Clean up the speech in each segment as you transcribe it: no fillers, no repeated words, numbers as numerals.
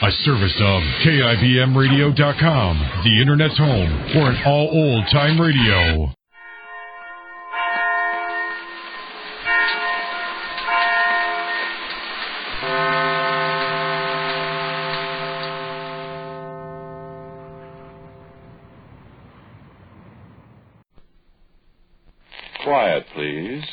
A service of KIBMradio.com, the Internet's home for an all old-time radio. Quiet, please.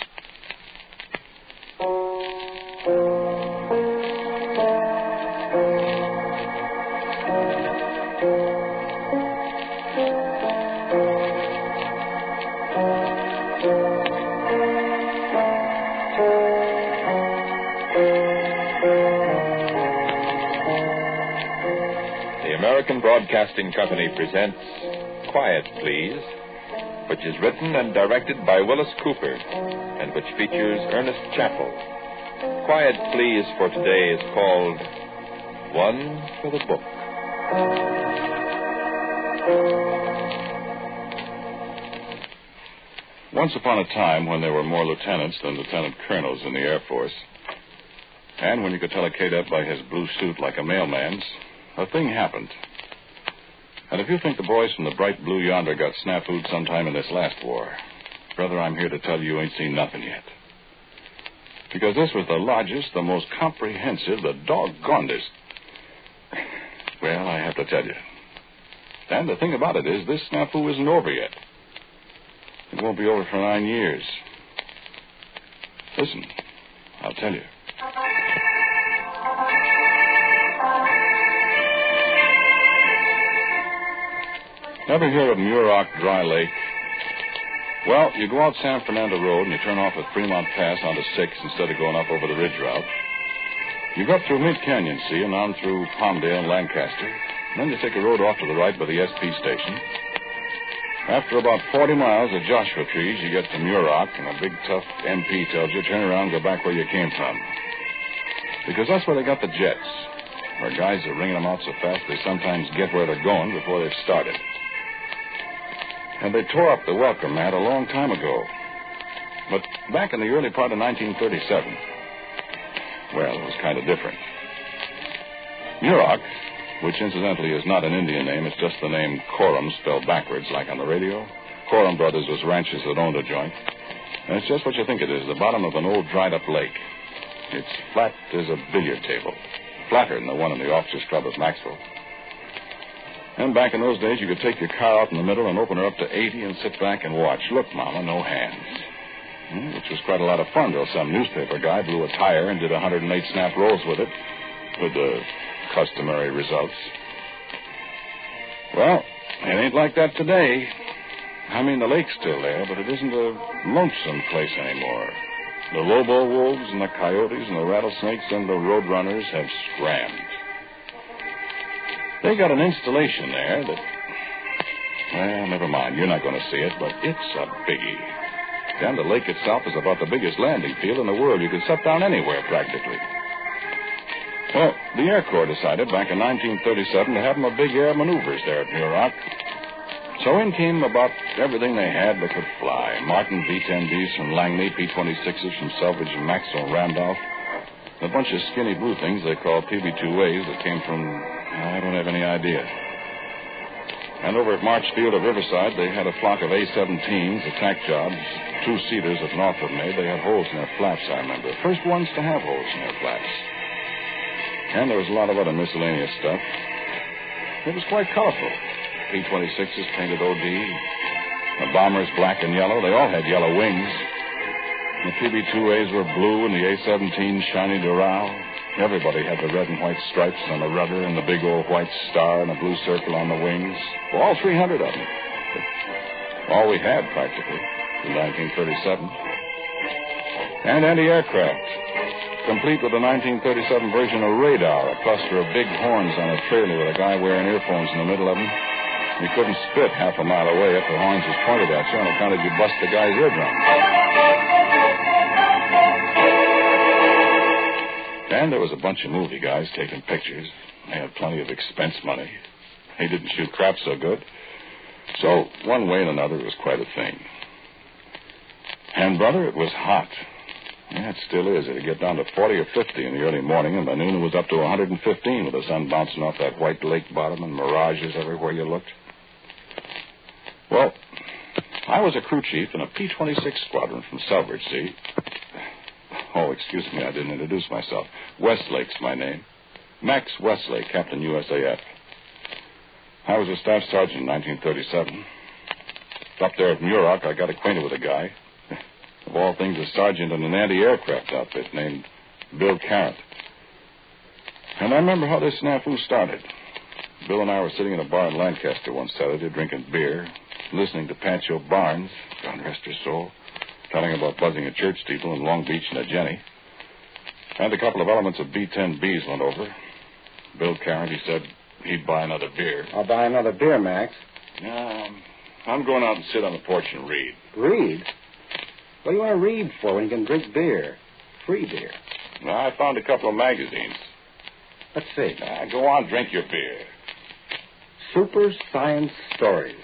The American Broadcasting Company presents Quiet, Please, which is written and directed by Willis Cooper, and which features Ernest Chappell. Quiet, Please for today is called One for the Book. Once upon a time when there were more lieutenants than lieutenant colonels in the Air Force, and when you could tell a cadet by his blue suit like a mailman's, a thing happened. And if you think the boys from the bright blue yonder got snafu'd sometime in this last war, brother, I'm here to tell you ain't seen nothing yet. Because this was the largest, the most comprehensive, the doggonedest. Well, I have to tell you. And the thing about it is, this snafu isn't over yet. It won't be over for 9 years. Listen, I'll tell you. Ever hear of Muroc Dry Lake? Well, you go out San Fernando Road and you turn off at Fremont Pass onto 6 instead of going up over the ridge route. You go up through Mid-Canyon, see, and on through Palmdale and Lancaster. And then you take a road off to the right by the SP station. After about 40 miles of Joshua trees, you get to Muroc, and a big, tough MP tells you, turn around and go back where you came from. Because that's where they got the jets, where guys are ringing them out so fast they sometimes get where they're going before they've started. And they tore up the welcome mat a long time ago. But back in the early part of 1937, well, it was kind of different. Muroc, which incidentally is not an Indian name, it's just the name Coram spelled backwards like on the radio. Coram Brothers was ranchers that owned a joint. And it's just what you think it is, the bottom of an old dried-up lake. It's flat as a billiard table, flatter than the one in the officers' club at Maxwell. And back in those days, you could take your car out in the middle and open her up to 80 and sit back and watch. Look, Mama, no hands. Which was quite a lot of fun till some newspaper guy blew a tire and did 108 snap rolls with it, with the customary results. Well, it ain't like that today. I mean, the lake's still there, but it isn't a lonesome place anymore. The lobo wolves and the coyotes and the rattlesnakes and the roadrunners have scrammed. They got an installation there that, well, never mind. You're not going to see it, but it's a biggie. And the lake itself is about the biggest landing field in the world. You could set down anywhere, practically. Well, the Air Corps decided back in 1937 to have them a big air maneuvers there at Muroc. So in came about everything they had that could fly. Martin V-10Bs from Langley, P-26s from Selvidge and Maxwell Randolph. A bunch of skinny blue things they call PB-2As that came from, I don't have any idea. And over at Marchfield of Riverside, they had a flock of A-17s, attack jobs, two-seaters that Northrop made. They had holes in their flaps, I remember. The first ones to have holes in their flaps. And there was a lot of other miscellaneous stuff. It was quite colorful. P-26s painted OD. The bombers black and yellow. They all had yellow wings. The PB-2As were blue and the A-17s shiny Doral. Everybody had the red and white stripes on the rudder and the big old white star and a blue circle on the wings. Well, all 300 of them. All we had, practically, in 1937. And anti-aircraft, complete with the 1937 version of radar, a cluster of big horns on a trailer with a guy wearing earphones in the middle of them. You couldn't spit half a mile away if the horns was pointed at you on account of you bust the guy's eardrum. And there was a bunch of movie guys taking pictures. They had plenty of expense money. They didn't shoot crap so good. So, one way and another, it was quite a thing. And, brother, it was hot. Yeah, it still is. It'd get down to 40 or 50 in the early morning, and by noon it was up to 115 with the sun bouncing off that white lake bottom and mirages everywhere you looked. Well, I was a crew chief in a P488 squadron from Selbridge, see? Oh, excuse me, I didn't introduce myself. Westlake's my name. Max Westlake, Captain USAF. I was a staff sergeant in 1937. Up there at Muroc, I got acquainted with a guy. Of all things, a sergeant in an anti-aircraft outfit named Bill Carrot. And I remember how this snafu started. Bill and I were sitting in a bar in Lancaster one Saturday drinking beer, listening to Pancho Barnes, God rest her soul, telling about buzzing a church steeple in Long Beach and a Jenny. And a couple of elements of B-10Bs went over. Bill Carrot, he said he'd buy another beer. I'll buy another beer, Max. I'm going out and sit on the porch and read. Read? What do you want to read for when you can drink beer? Free beer. I found a couple of magazines. Let's see. Go on, drink your beer. Super science stories.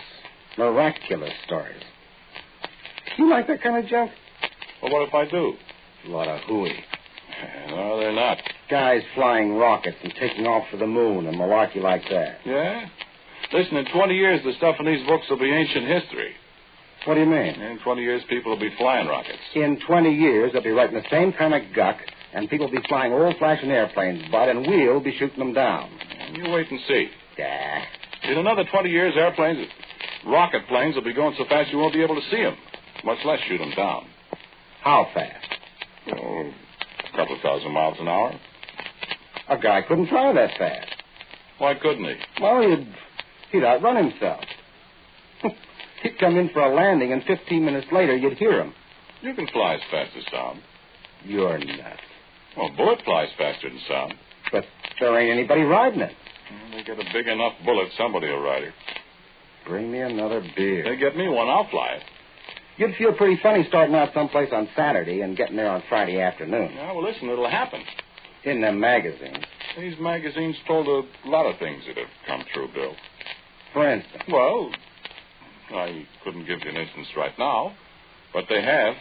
Miraculous stories. You like that kind of junk? Well, what if I do? A lot of hooey. No, they're not. Guys flying rockets and taking off for the moon and malarkey like that. Yeah? Listen, in 20 years, the stuff in these books will be ancient history. What do you mean? In 20 years, people will be flying rockets. In 20 years, they'll be writing the same kind of guck, and people will be flying old-fashioned airplanes, Bud, and we'll be shooting them down. You wait and see. Yeah. In another 20 years, rocket planes will be going so fast you won't be able to see them, much less shoot them down. How fast? Oh, a couple of thousand miles an hour. A guy couldn't fly that fast. Why couldn't he? Well, he'd outrun himself. He'd come in for a landing, and 15 minutes later, you'd hear him. You can fly as fast as sound. You're nuts. Well, a bullet flies faster than sound. But there ain't anybody riding it. They get a big enough bullet, somebody will ride it. Bring me another beer. They get me one, I'll fly it. You'd feel pretty funny starting out someplace on Saturday and getting there on Friday afternoon. Yeah, well, listen, it'll happen. In them magazines. These magazines told a lot of things that have come true, Bill. For instance? Well, I couldn't give you an instance right now, but they have.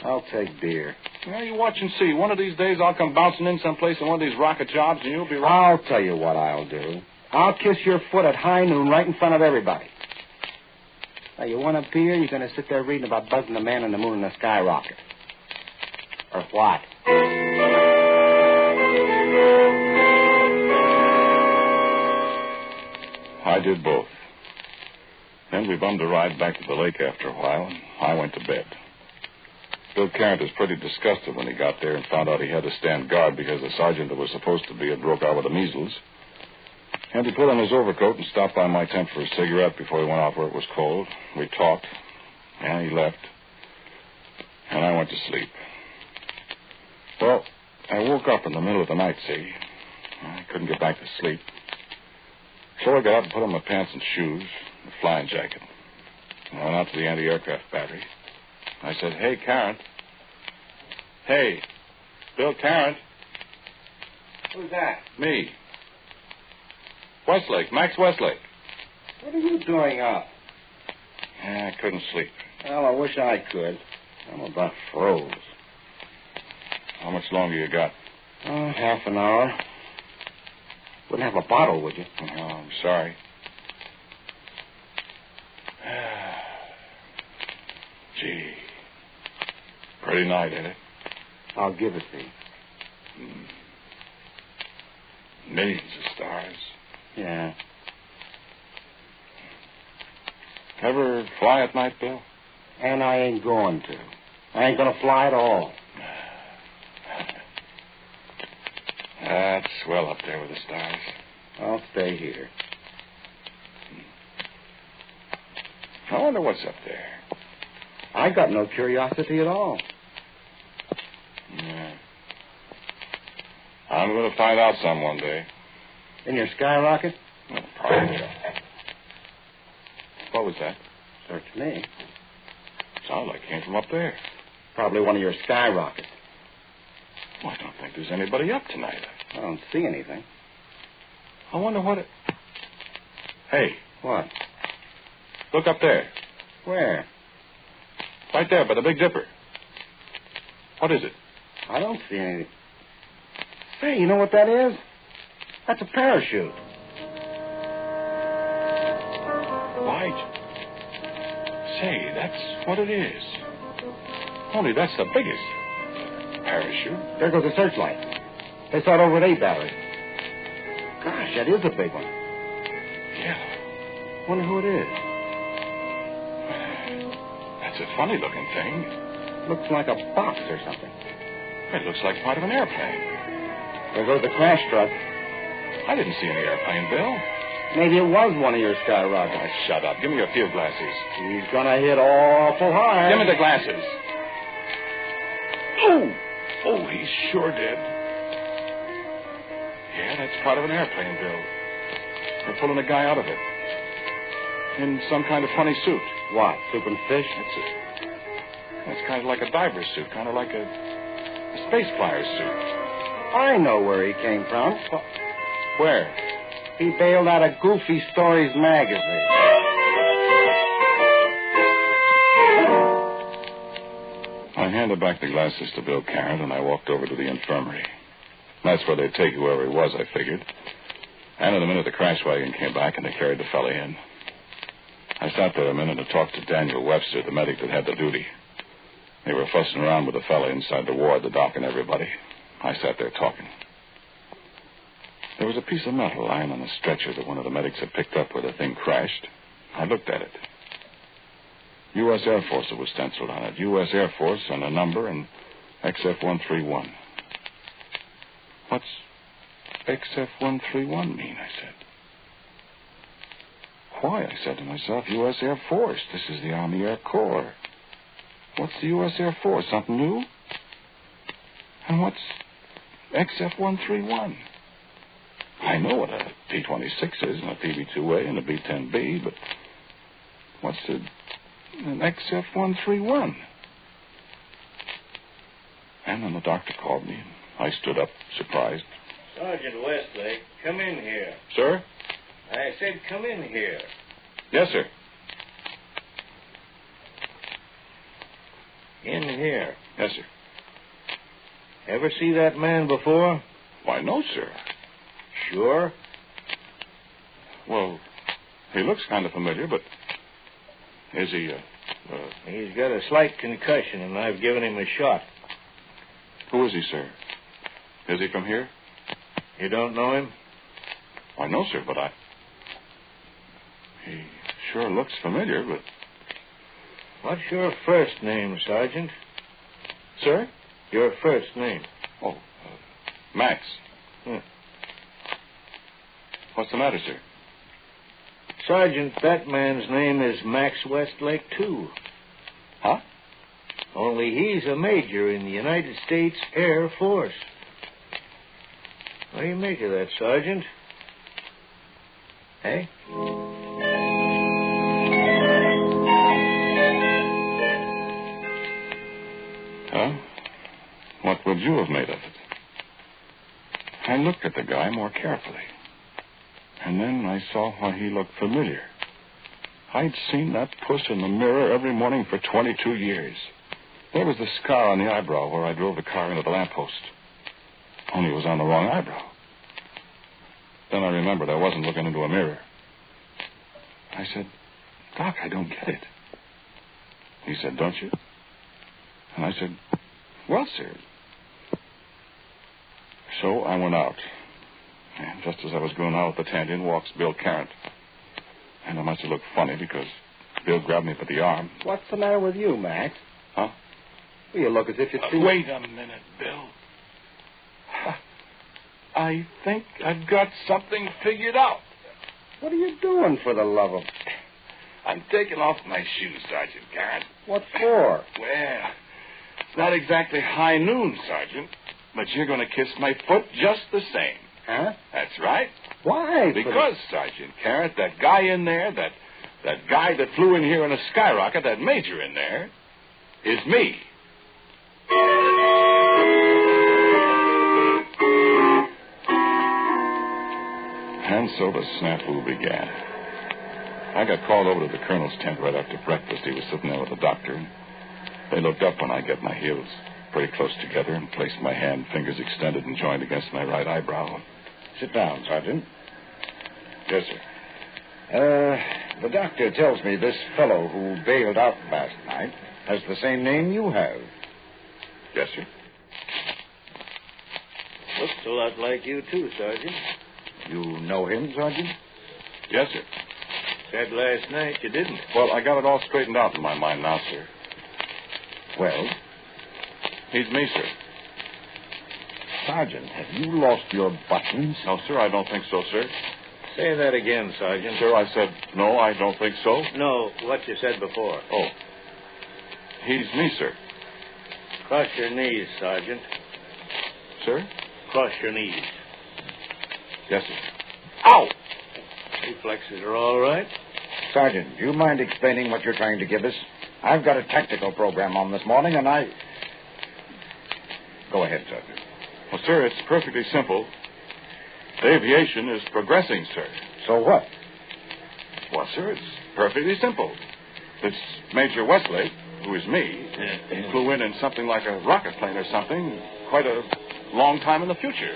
I'll take beer. Yeah, you watch and see. One of these days I'll come bouncing in someplace in one of these rocket jobs and you'll be right. I'll tell you what I'll do. I'll kiss your foot at high noon right in front of everybody. Now, you want a beer? You're going to sit there reading about buzzing the man on the moon in a skyrocket. Or what? I did both. Then we bummed a ride back to the lake after a while, and I went to bed. Bill Carrot was pretty disgusted when he got there and found out he had to stand guard because the sergeant that was supposed to be had broke out with the measles. And he put on his overcoat and stopped by my tent for a cigarette before he went out where it was cold. We talked, and he left. And I went to sleep. Well, I woke up in the middle of the night, see. I couldn't get back to sleep. So I got up and put on my pants and shoes, a flying jacket. I went out to the anti-aircraft battery. I said, "Hey, Carrot." "Hey, Bill Carrot." Who's that? "Me. Westlake, Max Westlake." What are you doing up? I couldn't sleep. Well, I wish I could. I'm about froze. How much longer you got? Half an hour. Wouldn't have a bottle, would you? Oh, I'm sorry. Gee. Pretty night, ain't it? I'll give it to you. Millions of stars. Yeah. Ever fly at night, Bill? And I ain't going to. I ain't going to fly at all. That's swell up there with the stars. I'll stay here. I wonder what's up there. I got no curiosity at all. Yeah. I'm going to find out some one day. In your skyrocket? Oh, probably. What was that? Search me. Sounded like it came from up there. Probably one of your skyrockets. Well, I don't think there's anybody up tonight. I don't see anything. I wonder what it... Hey. What? Look up there. Where? Right there by the Big Dipper. What is it? I don't see anything. Say, you know what that is? That's a parachute. White. Say, that's what it is. Only that's the biggest. Parachute? There goes the searchlight. They saw it over at A Battery. Gosh, that is a big one. Yeah. Wonder who it is. That's a funny-looking thing. Looks like a box or something. It looks like part of an airplane. There goes the crash truck. I didn't see any airplane, Bill. Maybe it was one of your skyrockets. Oh, shut up. Give me your field glasses. He's gonna hit awful hard. Give me the glasses. Oh, he sure did. Yeah, that's part of an airplane, Bill. They're pulling a guy out of it. In some kind of funny suit. What, soup and fish? That's it. It's kind of like a diver's suit, kind of like a space flyer's suit. I know where he came from. Where? He bailed out of Goofy Stories magazine. I handed back the glasses to Bill Carrot, and I walked over to the infirmary. That's where they'd take whoever he was, I figured. And in a minute, the crash wagon came back, and they carried the fella in. I sat there a minute and talked to Daniel Webster, the medic that had the duty. They were fussing around with the fella inside the ward, the doc and everybody. I sat there talking. There was a piece of metal lying on the stretcher that one of the medics had picked up where the thing crashed. I looked at it. U.S. Air Force, it was stenciled on it. U.S. Air Force and a number and XF-131. What's XF-131 mean, I said. Why, I said to myself, U.S. Air Force. This is the Army Air Corps. What's the U.S. Air Force? Something new? And what's XF-131? I know what a P-26 is and a PB-2A and a B-10B, but what's an XF-131? And then the doctor called me, and I stood up, surprised. Sergeant Westlake, come in here. Sir? I said come in here. Yes, sir. In here. Yes, sir. Ever see that man before? Why, no, sir. Sure? Well, he looks kind of familiar, but is he, He's got a slight concussion, and I've given him a shot. Who is he, sir? Is he from here? You don't know him? Why, no, sir, but he sure looks familiar, but... What's your first name, Sergeant? Sir? Your first name. Oh, Max. Hmm. What's the matter, sir? Sergeant, that man's name is Max Westlake, too. Huh? Only he's a major in the United States Air Force. What do you make of that, Sergeant? Hey? Huh? What would you have made of it? I looked at the guy more carefully. And then I saw why he looked familiar. I'd seen that puss in the mirror every morning for 22 years. There was the scar on the eyebrow where I drove the car into the lamppost. Only it was on the wrong eyebrow. Then I remembered I wasn't looking into a mirror. I said, Doc, I don't get it. He said, don't you? And I said, well, sir. So I went out. And just as I was going out of the tent, in walks Bill Carrot. And I must have looked funny because Bill grabbed me by the arm. What's the matter with you, Max? Huh? Well, you look as if you're too... Wait a minute, Bill. I think I've got something figured out. What are you doing, for the love of... I'm taking off my shoes, Sergeant Carrot. What for? Well, it's not exactly high noon, Sergeant, but you're going to kiss my foot just the same. Huh? That's right. Why? Because, Sergeant Carrot, that guy in there, that guy that flew in here in a skyrocket, that major in there, is me. And so the snafu began. I got called over to the colonel's tent right after breakfast. He was sitting there with the doctor. They looked up when I got my heels. pretty close together and placed my hand, fingers extended and joined against my right eyebrow. Sit down, Sergeant. Yes, sir. The doctor tells me this fellow who bailed out last night has the same name you have. Yes, sir. Looks a lot like you, too, Sergeant. You know him, Sergeant? Yes, sir. Said last night you didn't. Well, I got it all straightened out in my mind now, sir. Well? He's me, sir. Sergeant, have you lost your buttons? No, sir, I don't think so, sir. Say that again, Sergeant. Sir, I said, no, I don't think so. No, what you said before. Oh. He's me, sir. Cross your knees, Sergeant. Sir? Cross your knees. Yes, sir. Ow! Reflexes are all right. Sergeant, do you mind explaining what you're trying to give us? I've got a tactical program on this morning, and I... Go ahead, Sergeant. Well, sir, it's perfectly simple. Aviation is progressing, sir. So what? Well, sir, it's perfectly simple. This Major Westlake, who is me, he flew in something like a rocket plane or something quite a long time in the future.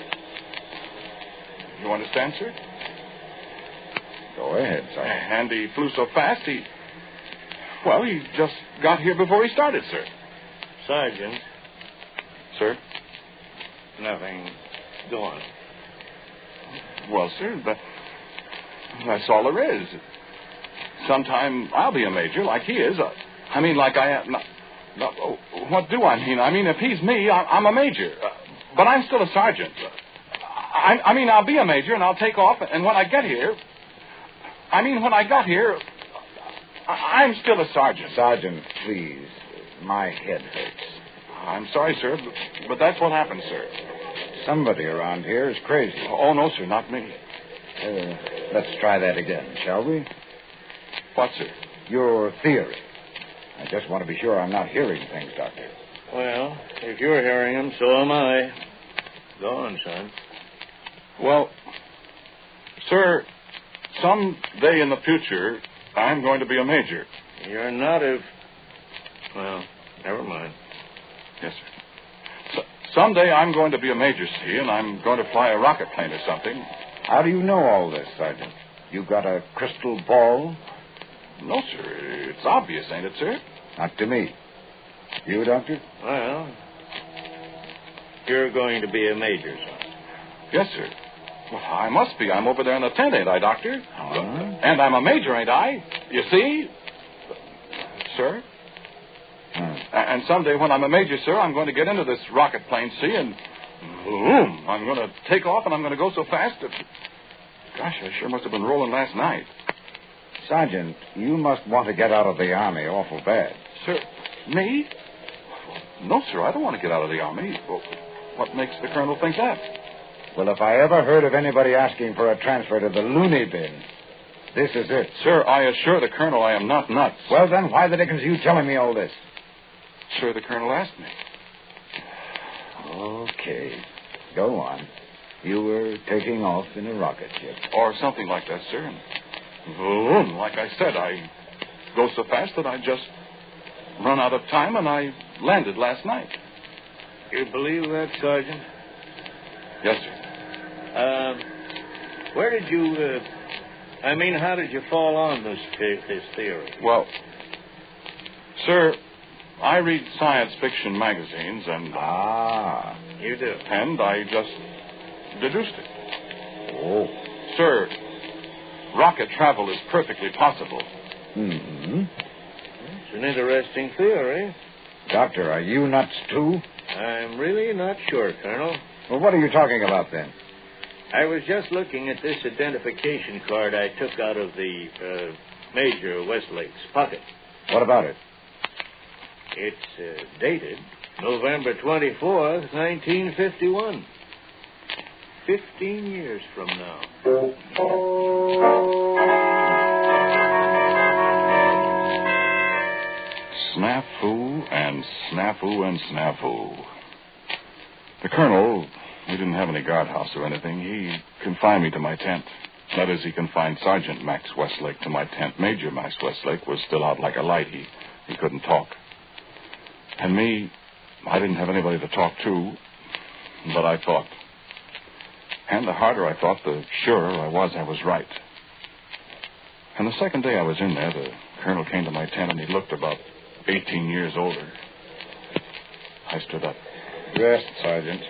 You understand, sir? Go ahead, Sergeant. And he flew so fast, he just got here before he started, sir. Sergeant. Sir? Nothing. Go on. Well, sir, that's all there is. Sometime I'll be a major like he is. I mean, like I am. What do I mean? I mean, if he's me, I'm a major. But I'm still a sergeant. I mean, I'll be a major and I'll take off. And when I get here, when I got here, I'm still a sergeant. Sergeant, please. My head hurts. I'm sorry, sir, but that's what happened, sir. Somebody around here is crazy. Oh, no, sir, not me. Let's try that again, shall we? What, sir? Your theory. I just want to be sure I'm not hearing things, Doctor. Well, if you're hearing them, so am I. Go on, son. Well, sir, some day in the future, I'm going to be a major. You're not if... Well, never mind. Yes, sir. Someday I'm going to be a major, see, and I'm going to fly a rocket plane or something. How do you know all this, Sergeant? You got a crystal ball? No, sir. It's obvious, ain't it, sir? Not to me. You, Doctor? Well, you're going to be a major, son. Yes, sir. Well, I must be. I'm over there in the tent, ain't I, Doctor? And I'm a major, ain't I? You see? Sir? And someday when I'm a major, sir, I'm going to get into this rocket plane, see, and boom, I'm going to take off and I'm going to go so fast that... Gosh, I sure must have been rolling last night. Sergeant, you must want to get out of the Army awful bad. Sir, me? No, sir, I don't want to get out of the Army. Well, what makes the colonel think that? Well, if I ever heard of anybody asking for a transfer to the loony bin, this is it. Sir, I assure the colonel I am not nuts. Well, then, why the dickens are you telling me all this? Sir, the colonel asked me. Okay. Go on. You were taking off in a rocket ship. Or something like that, sir. And boom, like I said, I go so fast that I just run out of time and I landed last night. You believe that, Sergeant? Yes, sir. Where did you, how did you fall on this theory? Well, sir, I read science fiction magazines and... You do? And I just deduced it. Oh. Sir, rocket travel is perfectly possible. Mm-hmm. It's an interesting theory. Doctor, are you nuts, too? I'm really not sure, Colonel. Well, what are you talking about, then? I was just looking at this identification card I took out of the Major Westlake's pocket. What about it? It's dated November 24th, 1951. 15 years from now. Snafu and snafu and snafu. The colonel, he didn't have any guardhouse or anything. He confined me to my tent. That is, he confined Sergeant Max Westlake to my tent. Major Max Westlake was still out like a light. He couldn't talk. And me, I didn't have anybody to talk to, but I thought. And the harder I thought, the surer I was right. And the second day I was in there, the colonel came to my tent and he looked about 18 years older. I stood up. Yes, Sergeant.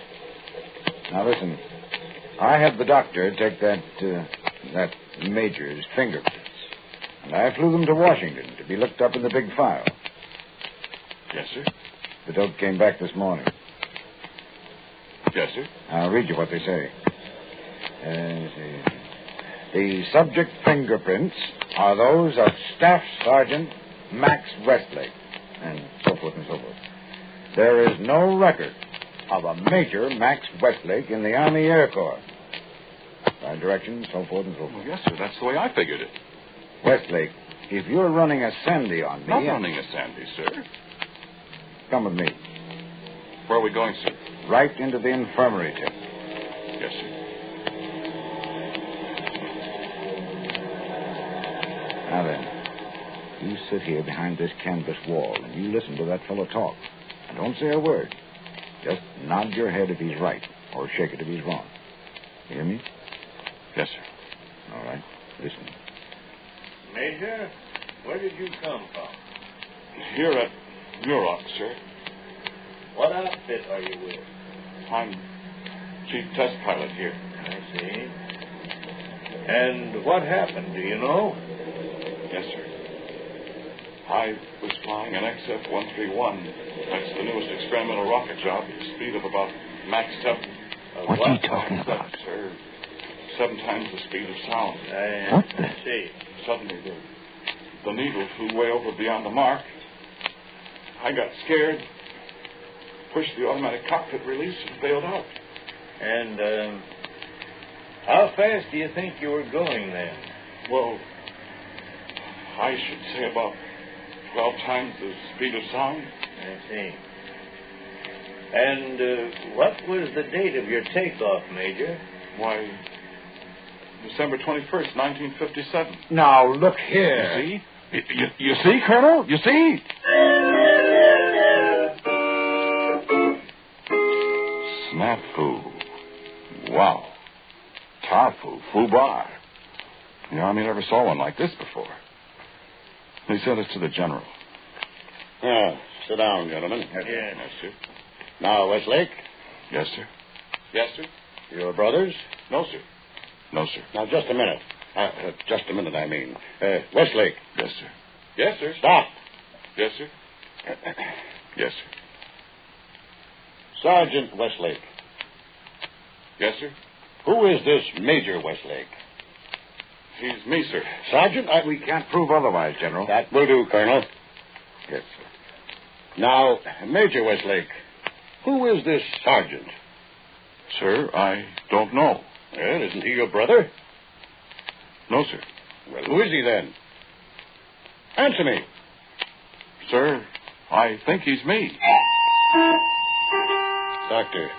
Now listen, I had the doctor take that major's fingerprints, and I flew them to Washington to be looked up in the big file. Yes, sir. The dope came back this morning. Yes, sir. I'll read you what they say. The subject fingerprints are those of Staff Sergeant Max Westlake, and so forth and so forth. There is no record of a Major Max Westlake in the Army Air Corps. By directions, so forth and so forth. Well, yes, sir. That's the way I figured it. Westlake, if you're running a Sandy on me... Not running a Sandy, sir. Come with me. Where are we going, sir? Right into the infirmary tent. Yes, sir. Now then, you sit here behind this canvas wall and you listen to that fellow talk. And don't say a word. Just nod your head if he's right, or shake it if he's wrong. You hear me? Yes, sir. All right. Listen. Major, where did you come from? Here at Muroc, sir. What outfit are you with? I'm chief test pilot here. I see. And what happened, do you know? Yes, sir. I was flying an XF-131. That's the newest experimental rocket job at a speed of about Mach 7. What's he talking about? Sir, 7 times the speed of sound. What the? See. Suddenly, the needle flew way over beyond the mark. I got scared, pushed the automatic cockpit release, and bailed out. And, how fast do you think you were going then? Well, I should say about 12 times the speed of sound. I see. And what was the date of your takeoff, Major? Why, December 21st, 1957. Now, look here. You see? You see, Colonel? You see? Snafu. Wow. Tarfu. Fubar. The Army never saw one like this before. They sent us to the general. Sit down, gentlemen. Yes, sir. Now, Westlake, Yes, sir. Yes, sir. your brothers? No, sir. No, sir. Now, just a minute. Just a minute, I mean. Westlake. Yes, sir. Yes, sir. Stop. Yes, sir. Yes, sir. Sergeant Westlake. Yes, sir. Who is this Major Westlake? He's me, sir. Sergeant, We can't prove otherwise, General. That will do, Colonel. Yes, sir. Now, Major Westlake, who is this sergeant? Sir, I don't know. Well, isn't he your brother? No, sir. Well, who is he then? Answer me. Sir, I think he's me. Doctor,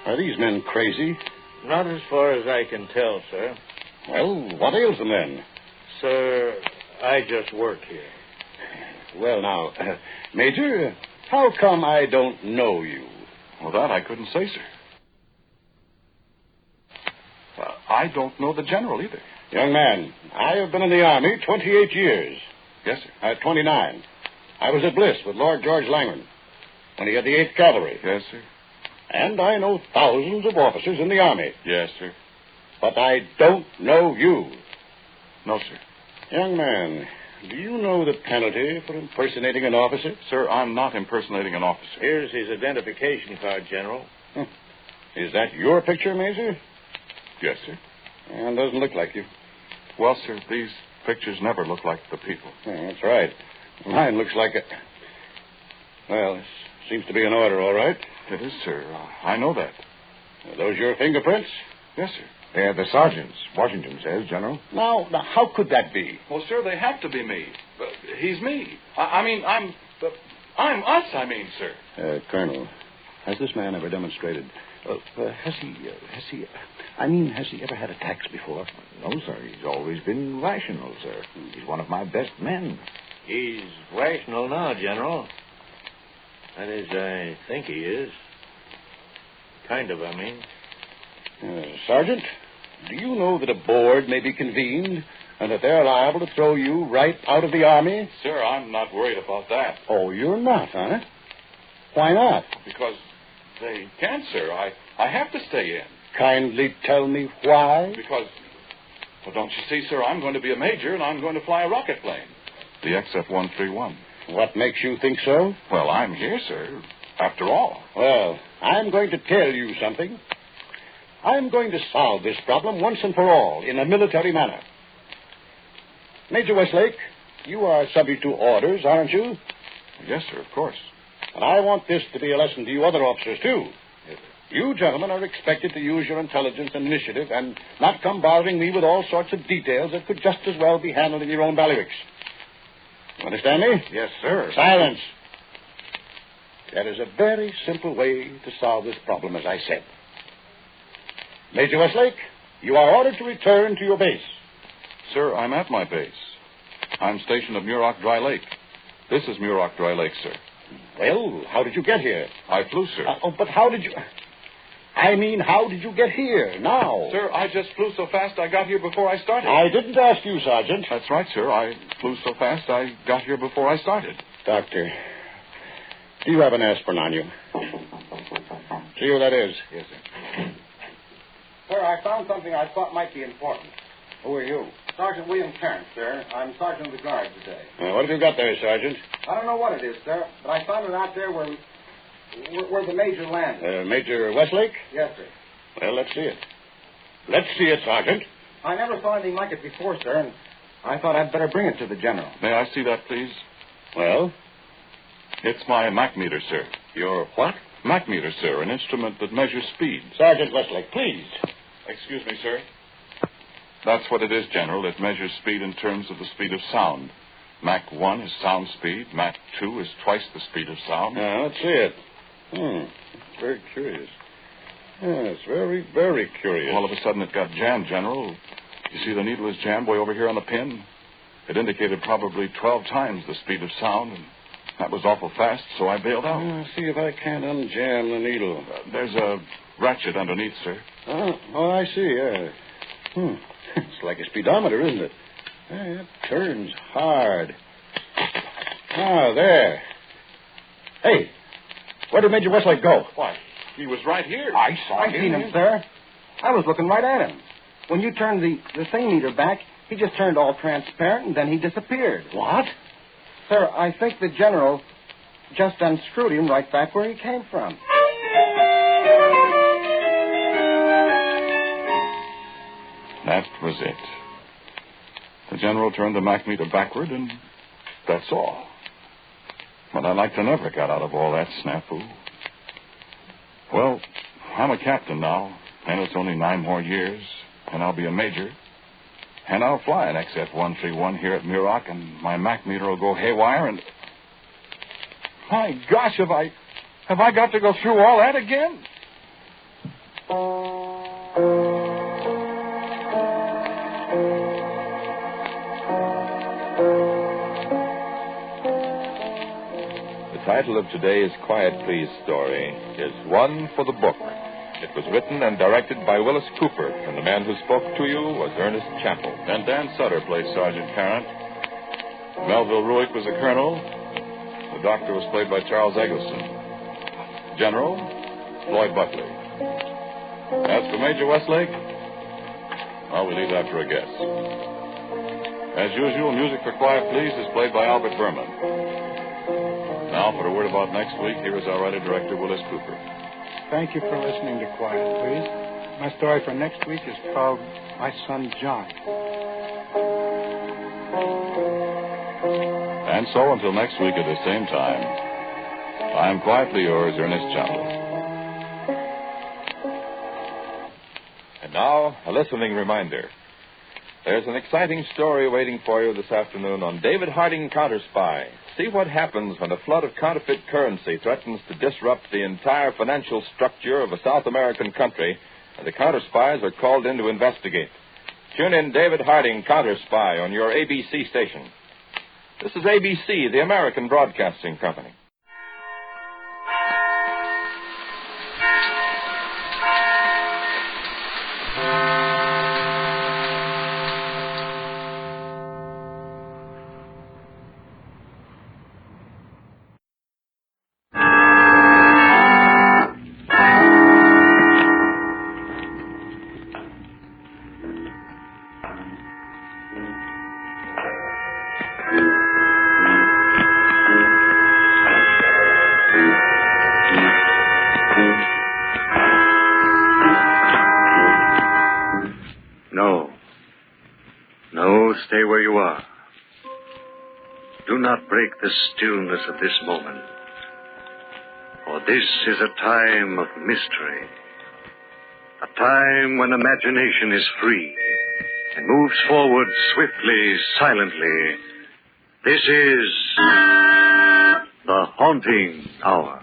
are these men crazy? Not as far as I can tell, sir. Well, what ails them then? Sir, I just work here. Well, now, Major, how come I don't know you? Well, that I couldn't say, sir. I don't know the general either. Young man, I have been in the Army 28 years. Yes, sir. 29. I was at Bliss with Lord George Langren when he had the 8th Cavalry. Yes, sir. And I know thousands of officers in the Army. Yes, sir. But I don't know you. No, sir. Young man, do you know the penalty for impersonating an officer? Sir, I'm not impersonating an officer. Here's his identification card, General. Is that your picture, Major? Yes, sir. And doesn't look like you. Well, sir, these pictures never look like the people. Yeah, that's right. Mine looks like a... Well, this seems to be in order, all right. It is, sir. I know that. Are those your fingerprints? Yes, sir. They're the sergeant's, Washington says, General. Now, how could that be? Well, sir, they have to be me. He's me. I'm us, sir. Colonel, has this man ever demonstrated... has he ever had attacks before? No, sir. He's always been rational, sir. He's one of my best men. He's rational now, General. That is, I think he is. Kind of, I mean. Sergeant, do you know that a board may be convened and that they're liable to throw you right out of the Army? Sir, I'm not worried about that. Oh, you're not, huh? Why not? Because they can't, sir. I have to stay in. Kindly tell me why. Because, well, don't you see, sir, I'm going to be a major and I'm going to fly a rocket plane. The XF-131. What makes you think so? Well, I'm here, sir. After all. Well, I'm going to tell you something. I'm going to solve this problem once and for all in a military manner. Major Westlake, you are subject to orders, aren't you? Yes, sir, of course. And I want this to be a lesson to you other officers, too. You gentlemen are expected to use your intelligence and initiative and not come bothering me with all sorts of details that could just as well be handled in your own bailiwicks. You understand me? Yes, sir. Silence. There is a very simple way to solve this problem, as I said. Major Westlake, you are ordered to return to your base. Sir, I'm at my base. I'm stationed at Muroc Dry Lake. This is Muroc Dry Lake, sir. Well, how did you get here? I flew, sir. But how did you... I mean, how did you get here now? Sir, I just flew so fast I got here before I started. I didn't ask you, Sergeant. That's right, sir. I flew so fast I got here before I started. Doctor, do you have an aspirin on you? See what that is? Yes, sir. Sir, I found something I thought might be important. Who are you? Sergeant William Terrence, sir. I'm sergeant of the guard today. What have you got there, Sergeant? I don't know what it is, sir, but I found it out there where the major landed. Major Westlake? Yes, sir. Well, let's see it. Let's see it, Sergeant. I never saw anything like it before, sir, and I thought I'd better bring it to the general. May I see that, please? Well? It's my Mach meter, sir. Your what? Mach meter, sir, an instrument that measures speed. Sergeant Westlake, please. Excuse me, sir. That's what it is, General. It measures speed in terms of the speed of sound. Mach 1 is sound speed. Mach 2 is twice the speed of sound. Let's see it. Very curious. Yes, very, very curious. All of a sudden it got jammed, General. You see the needle is jammed way over here on the pin? It indicated probably 12 times the speed of sound, and that was awful fast, so I bailed out. See if I can't unjam the needle. There's a ratchet underneath, sir. Oh, I see, yeah. It's like a speedometer, isn't it? It turns hard. There. Hey, where did Major Westlake go? Why, he was right here. I saw I seen him, sir. I was looking right at him. When you turned the thing meter back, he just turned all transparent, and then he disappeared. What? Sir, I think the general just unscrewed him right back where he came from. That was it. The general turned the Mach meter backward, and that's all. But I'd like to never got out of all that snafu. Well, I'm a captain now, and it's only 9 more years, and I'll be a major. And I'll fly an XF-131 here at Muroc, and my Mach meter will go haywire, and... My gosh, have I got to go through all that again? The title of today's Quiet Please story is One for the Book. It was written and directed by Willis Cooper, and the man who spoke to you was Ernest Chappell. And Dan Sutter played Sergeant Carrant. Melville Ruick was the colonel. The doctor was played by Charles Eggleston. General, Floyd Buckley. As for Major Westlake, well, we leave that for a guess. As usual, music for Quiet Please is played by Albert Berman. Now, for a word about next week, here is our writer-director, Willis Cooper. Thank you for listening to Quiet Please. My story for next week is called My Son John. And so, until next week at the same time, I'm quietly yours, Ernest Chappell. And now, a listening reminder. There's an exciting story waiting for you this afternoon on David Harding Counterspy. See what happens when a flood of counterfeit currency threatens to disrupt the entire financial structure of a South American country, and the counterspies are called in to investigate. Tune in David Harding Counterspy on your ABC station. This is ABC, the American Broadcasting Company. stay where you are. Do not break the stillness of this moment. For this is a time of mystery. A time when imagination is free and moves forward swiftly, silently. This is the Haunting Hour.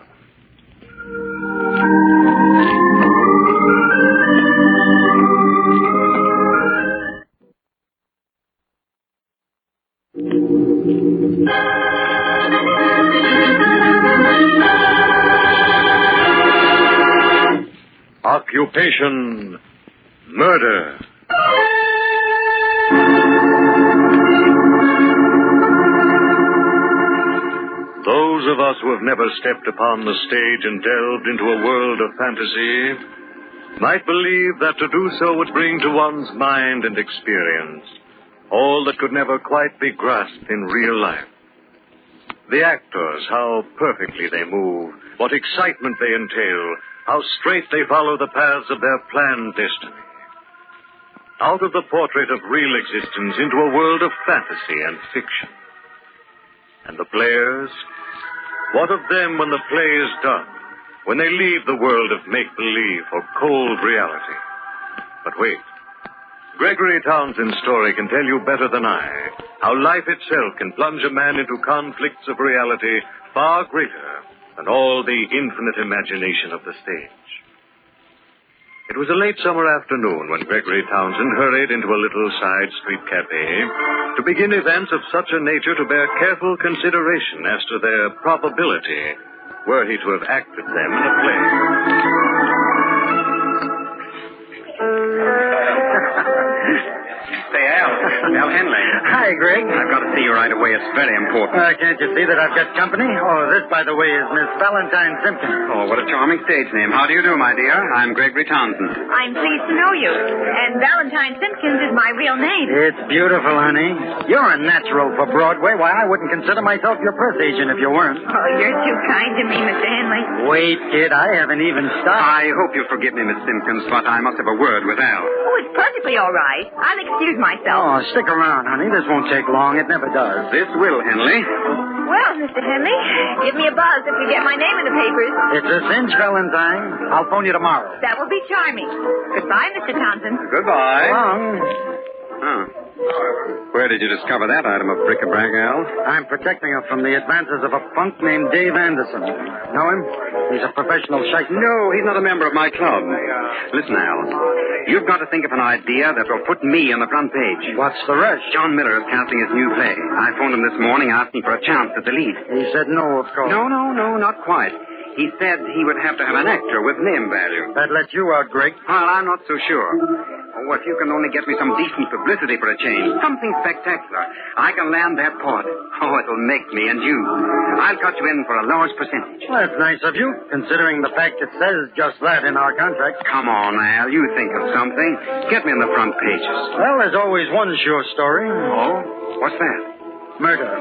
Occupation, murder. Those of us who have never stepped upon the stage and delved into a world of fantasy might believe that to do so would bring to one's mind and experience all that could never quite be grasped in real life. The actors, how perfectly they move, what excitement they entail, how straight they follow the paths of their planned destiny. Out of the portrait of real existence into a world of fantasy and fiction. And the players? What of them when the play is done? When they leave the world of make-believe or cold reality? But wait. Gregory Townsend's story can tell you better than I how life itself can plunge a man into conflicts of reality far greater than all the infinite imagination of the stage. It was a late summer afternoon when Gregory Townsend hurried into a little side street cafe to begin events of such a nature to bear careful consideration as to their probability were he to have acted them in a play. Say, Al Henley. Hi, Greg. I've got to see you right away. It's very important. Can't you see that I've got company? Oh, this, by the way, is Miss Valentine Simpkins. Oh, what a charming stage name. How do you do, my dear? I'm Gregory Townsend. I'm pleased to know you. And Valentine Simpkins is my real name. It's beautiful, honey. You're a natural for Broadway. Why, I wouldn't consider myself your press agent if you weren't. Oh, you're too kind to me, Mr. Henley. Wait, kid. I haven't even started. I hope you forgive me, Miss Simpkins, but I must have a word with Al. Oh, it's perfectly all right. I'll excuse myself. Oh, stick around, honey. This won't take long. It never does. This will, Henley. Well, Mr. Henley, give me a buzz if you get my name in the papers. It's a cinch, Valentine. I'll phone you tomorrow. That will be charming. Goodbye, Mr. Townsend. Goodbye. Long. Where did you discover that item of bric-a-brac, Al? I'm protecting her from the advances of a punk named Dave Anderson. Know him? He's a professional shite. No, he's not a member of my club. Listen, Al, you've got to think of an idea that will put me on the front page. What's the rush? John Miller is casting his new play. I phoned him this morning asking for a chance at the lead. He said no, of course. No, not quite. He said he would have to have an actor with name value. That lets you out, Greg. Well, I'm not so sure. Oh, if you can only get me some decent publicity for a change, something spectacular, I can land that part. Oh, it'll make me and you. I'll cut you in for a large percentage. Well, that's nice of you, considering the fact it says just that in our contract. Come on, Al, you think of something. Get me on the front pages. Well, there's always one sure story. Oh? What's that? Murder.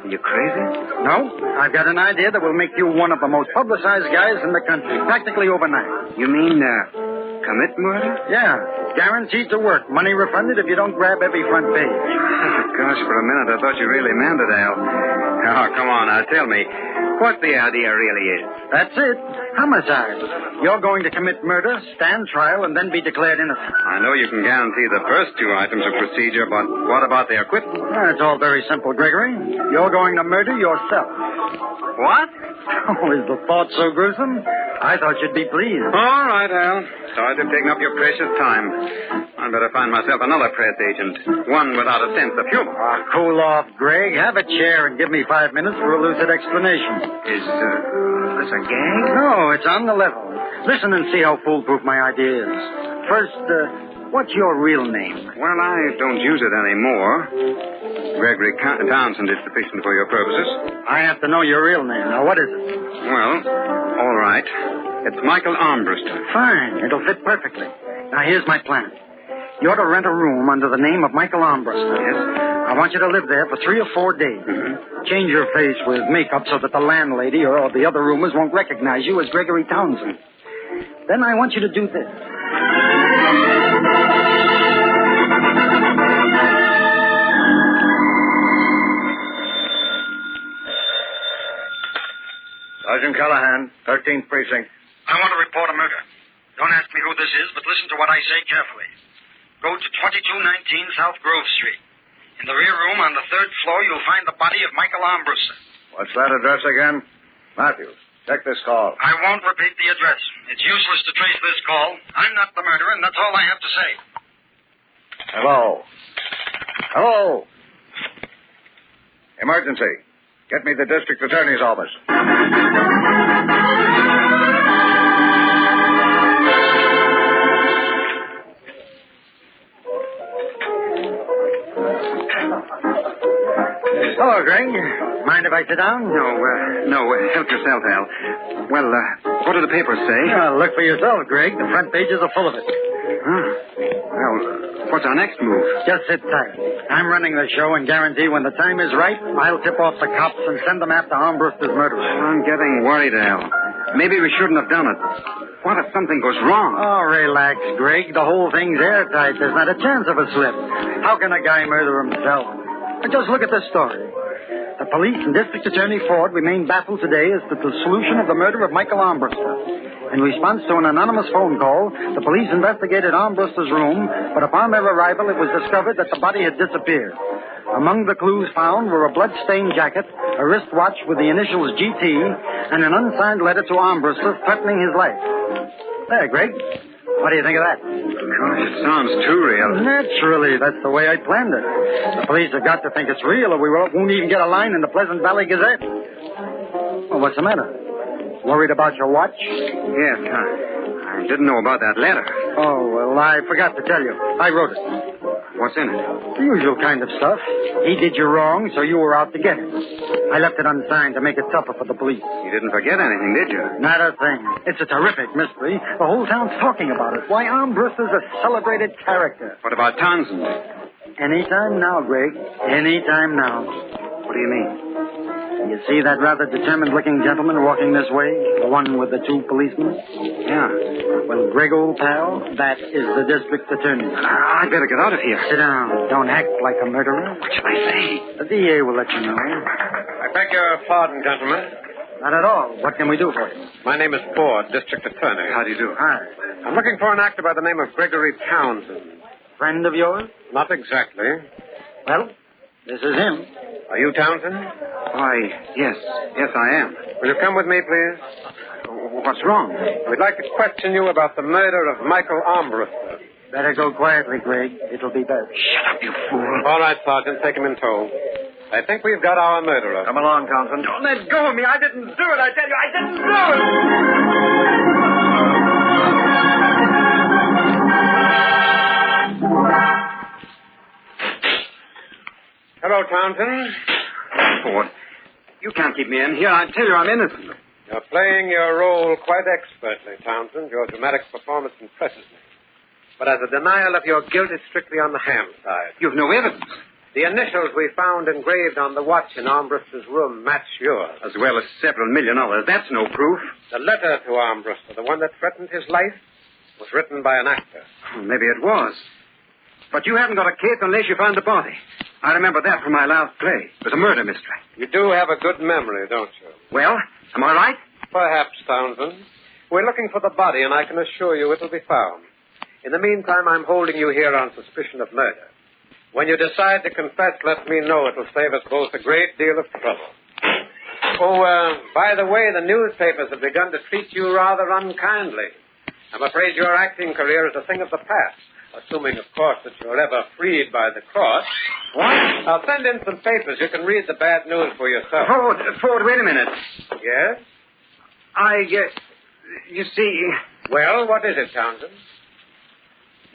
Are you crazy? No. I've got an idea that will make you one of the most publicized guys in the country, practically overnight. You mean, commit murder? Yeah. Guaranteed to work. Money refunded if you don't grab every front page. Gosh, for a minute I thought you really meant it, Al. Oh, come on, now tell me what the idea really is. That's it. Homicide. You're going to commit murder, stand trial, and then be declared innocent. I know you can guarantee the first two items of procedure, but what about the acquittal? It's all very simple, Gregory. You're going to murder yourself. What? Oh, is the thought so gruesome? I thought you'd be pleased. All right, Al. Sorry to have taken up your precious time. I'd better find myself another press agent. One without a sense of humor. Cool off, Greg. Have a chair and give me 5 minutes for a lucid explanation. Is this a gag? No, it's on the level. Listen and see how foolproof my idea is. First, what's your real name? Well, I don't use it anymore. Gregory Townsend is sufficient for your purposes. I have to know your real name. Now, what is it? Well, all right. It's Michael Armbruster. Fine. It'll fit perfectly. Now, here's my plan. You ought to rent a room under the name of Michael Armbruster. Yes? I want you to live there for 3 or 4 days. Mm-hmm. Change your face with makeup so that the landlady or the other roomers won't recognize you as Gregory Townsend. Then I want you to do this. Callahan, 13th Precinct. I want to report a murder. Don't ask me who this is, but listen to what I say carefully. Go to 2219 South Grove Street. In the rear room on the 3rd floor, you'll find the body of Michael Armbruster. What's that address again? Matthews, check this call. I won't repeat the address. It's useless to trace this call. I'm not the murderer, and that's all I have to say. Hello. Hello. Emergency. Get me the district attorney's office. Hello, Greg. Mind if I sit down? No. Help yourself, Al. Well, what do the papers say? Look for yourself, Greg. The front pages are full of it. Well, what's our next move? Just sit tight. I'm running the show and guarantee when the time is right, I'll tip off the cops and send them after Armbruster's murderer. I'm getting worried, Al. Maybe we shouldn't have done it. What if something goes wrong? Oh, relax, Greg. The whole thing's airtight. There's not a chance of a slip. How can a guy murder himself? Just look at this story. The police and District Attorney Ford remain baffled today as to the solution of the murder of Michael Armbruster. In response to an anonymous phone call, the police investigated Armbruster's room, but upon their arrival, it was discovered that the body had disappeared. Among the clues found were a blood-stained jacket, a wristwatch with the initials GT, and an unsigned letter to Armbruster threatening his life. There, Greg. What do you think of that? Gosh, it sounds too real. Naturally. That's the way I planned it. The police have got to think it's real or we won't even get a line in the Pleasant Valley Gazette. Well, what's the matter? Worried about your watch? Yes, I didn't know about that letter. Oh, well, I forgot to tell you. I wrote it. What's in it? The usual kind of stuff. He did you wrong, so you were out to get him. I left it unsigned to make it tougher for the police. You didn't forget anything, did you? Not a thing. It's a terrific mystery. The whole town's talking about it. Why, Armbruster's a celebrated character. What about Townsend? Anytime now, Greg. Anytime now. What do you mean? You see that rather determined-looking gentleman walking this way? The one with the 2 policemen? Yeah. Well, Greg, old pal, that is the district attorney. I'd better get out of here. Sit down. Don't act like a murderer. What shall I say? The DA will let you know. I beg your pardon, gentlemen. Not at all. What can we do for you? My name is Ford, district attorney. How do you do? Hi. I'm looking for an actor by the name of Gregory Townsend. Friend of yours? Not exactly. Well, this is him. Are you Townsend? Why, yes. Yes, I am. Will you come with me, please? What's wrong? We'd like to question you about the murder of Michael Armbruster. Better go quietly, Greg. It'll be better. Shut up, you fool. All right, Sergeant. Take him in tow. I think we've got our murderer. Come along, Townsend. Don't let go of me. I didn't do it. I tell you, I didn't do it. Hello, Townsend. Ford, you can't keep me in here. I tell you I'm innocent. You're playing your role quite expertly, Townsend. Your dramatic performance impresses me. But as a denial of your guilt is strictly on the ham side. You've no evidence. The initials we found engraved on the watch in Armbruster's room match yours. As well as several million others. That's no proof. The letter to Armbruster, the one that threatened his life, was written by an actor. Maybe it was. But you haven't got a case unless you find the body. I remember that from my last play. It was a murder mystery. You do have a good memory, don't you? Well, am I right? Perhaps, Townsend. We're looking for the body, and I can assure you it will be found. In the meantime, I'm holding you here on suspicion of murder. When you decide to confess, let me know. It will save us both a great deal of trouble. Oh, by the way, the newspapers have begun to treat you rather unkindly. I'm afraid your acting career is a thing of the past. Assuming, of course, that you're ever freed by the court. What? I'll send in some papers. You can read the bad news for yourself. Ford, wait a minute. Yes? You see... Well, what is it, Townsend?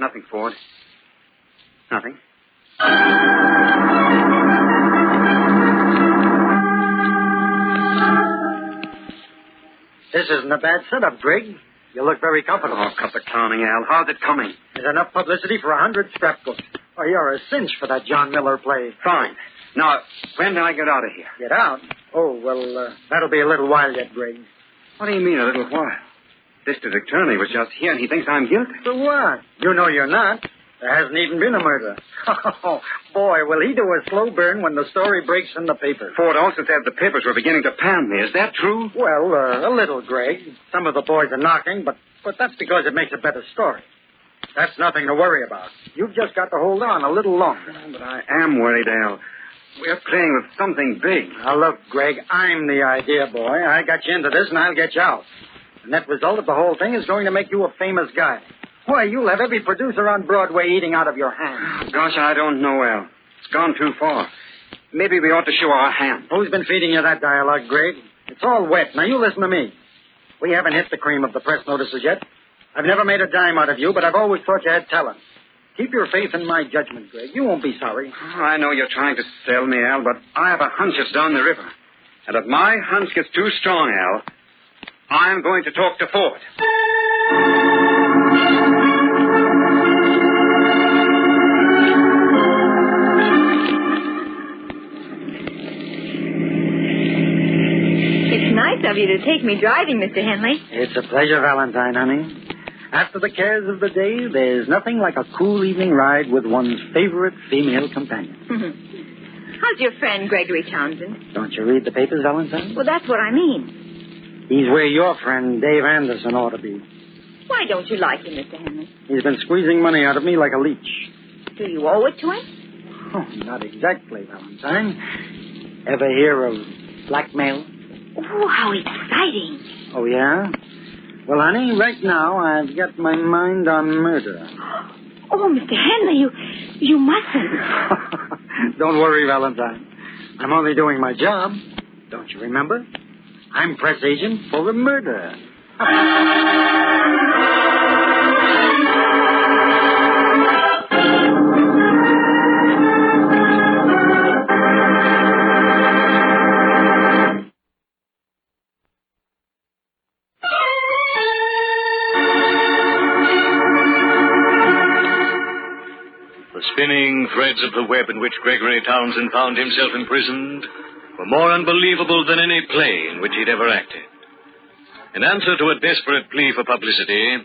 Nothing, Ford. Nothing. This isn't a bad setup, Greg. You look very comfortable. Oh, cut the clowning, Al. How's it coming? There's enough publicity for 100 scrapbooks. Oh, you're a cinch for that John Miller play. Fine. Now, when do I get out of here? Get out? Oh, well, that'll be a little while yet, Greg. What do you mean, a little while? District attorney was just here, and he thinks I'm guilty. For what? You know you're not. There hasn't even been a murder. Oh, boy, will he do a slow burn when the story breaks in the paper. Ford also said the papers were beginning to pan me. Is that true? Well, a little, Greg. Some of the boys are knocking, but that's because it makes a better story. That's nothing to worry about. You've just got to hold on a little longer. But I am worried, Al. We're playing with something big. Now, look, Greg, I'm the idea boy. I got you into this, and I'll get you out. The net result of the whole thing is going to make you a famous guy. Why, you'll have every producer on Broadway eating out of your hand. Gosh, I don't know, Al. It's gone too far. Maybe we ought to show our hand. Who's been feeding you that dialogue, Greg? It's all wet. Now, you listen to me. We haven't hit the cream of the press notices yet. I've never made a dime out of you, but I've always thought you had talent. Keep your faith in my judgment, Greg. You won't be sorry. Oh, I know you're trying to sell me, Al, but I have a hunch it's down the river. And if my hunch gets too strong, Al, I'm going to talk to Ford. It's nice of you to take me driving, Mr. Henley. It's a pleasure, Valentine, honey. After the cares of the day, there's nothing like a cool evening ride with one's favorite female companion. How's your friend, Gregory Townsend? Don't you read the papers, Valentine? Well, that's what I mean. He's where your friend Dave Anderson ought to be. Why don't you like him, Mr. Henley? He's been squeezing money out of me like a leech. Do you owe it to him? Oh, not exactly, Valentine. Ever hear of blackmail? Oh, how exciting. Oh, yeah? Well, honey, right now I've got my mind on murder. Oh, Mr. Henley, you mustn't. Don't worry, Valentine. I'm only doing my job. Don't you remember? I'm press agent for a murder. The spinning threads of the web in which Gregory Townsend found himself imprisoned were more unbelievable than any play in which he'd ever acted. In answer to a desperate plea for publicity,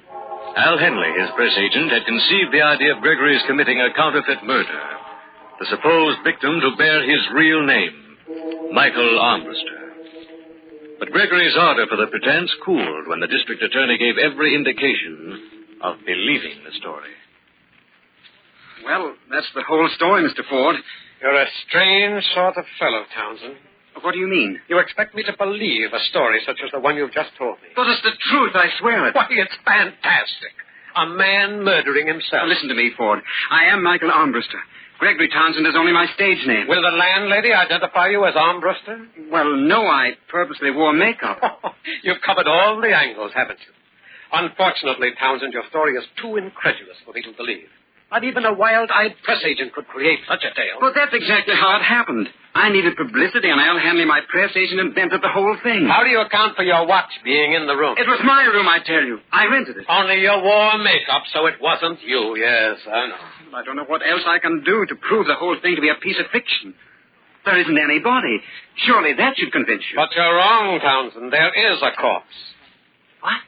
Al Henley, his press agent, had conceived the idea of Gregory's committing a counterfeit murder, the supposed victim to bear his real name, Michael Armbruster. But Gregory's ardor for the pretense cooled when the district attorney gave every indication of believing the story. Well, that's the whole story, Mr. Ford. You're a strange sort of fellow, Townsend. What do you mean? You expect me to believe a story such as the one you've just told me? But it's the truth, I swear it. Why, it's fantastic. A man murdering himself. Now, listen to me, Ford. I am Michael Armbruster. Gregory Townsend is only my stage name. Will the landlady identify you as Armbruster? Well, no, I purposely wore makeup. You've covered all the angles, haven't you? Unfortunately, Townsend, your story is too incredulous for me to believe. Not even a wild-eyed press agent could create such a tale. Well, that's exactly how it happened. I needed publicity, and Al Henley, my press agent, invented the whole thing. How do you account for your watch being in the room? It was my room, I tell you. I rented it. Only you wore makeup, so it wasn't you. Yes, I know. I don't know what else I can do to prove the whole thing to be a piece of fiction. There isn't any body. Surely that should convince you. But you're wrong, Townsend. There is a corpse. What?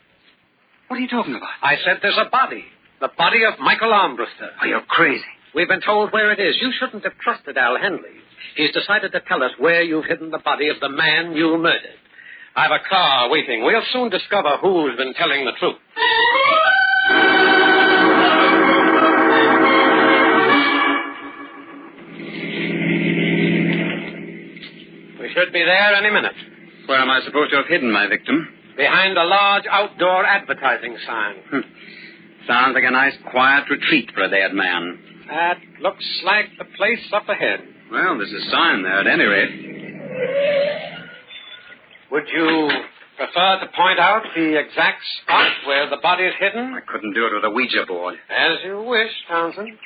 What are you talking about? I said there's a body. The body of Michael Armbruster. Oh, you're crazy. We've been told where it is. You shouldn't have trusted Al Henley. He's decided to tell us where you've hidden the body of the man you murdered. I've a car waiting. We'll soon discover who's been telling the truth. We should be there any minute. Where am I supposed to have hidden my victim? Behind a large outdoor advertising sign. Sounds like a nice quiet retreat for a dead man. That looks like the place up ahead. Well, there's a sign there at any rate. Would you prefer to point out the exact spot where the body is hidden? I couldn't do it with a Ouija board. As you wish, Townsend.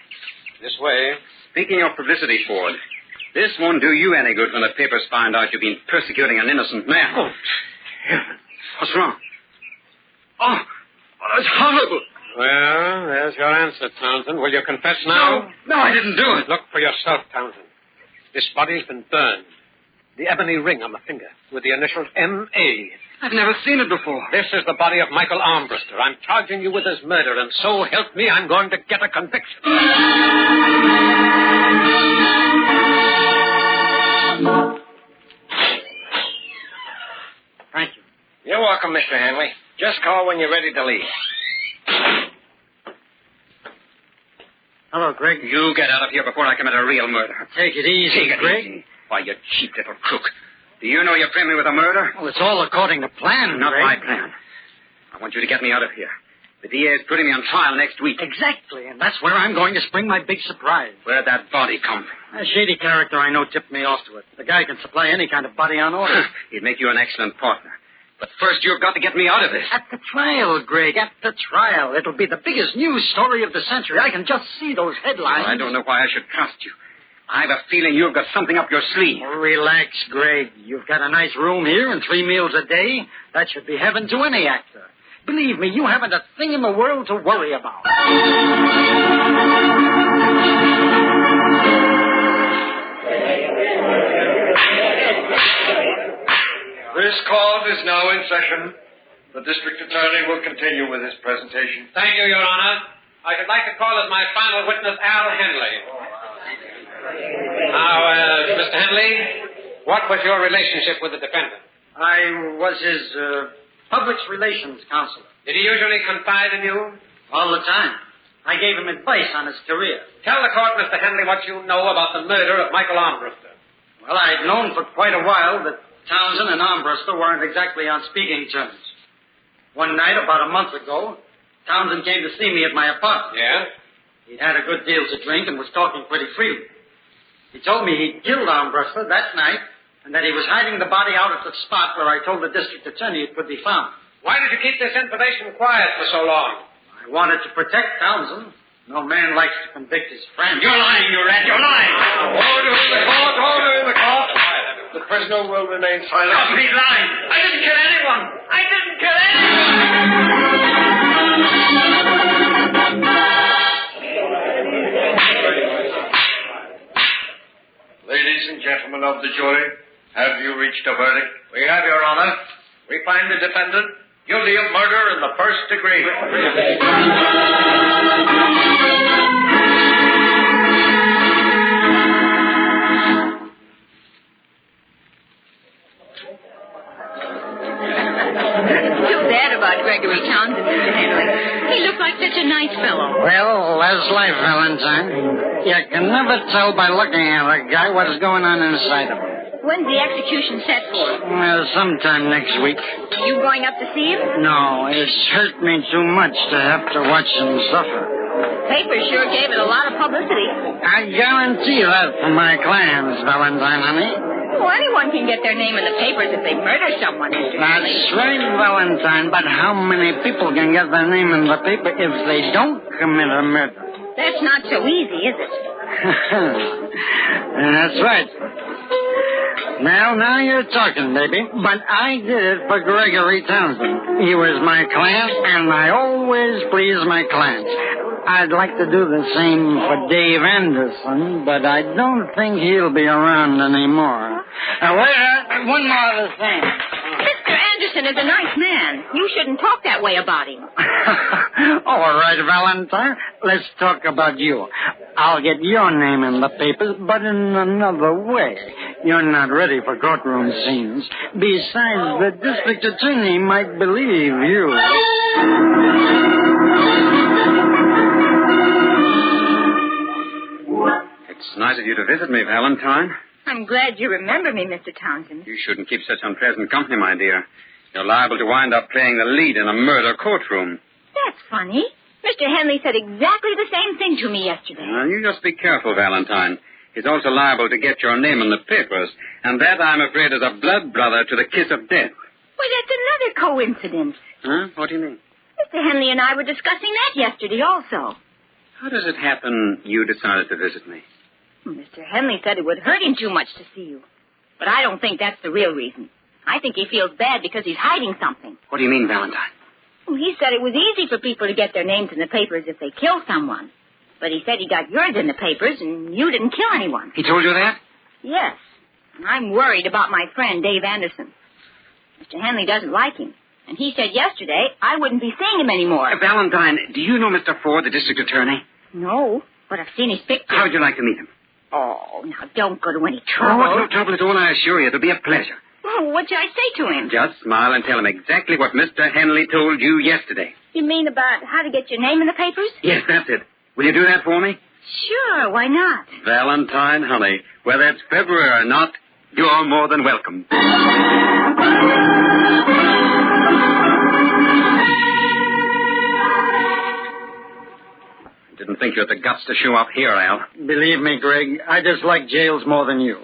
This way. Speaking of publicity, Ford, this won't do you any good when the papers find out you've been persecuting an innocent man. Oh, heavens. What's wrong? Oh, that's horrible. Well, there's your answer, Townsend. Will you confess now? No, I didn't do it. Look for yourself, Townsend. This body's been burned. The ebony ring on the finger with the initials M.A. I've never seen it before. This is the body of Michael Armbruster. I'm charging you with his murder, and so help me, I'm going to get a conviction. welcome, Mr. Hanley. Just call when you're ready to leave. Hello, Greg. You get out of here before I commit a real murder. Take it easy, Take it Greg. easy. Why, you cheap little crook. Do you know you're framing me with a murder? Well, it's all according to plan, Not Greg. my plan. I want you to get me out of here. The DA is putting me on trial next week. Exactly, and that's where I'm going to spring my big surprise. Where'd that body come from? A shady character I know tipped me off to it. The guy can supply any kind of body on order. He'd make you an excellent partner. But first, you've got to get me out of this. At the trial, Greg, at the trial. It'll be the biggest news story of the century. I can just see those headlines. I don't know why I should trust you. I have a feeling you've got something up your sleeve. Oh, relax, Greg. You've got a nice room here and 3 meals a day. That should be heaven to any actor. Believe me, you haven't a thing in the world to worry about. This court is now in session. The district attorney will continue with his presentation. Thank you, Your Honor. I should like to call as my final witness Al Henley. Now, Mr. Henley, what was your relationship with the defendant? I was his public relations counselor. Did he usually confide in you? All the time. I gave him advice on his career. Tell the court, Mr. Henley, what you know about the murder of Michael Armbruster. Well, I'd known for quite a while that Townsend and Armbruster weren't exactly on speaking terms. One night, about a month ago, Townsend came to see me at my apartment. Yeah? He'd had a good deal to drink and was talking pretty freely. He told me he'd killed Armbruster that night and that he was hiding the body out at the spot where I told the district attorney it could be found. Why did you keep this information quiet for so long? I wanted to protect Townsend. No man likes to convict his friend. You're lying, you rat. You're lying. Order in the court. Order in the court. The prisoner will remain silent. Stop, he's lying. I didn't kill anyone. I didn't kill anyone. Ladies and gentlemen of the jury, have you reached a verdict? We have, Your Honor. We find the defendant guilty of murder in the first degree. Too bad about Gregory Townsend, Mr. Henley. He looked like such a nice fellow. Well, that's life, Valentine. You can never tell by looking at a guy what's going on inside of him. When's the execution set for? Well, sometime next week. You going up to see him? No, it's hurt me too much to have to watch him suffer. Papers sure gave it a lot of publicity. I guarantee that for my clients, Valentine, honey. Well, anyone can get their name in the papers if they murder someone, Mr. Henley. That's right, Valentine, but how many people can get their name in the paper if they don't commit a murder? That's not so easy, is it? That's right. Now you're talking, baby. But I did it for Gregory Townsend. He was my client, and I always please my clients. I'd like to do the same for Dave Anderson, but I don't think he'll be around anymore. Wait, one more other thing. Mr. Anderson is a nice man. You shouldn't talk that way about him. All right, Valentine. Let's talk about you. I'll get your name in the papers, but in another way. You're not ready for courtroom scenes. Besides, the district attorney might believe you. It's nice of you to visit me, Valentine. I'm glad you remember me, Mr. Townsend. You shouldn't keep such unpleasant company, my dear. You're liable to wind up playing the lead in a murder courtroom. That's funny. Mr. Henley said exactly the same thing to me yesterday. Well, you just be careful, Valentine. He's also liable to get your name in the papers, and that, I'm afraid, is a blood brother to the kiss of death. Well, that's another coincidence. Huh? What do you mean? Mr. Henley and I were discussing that yesterday also. How does it happen you decided to visit me? Mr. Henley said it would hurt him too much to see you. But I don't think that's the real reason. I think he feels bad because he's hiding something. What do you mean, Valentine? Well, he said it was easy for people to get their names in the papers if they kill someone. But he said he got yours in the papers and you didn't kill anyone. He told you that? Yes. And I'm worried about my friend, Dave Anderson. Mr. Henley doesn't like him. And he said yesterday I wouldn't be seeing him anymore. Valentine, do you know Mr. Ford, the district attorney? No, but I've seen his picture. How would you like to meet him? Oh, now don't go to any Oh, trouble. no trouble at all, I assure you. It'll be a pleasure. Oh, what should I say to him? Just smile and tell him exactly what Mr. Henley told you yesterday. You mean about how to get your name in the papers? Yes, that's it. Will you do that for me? Sure, why not? Valentine, honey, whether it's February or not, you're more than welcome. Didn't think you had the guts to show up here, Al. Believe me, Greg, I dislike jails more than you.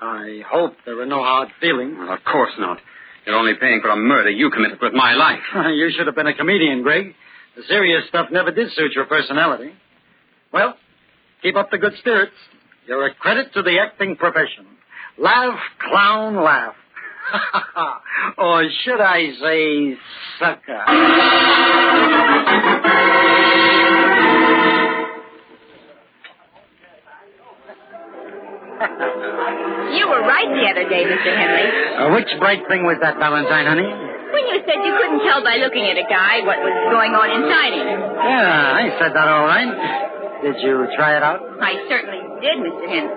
I hope there are no hard feelings. Well, of course not. You're only paying for a murder you committed with my life. You should have been a comedian, Greg. The serious stuff never did suit your personality. Well, keep up the good spirits. You're a credit to the acting profession. Laugh, clown, laugh. Or should I say, sucker? You were right the other day, Mr. Henley. Which bright thing was that, Valentine, honey? When you said you couldn't tell by looking at a guy what was going on inside him. Yeah, I said that all right. Did you try it out? I certainly did, Mr. Henley.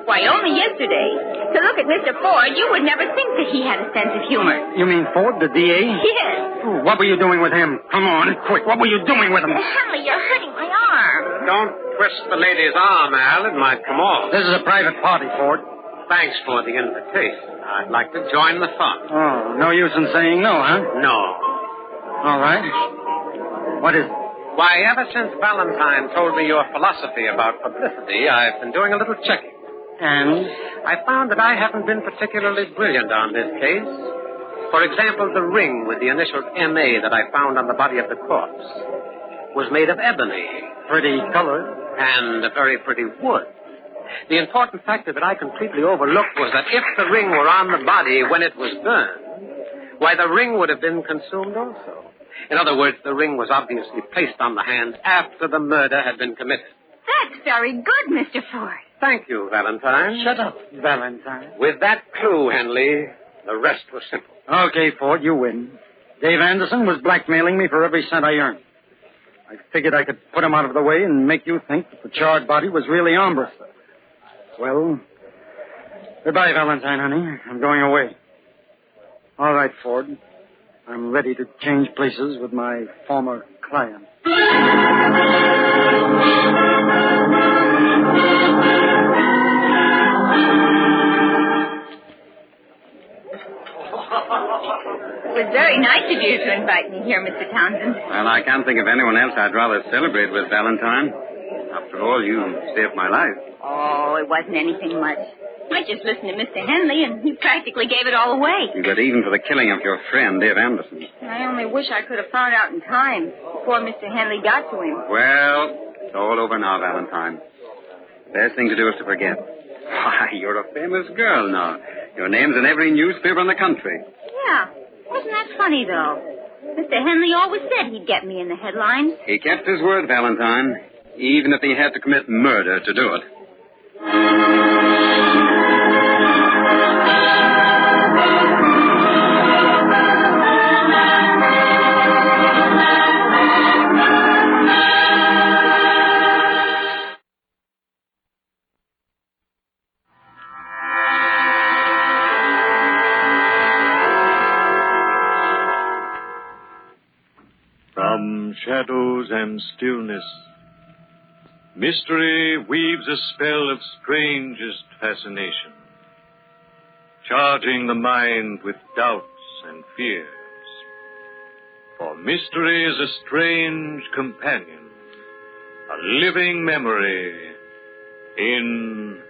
Why, only yesterday. To look at Mr. Ford, you would never think that he had a sense of humor. You mean Ford, the DA? Yes. What were you doing with him? Come on, quick. What were you doing with him? Henley, you're hurting my arm. Don't twist the lady's arm, Al. It might come off. This is a private party, Ford. Thanks for the invitation. I'd like to join the fun. Oh, no use in saying no, huh? No. All right. What is it? Why, ever since Valentine told me your philosophy about publicity, I've been doing a little checking. And? I found that I haven't been particularly brilliant on this case. For example, the ring with the initials M.A. that I found on the body of the corpse was made of ebony. Pretty color. And a very pretty wood. The important factor that I completely overlooked was that if the ring were on the body when it was burned, why, the ring would have been consumed also. In other words, the ring was obviously placed on the hand after the murder had been committed. That's very good, Mr. Ford. Thank you, Valentine. Shut up, Valentine. With that clue, Henley, the rest was simple. Okay, Ford, you win. Dave Anderson was blackmailing me for every cent I earned. I figured I could put him out of the way and make you think that the charred body was really Armbruster. Well, goodbye, Valentine, honey. I'm going away. All right, Ford. I'm ready to change places with my former client. It was very nice of you to invite me here, Mr. Townsend. Well, I can't think of anyone else I'd rather celebrate with, Valentine. After all, you saved my life. Oh, it wasn't anything much. I just listened to Mr. Henley, and he practically gave it all away. You got even for the killing of your friend, Dave Anderson. I only wish I could have found out in time before Mr. Henley got to him. Well, it's all over now, Valentine. The best thing to do is to forget. Why, you're a famous girl now. Your name's in every newspaper in the country. Yeah. Wasn't that funny, though? Mr. Henley always said he'd get me in the headlines. He kept his word, Valentine, even if he had to commit murder to do it. From shadows and stillness, mystery weaves a spell of strangest fascination, charging the mind with doubts and fears. For mystery is a strange companion, a living memory in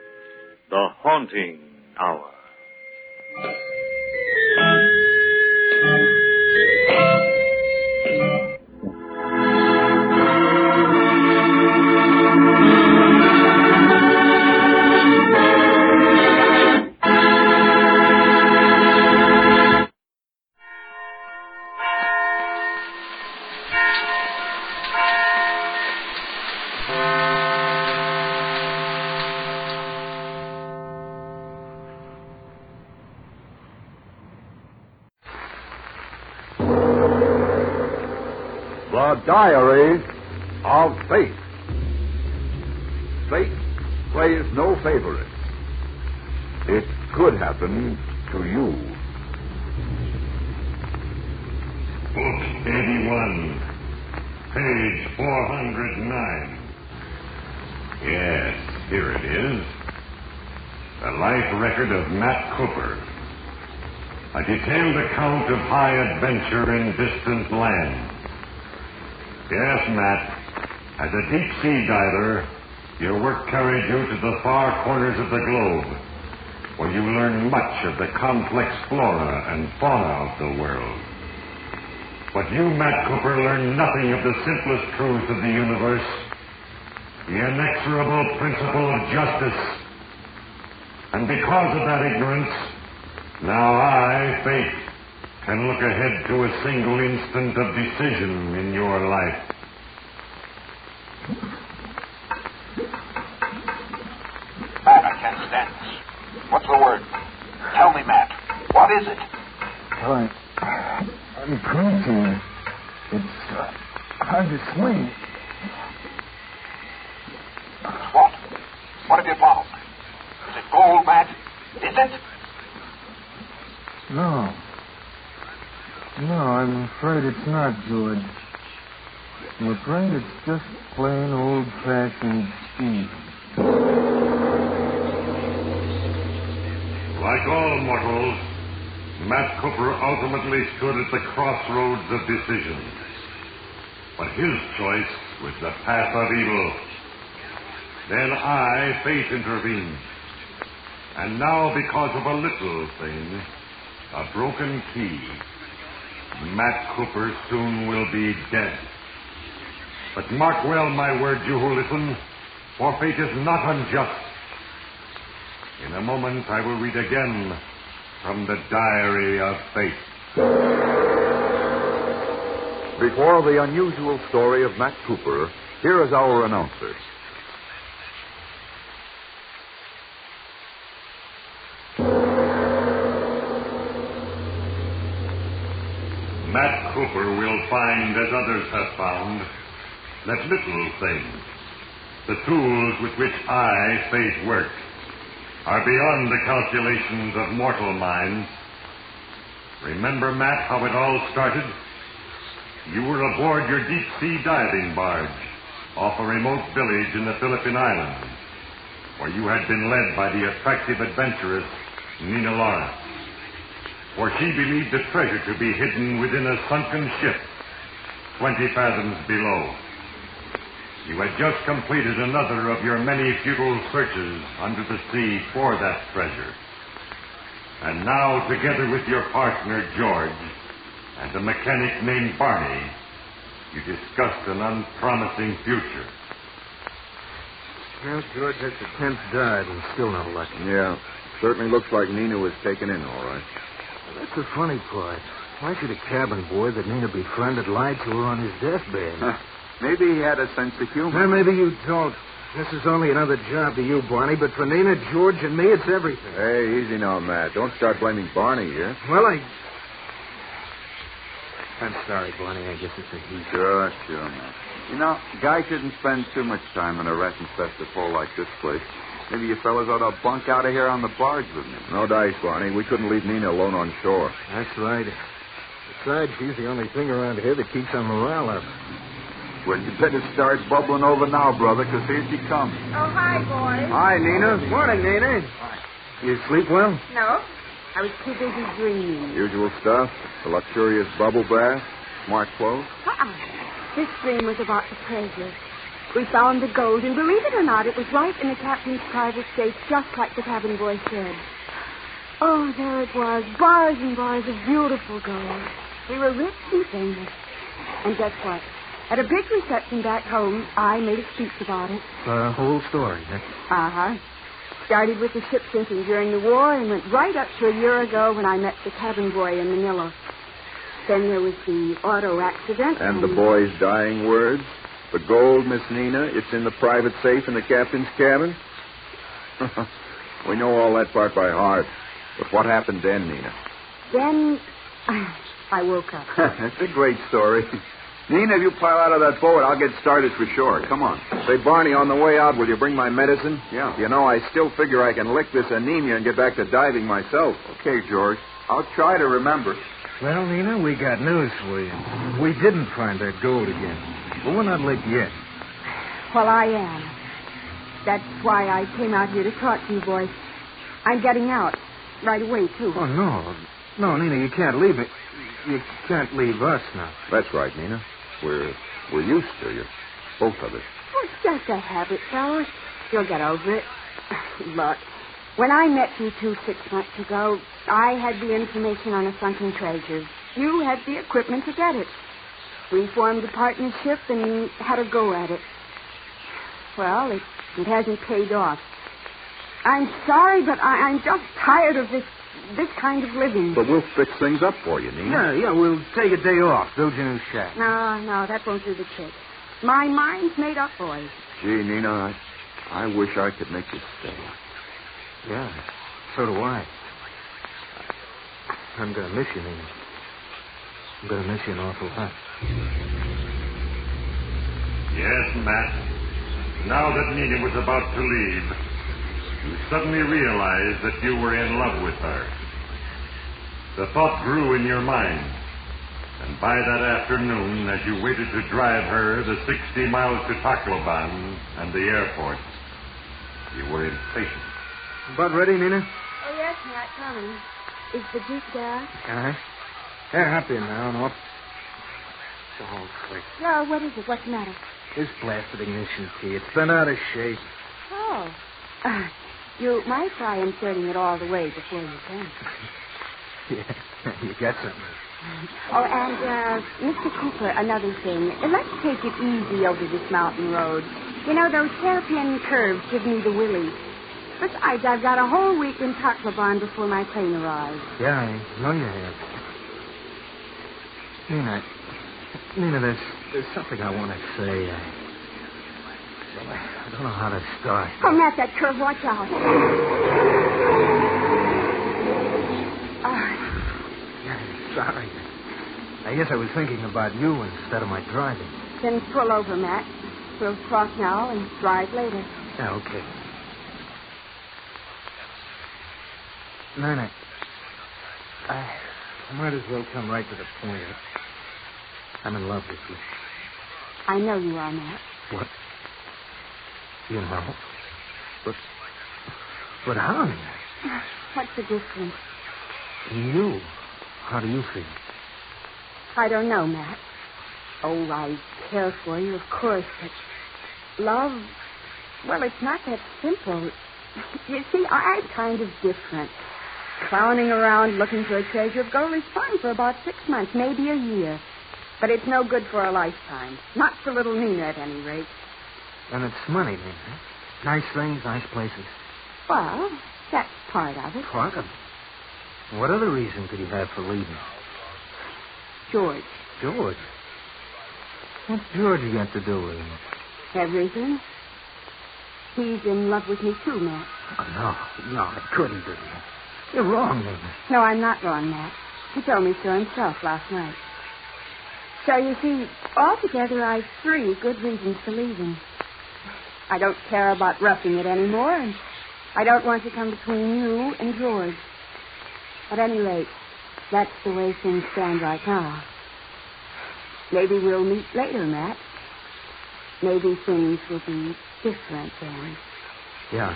the haunting hour. The Diary of Fate. Fate plays no favorites. It could happen to you. Book 81, page 409. Yes, here it is. The life record of Matt Cooper. A detailed account of high adventure in distant lands. Yes, Matt. As a deep-sea diver, your work carried you to the far corners of the globe, where you learned much of the complex flora and fauna of the world. But you, Matt Cooper, learned nothing of the simplest truths of the universe, the inexorable principle of justice. And because of that ignorance, now I, Fate, can look ahead to a single instant of decision in your life. Matt, I can't stand this. What's the word? Tell me, Matt. What is it? I'm crazy. It's hard to sleep. What? What have you found? Is it gold, Matt? Is it? No, I'm afraid it's not, George. I'm afraid it's just plain old-fashioned speed. Like all mortals, Matt Cooper ultimately stood at the crossroads of decision. But his choice was the path of evil. Then I, Fate, intervened. And now, because of a little thing, a broken key, Matt Cooper soon will be dead. But mark well my words, you who listen, for fate is not unjust. In a moment I will read again from the Diary of Fate. Before the unusual story of Matt Cooper, here is our announcer. Matt Cooper will find, as others have found, that little things, the tools with which I, Fate, work, are beyond the calculations of mortal minds. Remember, Matt, how it all started? You were aboard your deep-sea diving barge off a remote village in the Philippine Islands, where you had been led by the attractive adventuress Nina Lawrence, for she believed the treasure to be hidden within a sunken ship 20 fathoms below. You had just completed another of your many futile searches under the sea for that treasure. And now, together with your partner, George, and a mechanic named Barney, you discussed an unpromising future. Well, George, that's the 10th dive and still no luck. Yeah, certainly looks like Nina was taken in, all right. That's the funny part. Why should a cabin boy that Nina befriended lie to her on his deathbed? Maybe he had a sense of humor. Well, maybe you don't. This is only another job to you, Barney, but for Nina, George, and me, it's everything. Hey, easy now, Matt. Don't start blaming Barney here. Well, I'm sorry, Barney. I guess it's a he. Sure, Matt. You know, a guy shouldn't spend too much time in a rat-infested hole like this place. Maybe you fellas ought to bunk out of here on the barge with me. No dice, Barney. We couldn't leave Nina alone on shore. That's right. Besides, she's the only thing around here that keeps our morale up. Well, you better start bubbling over now, brother, because here she comes. Oh, hi, boys. Hi, Nina. Morning, Nina. You sleep well? No, I was too busy dreaming. Usual stuff. A luxurious bubble bath, smart clothes. This dream was about the treasure. We found the gold, and believe it or not, it was right in the captain's private safe, just like the cabin boy said. Oh, there it was, bars and bars of beautiful gold. We were rich and famous. And guess what? At a big reception back home, I made a speech about it. The whole story, huh? Uh-huh. Started with the ship sinking during the war and went right up to a year ago when I met the cabin boy in Manila. Then there was the auto accident. And the boy's dying words? The gold, Miss Nina, it's in the private safe in the captain's cabin? We know all that part by heart. But what happened then, Nina? Then I woke up. That's a great story. Nina, if you pile out of that boat, I'll get started for sure. Come on. Say, Barney, on the way out, will you bring my medicine? Yeah. You know, I still figure I can lick this anemia and get back to diving myself. Okay, George. I'll try to remember. Well, Nina, we got news for you. We didn't find that gold again. But we're not licked yet. Well, I am. That's why I came out here to talk to you boys. I'm getting out right away, too. Oh, no. No, Nina, you can't leave it. You can't leave us now. That's right, Nina. We're used to you. Both of us. Oh, it's just a habit, fellas. You'll get over it. Look, when I met you 6 months ago, I had the information on a sunken treasure. You had the equipment to get it. We formed a partnership and had a go at it. Well, it hasn't paid off. I'm sorry, but I'm just tired of this kind of living. But we'll fix things up for you, Nina. Yeah, we'll take a day off, build your new shack. No, that won't do the trick. My mind's made up, boys. Gee, Nina, I wish I could make you stay. Yeah, so do I. I'm going to miss you, Nina. I'm going to miss you an awful lot. Yes, Matt. Now that Nina was about to leave, you suddenly realized that you were in love with her. The thought grew in your mind, and by that afternoon, as you waited to drive her the 60 miles to Tacloban and the airport, you were impatient. About ready, Nina? Oh, yes, Matt, coming. Is the Duke there? Uh-huh. Yeah, hop in now and off. It's all slick. No, what is it? What's the matter? This blasted ignition key. It's been out of shape. Oh. You might try inserting it all the way before you can. Yeah, you got something. Oh, and, Mr. Cooper, another thing. Let's take it easy over this mountain road. You know, those hairpin curves give me the willies. Besides, I've got a whole week in Tacloban before my plane arrives. Yeah, I know you have. Nina, there's something I want to say. I don't know how to start. Oh, Matt, that curve, watch out. Sorry. I guess I was thinking about you instead of my driving. Then pull over, Matt. We'll cross now and drive later. Yeah, okay. Nina, I might as well come right to the point. I'm in love with you. I know you are, Matt. What? You know? But how, Nina? What's the difference? You. How do you feel? I don't know, Matt. Oh, I care for you, of course, but love, well, it's not that simple. You see, I'm kind of different. Clowning around looking for a treasure of gold is fine for about 6 months, maybe a year. But it's no good for a lifetime. Not for little Nina, at any rate. And it's money, Nina. Nice things, nice places. Well, that's part of it. Part of it? What other reason could you have for leaving? George. George? What's George got to do with it? Everything. He's in love with me, too, Matt. Oh, no, it couldn't be. You're wrong, Nina. No, I'm not wrong, Matt. He told me so himself last night. So, you see, altogether, I've 3 good reasons for leaving. I don't care about roughing it anymore, and I don't want to come between you and George. At any rate, that's the way things stand right now. Maybe we'll meet later, Matt. Maybe things will be different then. Yeah,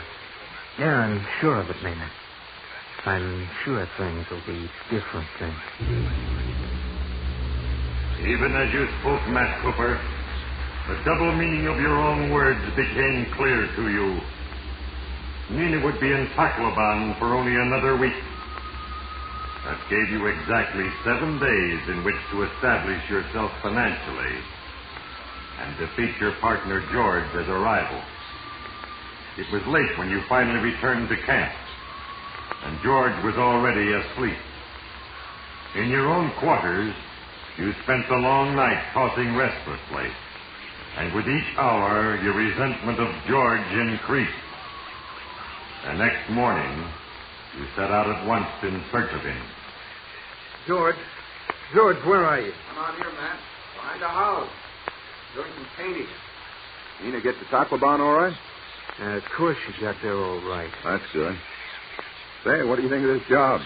I'm sure of it, Nina. I'm sure things will be different then. Even as you spoke, Matt Cooper, the double meaning of your own words became clear to you. Nina would be in Tacloban for only another week. That gave you exactly 7 days in which to establish yourself financially and defeat your partner George as a rival. It was late when you finally returned to camp, and George was already asleep. In your own quarters, you spent the long night tossing restlessly, and with each hour your resentment of George increased. The next morning, you set out at once in search of him. George, where are you? I'm out here, Matt. Behind the house. Doing some painting. Nina get the taco barn all right? Of course she got there all right. That's good. Say, what do you think of this job?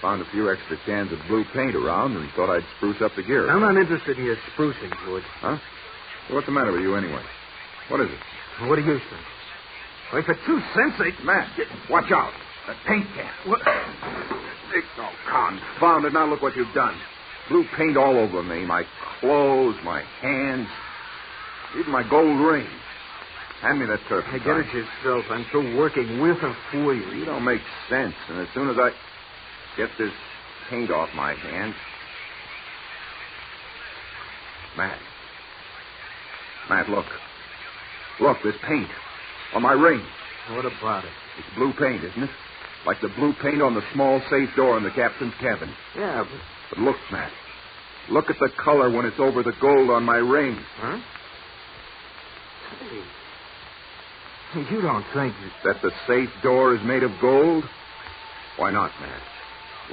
Found a few extra cans of blue paint around and thought I'd spruce up the gear. I'm not interested in your sprucing, George. Huh? Well, what's the matter with you anyway? What is it? What do you think? Why, for 2 cents, they... Matt, watch out. That paint can. What? Oh, confound it. Now look what you've done. Blue paint all over me. My clothes, my hands, even my gold ring. Hand me that turpentine. Hey, get it yourself. I'm through working with or for you. You don't make sense. And as soon as I get this paint off my hands... Matt, look. Look, this paint on my ring. What about it? It's blue paint, isn't it? Like the blue paint on the small safe door in the captain's cabin. Yeah, but look, Matt. Look at the color when it's over the gold on my ring. Huh? Hey, you don't think that the safe door is made of gold? Why not, Matt?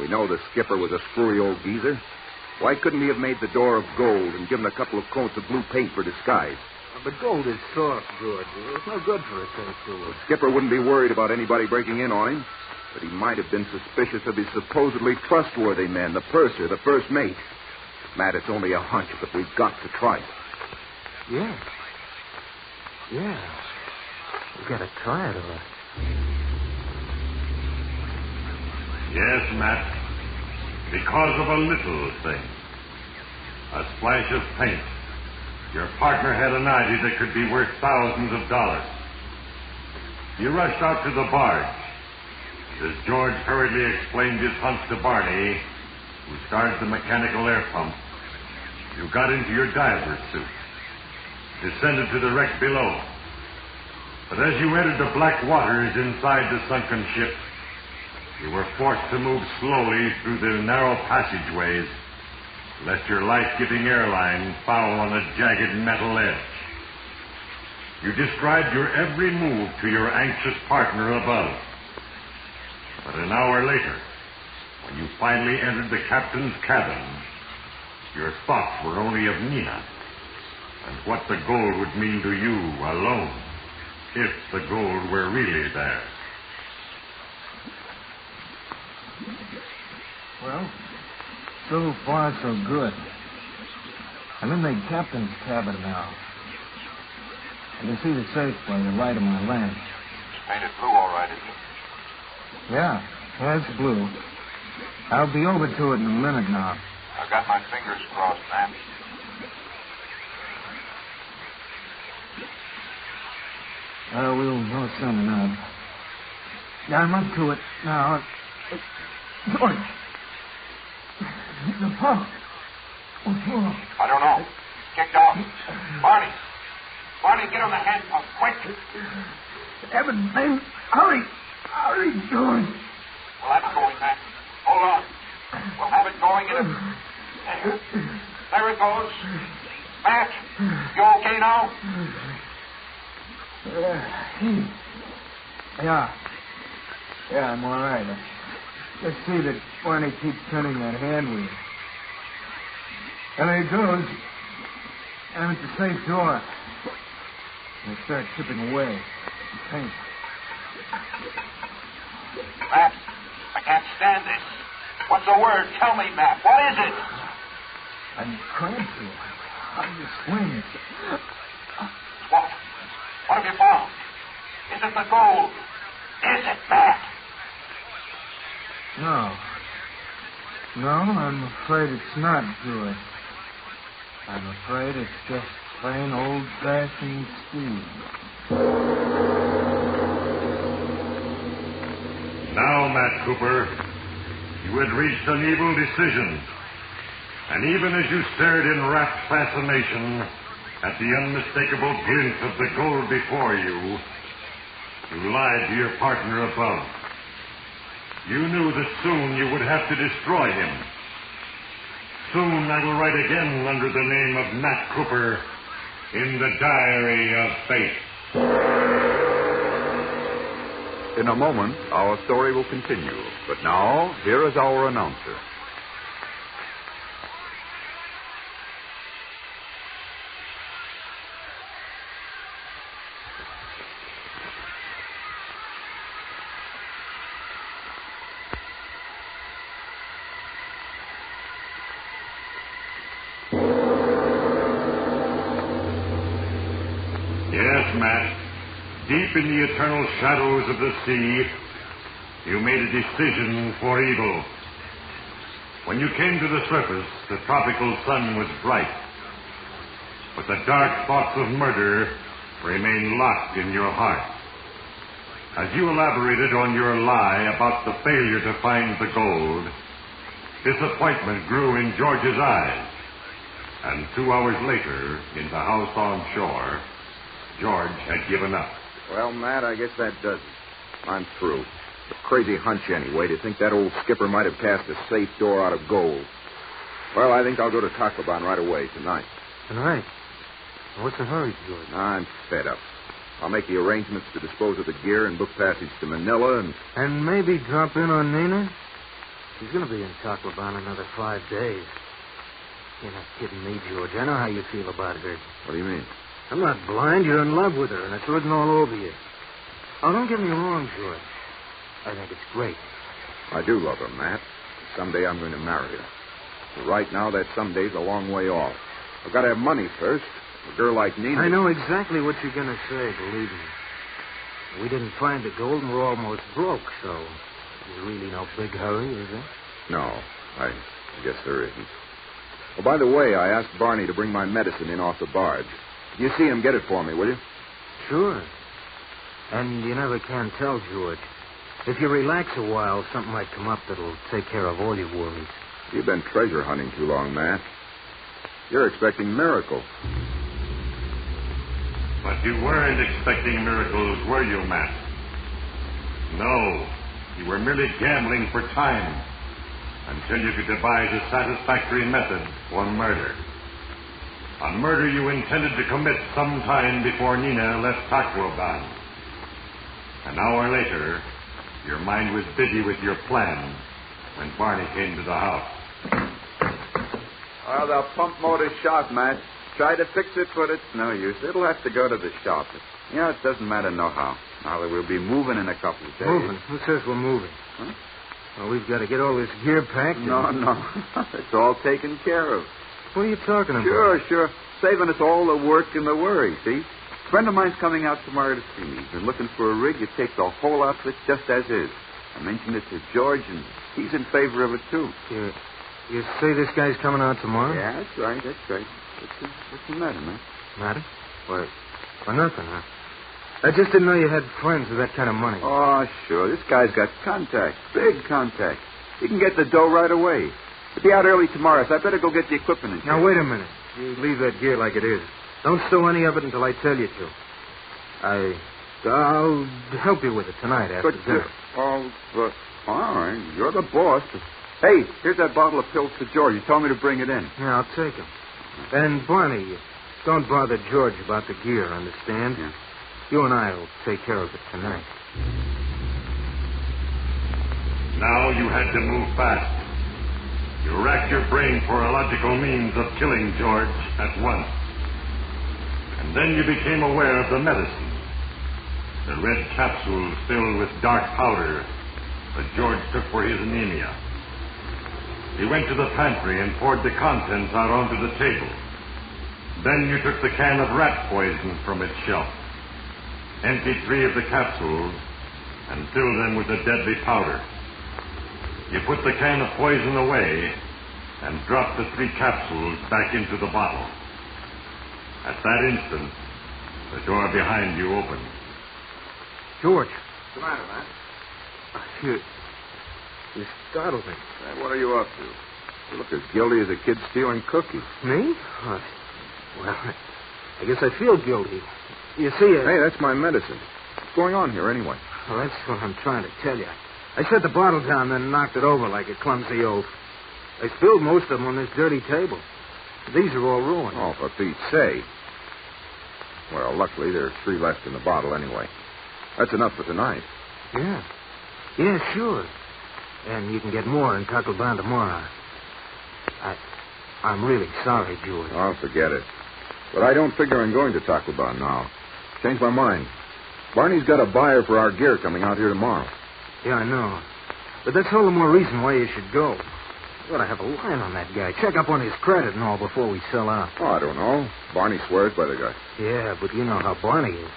We know the skipper was a screwy old geezer. Why couldn't he have made the door of gold and given a couple of coats of blue paint for disguise? But gold is soft, George. It's no good for a safe door. The skipper wouldn't be worried about anybody breaking in on him, but he might have been suspicious of his supposedly trustworthy men, the purser, the first mate. Matt, it's only a hunch, but we've got to try it. Yeah. We've got to try it, all right. Yes, Matt. Because of a little thing. A splash of paint. Your partner had an idea that could be worth thousands of dollars. You rushed out to the barge. As George hurriedly explained his hunch to Barney, who started the mechanical air pump, you got into your diver's suit, descended to the wreck below. But as you entered the black waters inside the sunken ship, you were forced to move slowly through the narrow passageways, lest your life-giving airline foul on a jagged metal edge. You described your every move to your anxious partner above. But an hour later, when you finally entered the captain's cabin, your thoughts were only of Nina and what the gold would mean to you alone, if the gold were really there. Well, so far so good. I'm in the captain's cabin now. I can see the safe by the light of my lamp. Painted blue, all right, isn't it? Yeah, it's blue. I'll be over to it in a minute now. I've got my fingers crossed, man. We'll know soon enough. Yeah, I'm up to it now. George! The pump. What's wrong? I don't know. Kicked off. Barney, get on the hand pump, quick. Heaven, man. Hurry, George. We'll have it going, man. Hold on. We'll have it going in a... There it goes. Matt, you okay now? Yeah, I'm all right. Just see that Barney keeps turning that hand wheel. And there he goes. And it's the safe door. And it starts chipping away. Paint. Matt, I can't stand this. What's the word? Tell me, Matt. What is it? I'm cramped. I'm just swinging. What? What have you found? Is it the gold? Is it, Matt? No, I'm afraid it's not good. I'm afraid it's just plain old-fashioned steel. Now, Matt Cooper, you had reached an evil decision. And even as you stared in rapt fascination at the unmistakable glint of the gold before you, you lied to your partner above. You knew that soon you would have to destroy him. Soon I will write again under the name of Matt Cooper in the Diary of Fate. In a moment, our story will continue. But now, here is our announcer. Matt, deep in the eternal shadows of the sea, you made a decision for evil. When you came to the surface, the tropical sun was bright. But the dark thoughts of murder remained locked in your heart. As you elaborated on your lie about the failure to find the gold, disappointment grew in George's eyes. And 2 hours later, in the house on shore, George had given up. Well, Matt, I guess that does it. I'm through. A crazy hunch, anyway, to think that old skipper might have cast a safe door out of gold. Well, I think I'll go to Tacloban right away tonight. Tonight? What's the hurry, George? I'm fed up. I'll make the arrangements to dispose of the gear and book passage to Manila And maybe drop in on Nina? She's going to be in Tacloban another 5 days. You're not kidding me, George. I know how you feel about her. What do you mean? I'm not blind. You're in love with her, and it's written all over you. Oh, don't get me wrong, George. I think it's great. I do love her, Matt. Someday I'm going to marry her. But right now, that someday's a long way off. I've got to have money first. A girl like Nina... I know exactly what you're going to say, believe me. We didn't find the gold, and we're almost broke, so there's really no big hurry, is there? No, I guess there isn't. Oh, by the way, I asked Barney to bring my medicine in off the barge. You see him get it for me, will you? Sure. And you never can tell, George. If you relax a while, something might come up that'll take care of all your worries. You've been treasure hunting too long, Matt. You're expecting miracles. But you weren't expecting miracles, were you, Matt? No. You were merely gambling for time until you could devise a satisfactory method for murder. A murder you intended to commit sometime before Nina left Tacloban. An hour later, your mind was busy with your plan when Barney came to the house. Well, the pump motor's shot, Matt. Try to fix it, but it's no use. It'll have to go to the shop. It doesn't matter no how. Now that we'll be moving in a couple of days. Moving? Who says we're moving? Huh? Well, we've got to get all this gear packed. No. It's all taken care of. What are you talking about? Sure. Saving us all the work and the worry, see? A friend of mine's coming out tomorrow to see me. He's been looking for a rig. You take the whole outfit just as is. I mentioned it to George, and he's in favor of it, too. You say this guy's coming out tomorrow? Yeah, that's right. What's the matter, man? Matter? Well, nothing, huh? I just didn't know you had friends with that kind of money. Oh, sure. This guy's got contacts, big contacts. He can get the dough right away. He'll be out early tomorrow, so I better go get the equipment in. Now, wait a minute. You leave that gear like it is. Don't stow any of it until I tell you to. I'll help you with it tonight after dinner. All right. You're the boss. Hey, here's that bottle of pills for George. You told me to bring it in. Yeah, I'll take them. And, Barney, don't bother George about the gear, understand? Yeah. You and I will take care of it tonight. Now you had to move fast. You racked your brain for a logical means of killing George at once. And then you became aware of the medicine. The red capsules filled with dark powder that George took for his anemia. He went to the pantry and poured the contents out onto the table. Then you took the can of rat poison from its shelf, emptied 3 of the capsules, and filled them with the deadly powder. You put the can of poison away and dropped the 3 capsules back into the bottle. At that instant, the door behind you opened. George. What's the matter, man? You startled me. What are you up to? You look as guilty as a kid stealing cookies. Me? Well, I guess I feel guilty. You see, Hey, that's my medicine. What's going on here, anyway? Well, that's what I'm trying to tell you. I set the bottle down, then knocked it over like a clumsy oaf. I spilled most of them on this dirty table. These are all ruined. Oh, for Pete's sake. Well, luckily, there are 3 left in the bottle anyway. That's enough for tonight. Yeah, sure. And you can get more in Tacloban tomorrow. I'm really sorry, George. Oh, forget it. But I don't figure on going to Tacloban now. Changed my mind. Barney's got a buyer for our gear coming out here tomorrow. Yeah, I know. But that's all the more reason why you should go. You ought to have a line on that guy. Check up on his credit and all before we sell out. Oh, I don't know. Barney swears by the guy. Yeah, but you know how Barney is.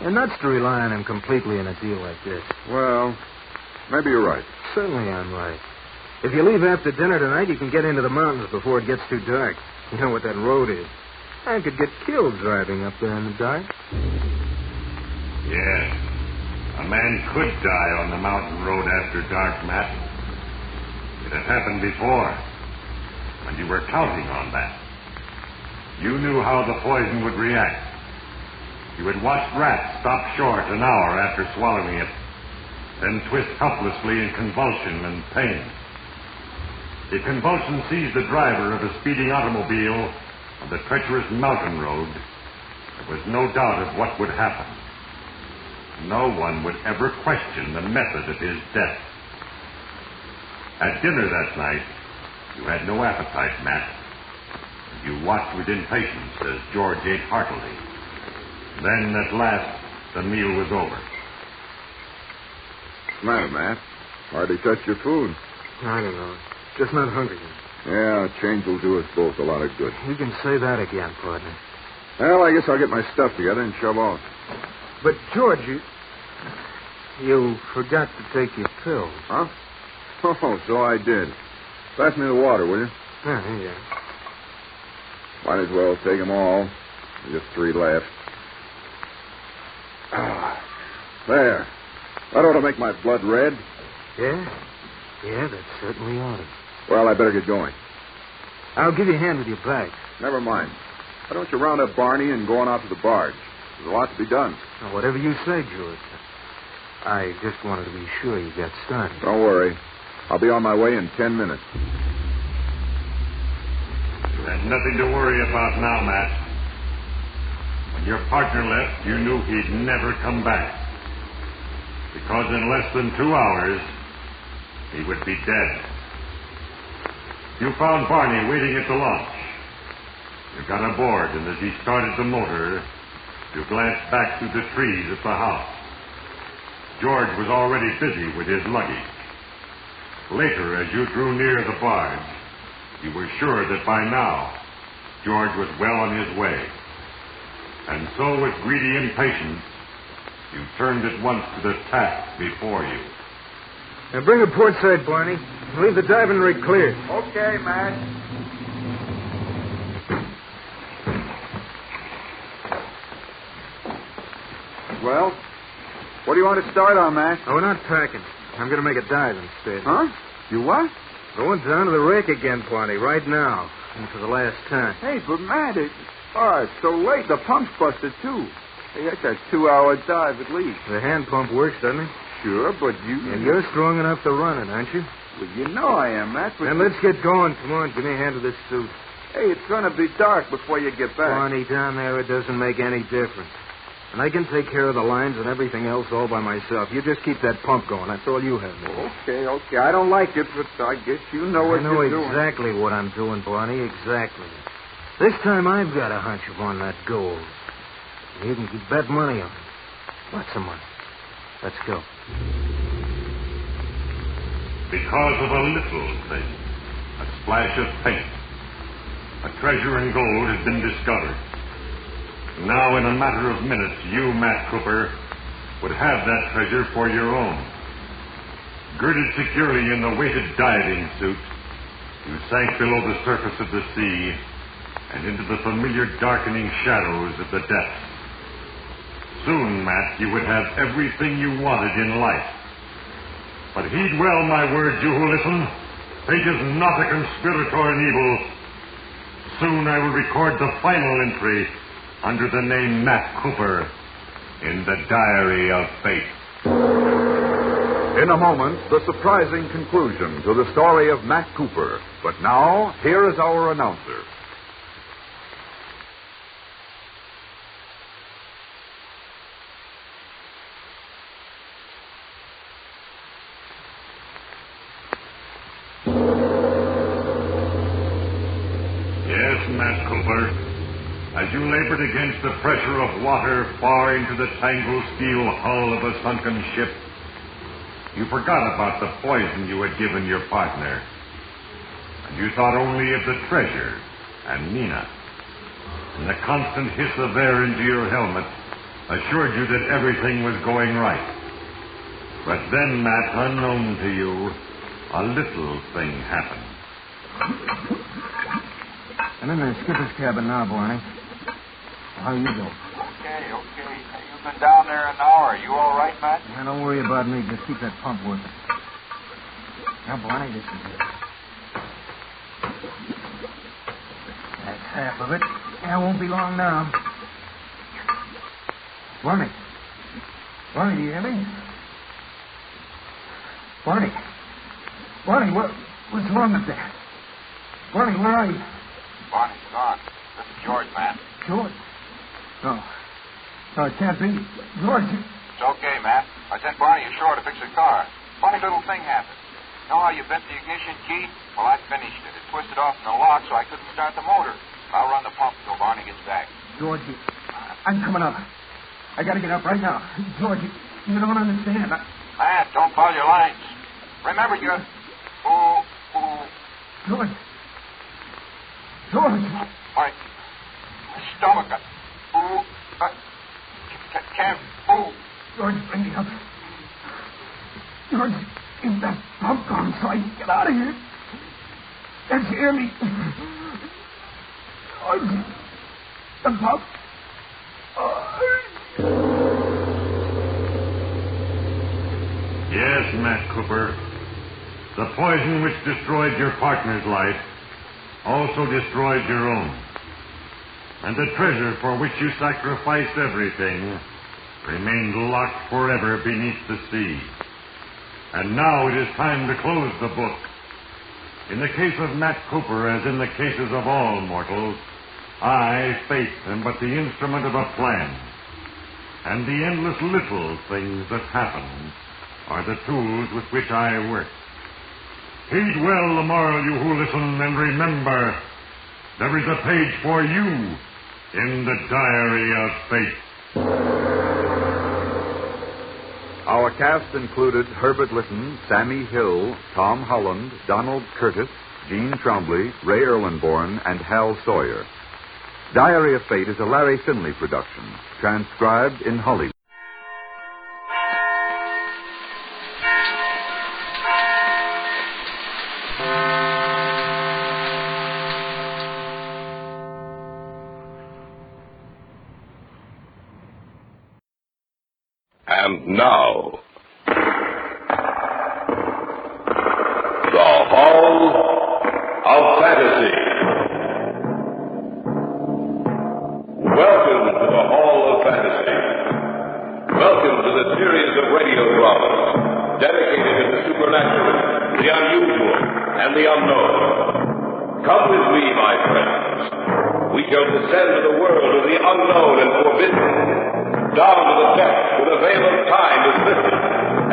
They're nuts to rely on him completely in a deal like this. Well, maybe you're right. Certainly I'm right. If you leave after dinner tonight, you can get into the mountains before it gets too dark. You know what that road is. I could get killed driving up there in the dark. Yes. A man could die on the mountain road after dark, Matt. It had happened before, and you were counting on that. You knew how the poison would react. You had watched rats stop short an hour after swallowing it, then twist helplessly in convulsion and pain. If convulsion seized the driver of a speeding automobile on the treacherous mountain road, there was no doubt of what would happen. No one would ever question the method of his death. At dinner that night, you had no appetite, Matt. You watched with impatience as George ate heartily. Then, at last, the meal was over. What's the matter, Matt? Hardly touched your food. I don't know. Just not hungry. Yeah, a change will do us both a lot of good. You can say that again, partner. Well, I guess I'll get my stuff together and shove off. But, George, you forgot to take your pills. Huh? Oh, so I did. Pass me the water, will you? Yeah. Might as well take them all. There's just 3 left. There. That ought to make my blood red. Yeah? Yeah, that certainly ought to. Well, I better get going. I'll give you a hand with your bag. Never mind. Why don't you round up Barney and go on out to the barge? There's a lot to be done. Now, whatever you say, George. I just wanted to be sure you got started. Don't worry. I'll be on my way in 10 minutes. You had nothing to worry about now, Matt. When your partner left, you knew he'd never come back. Because in less than 2 hours, he would be dead. You found Barney waiting at the launch. You got aboard, and as he started the motor, you glanced back through the trees at the house. George was already busy with his luggage. Later, as you drew near the barge, you were sure that by now, George was well on his way. And so, with greedy impatience, you turned at once to the task before you. Now bring her port side, Barney. Leave the diving rig clear. Okay, Matt. Well, what do you want to start on, Matt? Oh, we're not packing. I'm going to make a dive instead. Huh? You what? Going down to the wreck again, Barney, right now. And for the last time. Hey, but Matt, it's so late. The pump's busted, too. Hey, that's a 2-hour dive at least. The hand pump works, doesn't it? Sure, but you... And you're strong enough to run it, aren't you? Well, you know I am, Matt, but... Then let's get going. Come on, give me a hand with this suit. Hey, it's going to be dark before you get back. Barney, down there, it doesn't make any difference. And I can take care of the lines and everything else all by myself. You just keep that pump going. That's all you have to do. Okay. I don't like it, but I guess you know what you're doing. I know exactly what I'm doing, Barney. Exactly. This time I've got a hunch upon that gold. You can keep bet money on it. Lots of money. Let's go. Because of a little thing, a splash of paint, a treasure in gold has been discovered. Now, in a matter of minutes, you, Matt Cooper, would have that treasure for your own. Girded securely in the weighted diving suit, you sank below the surface of the sea and into the familiar darkening shadows of the depths. Soon, Matt, you would have everything you wanted in life. But heed well my words, you who listen. Fate is not a conspirator in evil. Soon I will record the final entry under the name Matt Cooper in the Diary of Fate. In a moment, the surprising conclusion to the story of Matt Cooper. But now, here is our announcer. Yes, Matt Cooper. As you labored against the pressure of water far into the tangled steel hull of a sunken ship, you forgot about the poison you had given your partner. And you thought only of the treasure and Nina. And the constant hiss of air into your helmet assured you that everything was going right. But then, Matt, unknown to you, a little thing happened. I'm in the skipper's cabin now, Barney. How you doing? Okay. You've been down there an hour. You all right, Matt? Yeah, don't worry about me. Just keep that pump working. Now, Barney, this is it. That's half of it. Yeah, won't be long now. Barney, do you hear me? Barney, what's wrong with that? Barney, where are you? Barney's gone. This is George, Matt. George? No, it can't be. George. It's okay, Matt. I sent Barney ashore to fix the car. Funny little thing happened. You know how you bent the ignition key? Well, I finished it. It twisted off in the lock, so I couldn't start the motor. I'll run the pump until Barney gets back. George, I'm coming up. I gotta get up right now. George, you don't understand. Matt, don't foul your lines. Remember, you're... George. My stomach. Can't move. George, bring me up. George, get that pump on so I can get out of here. Can't you hear me? George, the pump. Yes, Matt Cooper. The poison which destroyed your partner's life also destroyed your own. And the treasure for which you sacrificed everything remained locked forever beneath the sea. And now it is time to close the book. In the case of Matt Cooper, as in the cases of all mortals, I, Fate, am but the instrument of a plan. And the endless little things that happen are the tools with which I work. Heed well the moral, you who listen, and remember, there is a page for you in the Diary of Fate. Our cast included Herbert Litton, Sammy Hill, Tom Holland, Donald Curtis, Gene Trombley, Ray Erlenborn, and Hal Sawyer. Diary of Fate is a Larry Finley production, transcribed in Hollywood. And now, the Hall of Fantasy. Welcome to the Hall of Fantasy. Welcome to the series of radio dramas dedicated to the supernatural, the unusual, and the unknown. Come with me, my friends. We shall descend to the world of the unknown and forbidden, down to the depths where the veil of time is lifted,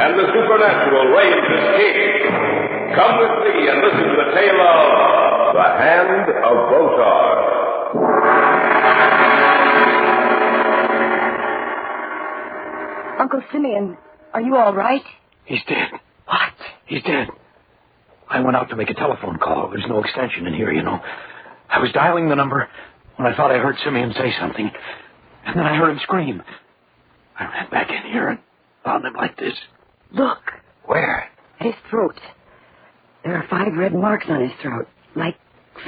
and the supernatural reigns as king. Come with me and listen to the tale of the Hand of Botar. Uncle Simeon, are you all right? He's dead. What? He's dead. I went out to make a telephone call. There's no extension in here, you know. I was dialing the number when I thought I heard Simeon say something, and then I heard him scream. I ran back in here and found him like this. Look. Where? At his throat. There are 5 red marks on his throat, like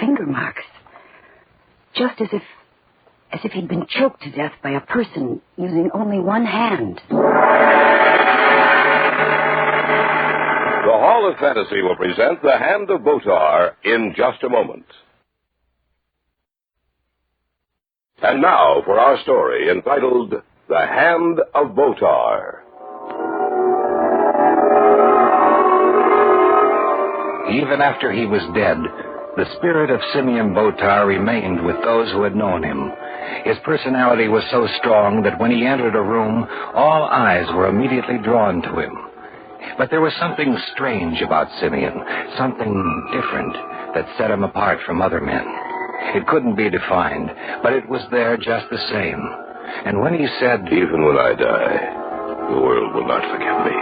finger marks. Just as if he'd been choked to death by a person using only one hand. The Hall of Fantasy will present The Hand of Botar in just a moment. And now for our story entitled The Hand of Botar. Even after he was dead, the spirit of Simeon Botar remained with those who had known him. His personality was so strong that when he entered a room, all eyes were immediately drawn to him. But there was something strange about Simeon, something different that set him apart from other men. It couldn't be defined, but it was there just the same. And when he said, "Even when I die, the world will not forgive me.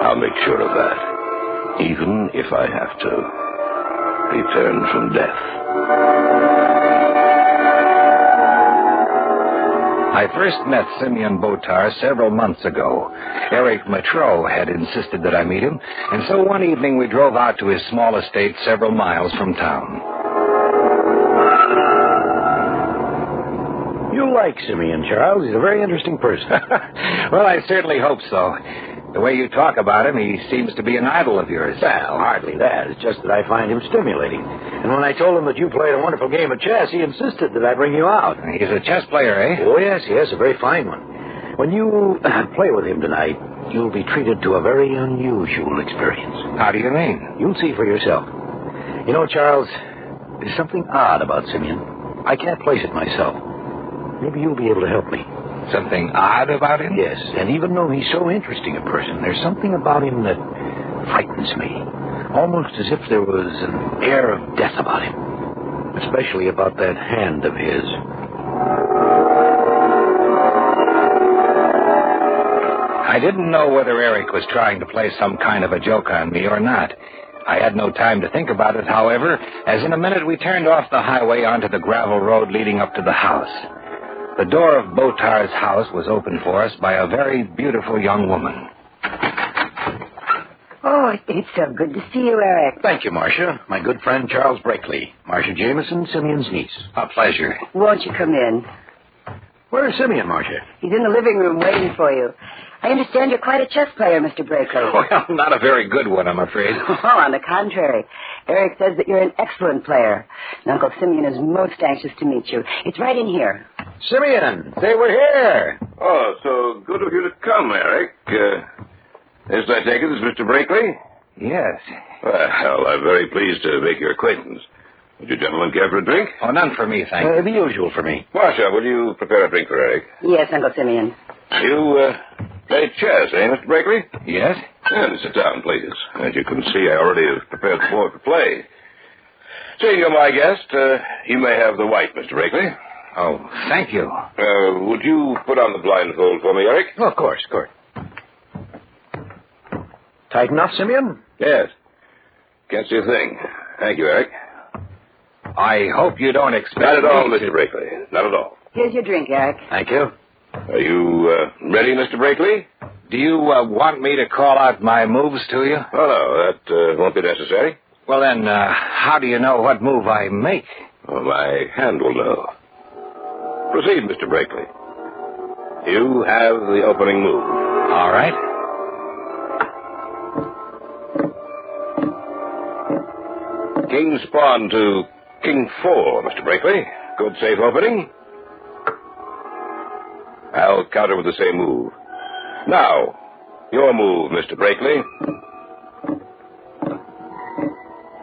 I'll make sure of that, even if I have to return from death." I first met Simeon Botar several months ago. Eric Matreau had insisted that I meet him, and so one evening we drove out to his small estate several miles from town. You like Simeon, Charles. He's a very interesting person. Well, I certainly hope so. The way you talk about him, he seems to be an idol of yours. Well, hardly that. It's just that I find him stimulating. And when I told him that you played a wonderful game of chess, he insisted that I bring you out. He's a chess player, eh? Oh, yes, a very fine one. When you play with him tonight, you'll be treated to a very unusual experience. How do you mean? You'll see for yourself. You know, Charles, there's something odd about Simeon. I can't place it myself. Maybe you'll be able to help me. Something odd about him? Yes, and even though he's so interesting a person, there's something about him that frightens me. Almost as if there was an air of death about him. Especially about that hand of his. I didn't know whether Eric was trying to play some kind of a joke on me or not. I had no time to think about it, however, as in a minute we turned off the highway onto the gravel road leading up to the house. The door of Botar's house was opened for us by a very beautiful young woman. Oh, it's so good to see you, Eric. Thank you, Marcia. My good friend Charles Brakely. Marcia Jameson, Simeon's niece. A pleasure. Won't you come in? Where's Simeon, Marcia? He's in the living room waiting for you. I understand you're quite a chess player, Mr. Brakely. Well, not a very good one, I'm afraid. Oh, on the contrary. Eric says that you're an excellent player. And Uncle Simeon is most anxious to meet you. It's right in here. Simeon, they were here. Oh, so good of you to come, Eric. This, I take it, is Mr. Brakely? Yes. Well, I'm very pleased to make your acquaintance. Would you gentlemen care for a drink? Oh, none for me, thank you. The usual for me. Marcia, will you prepare a drink for Eric? Yes, Uncle Simeon. You, play chess, eh, Mr. Brakely? Yes. And sit down, please. As you can see, I already have prepared the board for play. Seeing you're my guest, you may have the white, Mr. Brakely. Oh, thank you. Would you put on the blindfold for me, Eric? Oh, of course. Tight enough, Simeon? Yes. Can't see a thing. Thank you, Eric. I hope you don't expect... Not at all, Mr. Brakely. Not at all. Here's your drink, Eric. Thank you. Are you ready, Mr. Brakely? Do you want me to call out my moves to you? Oh, no, that won't be necessary. Well, then, how do you know what move I make? Oh, my hand will know. Proceed, Mr. Brakely. You have the opening move. All right. King's pawn to King 4, Mr. Brakely. Good safe opening. I'll counter with the same move. Now, your move, Mr. Brakely.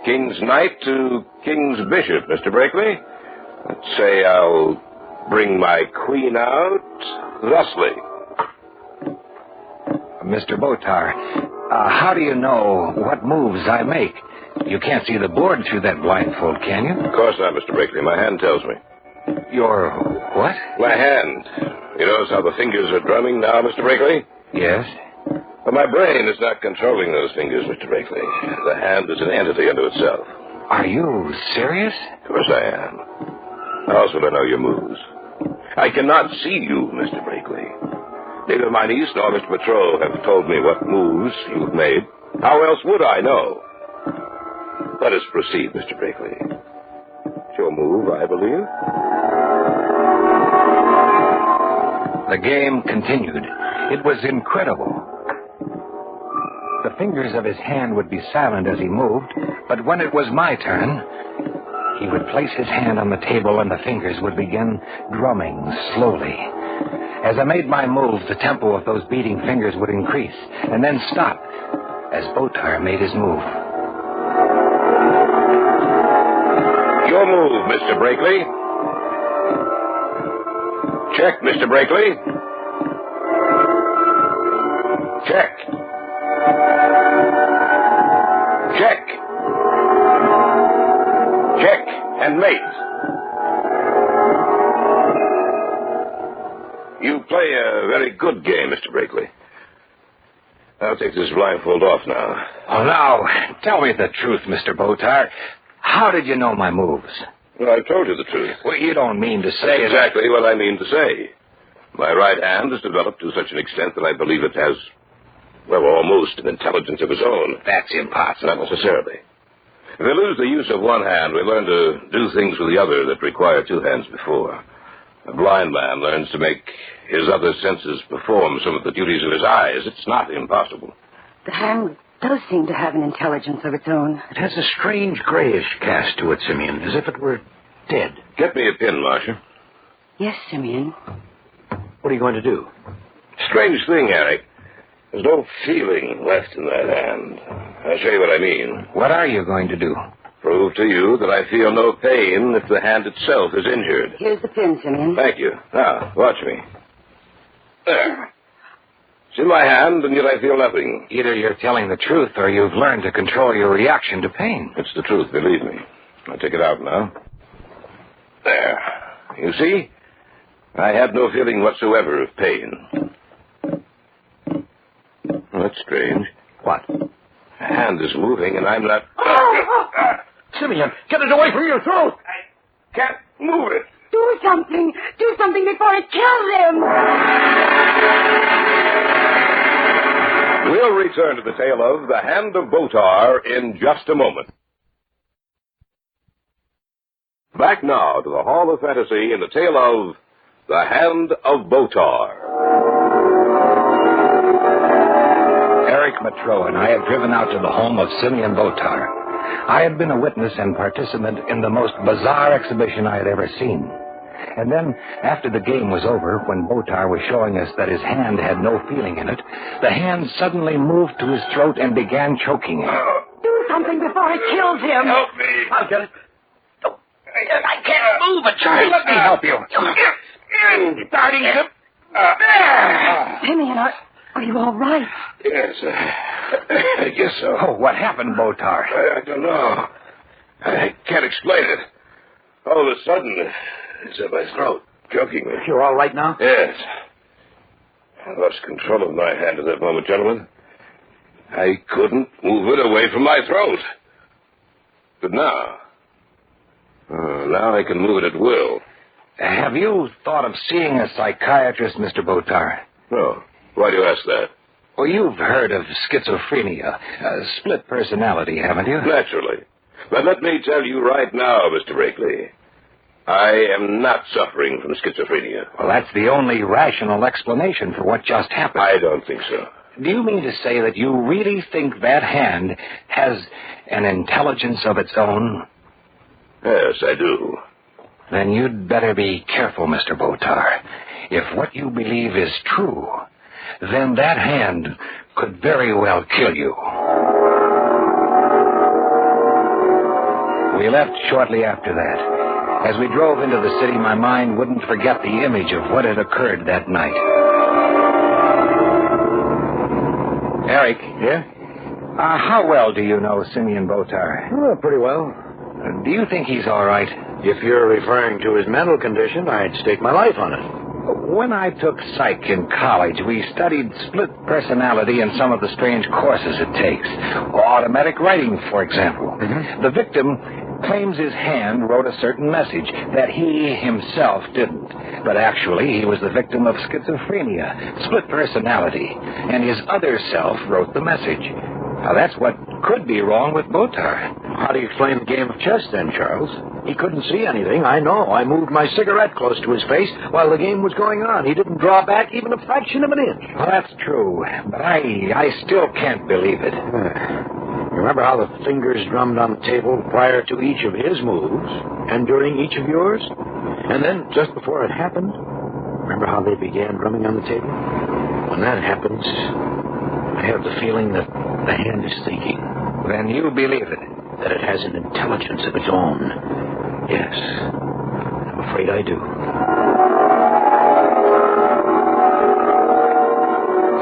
King's knight to King's bishop, Mr. Brakely. Let's say I'll bring my queen out thusly. Mr. Botar, how do you know what moves I make? You can't see the board through that blindfold, can you? Of course not, Mr. Brakely. My hand tells me. Your what? My hand. You notice how the fingers are drumming now, Mr. Brakely? Yes. But my brain is not controlling those fingers, Mr. Brakely. The hand is an entity unto itself. Are you serious? Of course I am. How else would I know your moves? I cannot see you, Mr. Brakely. Neither my niece nor Mr. Patro have told me what moves you've made. How else would I know? Let us proceed, Mr. Brakely. It's your move, I believe. The game continued. It was incredible. The fingers of his hand would be silent as he moved, but when it was my turn, he would place his hand on the table and the fingers would begin drumming slowly. As I made my move, the tempo of those beating fingers would increase and then stop as Botar made his move. Your move, Mr. Brakely. Check, Mr. Brakely. Check. Check. Check and mate. You play a very good game, Mr. Brakely. I'll take this blindfold off now. Oh, now, tell me the truth, Mr. Botar. How did you know my moves? Well, I've told you the truth. Well, you don't mean to say That's exactly what I mean to say. My right hand has developed to such an extent that I believe it has, well, almost an intelligence of its own. That's impossible. Not necessarily. If we lose the use of one hand, we learn to do things with the other that require two hands before. A blind man learns to make his other senses perform some of the duties of his eyes. It's not impossible. The hand does seem to have an intelligence of its own. It has a strange grayish cast to it, Simeon, as if it were dead. Get me a pin, Marcia. Yes, Simeon. What are you going to do? Strange thing, Eric. There's no feeling left in that hand. I'll show you what I mean. What are you going to do? Prove to you that I feel no pain if the hand itself is injured. Here's the pin, Simeon. Thank you. Now, watch me. There. It's in my hand, and yet I feel nothing. Either you're telling the truth or you've learned to control your reaction to pain. It's the truth, believe me. I'll take it out now. There. You see? I have no feeling whatsoever of pain. Oh, that's strange. What? The hand is moving, and I'm not... Simeon, get it away from your throat! I can't move it. Do something. Do something before it kills him. We'll return to the tale of the Hand of Botar in just a moment. Back now to the Hall of Fantasy in the tale of the Hand of Botar. Eric Matreau and I had driven out to the home of Simeon Botar. I had been a witness and participant in the most bizarre exhibition I had ever seen. And then, after the game was over, when Botar was showing us that his hand had no feeling in it, the hand suddenly moved to his throat and began choking him. Do something before it kills him. Help me. I'll get it. I can't move it, Charles. Let me help you. Starting to... Simeon, are you all right? Yes, I guess so. Oh, what happened, Botar? I don't know. I can't explain it. All of a sudden, it's in my throat, choking me. You're all right now? Yes. I lost control of my hand at that moment, gentlemen. I couldn't move it away from my throat. But now I can move it at will. Have you thought of seeing a psychiatrist, Mr. Botar? No. Why do you ask that? Well, you've heard of schizophrenia, split personality, haven't you? Naturally. But let me tell you right now, Mr. Brakely, I am not suffering from schizophrenia. Well, that's the only rational explanation for what just happened. I don't think so. Do you mean to say that you really think that hand has an intelligence of its own? Yes, I do. Then you'd better be careful, Mr. Botar. If what you believe is true, then that hand could very well kill you. We left shortly after that. As we drove into the city, my mind wouldn't forget the image of what had occurred that night. Eric. Yeah? How well do you know Simeon Botar? Oh, pretty well. Do you think he's all right? If you're referring to his mental condition, I'd stake my life on it. When I took psych in college, we studied split personality and some of the strange courses it takes. Automatic writing, for example. Mm-hmm. The victim claims his hand wrote a certain message that he himself didn't. But actually, he was the victim of schizophrenia, split personality, and his other self wrote the message. Now, that's what could be wrong with Botar. How do you explain the game of chess, then, Charles? He couldn't see anything, I know. I moved my cigarette close to his face while the game was going on. He didn't draw back even a fraction of an inch. Well, that's true, but I still can't believe it. You remember how the fingers drummed on the table prior to each of his moves and during each of yours? And then, just before it happened, remember how they began drumming on the table? When that happens, I have the feeling that the hand is thinking. Then you believe it? That it has an intelligence of its own. Yes. I'm afraid I do.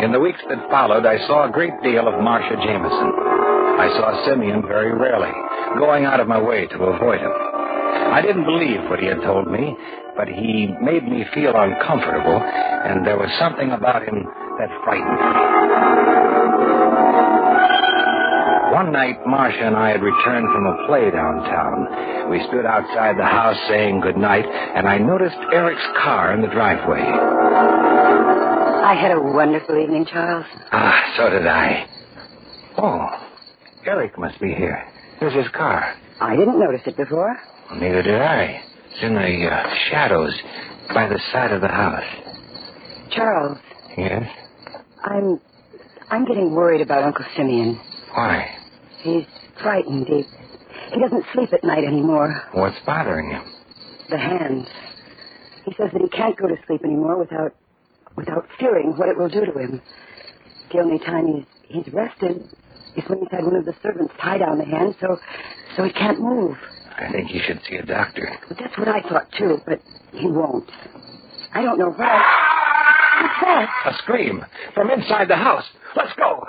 In the weeks that followed, I saw a great deal of Marcia Jameson. I saw Simeon very rarely, going out of my way to avoid him. I didn't believe what he had told me, but he made me feel uncomfortable, and there was something about him that frightened me. One night, Marcia and I had returned from a play downtown. We stood outside the house saying goodnight, and I noticed Eric's car in the driveway. I had a wonderful evening, Charles. So did I. Oh, Eric must be here. There's his car. I didn't notice it before. Well, neither did I. It's in the shadows by the side of the house. Charles. Yes? I'm getting worried about Uncle Simeon. Why? He's frightened. He doesn't sleep at night anymore. What's bothering him? The hand. He says that he can't go to sleep anymore without fearing what it will do to him. The only time he's rested is when he's had one of the servants tie down the hand so he can't move. I think he should see a doctor. But that's what I thought, too, but he won't. I don't know why. What's that? A scream from inside the house. Let's go.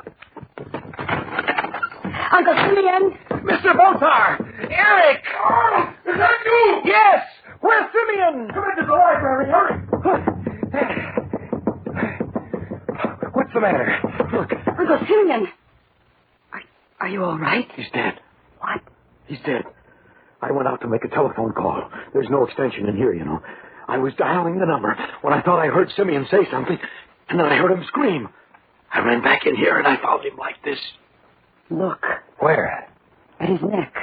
Uncle Simeon! Mr. Botar! Eric! Is that you? Yes! Where's Simeon? Come into the library, hurry! What's the matter? Look. Uncle Simeon! Are you all right? He's dead. What? He's dead. I went out to make a telephone call. There's no extension in here, you know. I was dialing the number when I thought I heard Simeon say something, and then I heard him scream. I ran back in here, and I found him like this. Look. Where? At his neck.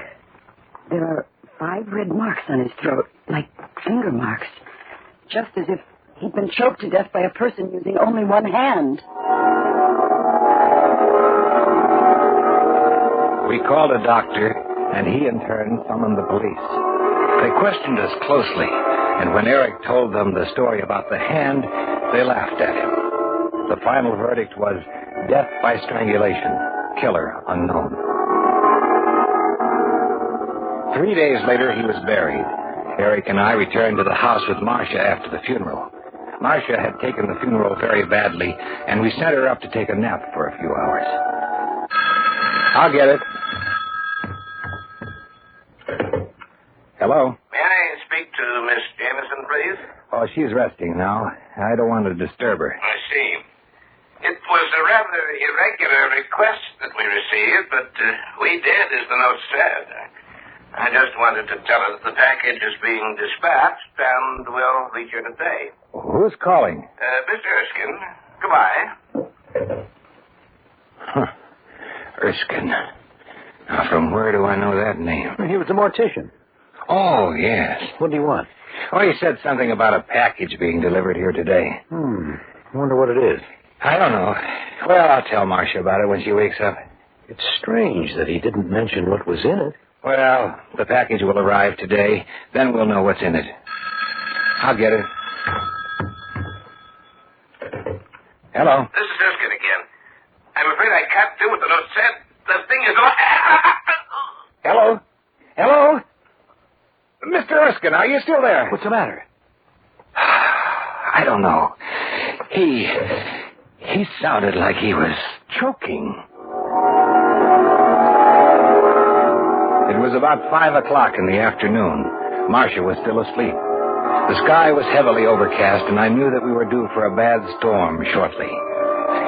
There are 5 red marks on his throat, like finger marks. Just as if he'd been choked to death by a person using only one hand. We called a doctor, and he in turn summoned the police. They questioned us closely, and when Eric told them the story about the hand, they laughed at him. The final verdict was death by strangulation, killer unknown. 3 days later, he was buried. Eric and I returned to the house with Marcia after the funeral. Marcia had taken the funeral very badly, and we sent her up to take a nap for a few hours. I'll get it. Hello? May I speak to Miss Jameson, please? Oh, she's resting now. I don't want to disturb her. I see. It was a rather irregular request that we received, but we did as the note said. I just wanted to tell her that the package is being dispatched and will reach her today. Who's calling? Mr. Erskine. Goodbye. Huh. Erskine. Now, from where do I know that name? He was a mortician. Oh, yes. What do you want? Oh, he said something about a package being delivered here today. Wonder what it is. I don't know. Well, I'll tell Marcia about it when she wakes up. It's strange that he didn't mention what was in it. Well, the package will arrive today. Then we'll know what's in it. I'll get it. Hello? This is Erskine again. I'm afraid I can't do what the note said. The thing is... Hello? Hello? Mr. Erskine, are you still there? What's the matter? I don't know. He sounded like he was choking. It was about 5 o'clock in the afternoon. Marcia was still asleep. The sky was heavily overcast, and I knew that we were due for a bad storm shortly.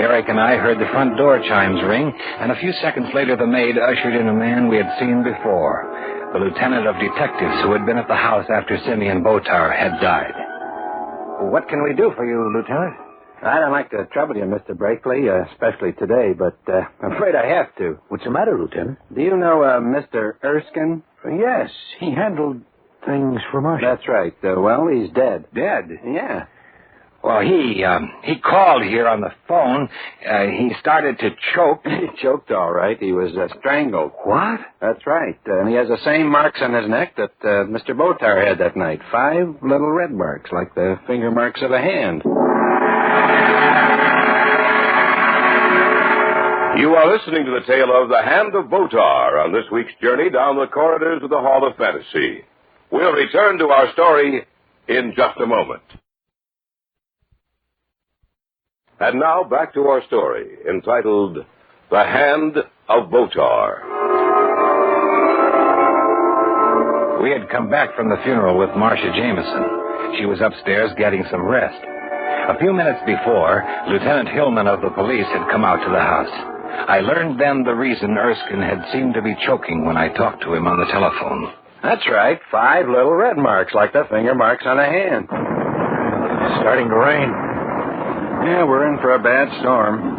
Eric and I heard the front door chimes ring, and a few seconds later the maid ushered in a man we had seen before, the lieutenant of detectives who had been at the house after Simeon Botar had died. What can we do for you, Lieutenant? I don't like to trouble you, Mr. Brakely, especially today, but I'm afraid I have to. What's the matter, Lieutenant? Do you know Mr. Erskine? Yes, he handled things for Marcia. That's right. Well, he's dead. Dead? Yeah. Well, he called here on the phone. He started to choke. He choked all right. He was strangled. What? That's right. And he has the same marks on his neck that Mr. Botar had that night. 5 little red marks, like the finger marks of a hand. You are listening to the tale of the Hand of Botar on this week's journey down the corridors of the Hall of Fantasy. We'll return to our story in just a moment. And now back to our story, entitled The Hand of Botar. We had come back from the funeral with Marcia Jameson. She was upstairs getting some rest. A few minutes before, Lieutenant Hillman of the police had come out to the house. I learned then the reason Erskine had seemed to be choking when I talked to him on the telephone. That's right. 5 little red marks like the finger marks on a hand. It's starting to rain. Yeah, we're in for a bad storm.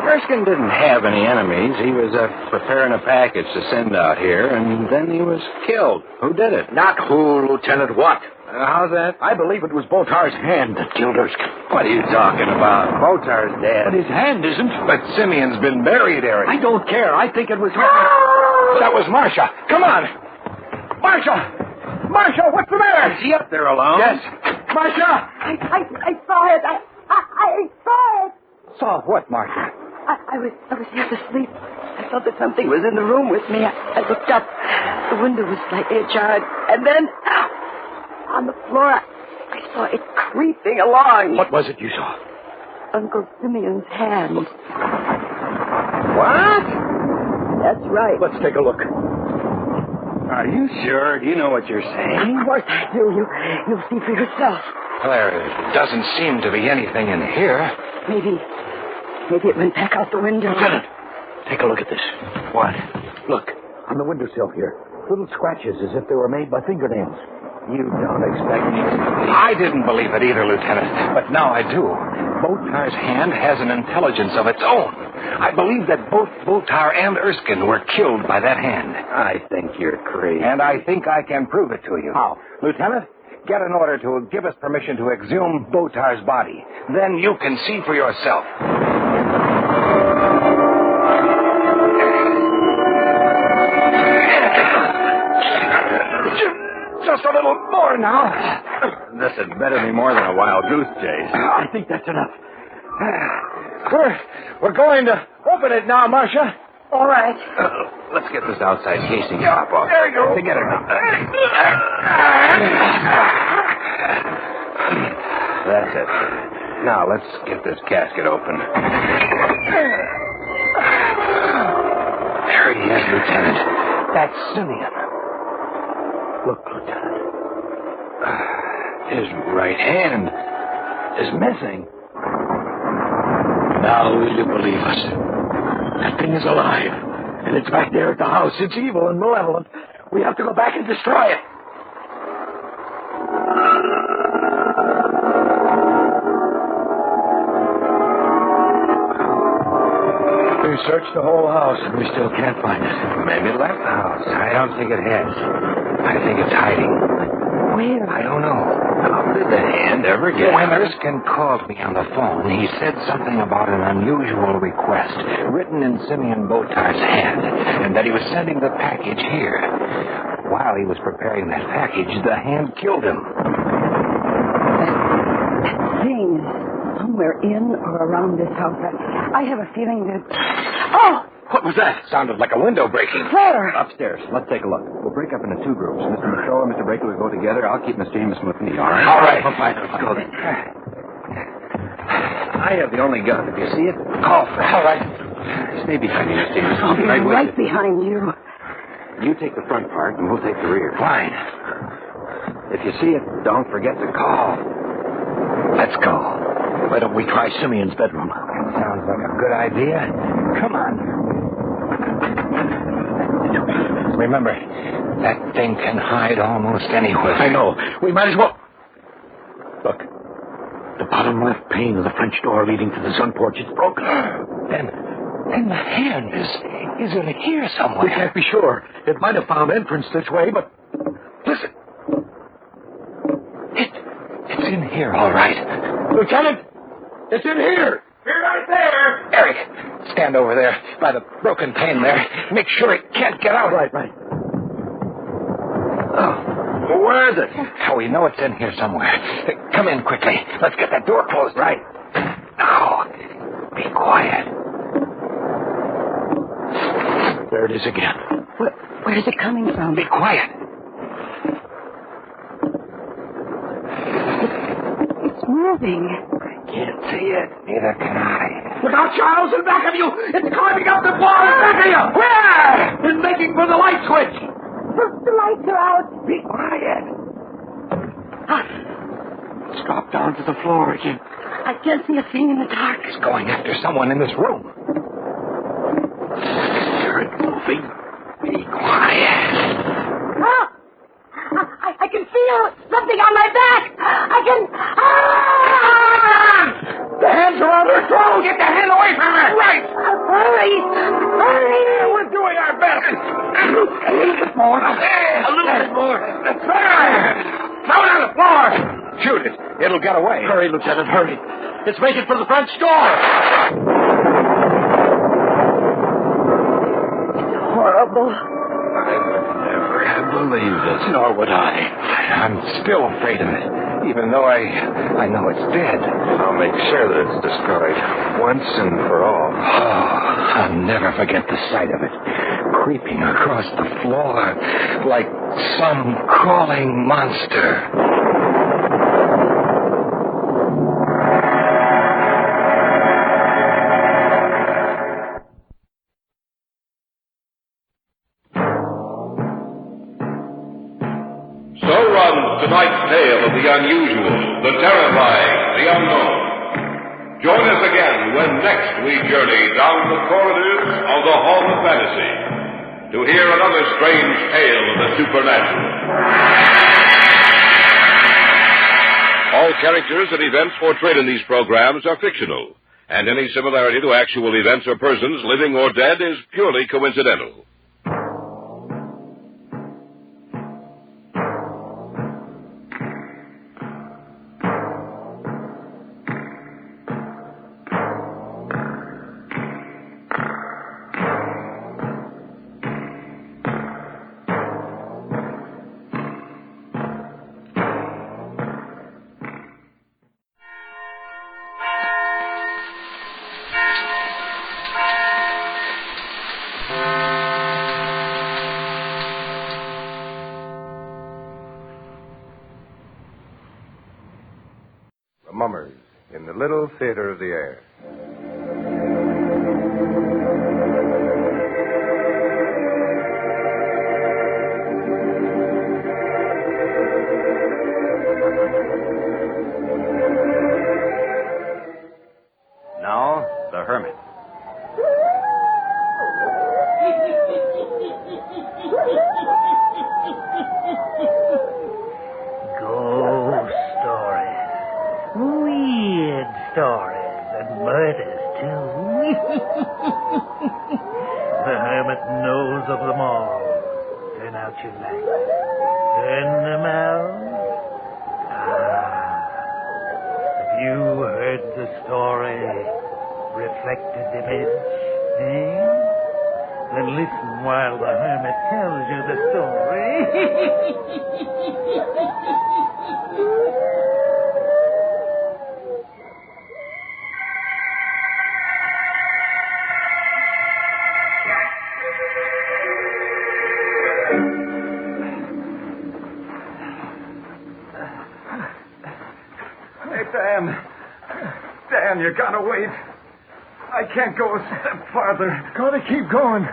Erskine didn't have any enemies. He was preparing a package to send out here, and then he was killed. Who did it? Not who, Lieutenant, what? How's that? I believe it was Botar's hand that killed Erskine. What are you talking about? Botar's dead. But his hand isn't. But Simeon's been buried, Eric. I don't care. I think it was... That was Marcia. Come on. Marcia, what's the matter? Is he up there alone? Yes. Marcia! I saw it. I saw it. Saw what, Marcia? I was half asleep. I felt that something was in the room with me. I looked up. The window was slightly ajar, and then on the floor, I saw it creeping along. What was it you saw? Uncle Simeon's hand. What? That's right. Let's take a look. Are you sure? Do you know what you're saying? Of course I do. You'll see for yourself. There doesn't seem to be anything in here. Maybe it went back out the window. Lieutenant, take a look at this. What? Look, on the windowsill here. Little scratches as if they were made by fingernails. You don't expect me to believe... I didn't believe it either, Lieutenant, but now I do. Botar's hand has an intelligence of its own. I believe that both Botar and Erskine were killed by that hand. I think you're crazy. And I think I can prove it to you. How? Lieutenant, get an order to give us permission to exhume Botar's body. Then you can see for yourself. Just a little more now. This had better be more than a wild goose chase. I think that's enough. We're going to open it now, Marcia. All right. Let's get this outside casing top off. There you go. Together now. That's it. Now, let's get this casket open. There he is, Lieutenant. That's Simeon. Look, Lieutenant. His right hand is missing. Now will you believe us? That thing is alive, and it's back there at the house. It's evil and malevolent. We have to go back and destroy it. We searched the whole house, and we still can't find it. Maybe it left the house. I don't think it has. I think it's hiding. Where? I don't know. How did the hand ever get... When Erskine called me on the phone, he said something about an unusual request written in Simeon Botar's hand, and that he was sending the package here. While he was preparing that package, the hand killed him. That thing is somewhere in or around this house. I have a feeling that... Oh! What was that? Sounded like a window breaking. Where? Upstairs. Let's take a look. We'll break up into 2 groups. Mr. Monroe and Mr. Breaker will go together. I'll keep Miss Jameson with me, all right? All right. Let's go then. I have the only gun. If you see it, Call for it. All right. stay behind me, Miss Jameson. I'll be with right you. behind you. You take the front part, and we'll take the rear. Fine. If you see it, don't forget to call. Let's go. Why don't we try Simeon's bedroom? Sounds like a good idea. Come on. Remember, that thing can hide almost anywhere. I know. We might as well... Look. The bottom left pane of the French door leading to the sun porch is broken. Then the hand is in here somewhere. We can't be sure. It might have found entrance this way, but... Listen. It's in here, all right. Lieutenant, it's in here. You're right there. Eric, stand over there by the broken pane there. Make sure it can't get out. Right. Oh. Where is it? How we know it's in here somewhere. Come in quickly. Let's get that door closed. Right. Now, be quiet. There it is again. Where is it coming from? Be quiet. It's moving. Can't see it. Neither can I. Look out, Charles, in back of you. It's climbing up the wall in back of you. Where? It's making for the light switch. The lights are out. Be quiet. It's dropped down to the floor again. I can't see a thing in the dark. It's going after someone in this room. Be quiet. Ah! I can feel something on my back. I can... Ah! The hands are on her throat. Get the hand away from her. Right. Hurry. We're doing our best. A little bit more. A little bit more. Throw it on the floor. Shoot it. It'll get away. Hurry, Lieutenant, hurry. It's making for the front door. Horrible. I would never have believed it. Nor would I. I'm still afraid of it, even though I know it's dead. I'll make sure that it's destroyed once and for all. Oh, I'll never forget the sight of it, creeping across the floor like some crawling monster. Tonight's tale of the unusual, the terrifying, the unknown. Join us again when next we journey down the corridors of the Hall of Fantasy to hear another strange tale of the supernatural. All characters and events portrayed in these programs are fictional, and any similarity to actual events or persons, living or dead, is purely coincidental. Mummers in the Little Theater of the Air. Now, the Hermit. Weird stories and murders, too. The hermit knows of them all. Turn out your lights. Turn them out. Have you heard the story? Reflected image, eh? Then listen while the hermit tells you the story. Dan, you gotta wait. I can't go a step farther. Gotta keep going.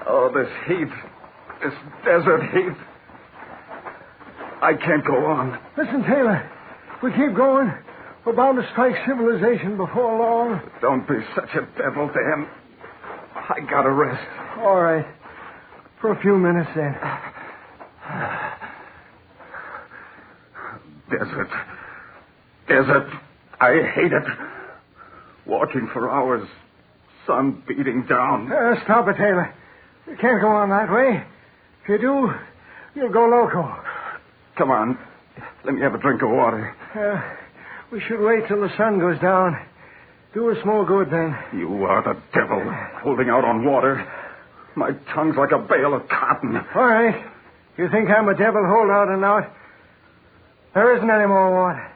Oh, this heat. This desert heat. I can't go on. Listen, Taylor. If we keep going, we're bound to strike civilization before long. Don't be such a devil, Dan. I gotta rest. All right. For a few minutes, then. Desert. Desert. I hate it. Walking for hours, sun beating down. Stop it, Taylor. You can't go on that way. If you do, you'll go loco. Come on. Let me have a drink of water. We should wait till the sun goes down. Do us more good then. You are the devil, holding out on water. My tongue's like a bale of cotton. All right. You think I'm a devil holdout and out? There isn't any more water.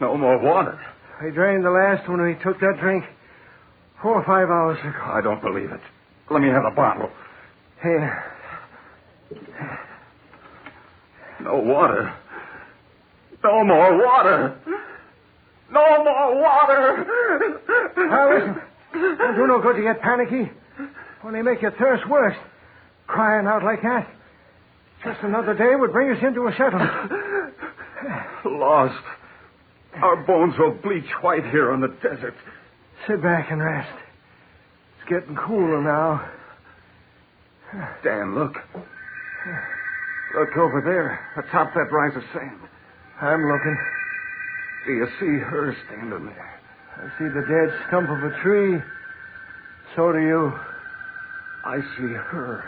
No more water? We drained the last when we took that drink 4 or 5 hours ago. I don't believe it. Let me have a bottle. Here. No water. No more water. No more water. Now, listen. Don't do no good to get panicky. Only make your thirst worse. Crying out like that. Just another day would bring us into a settlement. Lost. Our bones will bleach white here on the desert. Sit back and rest. It's getting cooler now. Dan, look. Look over there, atop that rise of sand. I'm looking. Do you see her standing there? I see the dead stump of a tree. So do you. I see her.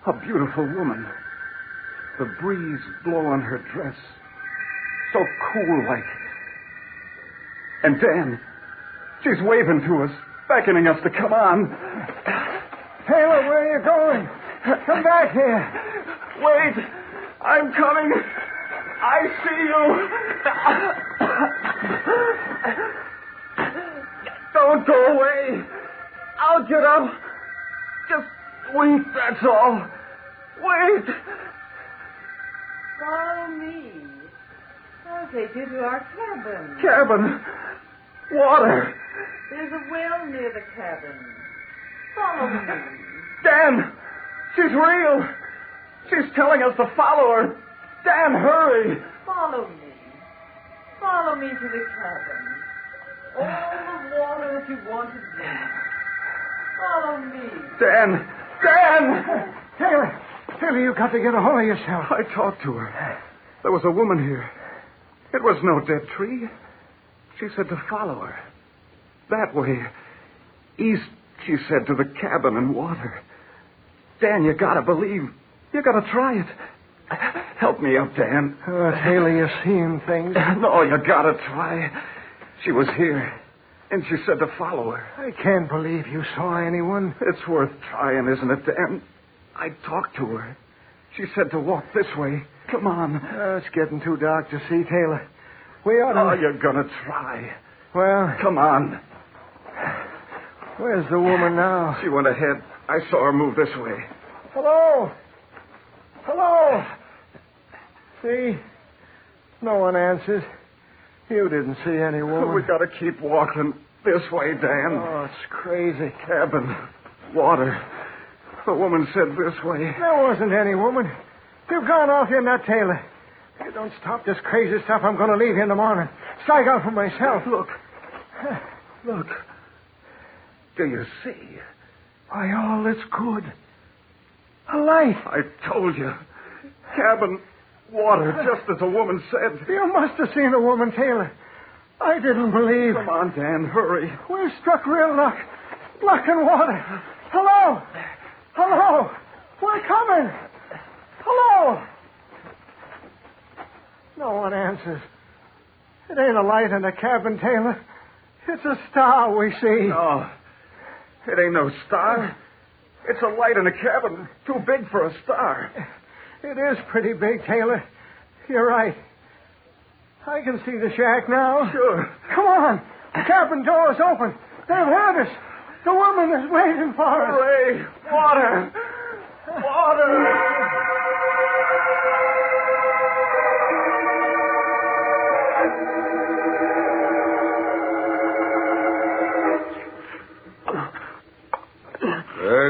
A beautiful woman. The breeze blowing her dress. So cool like. And Dan, she's waving to us, beckoning us to come on. Taylor, where are you going? Come back here. Wait. I'm coming. I see you. Don't go away. I'll get up. Just wait, that's all. Wait. Follow me. I'll take you to our cabin. Cabin? Water. There's a well near the cabin. Follow me. Dan! She's real! She's telling us to follow her. Dan, hurry! Follow me. Follow me to the cabin. All the water that you want to drink. Follow me. Dan! Dan! Taylor, you got to get a hold of yourself. I talked to her. There was a woman here. It was no dead tree. She said to follow her. That way. East, she said, to the cabin and water. Dan, you gotta believe. You gotta try it. Help me up, Dan. Taylor, you're seeing things. No, you gotta try. She was here, and she said to follow her. I can't believe you saw anyone. It's worth trying, isn't it, Dan? I talked to her. She said to walk this way. Come on. It's getting too dark to see, Taylor. We ought to... Oh, you're gonna try. Well... Come on. Where's the woman now? She went ahead. I saw her move this way. Hello? Hello? See? No one answers. You didn't see any woman. We gotta keep walking this way, Dan. Oh, it's crazy. Cabin. Water. The woman said this way. There wasn't any woman. You've gone off your nut, Taylor. If you don't stop this crazy stuff, I'm going to leave you in the morning. Strike out for myself. Look. Look. Do you see? Why, all that's good. A light. I told you. Cabin, water, just as the woman said. You must have seen a woman, Taylor. I didn't believe. Come on, Dan, hurry. We've struck real luck. Luck and water. Hello? Hello? We're coming. Hello? No one answers. It ain't a light in the cabin, Taylor. It's a star we see. No. It ain't no star. It's a light in a cabin too big for a star. It is pretty big, Taylor. You're right. I can see the shack now. Sure. Come on. The cabin door is open. They've heard us. The woman is waiting for us. Hooray. Water. Water.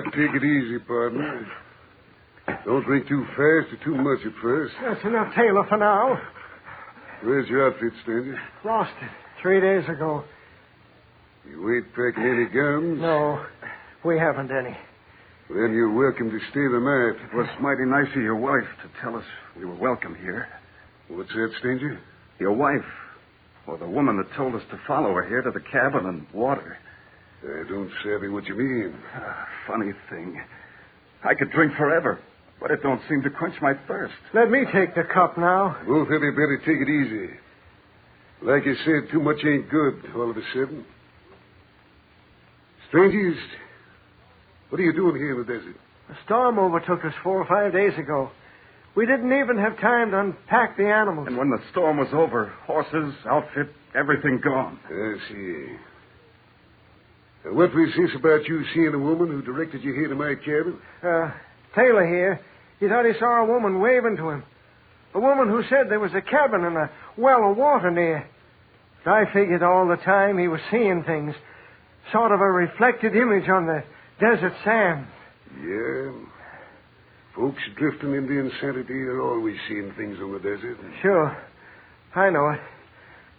Take it easy, partner. Don't drink too fast or too much at first. That's enough, Taylor, for now. Where's your outfit, stranger? Lost it 3 days ago. You ain't packing any guns? No, we haven't any. Then you're welcome to stay the night. It was mighty nice of your wife to tell us we were welcome here. What's that, stranger? Your wife, or the woman that told us to follow her here to the cabin and water. I don't savvy what you mean. Funny thing. I could drink forever, but it don't seem to quench my thirst. Let me take the cup now. Both of you better take it easy. Like you said, too much ain't good all of a sudden. Strangers, what are you doing here in the desert? A storm overtook us 4 or 5 days ago. We didn't even have time to unpack the animals. And when the storm was over, horses, outfit, everything gone. I see. What was this about you seeing a woman who directed you here to my cabin? Taylor here. He thought he saw a woman waving to him. A woman who said there was a cabin and a well of water near. But I figured all the time he was seeing things. Sort of a reflected image on the desert sand. Yeah. Folks drifting into insanity are always seeing things on the desert. Sure. I know it.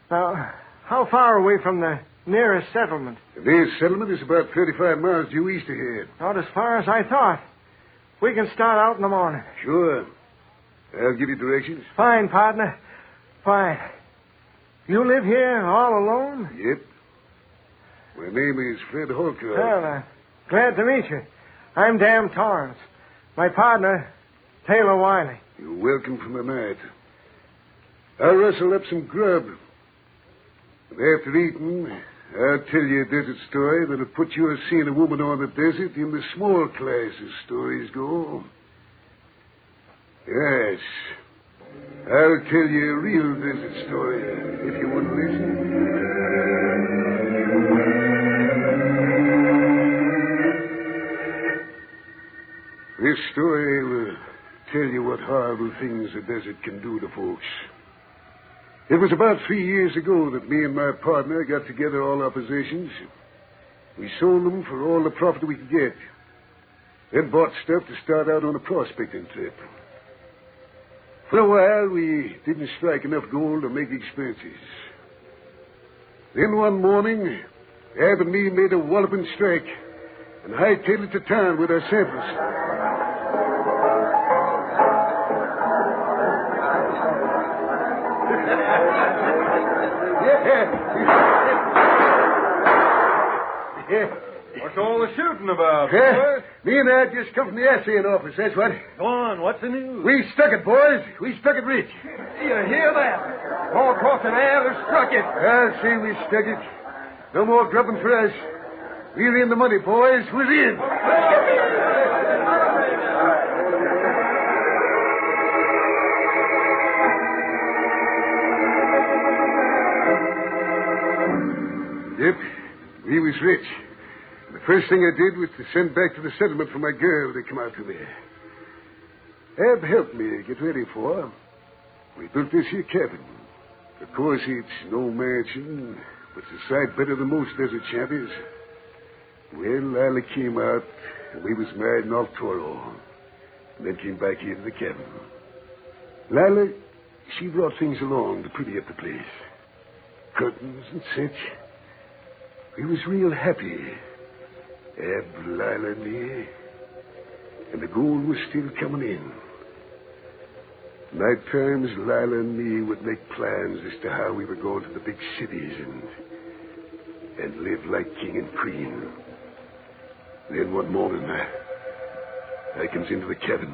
Now, how far are we from the nearest settlement? The nearest settlement is about 35 miles due east of here. Not as far as I thought. We can start out in the morning. Sure. I'll give you directions. Fine, partner. Fine. You live here all alone? Yep. My name is Fred Holker. Well, glad to meet you. I'm Dan Torrance. My partner, Taylor Wiley. You're welcome for the night. I'll rustle up some grub. And after eating, I'll tell you a desert story that'll put you seeing a woman on the desert in the small class as stories go. Yes. I'll tell you a real desert story, if you would listen. This story will tell you what horrible things the desert can do to folks. It was about 3 years ago that me and my partner got together all our possessions. We sold them for all the profit we could get. Then bought stuff to start out on a prospecting trip. For a while, we didn't strike enough gold to make expenses. Then one morning, Ab and me made a walloping strike and hightailed it to town with our samples. What's all the shooting about, boys? Me and I just come from the assaying office, that's what. Go on, what's the news? We stuck it, boys. We stuck it rich. You hear that? All across the air, they've struck it. I'll say we stuck it. No more grubbing for us. We're in the money, boys. We're in. Yep, we was rich. The first thing I did was to send back to the settlement for my girl to come out to me. Ab helped me get ready for her. We built this here cabin. Of course, it's no mansion, but it's a sight better than most desert shanties. Well, Lila came out, and we was married in Toro, and then came back here to the cabin. Lila, she brought things along to pretty up the place. Curtains and such. We was real happy. Ab, Lila, and me. And the gold was still coming in. Night times, Lila and me would make plans as to how we were going to the big cities and live like king and queen. Then one morning, I comes into the cabin.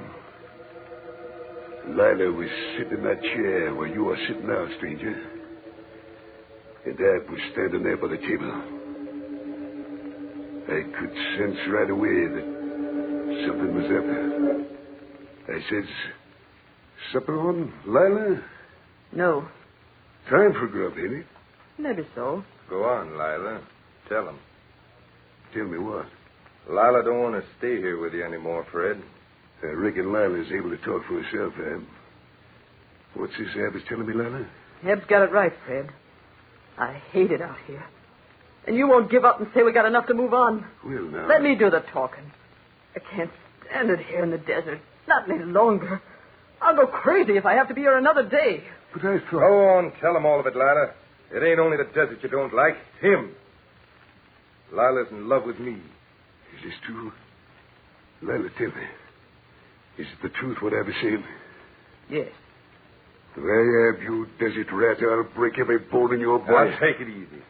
Lila was sitting in that chair where you are sitting now, stranger. And Ab was standing there by the table. I could sense right away that something was up. I says, supper on, Lila? No. Time for grub, ain't it? Maybe so. Go on, Lila. Tell him. Tell me what? Lila don't want to stay here with you anymore, Fred. I reckon Lila's able to talk for herself, Ab. What's this Ab is telling me, Lila? Eb's got it right, Fred. I hate it out here. And you won't give up and say we got enough to move on. Well, now... Let me do the talking. I can't stand it here in the desert. Not any longer. I'll go crazy if I have to be here another day. But I thought... Go on, tell him all of it, Lila. It ain't only the desert you don't like. It's him. Lila's in love with me. Is this true? Lila, tell me. Is it the truth what I was saying? Yes. Well, Ab, you desert rat, I'll break every bone in your body. Now, take it easy.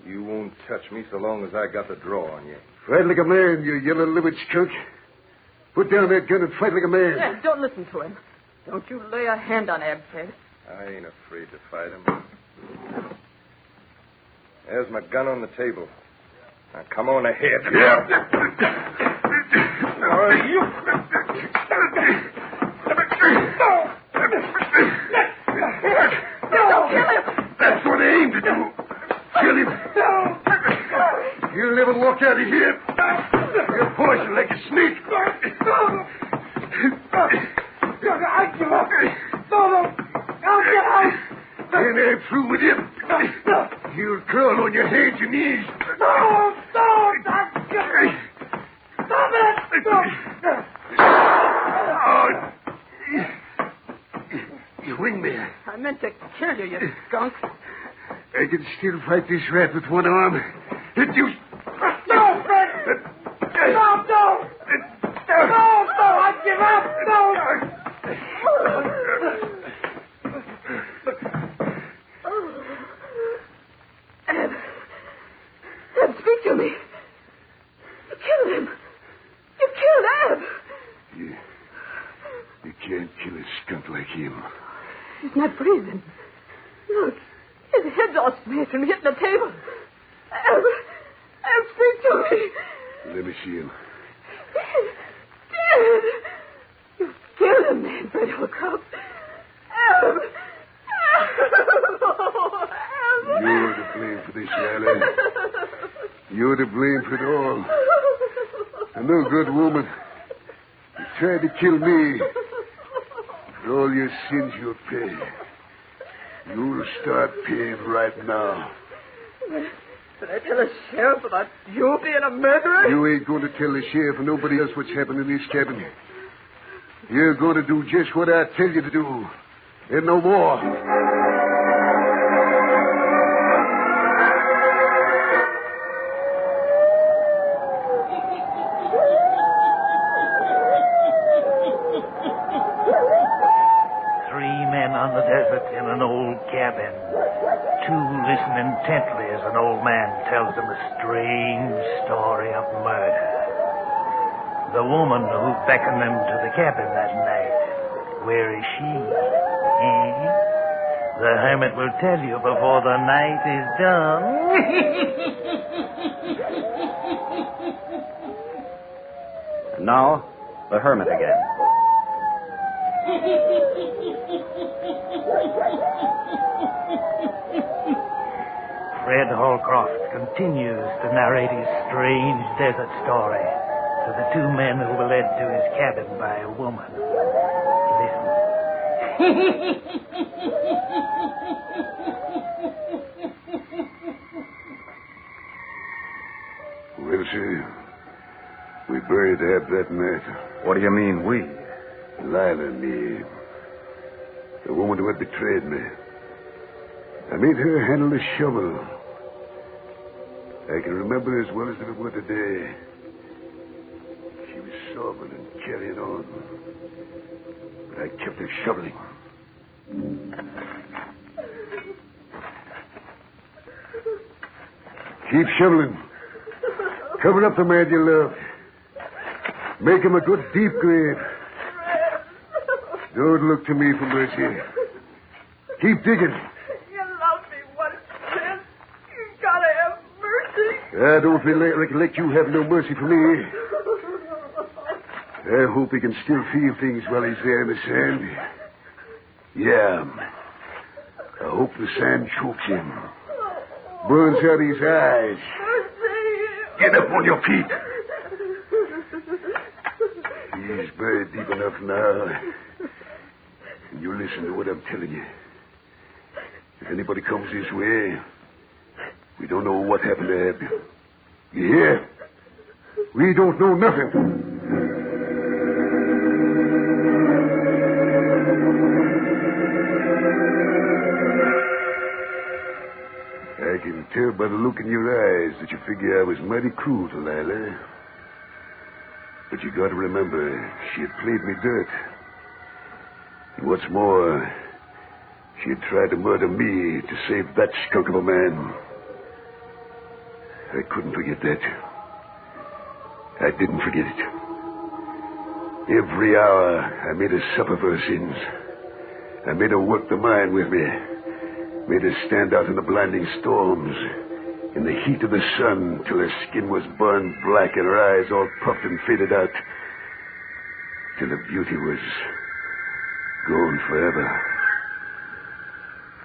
You won't touch me so long as I got the draw on you. Fight like a man, you yellow-livered skunk. Put down that gun and fight like a man. Yeah, don't listen to him. Don't you lay a hand on Ab, Fred. I ain't afraid to fight him. There's my gun on the table. Now, come on ahead. Yeah. You... Don't kill him! That's what I aim to do. Kill him. You'll never walk out of here. You're poison like a snake. I give up. No. I'll get out. And I'm through with him. You'll crawl on your hands and knees. No. Stop it. You winged me. I meant to kill you, you skunk. I can still fight this rat with one arm. No, Fred! No! I him. You killed Ab. You can't kill a skunk like him. He's not breathing. Look, his head's all smashed from hitting the table. Ab, speak to me. Let me see him. Dad. You killed him, Manfred Hookup. Ab. You're to blame for this, Lila. You're to blame for it all. A no good woman. You tried to kill me. For all your sins you'll pay. You'll start paying right now. Did I tell the sheriff about you being a murderer? You ain't going to tell the sheriff or nobody else what's happened in this cabin. You're going to do just what I tell you to do. And no more. 3 men on the desert in an old cabin. 2 listen intently as an old man tells them a strange story of murder. The woman who beckoned them to the cabin that night, where is she? The hermit will tell you before the night is done. And now, the hermit again. Fred Holcroft continues to narrate his strange desert story to the 2 men who were led to his cabin by a woman. Listen. Well, sir, we buried Ab that night. What do you mean, we? Lila and me. The woman who had betrayed me. I made her handle the shovel. I can remember as well as if it were today. She was sobbing and carrying on. But I kept her shoveling. Keep shoveling. Cover up the man you love. Make him a good deep grave. Don't look to me for mercy. Keep digging. You love me once, Fred. You gotta have mercy. I don't recollect you have no mercy for me. I hope he can still feel things while he's there in the sand. Yeah. I hope the sand chokes him. Burns out his eyes. Get up on your feet. He's buried deep enough now. And you listen to what I'm telling you. If anybody comes this way, we don't know what happened to Ab. You hear? We don't know nothing. I can tell by the look in your eyes that you figure I was mighty cruel to Lila. But you got to remember, she had played me dirt. And what's more, she had tried to murder me to save that skunk of a man. I couldn't forget that. I didn't forget it. Every hour, I made her suffer for her sins. I made her work the mine with me. Made her stand out in the blinding storms, in the heat of the sun, till her skin was burned black and her eyes all puffed and faded out, till her beauty was gone forever.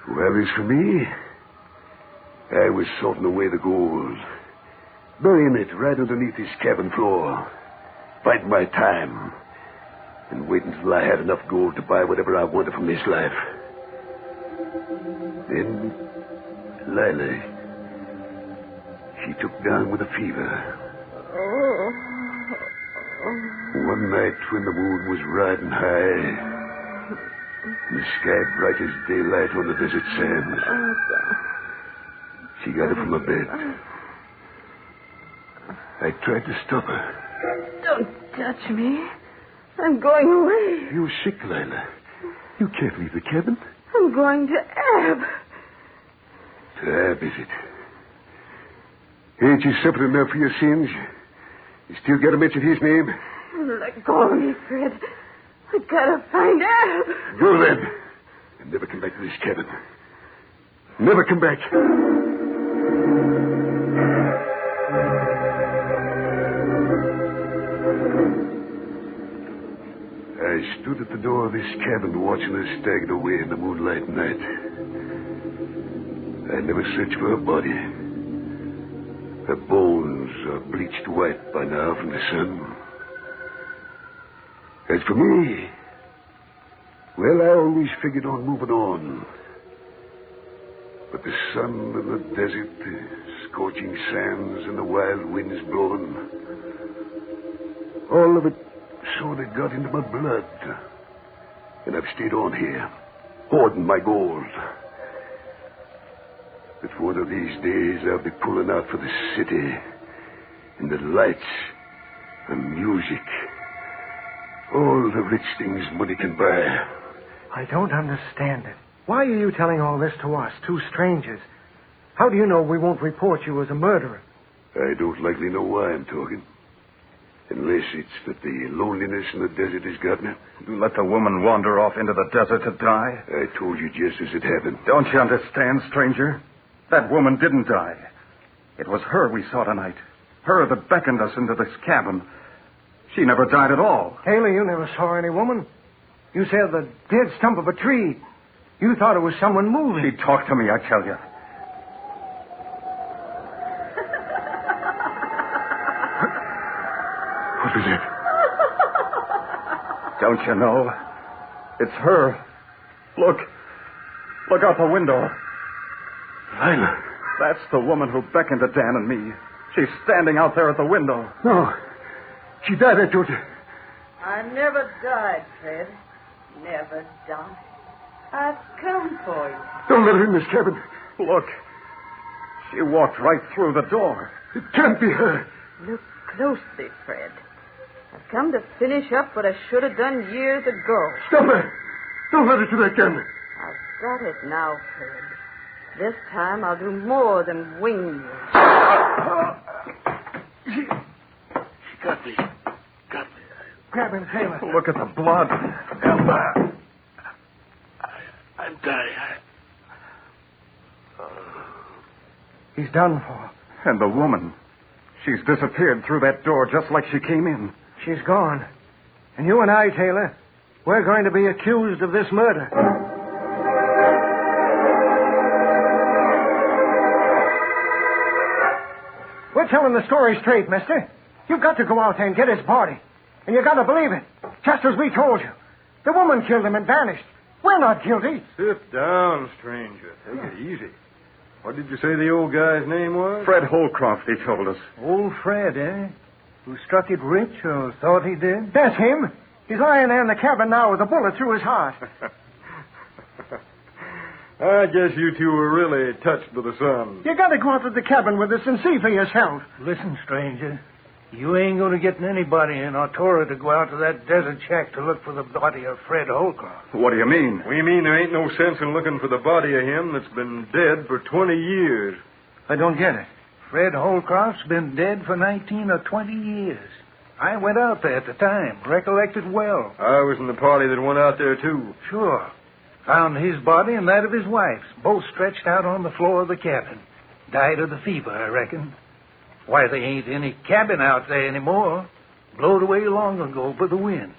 Well, as for me, I was sorting away the gold, burying it right underneath this cabin floor, biding my time, and waiting till I had enough gold to buy whatever I wanted from this life. Then, Lila, she took down with a fever. One night when the moon was riding high, and the sky bright as daylight on the desert sands, she got up from her bed. I tried to stop her. Don't touch me. I'm going away. You're sick, Lila. You can't leave the cabin. I'm going to Ab. To Ab, is it? Ain't you suffered enough for your sins? You still got to mention his name? Let go of me, Fred. I gotta find Ab. Go then. And never come back to this cabin. Never come back. I stood at the door of this cabin watching her stagger away in the moonlight night. I never searched for her body. Her bones are bleached white by now from the sun. As for me, well, I always figured on moving on. But the sun and the desert, the scorching sands and the wild winds blowing, all of it sort of got into my blood. And I've stayed on here, hoarding my gold. But one of these days I'll be pulling out for the city, and the lights and music, all the rich things money can buy. I don't understand it. Why are you telling all this to us, two strangers? How do you know we won't report you as a murderer? I don't likely know why I'm talking. Unless it's that the loneliness in the desert has got me. You let the woman wander off into the desert to die? I told you just as it happened. Don't you understand, stranger? That woman didn't die. It was her we saw tonight. Her that beckoned us into this cabin. She never died at all. Taylor, you never saw any woman. You said the dead stump of a tree. You thought it was someone moving. She talked to me, I tell you. What is it? Don't you know? It's her. Look. Look out the window. Lila. That's the woman who beckoned to Dan and me. She's standing out there at the window. No. She died, I told you. I never died, Fred. Never died. I've come for you. Don't let her in this cabin. Look. She walked right through the door. It can't be her. Look closely, Fred. I've come to finish up what I should have done years ago. Stop her. Don't let her to that cabin. I've got it now, Fred. This time I'll do more than wing you. She got me. Got me. Grab him, Taylor. Look at the blood. Elba. I'm dying. He's done for. And the woman. She's disappeared through that door just like she came in. She's gone. And you and I, Taylor, we're going to be accused of this murder. We're telling the story straight, mister. You've got to go out there and get his body. And you got to believe it. Just as we told you. The woman killed him and vanished. We're not guilty. Sit down, stranger. Take it easy. What did you say the old guy's name was? Fred Holcroft, he told us. Old Fred, eh? Who struck it rich or thought he did? That's him. He's lying there in the cabin now with a bullet through his heart. I guess you two were really touched by the sun. You got to go out to the cabin with us and see for yourself. Listen, stranger. You ain't going to get anybody in Artura to go out to that desert shack to look for the body of Fred Holcroft. What do you mean? We mean there ain't no sense in looking for the body of him that's been dead for 20 years. I don't get it. Fred Holcroft's been dead for 19 or 20 years. I went out there at the time, recollected well. I was in the party that went out there, too. Sure. Found his body and that of his wife's, both stretched out on the floor of the cabin. Died of the fever, I reckon. Why, there ain't any cabin out there anymore. Blowed away long ago by the wind.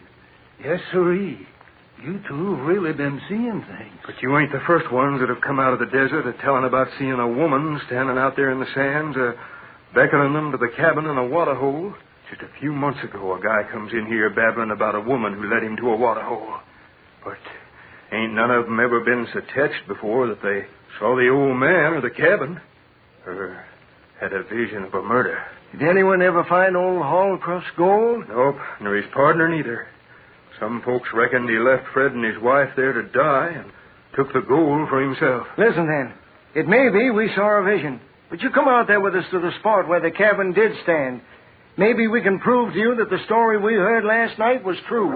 Yes, sirree. You two have really been seeing things. But you ain't the first ones that have come out of the desert telling about seeing a woman standing out there in the sands, beckoning them to the cabin in a water hole. Just a few months ago, a guy comes in here babbling about a woman who led him to a water hole. But ain't none of them ever been so touched before that they saw the old man or the cabin, or had a vision of a murder. Did anyone ever find old Holcroft's gold? Nope, nor his partner neither. Some folks reckoned he left Fred and his wife there to die and took the gold for himself. Listen, then. It may be we saw a vision, but you come out there with us to the spot where the cabin did stand. Maybe we can prove to you that the story we heard last night was true.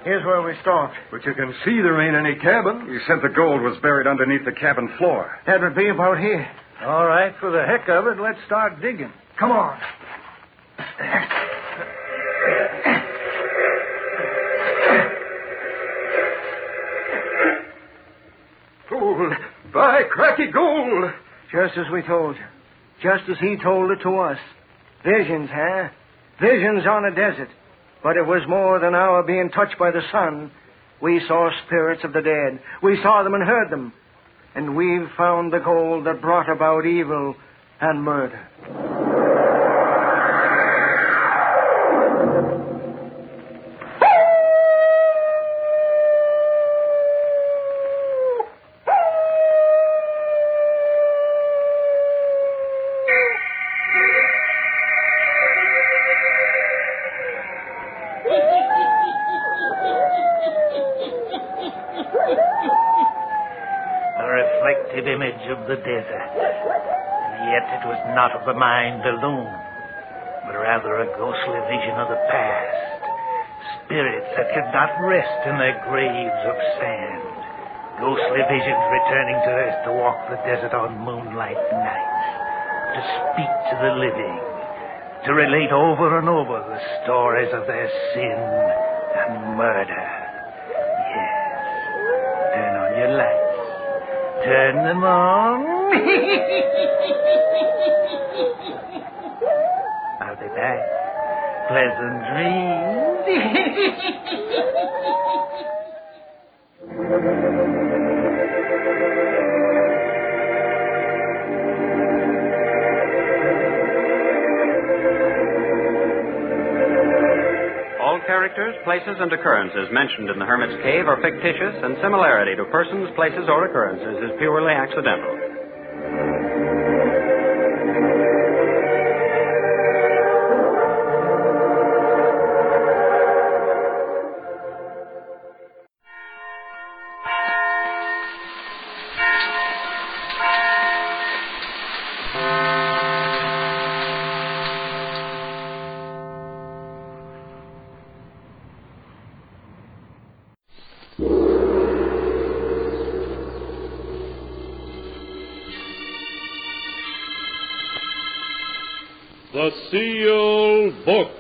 Here's where we stopped. But you can see there ain't any cabin. You said the gold was buried underneath the cabin floor. That would be about here. All right, for the heck of it, let's start digging. Come on. Gold. By cracky gold. Just as we told you. Just as he told it to us. Visions, huh? Visions on a desert. But it was more than our being touched by the sun. We saw spirits of the dead. We saw them and heard them. And we've found the gold that brought about evil and murder. Image of the desert. And yet it was not of the mind alone, but rather a ghostly vision of the past. Spirits that could not rest in their graves of sand. Ghostly visions returning to earth to walk the desert on moonlight nights. To speak to the living. To relate over and over the stories of their sin and murder. Yes. Turn on your lights. Turn them on. I'll be back. Pleasant All characters, places, and occurrences mentioned in the Hermit's Cave are fictitious, and similarity to persons, places, or occurrences is purely accidental. The Sealed Book.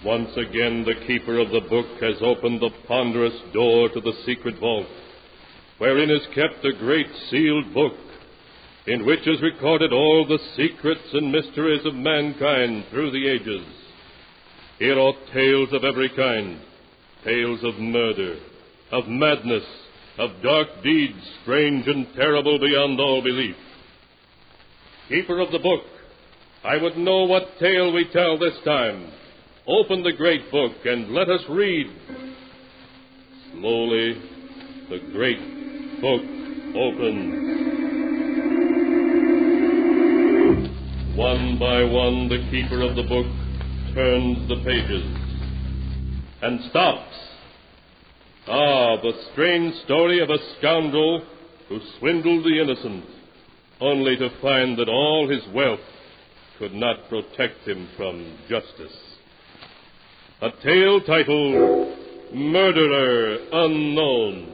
Once again, the keeper of the book has opened the ponderous door to the secret vault, wherein is kept a great sealed book, in which is recorded all the secrets and mysteries of mankind through the ages. Here are tales of every kind, tales of murder, of madness, of dark deeds strange and terrible beyond all belief. Keeper of the book, I would know what tale we tell this time. Open the great book and let us read. Slowly, the great book opens. One by one, the keeper of the book turns the pages and stops. Ah, the strange story of a scoundrel who swindled the innocent, only to find that all his wealth could not protect him from justice. A tale titled Murderer Unknown.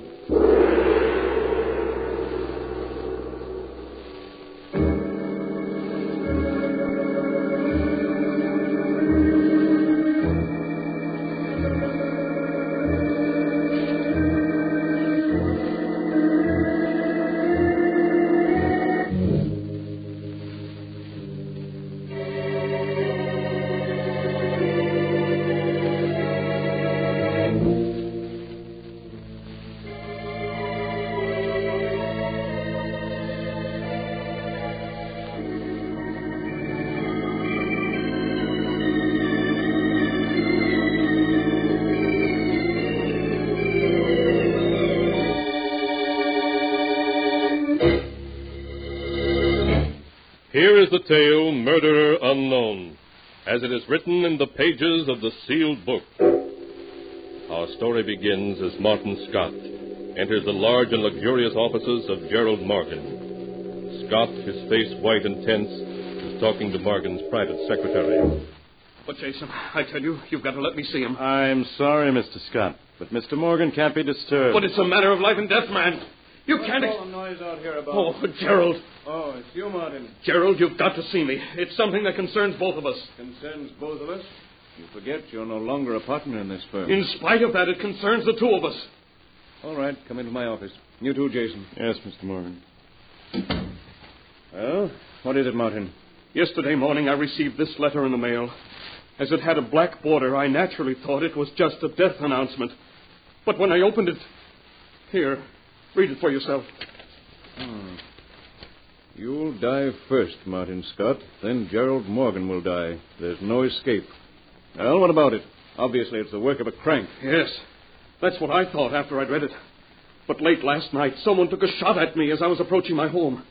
Here is the tale, Murderer Unknown, as it is written in the pages of the sealed book. Our story begins as Martin Scott enters the large and luxurious offices of Gerald Morgan. Scott, his face white and tense, is talking to Morgan's private secretary. But, Jason, I tell you, you've got to let me see him. I'm sorry, Mr. Scott, but Mr. Morgan can't be disturbed. But it's a matter of life and death, man. You can't... What's all the noise out here about? Oh, Gerald. Oh, it's you, Martin. Gerald, you've got to see me. It's something that concerns both of us. Concerns both of us? You forget you're no longer a partner in this firm. In spite of that, it concerns the two of us. All right, come into my office. You too, Jason. Yes, Mr. Morgan. Well, what is it, Martin? Yesterday morning, I received this letter in the mail. As it had a black border, I naturally thought it was just a death announcement. But when I opened it... Here, read it for yourself. You'll die first, Martin Scott. Then Gerald Morgan will die. There's no escape. Well, what about it? Obviously, it's the work of a crank. Yes, that's what I thought after I'd read it. But late last night, someone took a shot at me as I was approaching my home.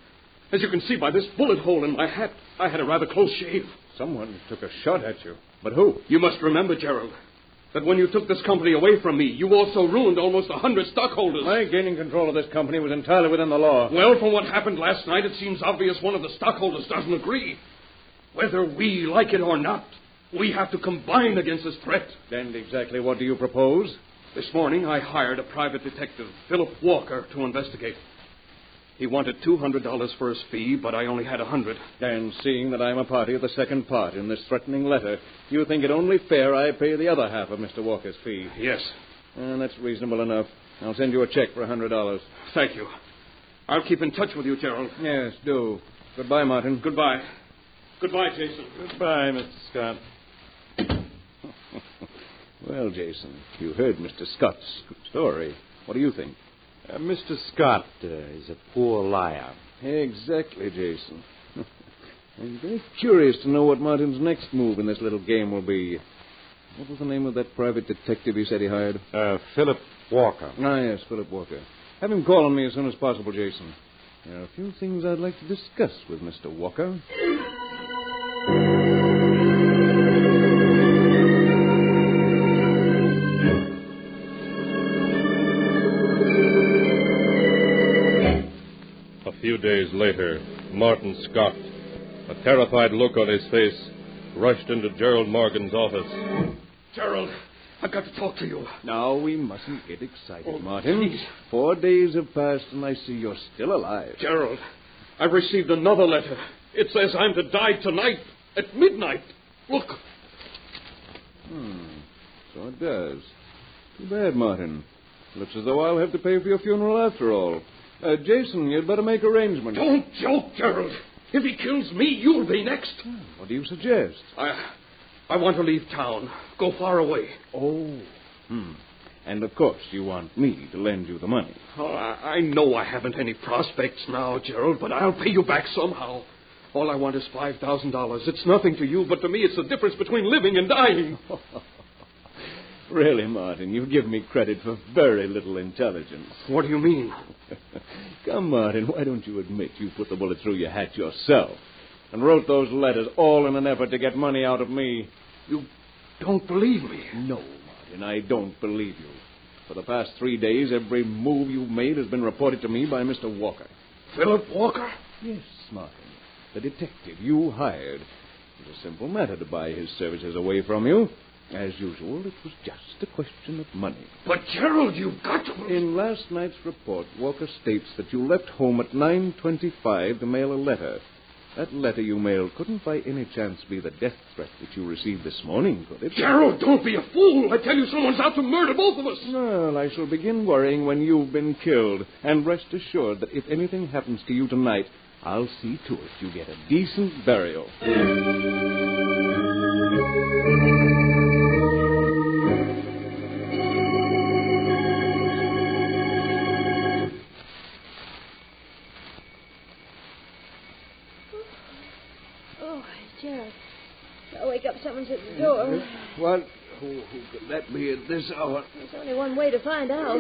As you can see by this bullet hole in my hat, I had a rather close shave. Someone took a shot at you. But who? You must remember, Gerald, that when you took this company away from me, you also ruined almost 100 stockholders. My gaining control of this company was entirely within the law. Well, from what happened last night, it seems obvious one of the stockholders doesn't agree. Whether we like it or not, we have to combine against this threat. And exactly what do you propose? This morning, I hired a private detective, Philip Walker, to investigate. He wanted $200 for his fee, but I only had $100. And seeing that I'm a party of the second part in this threatening letter, you think it only fair I pay the other half of Mr. Walker's fee? Yes. That's reasonable enough. I'll send you a check for $100. Thank you. I'll keep in touch with you, Gerald. Yes, do. Goodbye, Martin. Goodbye. Goodbye, Jason. Goodbye, Mr. Scott. Well, Jason, you heard Mr. Scott's story. What do you think? Mr. Scott is a poor liar. Exactly, Jason. I'm very curious to know what Martin's next move in this little game will be. What was the name of that private detective he said he hired? Philip Walker. Ah, yes, Philip Walker. Have him call on me as soon as possible, Jason. There are a few things I'd like to discuss with Mr. Walker. A few days later, Martin Scott, a terrified look on his face, rushed into Gerald Morgan's office. Gerald, I've got to talk to you. Now, we mustn't get excited, Martin. Please. 4 days have passed, and I see you're still alive. Gerald, I've received another letter. It says I'm to die tonight, at midnight. Look. So it does. Too bad, Martin. Looks as though I'll have to pay for your funeral after all. Jason, you'd better make arrangements. Don't joke, Gerald. If he kills me, you'll be next. What do you suggest? I want to leave town. Go far away. Oh. And, of course, you want me to lend you the money. Oh, I know I haven't any prospects now, Gerald, but I'll pay you back somehow. All I want is $5,000. It's nothing to you, but to me it's the difference between living and dying. Really, Martin, you give me credit for very little intelligence. What do you mean? Come, Martin, why don't you admit you put the bullet through your hat yourself and wrote those letters all in an effort to get money out of me? You don't believe me? No, Martin, I don't believe you. For the past 3 days, every move you've made has been reported to me by Mr. Walker. Philip Walker? Yes, Martin. The detective you hired. It was a simple matter to buy his services away from you. As usual, it was just a question of money. But, Gerald, you've got to... In last night's report, Walker states that you left home at 9:25 to mail a letter. That letter you mailed couldn't by any chance be the death threat that you received this morning, could it? Gerald, don't be a fool. I tell you, someone's out to murder both of us. Well, I shall begin worrying when you've been killed. And rest assured that if anything happens to you tonight, I'll see to it you get a decent burial. Gerald, I'll wake up someone's at the door. What? Who could that be at this hour? There's only one way to find out.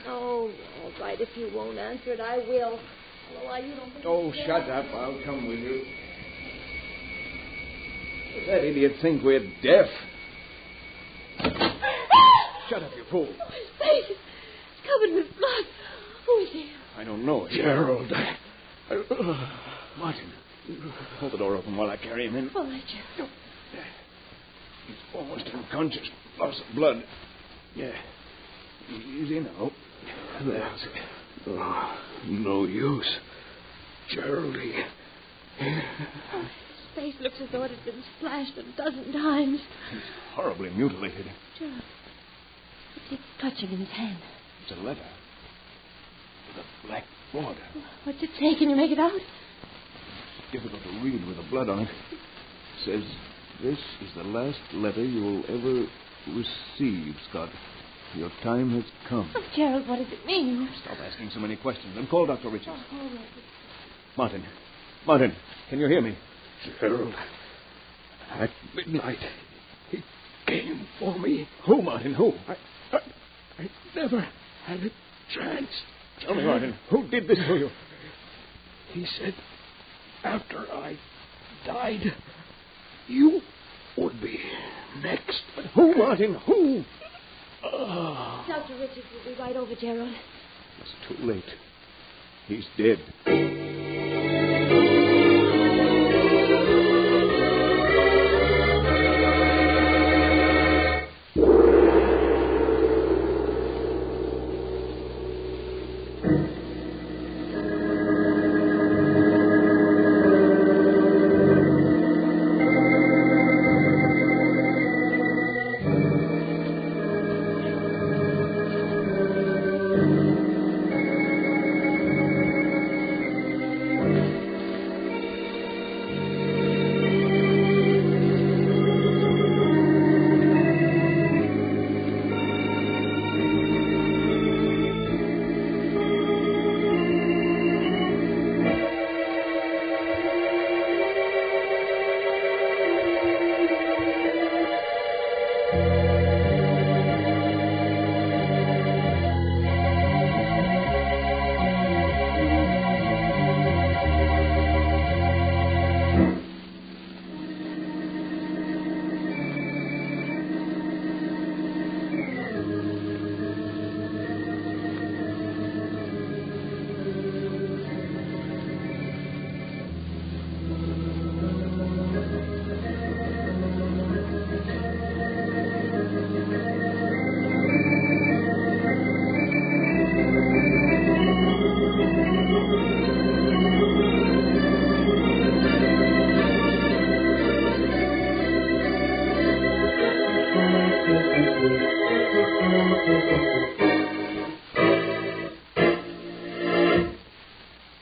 Oh, all right. If you won't answer it, I will. Although you don't think... Oh, shut up. I'll come with you. That idiot think we're deaf. Shut up, you fool. His face is covered with blood. Who is he? I don't know. Gerald. Martin, hold the door open while I carry him in. All right, Gerald. He's almost unconscious. Loss of blood. Yeah. Easy now. That's it. Oh, no use. Geraldie. His face looks as though it had been splashed a dozen times. He's horribly mutilated. Gerald, what's he clutching in his hand? It's a letter. With a black border. What's it say? Can you make it out? It's difficult to read with the blood on it. It says, "This is the last letter you will ever receive, Scott. Your time has come." Oh, Gerald, what does it mean? Stop asking so many questions and call Dr. Richards. Oh, all right. Martin, can you hear me? Gerald. At midnight, he came for me. Who, Martin, who? I never had a chance. Tell me, Martin, who did this to you? He said after I died, you would be next. But who, Martin, who? Dr. Richards will be right over, Gerald. It's too late. He's dead.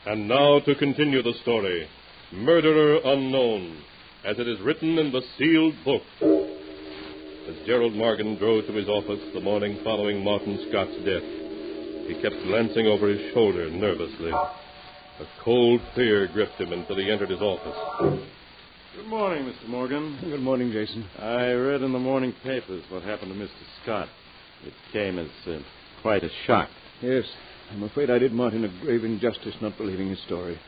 And now to continue the story, Murderer Unknown, as it is written in the sealed book. As Gerald Morgan drove to his office the morning following Martin Scott's death, he kept glancing over his shoulder nervously. A cold fear gripped him until he entered his office. Good morning, Mr. Morgan. Good morning, Jason. I read in the morning papers what happened to Mr. Scott. It came as quite a shock. Yes, I'm afraid I did Martin a grave injustice not believing his story.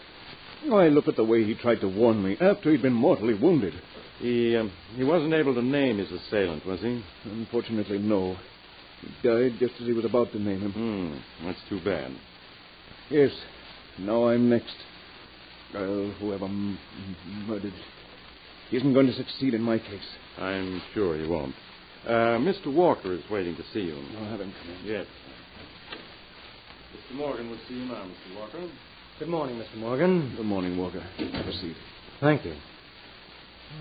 I look at the way he tried to warn me after he'd been mortally wounded. He wasn't able to name his assailant, was he? Unfortunately, no. He died just as he was about to name him. That's too bad. Yes, now I'm next. Whoever murdered isn't going to succeed in my case. I'm sure he won't. Mr. Walker is waiting to see you. I'll have him come in. Yes. Mr. Morgan will see you now, Mr. Walker. Good morning, Mr. Morgan. Good morning, Walker. Have a seat. Thank you.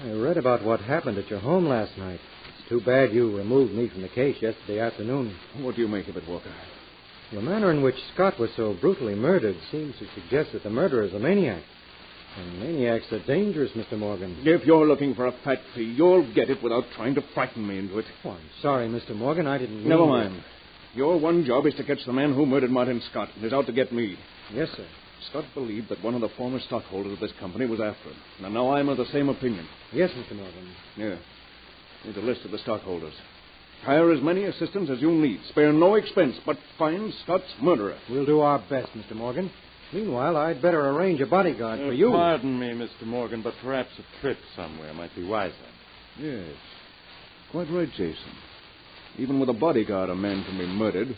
I read about what happened at your home last night. It's too bad you removed me from the case yesterday afternoon. What do you make of it, Walker? The manner in which Scott was so brutally murdered seems to suggest that the murderer is a maniac. And maniacs are dangerous, Mr. Morgan. If you're looking for a fat fee, you'll get it without trying to frighten me into it. Oh, I'm sorry, Mr. Morgan. I didn't mean... Never mind. Your one job is to catch the man who murdered Martin Scott and is out to get me. Yes, sir. Scott believed that one of the former stockholders of this company was after him. And now I'm of the same opinion. Yes, Mr. Morgan. Yeah. Here's a list of the stockholders. Hire as many assistants as you'll need. Spare no expense, but find Scott's murderer. We'll do our best, Mr. Morgan. Meanwhile, I'd better arrange a bodyguard for you. Pardon me, Mr. Morgan, but perhaps a trip somewhere might be wiser. Yes. Quite right, Jason. Even with a bodyguard, a man can be murdered.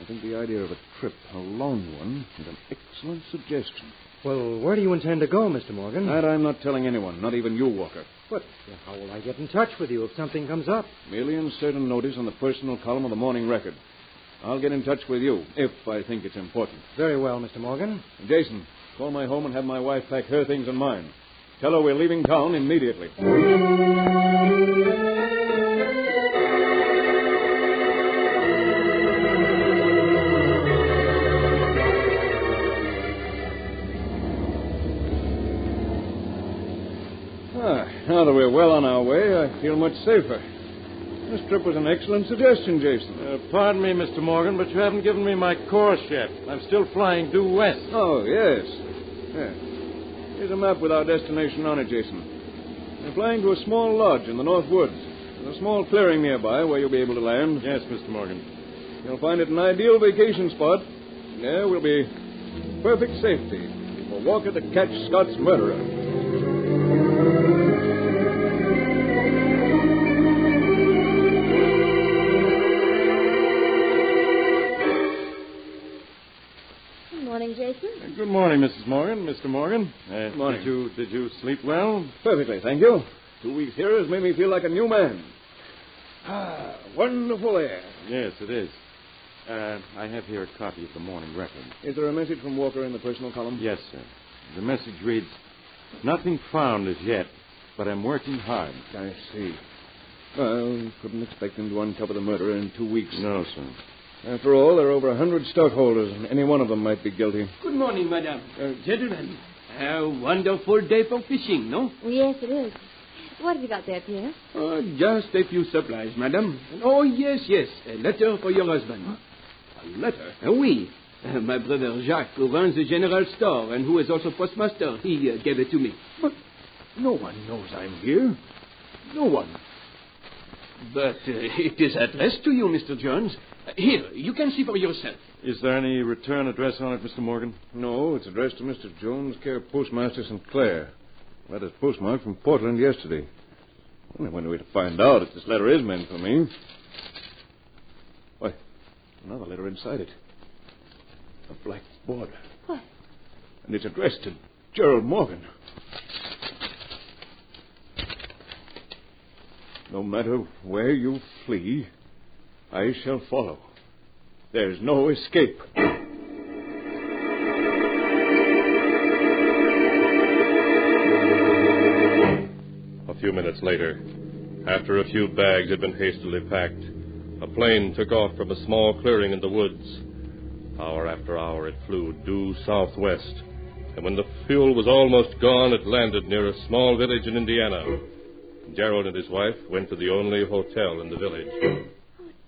I think the idea of a trip, a long one, is an excellent suggestion. Well, where do you intend to go, Mr. Morgan? That I'm not telling anyone, not even you, Walker. But how will I get in touch with you if something comes up? Merely insert a notice on the personal column of the Morning Record. I'll get in touch with you, if I think it's important. Very well, Mr. Morgan. Jason, call my home and have my wife pack her things and mine. Tell her we're leaving town immediately. Now that we're well on our way, I feel much safer. This trip was an excellent suggestion, Jason. Pardon me, Mr. Morgan, but you haven't given me my course yet. I'm still flying due west. Oh, yes. Here's a map with our destination on it, Jason. We're flying to a small lodge in the North Woods. There's a small clearing nearby where you'll be able to land. Yes, Mr. Morgan. You'll find it an ideal vacation spot. There we'll be in perfect safety for Walker to catch Scott's murderer. Jason? Good morning, Mrs. Morgan. Mr. Morgan. Good morning. Did you sleep well? Perfectly, thank you. 2 weeks here has made me feel like a new man. Wonderful air. Yes, it is. I have here a copy of the Morning Record. Is there a message from Walker in the personal column? Yes, sir. The message reads, "Nothing found as yet, but I'm working hard." I see. Well, couldn't expect him to uncover the murderer in 2 weeks. No, sir. After all, there are over 100 stockholders, and any one of them might be guilty. Good morning, madam. Gentlemen, a wonderful day for fishing, no? Yes, it is. What have you got there, Pierre? Just a few supplies, madam. Oh, yes. A letter for your husband. A letter? Oui. My brother Jacques, who runs the general store and who is also postmaster, he gave it to me. But no one knows I'm here. No one. But it is addressed to you, Mr. Jones. Here, you can see for yourself. Is there any return address on it, Mr. Morgan? No, it's addressed to Mr. Jones, care Postmaster St. Clair. Letter's postmarked from Portland yesterday. Only one way to find out if this letter is meant for me. Why, another letter inside it. A black border. What? And it's addressed to Gerald Morgan. No matter where you flee, I shall follow. There's no escape. A few minutes later, after a few bags had been hastily packed, a plane took off from a small clearing in the woods. Hour after hour it flew due southwest, and when the fuel was almost gone, it landed near a small village in Indiana. Gerald and his wife went to the only hotel in the village.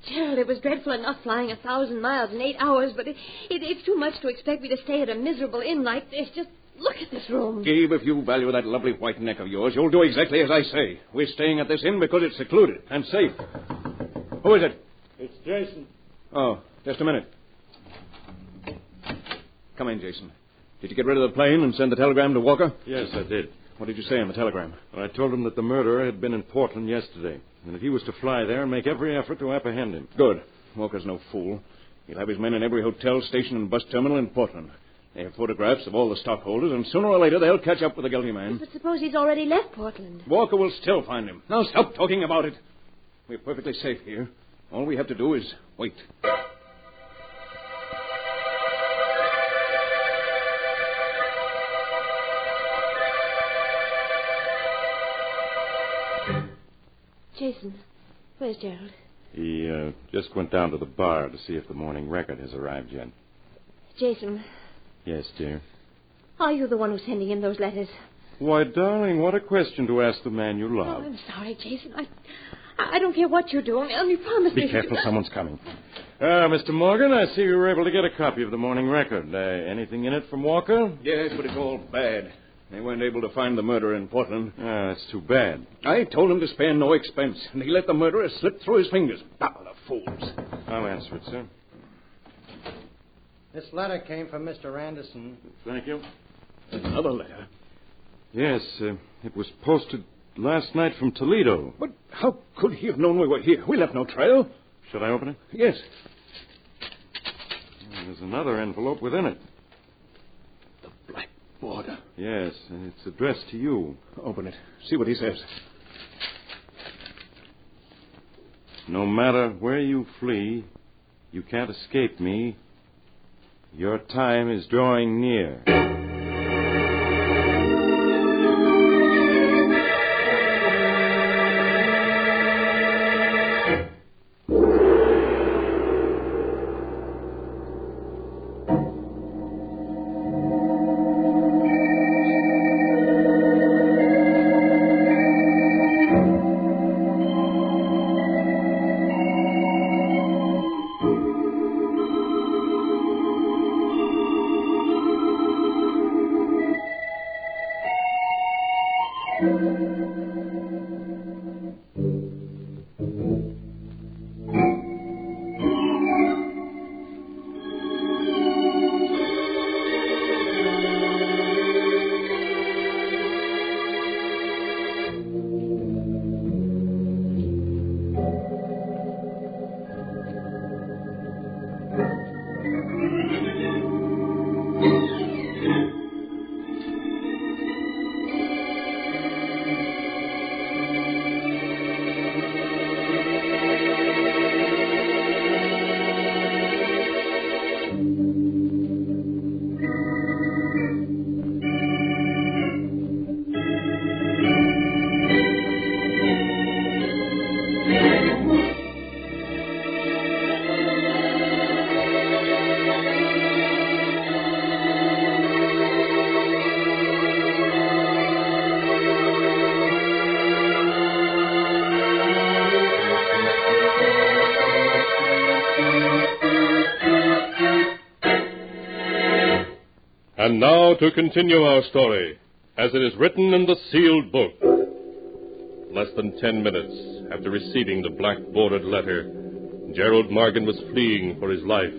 Gerald, it was dreadful enough flying 1,000 miles in 8 hours, but it's too much to expect me to stay at a miserable inn like this. Just look at this room. Gabe, if you value that lovely white neck of yours, you'll do exactly as I say. We're staying at this inn because it's secluded and safe. Who is it? It's Jason. Oh, just a minute. Come in, Jason. Did you get rid of the plane and send the telegram to Walker? Yes, I did. What did you say in the telegram? I told him that the murderer had been in Portland yesterday, and that he was to fly there and make every effort to apprehend him. Good. Walker's no fool. He'll have his men in every hotel, station, and bus terminal in Portland. They have photographs of all the stockholders, and sooner or later they'll catch up with the guilty man. But suppose he's already left Portland. Walker will still find him. Now stop talking about it. We're perfectly safe here. All we have to do is wait. Jason, where's Gerald? He just went down to the bar to see if the Morning Record has arrived yet. Jason. Yes, dear. Are you the one who's sending him those letters? Why, darling, what a question to ask the man you love. Oh, I'm sorry, Jason. I don't care what you do. Only promise me. Be careful, someone's coming. Mr. Morgan, I see you were able to get a copy of the Morning Record. Anything in it from Walker? Yes, but it's all bad. They weren't able to find the murderer in Portland. That's too bad. I told him to spare no expense, and he let the murderer slip through his fingers. The fools. I'll answer it, sir. This letter came from Mr. Anderson. Thank you. Another letter? Yes, it was posted last night from Toledo. But how could he have known we were here? We left no trail. Should I open it? Yes. There's another envelope within it. The black border. Yes, it's addressed to you. Open it. See what he says. No matter where you flee, you can't escape me. Your time is drawing near. And now to continue our story, as it is written in the sealed book. Less than 10 minutes after receiving the black-bordered letter, Gerald Morgan was fleeing for his life.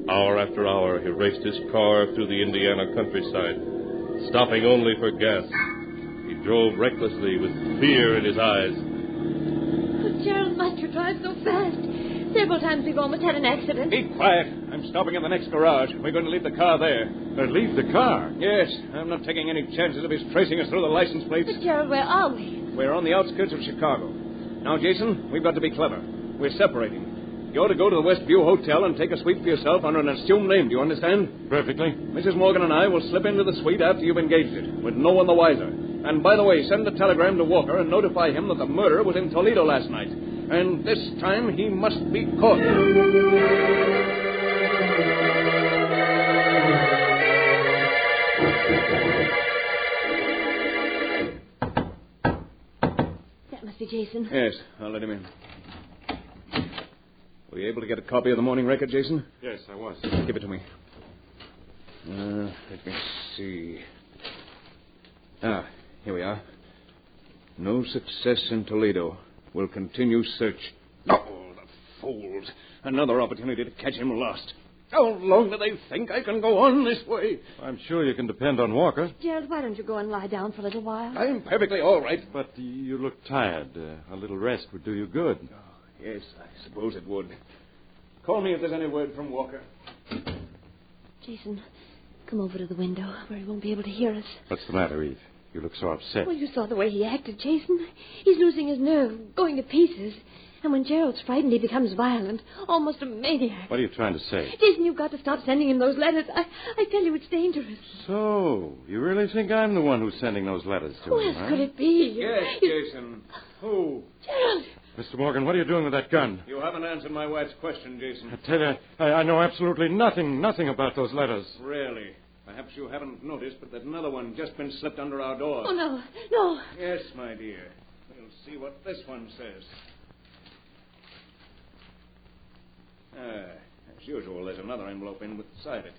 Hour after hour, he raced his car through the Indiana countryside, stopping only for gas. He drove recklessly with fear in his eyes. Oh, Gerald must have drive so fast. Several times we've almost had an accident. Be quiet. I'm stopping in the next garage. We're going to leave the car there. Leave the car? Yes. I'm not taking any chances of his tracing us through the license plates. But, Gerald, where are we? We're on the outskirts of Chicago. Now, Jason, we've got to be clever. We're separating. You're to go to the Westview Hotel and take a suite for yourself under an assumed name. Do you understand? Perfectly. Mrs. Morgan and I will slip into the suite after you've engaged it, with no one the wiser. And, by the way, send a telegram to Walker and notify him that the murderer was in Toledo last night. And this time he must be caught. That must be Jason. Yes, I'll let him in. Were you able to get a copy of the morning record, Jason? Yes, I was. Give it to me. Let me see. Here we are. No success in Toledo. We'll continue search. Oh, the fools. Another opportunity to catch him lost. How long do they think I can go on this way? I'm sure you can depend on Walker. Gerald, why don't you go and lie down for a little while? I'm perfectly all right. But you look tired. A little rest would do you good. Oh, yes, I suppose it would. Call me if there's any word from Walker. Jason, come over to the window where he won't be able to hear us. What's the matter, Eve? You look so upset. Well, you saw the way he acted, Jason. He's losing his nerve, going to pieces. And when Gerald's frightened, he becomes violent, almost a maniac. What are you trying to say? Jason, you've got to stop sending him those letters. I tell you, it's dangerous. So, you really think I'm the one who's sending those letters to Who him, else huh? could it be? Yes, Jason. Who? Gerald! Mr. Morgan, what are you doing with that gun? You haven't answered my wife's question, Jason. I tell you, I know absolutely nothing about those letters. Really? Perhaps you haven't noticed, but there's another one just been slipped under our door. Oh, no. Yes, my dear. We'll see what this one says. As usual, there's another envelope beside it,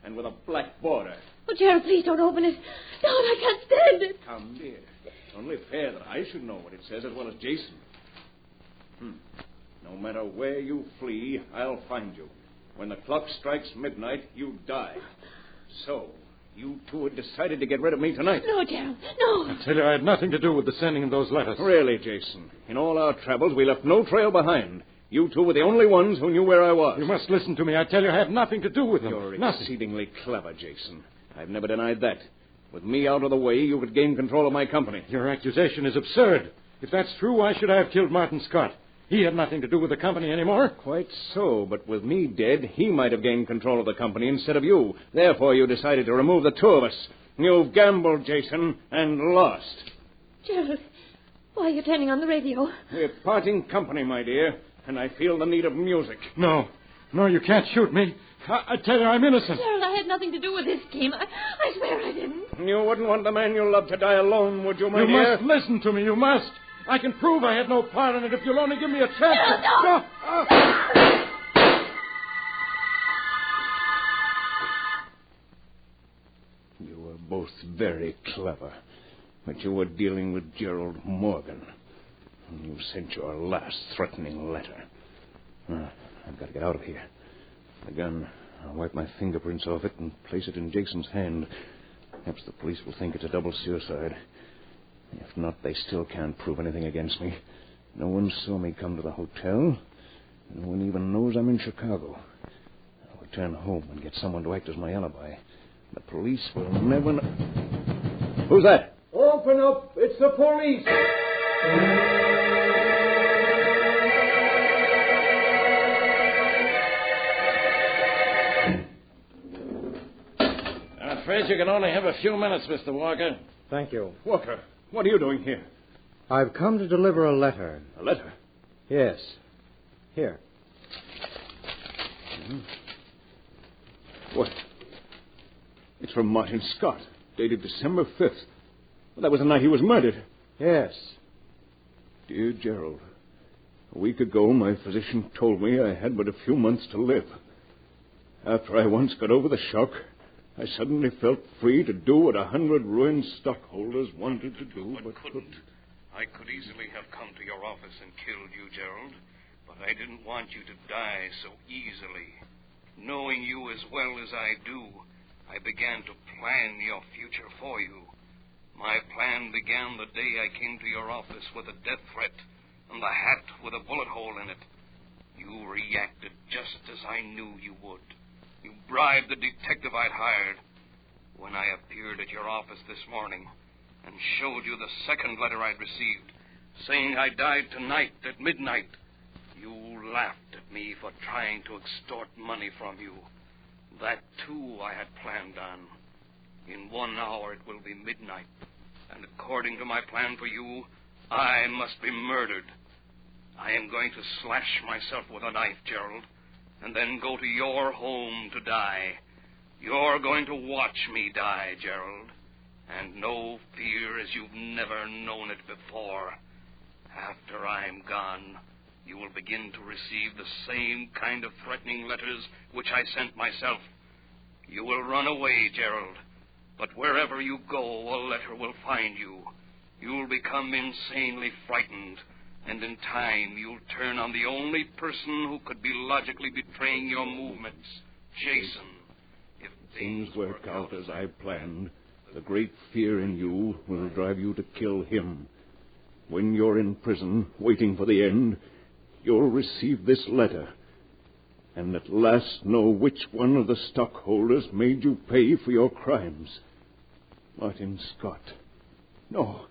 and with a black border. Oh, Gerald, please don't open it. Don't, I can't stand it. Come, dear. It's only fair that I should know what it says as well as Jason. No matter where you flee, I'll find you. When the clock strikes midnight, you die. So, You two had decided to get rid of me tonight. No, Gerald, no. I tell you, I had nothing to do with the sending of those letters. Really, Jason. In all our travels, we left no trail behind. You two were the only ones who knew where I was. You must listen to me. I tell you, I had nothing to do with them. You're nothing. exceedingly clever, Jason. I've never denied that. With me out of the way, you could gain control of my company. Your accusation is absurd. If that's true, why should I have killed Martin Scott? He had nothing to do with the company anymore. Quite so, but with me dead, he might have gained control of the company instead of you. Therefore, you decided to remove the two of us. You've gambled, Jason, and lost. Gerald, why are you turning on the radio? We're parting company, my dear, and I feel the need of music. No, you can't shoot me. I tell you, I'm innocent. Gerald, I had nothing to do with this scheme. I swear I didn't. You wouldn't want the man you love to die alone, would you, my dear? You must listen to me. You must. I can prove I had no part in it if you'll only give me a chance. No. You were both very clever, but you were dealing with Gerald Morgan. And you sent your last threatening letter. I've got to get out of here. The gun, I'll wipe my fingerprints off it and place it in Jason's hand. Perhaps the police will think it's a double suicide. If not, they still can't prove anything against me. No one saw me come to the hotel. No one even knows I'm in Chicago. I'll return home and get someone to act as my alibi. The police will never know. Who's that? Open up. It's the police. I'm afraid you can only have a few minutes, Mr. Walker. Thank you. Walker, what are you doing here? I've come to deliver a letter. A letter? Yes. Here. What? It's from Martin Scott, dated December 5th. Well, that was the night he was murdered. Yes. Dear Gerald, a week ago my physician told me I had but a few months to live. After I once got over the shock, I suddenly felt free to do what 100 ruined stockholders wanted to do, but couldn't. I could easily have come to your office and killed you, Gerald, but I didn't want you to die so easily. Knowing you as well as I do, I began to plan your future for you. My plan began the day I came to your office with a death threat and the hat with a bullet hole in it. You reacted just as I knew you would. You bribed the detective I'd hired. When I appeared at your office this morning and showed you the second letter I'd received, saying I died tonight at midnight, you laughed at me for trying to extort money from you. That, too, I had planned on. In 1 hour it will be midnight, and according to my plan for you, I must be murdered. I am going to slash myself with a knife, Gerald, and then go to your home to die. You're going to watch me die, Gerald, and know fear as you've never known it before. After I'm gone, you will begin to receive the same kind of threatening letters which I sent myself. You will run away, Gerald, but wherever you go, a letter will find you. You'll become insanely frightened, and in time you'll turn on the only person who could be logically betraying your movements, Jason. If things work out as I planned, the great fear in you will drive you to kill him. When you're in prison, waiting for the end, you'll receive this letter, and at last know which one of the stockholders made you pay for your crimes. Martin Scott. No,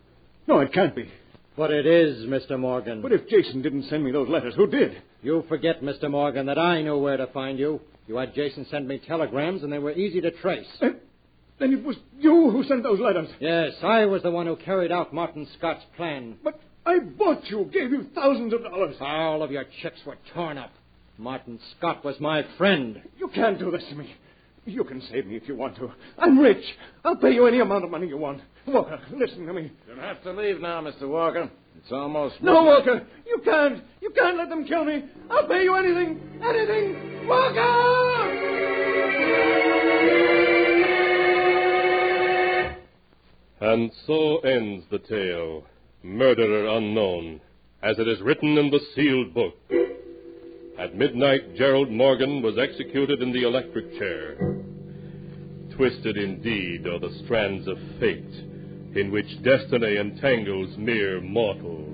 it can't be. But it is, Mr. Morgan. But if Jason didn't send me those letters, who did? You forget, Mr. Morgan, that I know where to find you. You had Jason send me telegrams, and they were easy to trace. Then it was you who sent those letters. Yes, I was the one who carried out Martin Scott's plan. But I bought you, gave you thousands of dollars. All of your checks were torn up. Martin Scott was my friend. You can't do this to me. You can save me if you want to. I'm rich. I'll pay you any amount of money you want. Walker, listen to me. You'll have to leave now, Mr. Walker. It's almost... No, Walker, you can't. You can't let them kill me. I'll pay you anything. Anything. Walker! And so ends the tale, Murderer Unknown, as it is written in the sealed book. At midnight, Gerald Morgan was executed in the electric chair. twisted indeed are the strands of fate, in which destiny entangles mere mortals.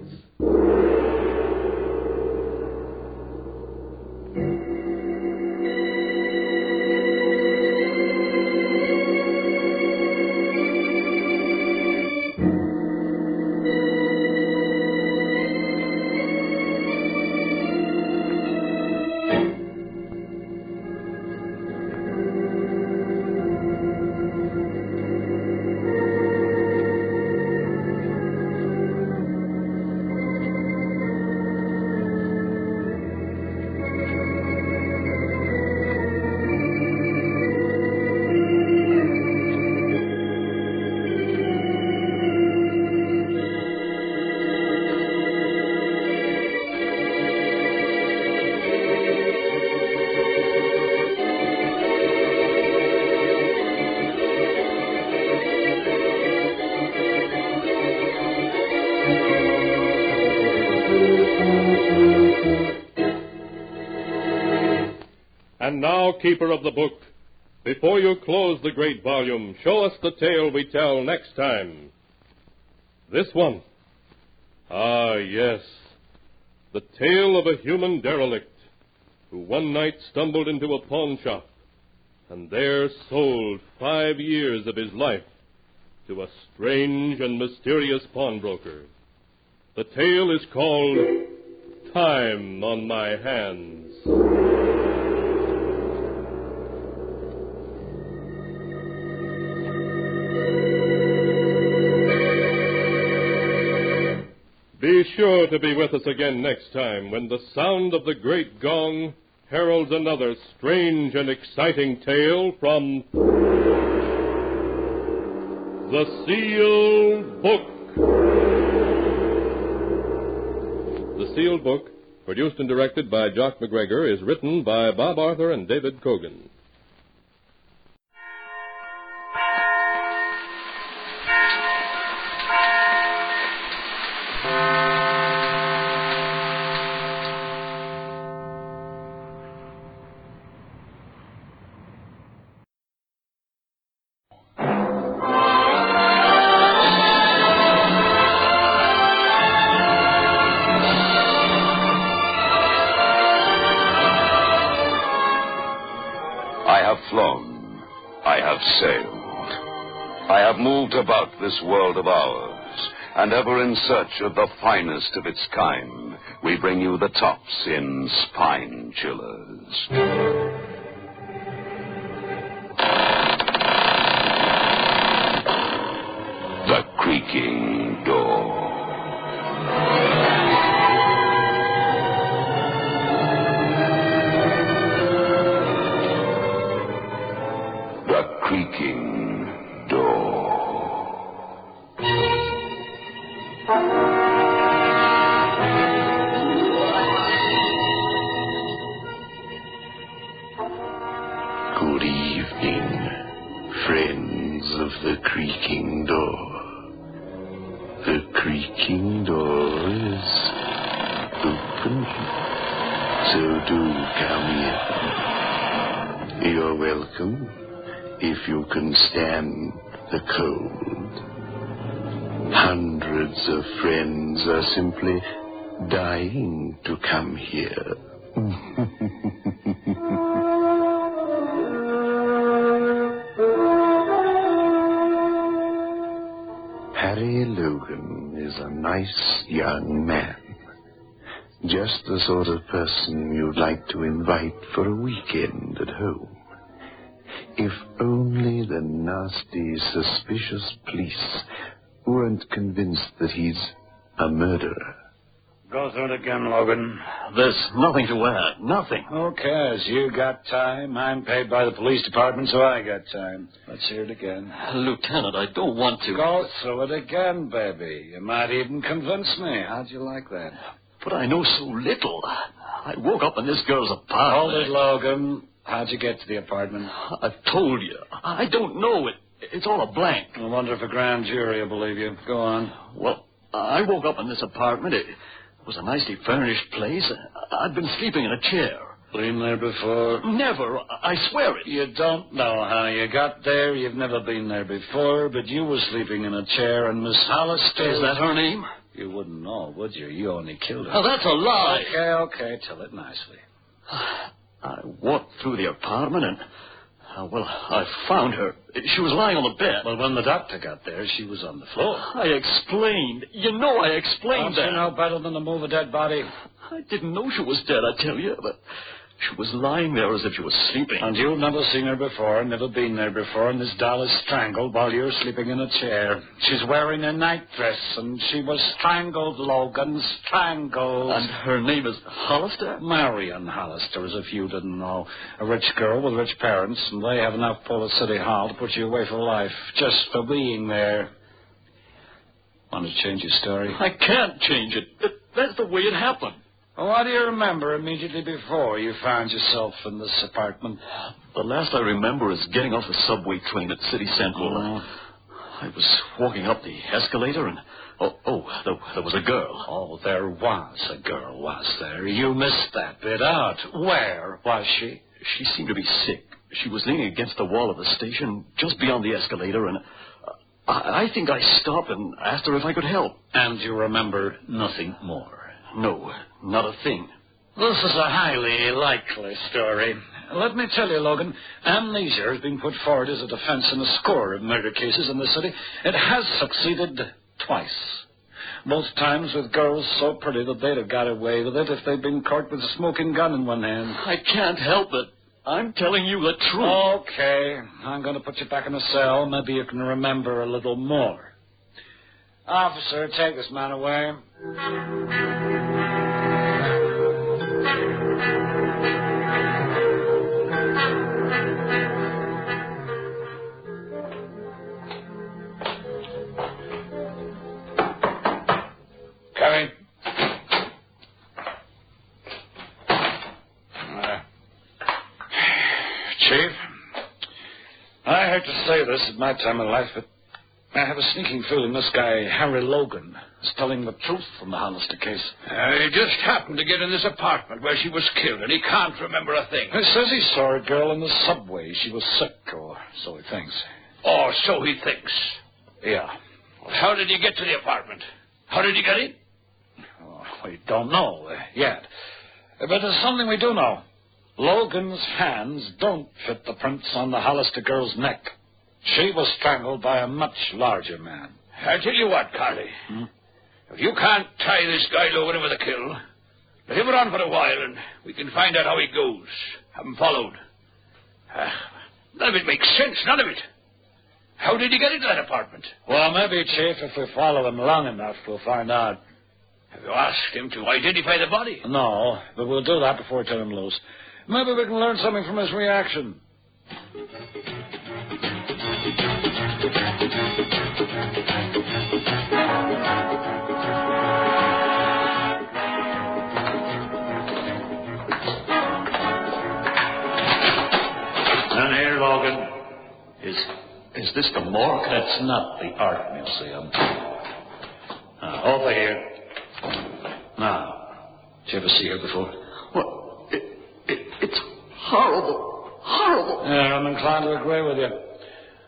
And now, keeper of the book, before you close the great volume, show us the tale we tell next time. This one. Ah, yes. The tale of a human derelict who one night stumbled into a pawn shop and there sold 5 years of his life to a strange and mysterious pawnbroker. The tale is called Time on My Hands. Be sure to be with us again next time when the sound of the great gong heralds another strange and exciting tale from The Sealed Book. The Sealed Book, produced and directed by Jock McGregor, is written by Bob Arthur and David Cogan. Flown. I have sailed. I have moved about this world of ours, and ever in search of the finest of its kind, we bring you the tops in spine chillers. The Creaking Door. Creaking Door. Good evening, friends of the Creaking Door. The Creaking Door is open, so do come in. You're welcome. If you can stand the cold. Hundreds of friends are simply dying to come here. Harry Logan is a nice young man. Just the sort of person you'd like to invite for a weekend at home. If only the nasty, suspicious police weren't convinced that he's a murderer. Go through it again, Logan. There's nothing to add. Nothing. Who cares? You got time. I'm paid by the police department, so I got time. Let's hear it again. Lieutenant, I don't want to. Go through it again, baby. You might even convince me. How'd you like that? But I know so little. I woke up in this girl's apartment. Hold it, Logan. How'd you get to the apartment? I've told you. I don't know. It's all a blank. I wonder if a grand jury will believe you. Go on. Well, I woke up in this apartment. It was a nicely furnished place. I'd been sleeping in a chair. Been there before? Never. I swear it. You don't know how you got there. You've never been there before, but you were sleeping in a chair and Miss Hollister... Is that her name? You wouldn't know, would you? You only killed her. Oh, that's a lie. Okay, tell it nicely. I walked through the apartment and... I found her. She was lying on the bed. Well, when the doctor got there, she was on the floor. I explained. You know I explained that. Don't you know better than to move a dead body? I didn't know she was dead, I tell you, but she was lying there as if she was sleeping. And you've never seen her before, never been there before, and this doll is strangled while you're sleeping in a chair. She's wearing a nightdress, and she was strangled, Logan, strangled. And her name is Hollister? Marion Hollister, as if you didn't know. A rich girl with rich parents, and they have enough pull at City Hall to put you away for life, just for being there. Want to change your story? I can't change it. That's the way it happened. Well, what do you remember immediately before you found yourself in this apartment? The last I remember is getting off the subway train at City Central. I was walking up the escalator and... there was a girl. Oh, there was a girl, was there? You missed that bit out. Where was she? She seemed to be sick. She was leaning against the wall of the station just beyond the escalator, and I think I stopped and asked her if I could help. And you remember nothing more? No, not a thing. This is a highly likely story. Let me tell you, Logan, amnesia has been put forward as a defense in a score of murder cases in the city. It has succeeded twice. Both times with girls so pretty that they'd have got away with it if they'd been caught with a smoking gun in one hand. I can't help it. I'm telling you the truth. Okay. I'm going to put you back in a cell. Maybe you can remember a little more. Officer, take this man away. Coming. Chief, I hate to say this at my time of life, but I have a sneaking feeling this guy, Harry Logan, is telling the truth from the Hollister case. He just happened to get in this apartment where she was killed, and he can't remember a thing. He says he saw a girl in the subway. She was sick, or so he thinks. Oh, so he thinks. Yeah. Well, how did he get to the apartment? How did he get in? Oh, we don't know yet. But there's something we do know. Logan's hands don't fit the prints on the Hollister girl's neck. She was strangled by a much larger man. I tell you what, Carly. If you can't tie this guy Logan with a kill, let him run for a while and we can find out how he goes. Have him followed. None of it makes sense, none of it. How did he get into that apartment? Well, maybe, Chief, if we follow him long enough, we'll find out. Have you asked him to identify the body? No, but we'll do that before we turn him loose. Maybe we can learn something from his reaction. And here, Logan. Is this the morgue? It's not the Art Museum. Over here. Now, did you ever see her before? Well, it's horrible. Horrible. Yeah, I'm inclined to agree with you.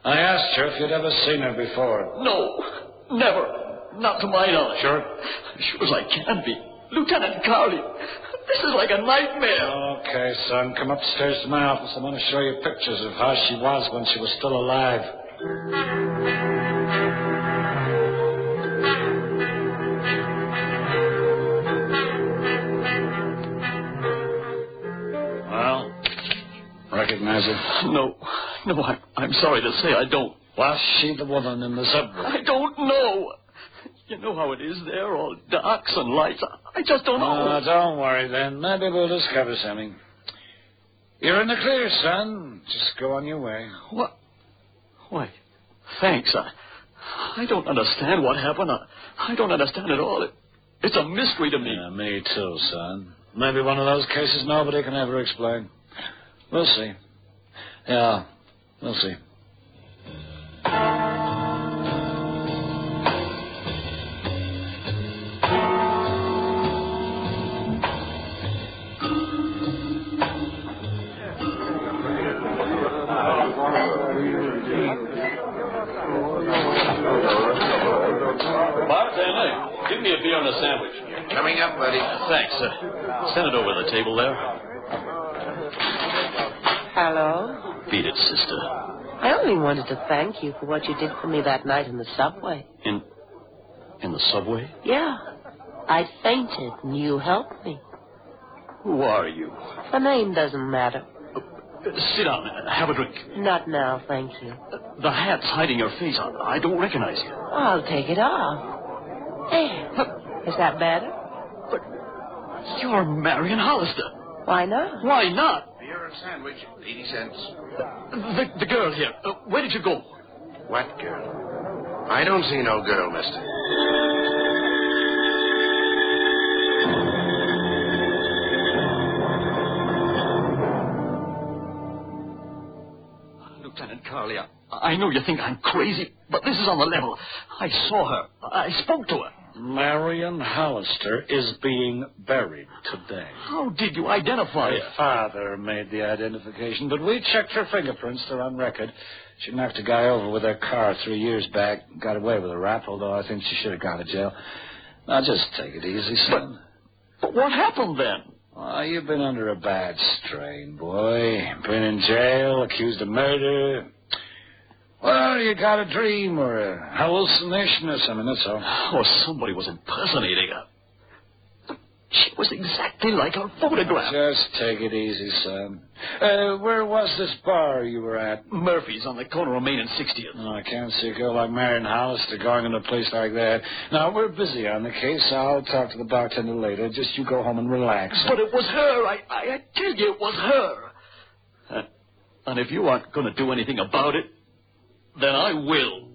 I asked her if you'd ever seen her before. No, never. Not to my knowledge. Sure? Sure as I can be. Lieutenant Carley, this is like a nightmare. Okay, son, come upstairs to my office. I want to show you pictures of how she was when she was still alive. Well, recognize her? No, I'm sorry to say I don't. Was she the woman in the subway? I don't know. You know how it is there, all darks and lights. I just don't know. Oh, don't worry, then. Maybe we'll discover something. You're in the clear, son. Just go on your way. What? Why, thanks. I don't understand what happened. I don't understand at all. It's a mystery to me. Yeah, me too, son. Maybe one of those cases nobody can ever explain. We'll see. Yeah, we'll see. beer and a sandwich. Coming up, buddy. Thanks. Send it over the table there. Hello? Beat it, sister. I only wanted to thank you for what you did for me that night in the subway. In the subway? Yeah. I fainted, and you helped me. Who are you? The name doesn't matter. Sit down. Have a drink. Not now, thank you. The hat's hiding your face. I don't recognize you. I'll take it off. There. Is that better? But you're Marion Hollister. Why not? Why not? Beer and sandwich, 80 cents. The girl here. Where did you go? What girl? I don't see no girl, mister. Lieutenant Carley, I know you think I'm crazy, but this is on the level. I saw her. I spoke to her. Marion Hollister is being buried today. How did you identify her? My father made the identification, but we checked her fingerprints. They're on record. She knocked a guy over with her car 3 years back. Got away with a rap, although I think she should have gone to jail. Now, just take it easy, son. But what happened then? Oh, you've been under a bad strain, boy. Been in jail, accused of murder. Well, you got a dream or a hallucination or something, that's all. Or somebody was impersonating her. She was exactly like her photograph. Just take it easy, son. Where was this bar you were at? Murphy's on the corner of Main and 60th. No, I can't see a girl like Marion Hollister going in a place like that. Now, we're busy on the case. I'll talk to the bartender later. Just you go home and relax. But it was her. I tell you, it was her. And if you aren't going to do anything about it, then I will.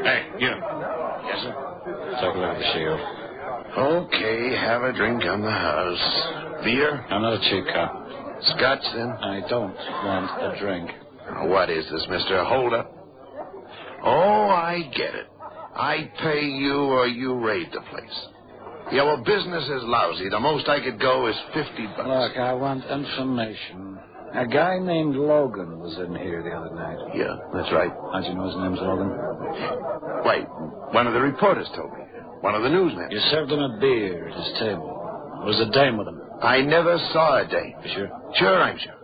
Hey, you. Yes, sir? Take a look at the shield. Okay, have a drink on the house. Beer? I'm not a cheap cop. Scotch, then? I don't want a drink. What is this, mister? A hold-up? Oh, I get it. I pay you or you raid the place. Yeah, well, business is lousy. The most I could go is $50. Look, I want information. A guy named Logan was in here the other night. Yeah, that's right. How'd you know his name's Logan? Wait, one of the reporters told me. One of the newsmen. You served him a beer at his table. There was a dame with him. I never saw a dame. You sure? Sure, I'm sure.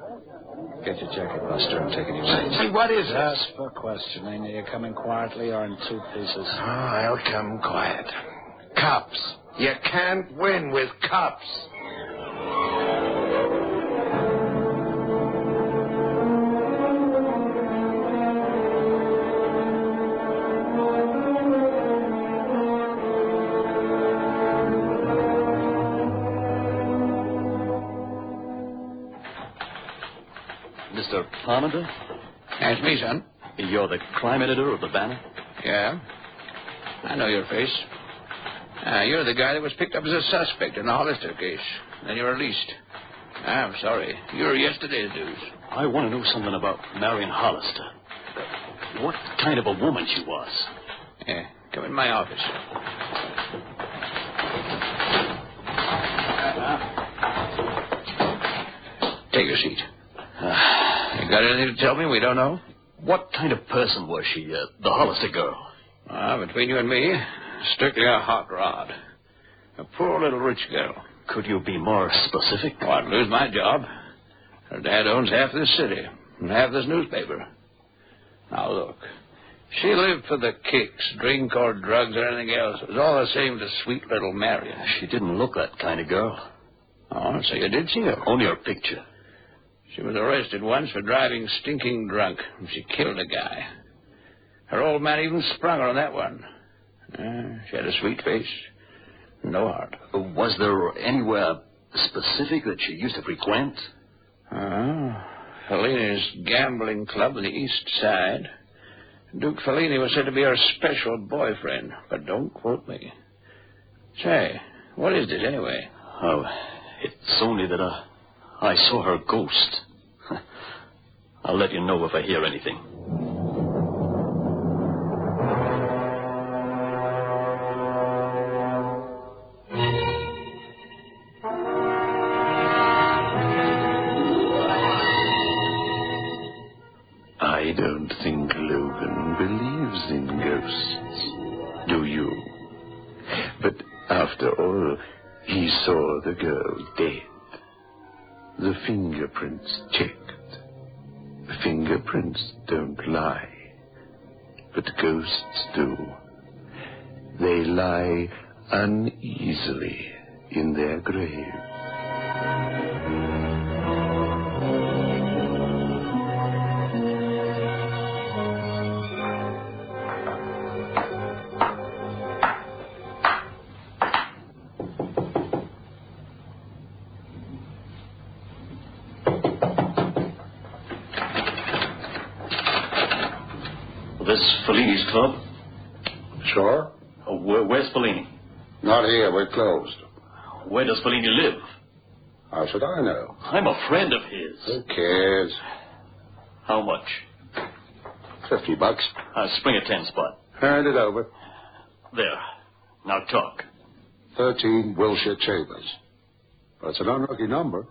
Get your jacket, Buster. I'm taking you seats. Say, what is it? Just for questioning. Are you coming quietly or in two pieces? Oh, I'll come quiet. Cops. You can't win with cops. Mr. Parmenter? That's me, son. You're the crime editor of the Banner? Yeah. I know your face. You're the guy that was picked up as a suspect in the Hollister case. Then you were released. I'm sorry. You're yesterday's news. I want to know something about Marion Hollister. What kind of a woman she was. Yeah. Come in my office. Take your seat. You got anything to tell me we don't know? What kind of person was she, the Hollister girl? Between you and me, strictly a hot rod. A poor little rich girl. Could you be more specific? Oh, I'd lose my job. Her dad owns half this city and half this newspaper. Now, look. She lived for the kicks, drink or drugs or anything else. It was all the same to sweet little Marion. She didn't look that kind of girl. Oh, so you did see her? Only her picture. She was arrested once for driving stinking drunk. She killed a guy. Her old man even sprung her on that one. She had a sweet face. No heart. Was there anywhere specific that she used to frequent? Fellini's gambling club on the east side. Duke Fellini was said to be her special boyfriend, but don't quote me. Say, what is this anyway? Oh, it's only that I saw her ghost. I'll let you know if I hear anything. don't think Logan believes in ghosts, do you? But after all, he saw the girl dead. The fingerprints checked. Fingerprints don't lie, but ghosts do. They lie uneasily in their grave. This Fellini's club? Sure. Where's Fellini? Not here. We're closed. Where does Fellini live? How should I know? I'm a friend of his. Who cares? How much? $50. Spring a 10 spot. Hand it over. There. Now talk. 13 Wilshire Chambers. That's an unlucky number.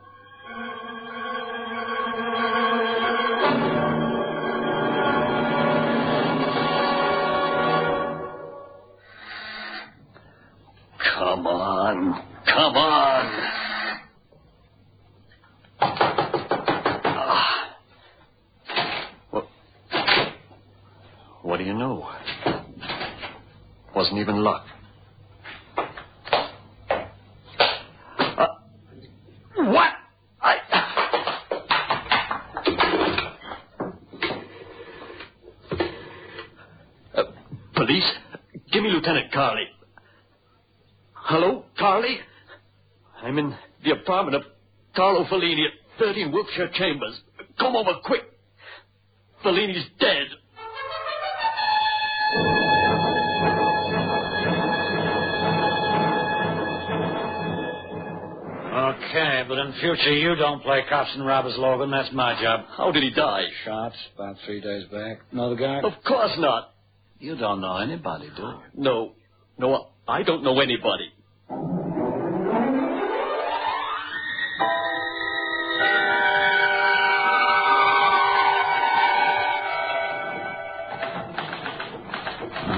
Come on. Come on. What do you know? Wasn't even luck. What? Police? Give me Lieutenant Carley. Hello, Carley? I'm in the apartment of Carlo Fellini at 13 Wilshire Chambers. Come over quick. Fellini's dead. Okay, but in future you don't play cops and robbers, Logan. That's my job. How did he die? Shots about 3 days back. Know the guy? Of course not. You don't know anybody, do you? No, I don't know anybody.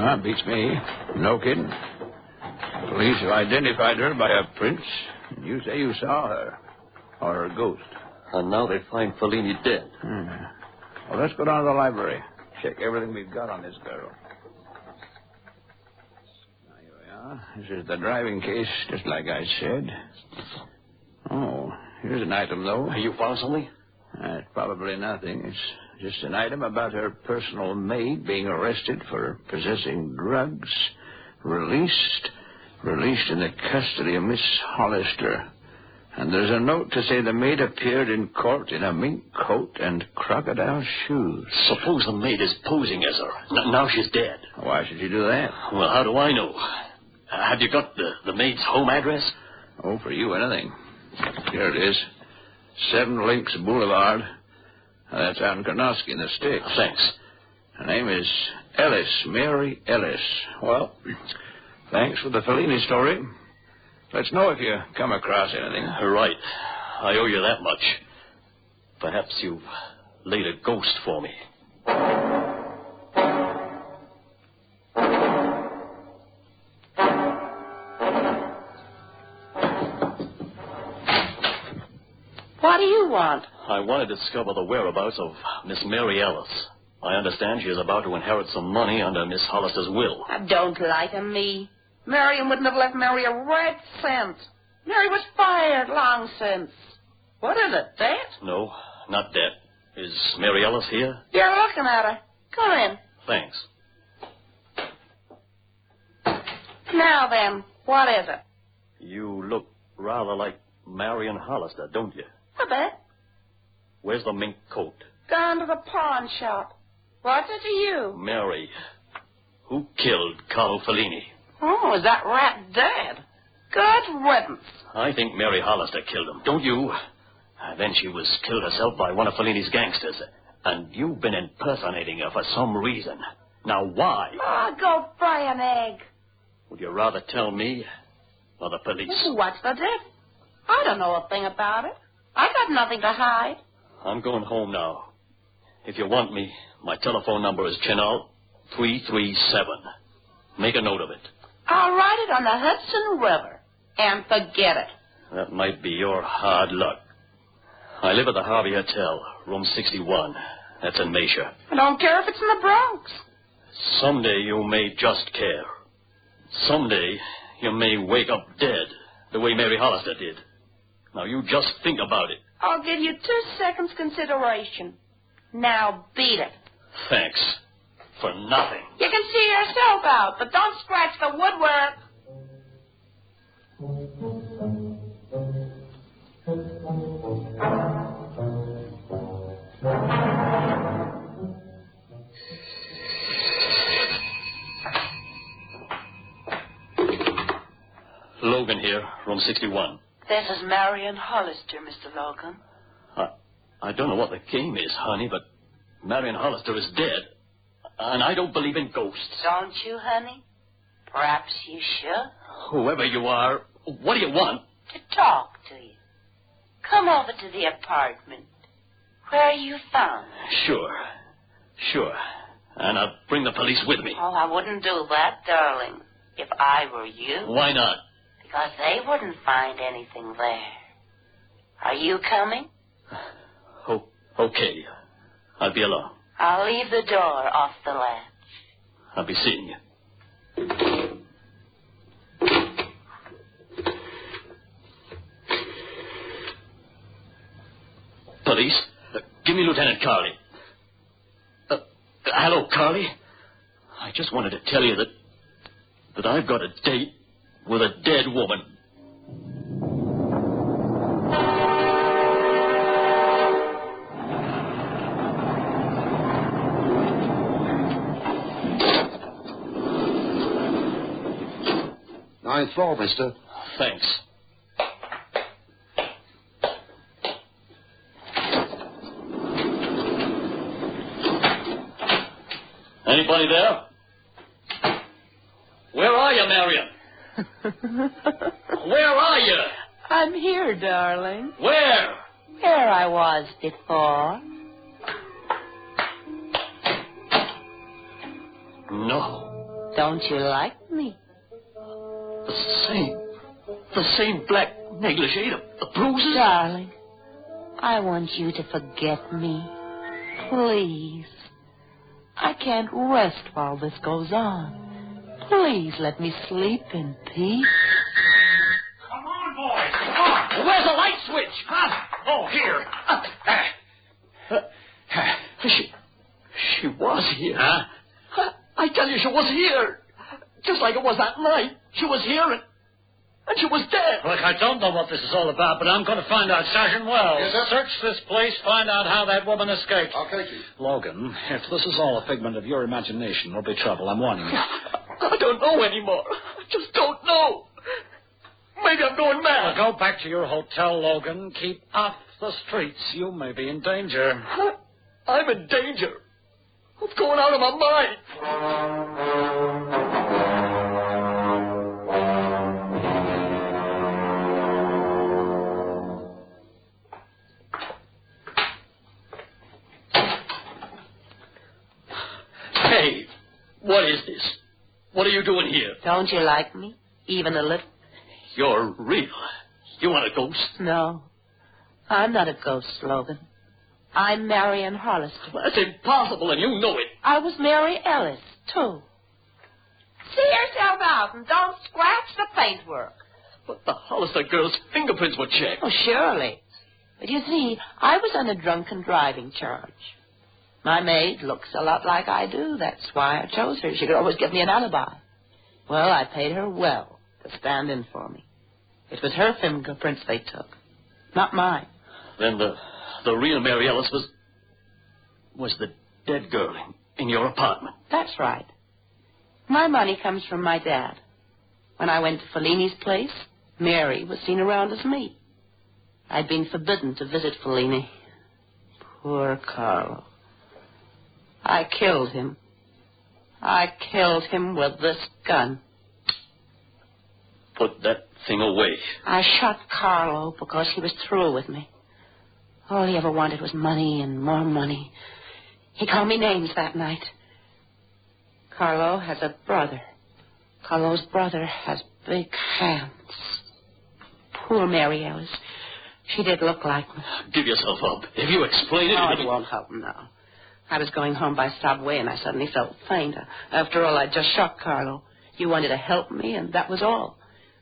That beats me. No kidding. Police have identified her by her prints. You say you saw her. Or her ghost. And now they find Fellini dead. Well, let's go down to the library. Check everything we've got on this girl. Now, here we are. This is the driving case, just like I said. Oh, here's an item, though. You found something? It's probably nothing. It's just an item about her personal maid being arrested for possessing drugs. Released in the custody of Miss Hollister. And there's a note to say the maid appeared in court in a mink coat and crocodile shoes. Suppose the maid is posing as her. Now she's dead. Why should you do that? Well, how do I know? Have you got the maid's home address? Oh, for you, anything. Here it is. 7 Links Boulevard. That's out in Karnowski in the Sticks. Thanks. Her name is Ellis, Mary Ellis. Well, thanks for the Fellini story. Let's know if you come across anything. Right. I owe you that much. Perhaps you've laid a ghost for me. What do you want? I want to discover the whereabouts of Miss Mary Ellis. I understand she is about to inherit some money under Miss Hollister's will. Don't lie to me. Marion wouldn't have left Mary a red cent. Mary was fired long since. What is it, debt? No, not debt. Is Mary Ellis here? You're looking at her. Come in. Thanks. Now then, what is it? You look rather like Marion Hollister, don't you? A bit. Where's the mink coat? Gone to the pawn shop. What's it to you? Mary. Who killed Carlo Fellini? Oh, is that rat dead? Good riddance. I think Mary Hollister killed him, don't you? Then she was killed herself by one of Fellini's gangsters. And you've been impersonating her for some reason. Now, why? Oh, go fry an egg. Would you rather tell me or the police? What's the diff? I don't know a thing about it. I got nothing to hide. I'm going home now. If you want me, my telephone number is Chenal 337. Make a note of it. I'll write it on the Hudson River and forget it. That might be your hard luck. I live at the Harvey Hotel, room 61. That's in Mesa. I don't care if it's in the Bronx. Someday you may just care. Someday you may wake up dead, the way Mary Hollister did. Now you just think about it. I'll give you 2 seconds consideration. Now beat it. Thanks. For nothing. You can see yourself out, but don't scratch the woodwork. Logan here, room 61. This is Marion Hollister, Mr. Logan. I don't know what the game is, honey, but Marion Hollister is dead. And I don't believe in ghosts. Don't you, honey? Perhaps you should. Whoever you are, what do you want? To talk to you. Come over to the apartment. Where you found me. Sure. And I'll bring the police with me. Oh, I wouldn't do that, darling, if I were you. Why not? Because they wouldn't find anything there. Are you coming? Okay. I'll be alone. I'll leave the door off the latch. I'll be seeing you. Police? Give me Lieutenant Carley. Hello, Carley. I just wanted to tell you that I've got a date with a dead woman. Ninth floor, mister. Thanks. Anybody there? Where are you, Marion? Where are you? I'm here, darling. Where? Where I was before. No. Don't you like me? The same black negligee, the bruises? Darling, I want you to forget me. Please. I can't rest while this goes on. Please let me sleep in peace. Come on, boys. Come on. Where's the light switch? Huh? Oh, here. She was here. Huh? I tell you, she was here. Just like it was that night. She was here and she was dead. Look, I don't know what this is all about, but I'm going to find out. Sergeant Wells, Yes, sir? search this place, find out how that woman escaped. Okay, Chief. Logan, if this is all a figment of your imagination, there'll be trouble. I'm warning you. I don't know anymore. I just don't know. Maybe I'm going mad. Well, go back to your hotel, Logan. Keep off the streets. You may be in danger. I'm in danger of going out of my mind. Hey, what is this? What are you doing here? Don't you like me? Even a little? You're real. You want a ghost? No. I'm not a ghost, Logan. I'm Marion Hollister. That's impossible, and you know it. I was Mary Ellis, too. See yourself out and don't scratch the paintwork. But the Hollister girl's fingerprints were checked. Oh, surely. But you see, I was on a drunken driving charge. My maid looks a lot like I do. That's why I chose her. She could always give me an alibi. Well, I paid her well to stand in for me. It was her fingerprints they took, not mine. Then the real Mary Ellis was the dead girl in your apartment. That's right. My money comes from my dad. When I went to Fellini's place, Mary was seen around as me. I'd been forbidden to visit Fellini. Poor Carlo. I killed him. I killed him with this gun. Put that thing away. I shot Carlo because he was through with me. All he ever wanted was money and more money. He called me names that night. Carlo has a brother. Carlo's brother has big hands. Poor Mary Ellis. She did look like me. Give yourself up. If you explain it... No, it won't help now. I was going home by subway, and I suddenly felt faint. After all, I just shot Carlo. You wanted to help me, and that was all.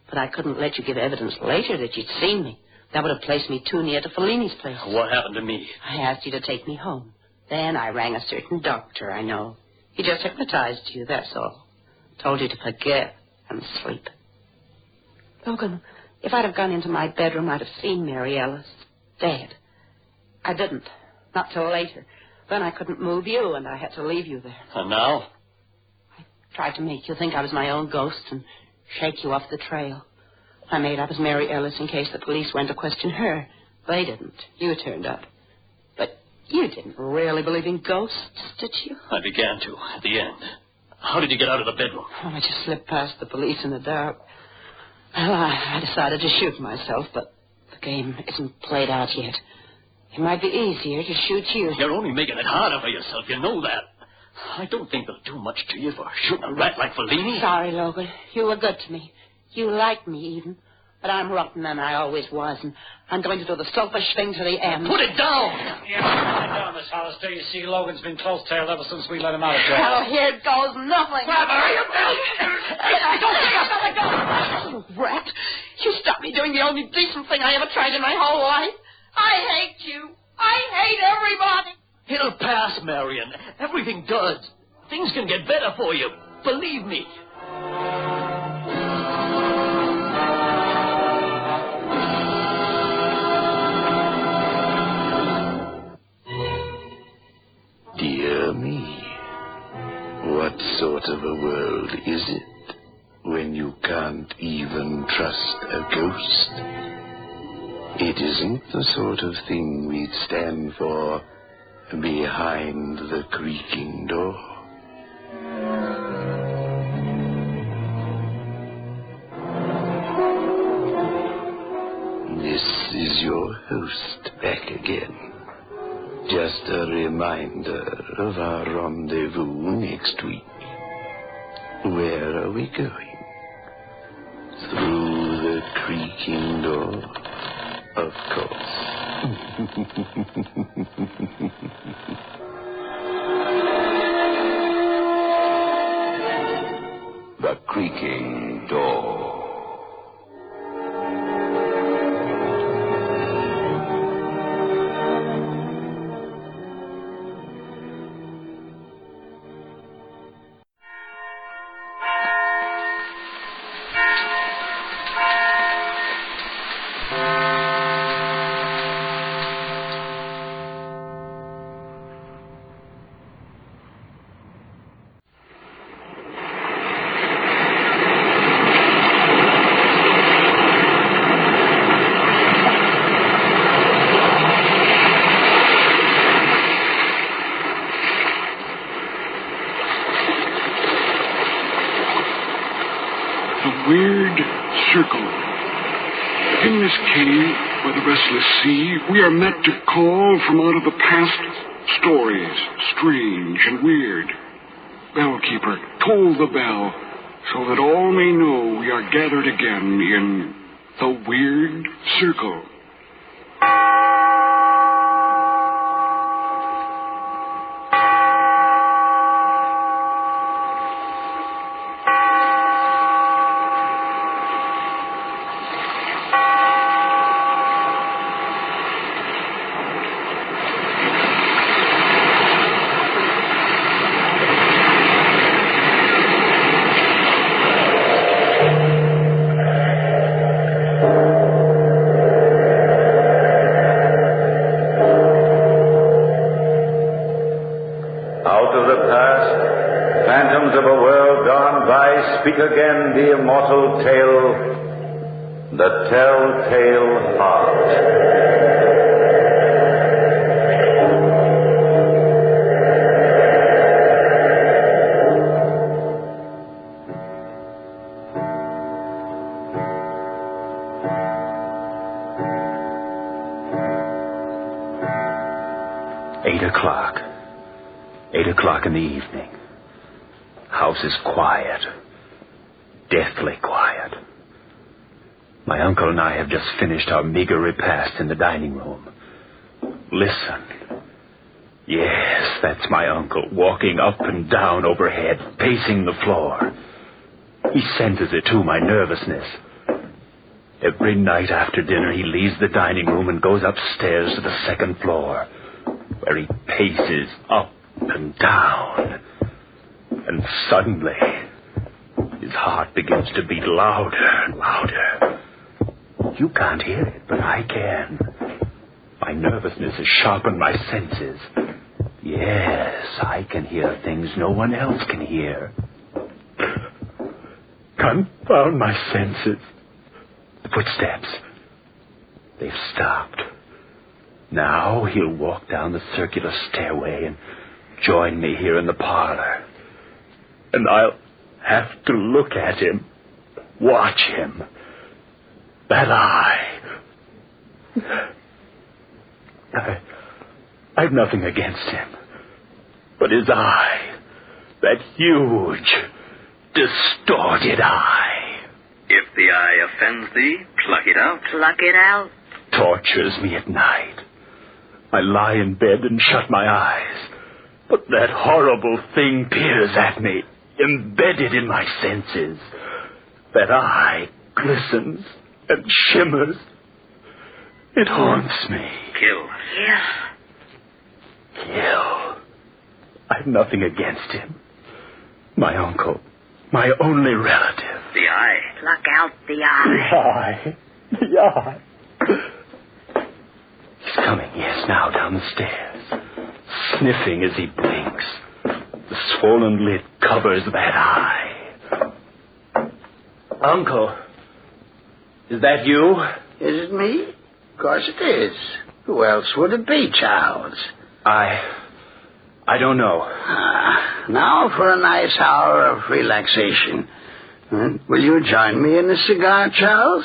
But I couldn't let you give evidence later that you'd seen me. That would have placed me too near to Fellini's place. What happened to me? I asked you to take me home. Then I rang a certain doctor I know. He just hypnotized you, that's all. Told you to forget and sleep. Logan, if I'd have gone into my bedroom, I'd have seen Mary Ellis dead. I didn't. Not till later. Then I couldn't move you, and I had to leave you there. And now? I tried to make you think I was my own ghost and shake you off the trail. I made up as Mary Ellis in case the police went to question her. They didn't. You turned up. But you didn't really believe in ghosts, did you? I began to, at the end. How did you get out of the bedroom? Oh, I just slipped past the police in the dark. Well, I decided to shoot myself, but the game isn't played out yet. It might be easier to shoot you. You're only making it harder for yourself, you know that. I don't think they'll do much to you for shooting a rat like Fellini. Sorry, Logan. You were good to me. You liked me, even. But I'm rotten, and I always was, and I'm going to do the selfish thing to the end. Put it down! Yeah, put it down, Miss Hollister. You see, Logan's been close-tailed ever since we let him out of jail. Well, here goes nothing. Don't take us out the gun! You rat. You stopped me doing the only decent thing I ever tried in my whole life. I hate you. I hate everybody. It'll pass, Marion. Everything does. Things can get better for you. Believe me. Dear me, what sort of a world is it when you can't even trust a ghost? It isn't the sort of thing we'd stand for behind the creaking door. This is your host back again. Just a reminder of our rendezvous next week. Where are we going? Through the creaking door, of course. The Creaking Door. Weird circle. In this cave by the restless sea, we are met to call from out of the past stories, strange and weird. Bellkeeper, toll the bell, so that all may know we are gathered again in the Weird Circle. Speak again the immortal tale, the telltale heart. 8 o'clock in the evening. House is quiet. Deathly quiet. My uncle and I have just finished our meager repast in the dining room. Listen. Yes, that's my uncle, walking up and down overhead, pacing the floor. He senses it, too, my nervousness. Every night after dinner, he leaves the dining room and goes upstairs to the second floor, where he paces up and down. And suddenly, his heart begins to beat louder and louder. You can't hear it, but I can. My nervousness has sharpened my senses. Yes, I can hear things no one else can hear. Confound my senses. The footsteps. They've stopped. Now he'll walk down the circular stairway and join me here in the parlor. And I'll have to look at him, watch him. That eye. I've nothing against him. But his eye, that huge, distorted eye. If the eye offends thee, pluck it out. Pluck it out. Tortures me at night. I lie in bed and shut my eyes. But that horrible thing peers at me, embedded in my senses. That eye glistens and shimmers. It haunts me. Kill. Kill. I've nothing against him. My uncle. My only relative. The eye. Pluck out the eye. The eye. He's coming, yes, now down the stairs. Sniffing as he blinks. The swollen lid covers that eye. Uncle. Is that you? Is it me? Of course it is. Who else would it be, Charles? I don't know. Now for a nice hour of relaxation. Will you join me in a cigar, Charles?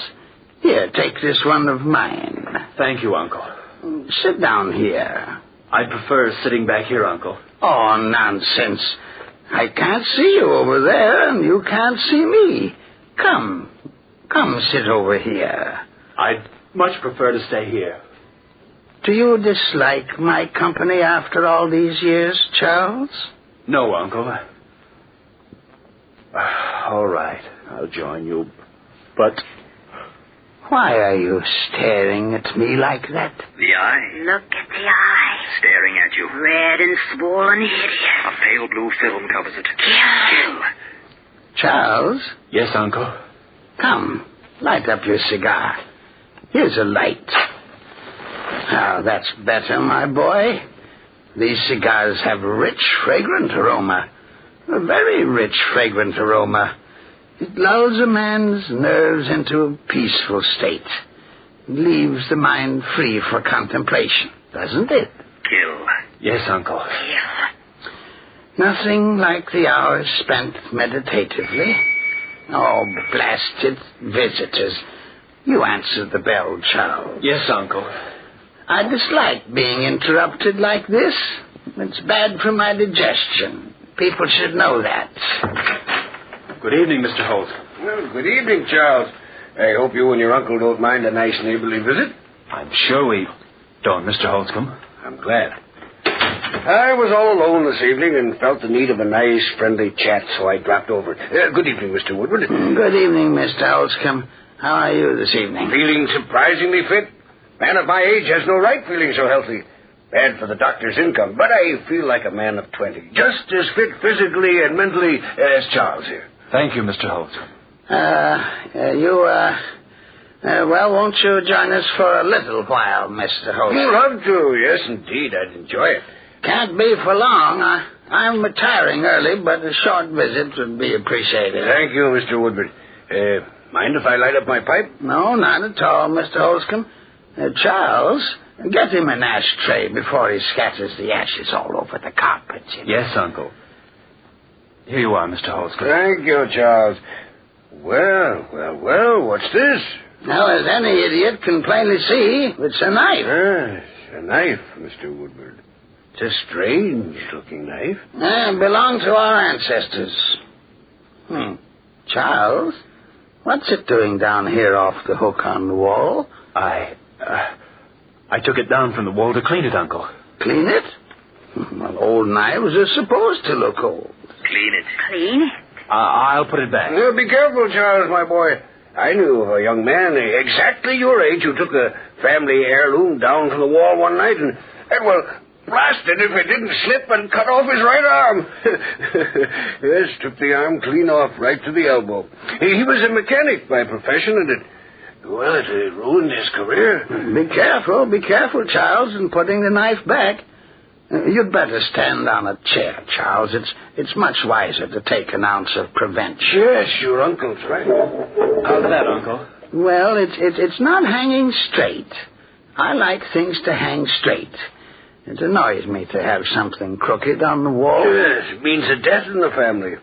Here, take this one of mine. Thank you, Uncle. Sit down here. I prefer sitting back here, Uncle. Oh, nonsense. I can't see you over there, and you can't see me. Come sit over here. I'd much prefer to stay here. Do you dislike my company after all these years, Charles? No, Uncle. All right, I'll join you. But why are you staring at me like that? The eye. Look at the eye. Staring at you. Red and swollen hideous. A pale blue film covers it. Kill. Charles? Yes, Uncle? Come, light up your cigar. Here's a light. Now, that's better, my boy. These cigars have a rich, fragrant aroma. A very rich, fragrant aroma. It lulls a man's nerves into a peaceful state. It leaves the mind free for contemplation, doesn't it? Kill. Yes, Uncle. Nothing like the hours spent meditatively. Oh, blasted visitors. You answered the bell, Charles. Yes, Uncle. I dislike being interrupted like this. It's bad for my digestion. People should know that. Good evening, Mr. Holt. Well, good evening, Charles. I hope you and your uncle don't mind a nice neighborly visit. I'm sure we don't, Mr. Holtzcombe. I'm glad. I was all alone this evening and felt the need of a nice, friendly chat, so I dropped over. Good evening, Mr. Woodward. Good evening, Mr. Holtzcombe. How are you this evening? Feeling surprisingly fit. Man of my age has no right feeling so healthy. Bad for the doctor's income, but I feel like a man of 20. Just as fit physically and mentally as Charles here. Thank you, Mr. Holt. Well, won't you join us for a little while, Mr. Holt? You'd love to, yes, indeed. I'd enjoy it. Can't be for long. I'm retiring early, but a short visit would be appreciated. Thank you, Mr. Woodward. Mind if I light up my pipe? No, not at all, Mr. Holtzcombe. Charles, get him an ashtray before he scatters the ashes all over the carpet. Yes, Uncle. Here you are, Mr. Holtzcombe. Thank you, Charles. Well, what's this? Now, as any idiot can plainly see, it's a knife. Yes, a knife, Mr. Woodward. It's a strange-looking knife. Belonged to our ancestors. Charles, what's it doing down here off the hook on the wall? I took it down from the wall to clean it, Uncle. Clean it? Well, old knives are supposed to look old. Clean it. Clean it? I'll put it back. Be careful, Charles, my boy. I knew of a young man exactly your age who took a family heirloom down from the wall one night and well, blasted if it didn't slip and cut off his right arm. Yes, took the arm clean off, right to the elbow. He was a mechanic by profession, and it ruined his career. Be careful, Charles, in putting the knife back. You'd better stand on a chair, Charles. It's much wiser to take an ounce of prevention. Yes, your uncle's right. How's that, Uncle? Well, it's not hanging straight. I like things to hang straight. It annoys me to have something crooked on the wall. Yes, it means a death in the family.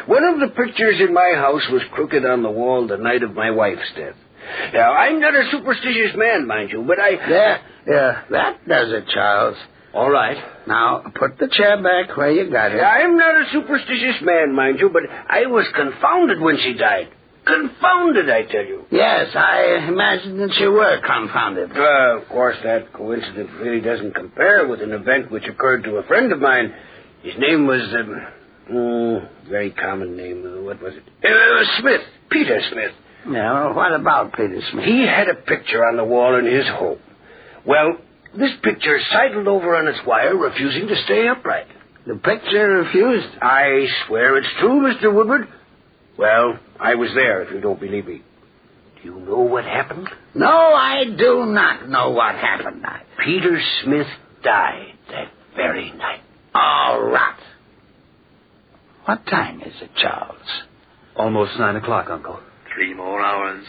One of the pictures in my house was crooked on the wall the night of my wife's death. Now, I'm not a superstitious man, mind you, but Yeah, that does it, Charles. All right. Now, put the chair back where you got it. I'm not a superstitious man, mind you, but I was confounded when she died. Confounded, I tell you. Yes, I imagined that you were confounded. Of course, that coincidence really doesn't compare with an event which occurred to a friend of mine. His name was, very common name. What was it? Smith. Peter Smith. Now, what about Peter Smith? He had a picture on the wall in his home. Well, this picture sidled over on its wire, refusing to stay upright. The picture refused? I swear it's true, Mr. Woodward. Well, I was there, if you don't believe me. Do you know what happened? No, I do not know what happened. Peter Smith died that very night. All right. What time is it, Charles? Almost 9 o'clock, Uncle. 3 more hours.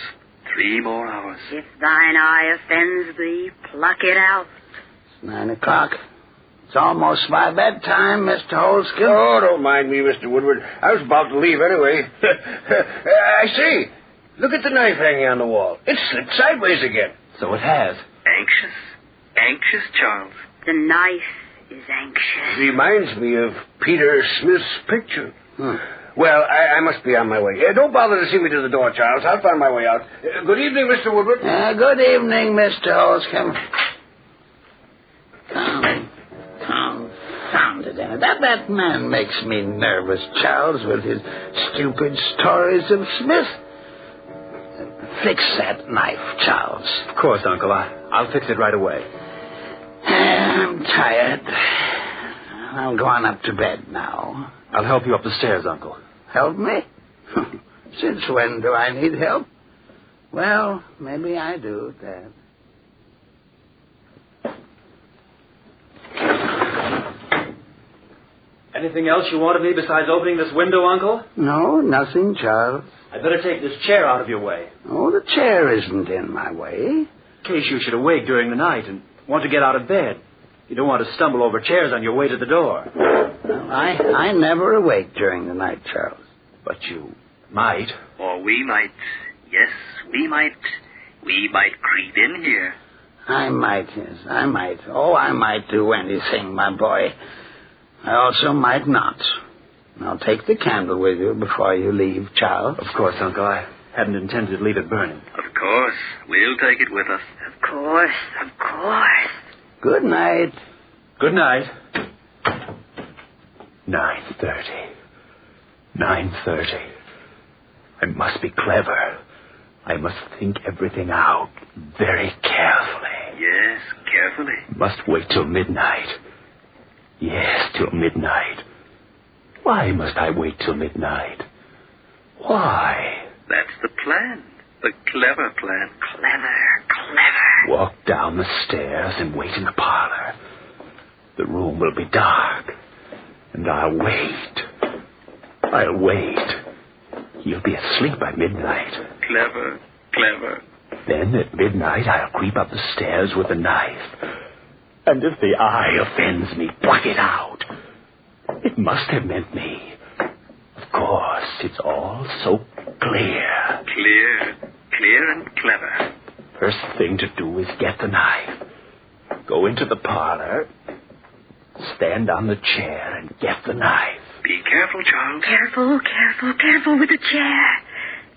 3 more hours. If thine eye offends thee, pluck it out. It's 9 o'clock. It's almost my bedtime, Mr. Holskin. Oh, don't mind me, Mr. Woodward. I was about to leave anyway. I see. Look at the knife hanging on the wall. It slipped sideways again. So it has. Anxious, Charles. The knife is anxious. Reminds me of Peter Smith's picture. Well, I must be on my way. Don't bother to see me to the door, Charles. I'll find my way out. Good evening, Mr. Woodward. Good evening, Mr. Holskin. Confounded. That man makes me nervous, Charles, with his stupid stories of Smith. Fix that knife, Charles. Of course, Uncle. I'll fix it right away. I'm tired. I'm going up to bed now. I'll help you up the stairs, Uncle. Help me? Since when do I need help? Well, maybe I do, Dad. Anything else you want of me besides opening this window, Uncle? No, nothing, Charles. I'd better take this chair out of your way. Oh, the chair isn't in my way. In case you should awake during the night and want to get out of bed. You don't want to stumble over chairs on your way to the door. Well, I never awake during the night, Charles. But you might. Or we might. Yes, we might. We might creep in here. I might, yes, I might. Oh, I might do anything, my boy. I also might not. Now, take the candle with you before you leave, Charles. Of course, Uncle. I hadn't intended to leave it burning. Of course. We'll take it with us. Of course. Good night. Good night. 9:30. 9:30. I must be clever. I must think everything out very carefully. Yes, carefully. Must wait till midnight. Yes, till midnight. Why must I wait till midnight? Why? That's the plan. The clever plan. Clever. Walk down the stairs and wait in the parlor. The room will be dark. And I'll wait. He'll be asleep by midnight. Clever. Then at midnight I'll creep up the stairs with a knife. And if the eye offends me, pluck it out. It must have meant me. Of course, it's all so clear. Clear and clever. First thing to do is get the knife. Go into the parlor, stand on the chair, and get the knife. Be careful, Charles. Careful with the chair.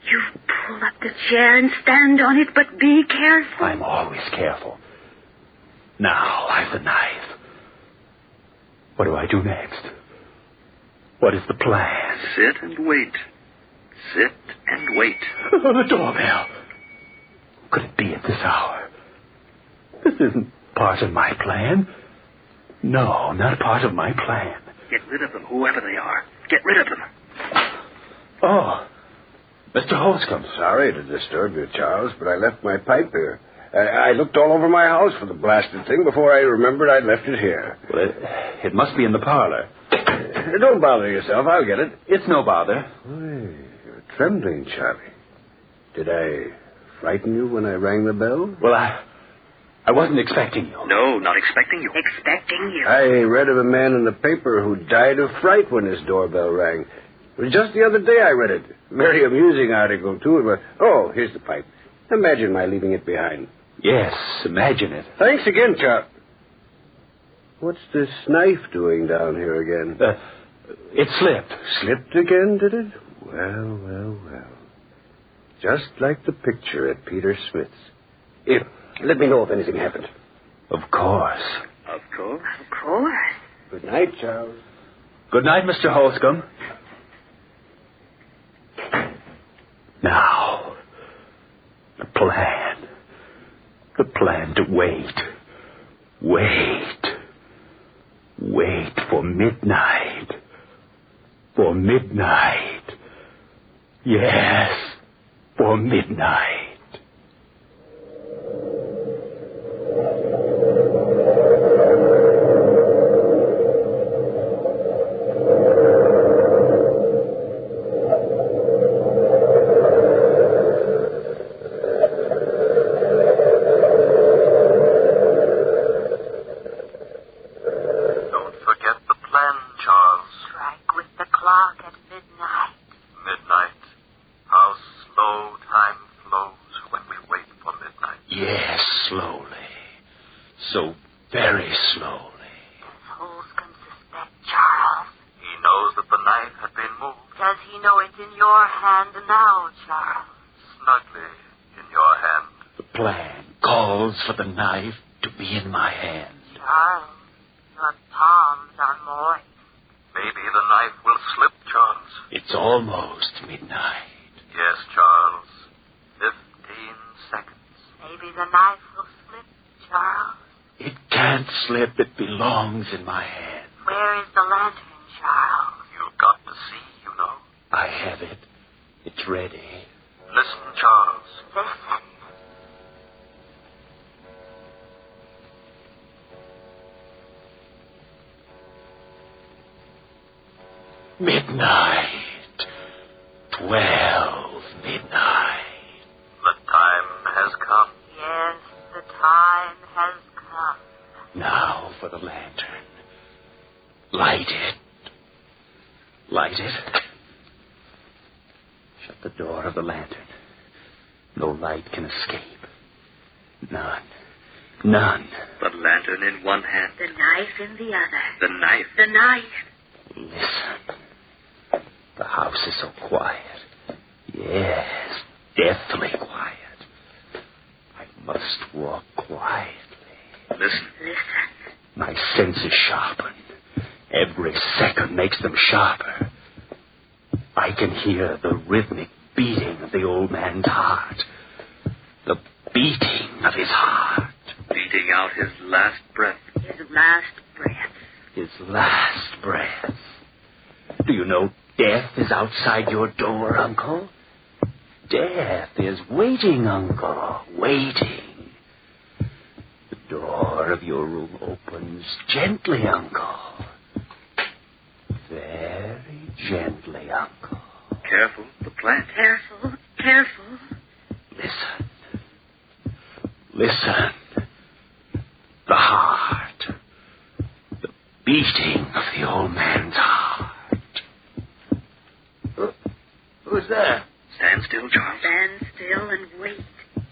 You pull up the chair and stand on it, but be careful. I'm always careful. Now I've the knife. What do I do next? What is the plan? Sit and wait. Sit and wait. The doorbell. Could it be at this hour? This isn't part of my plan. No, not part of my plan. Get rid of them, whoever they are. Get rid of them. Oh, Mr. Holscomb. Sorry to disturb you, Charles, but I left my pipe here. I looked all over my house for the blasted thing before I remembered I'd left it here. Well, it must be in the parlor. Don't bother yourself. I'll get it. It's no bother. Why, you're trembling, Charlie. Did I frighten you when I rang the bell? Well, I wasn't expecting you. No, not expecting you. Expecting you. I read of a man in the paper who died of fright when his doorbell rang. It was just the other day I read it. Very amusing article, too. It was, oh, here's the pipe. Imagine my leaving it behind. Yes, imagine it. Thanks again, Charles. What's this knife doing down here again? It slipped. Slipped again, did it? Well. Just like the picture at Peter Smith's. Let me know if anything happened. Of course. Of course. Of course. Good night, Charles. Good night, Mr. Holscomb. Now, the plan. The plan to wait. Wait for midnight. For midnight. Yes, for midnight. For the knife to be in my hand. Charles, your palms are moist. Maybe the knife will slip, Charles. It's almost midnight. Yes, Charles. 15 seconds. Maybe the knife will slip, Charles. It can't slip. It belongs in my hand. Where is the lantern, Charles? You've got to see, you know. I have it. It's ready. Listen, Charles. Listen. Midnight. 12 midnight. The time has come. Yes, the time has come. Now for the lantern. Light it. Light it. Shut the door of the lantern. No light can escape. None. The lantern in one hand. The knife in the other. The knife. The knife. Listen. The house is so quiet. Yes, deathly quiet. I must walk quietly. Listen. My senses sharpen. Every second makes them sharper. I can hear the rhythmic beating of the old man's heart. The beating of his heart. Beating out his last breath. His last breath. His last breath. Do you know death is outside your door, Uncle? Death is waiting, Uncle, waiting. The door of your room opens gently, Uncle. Very gently, Uncle. Careful, the plant. Careful. Listen. The heart. The beating of the old man's heart. Who's there? Stand still, Charles. Stand still and wait.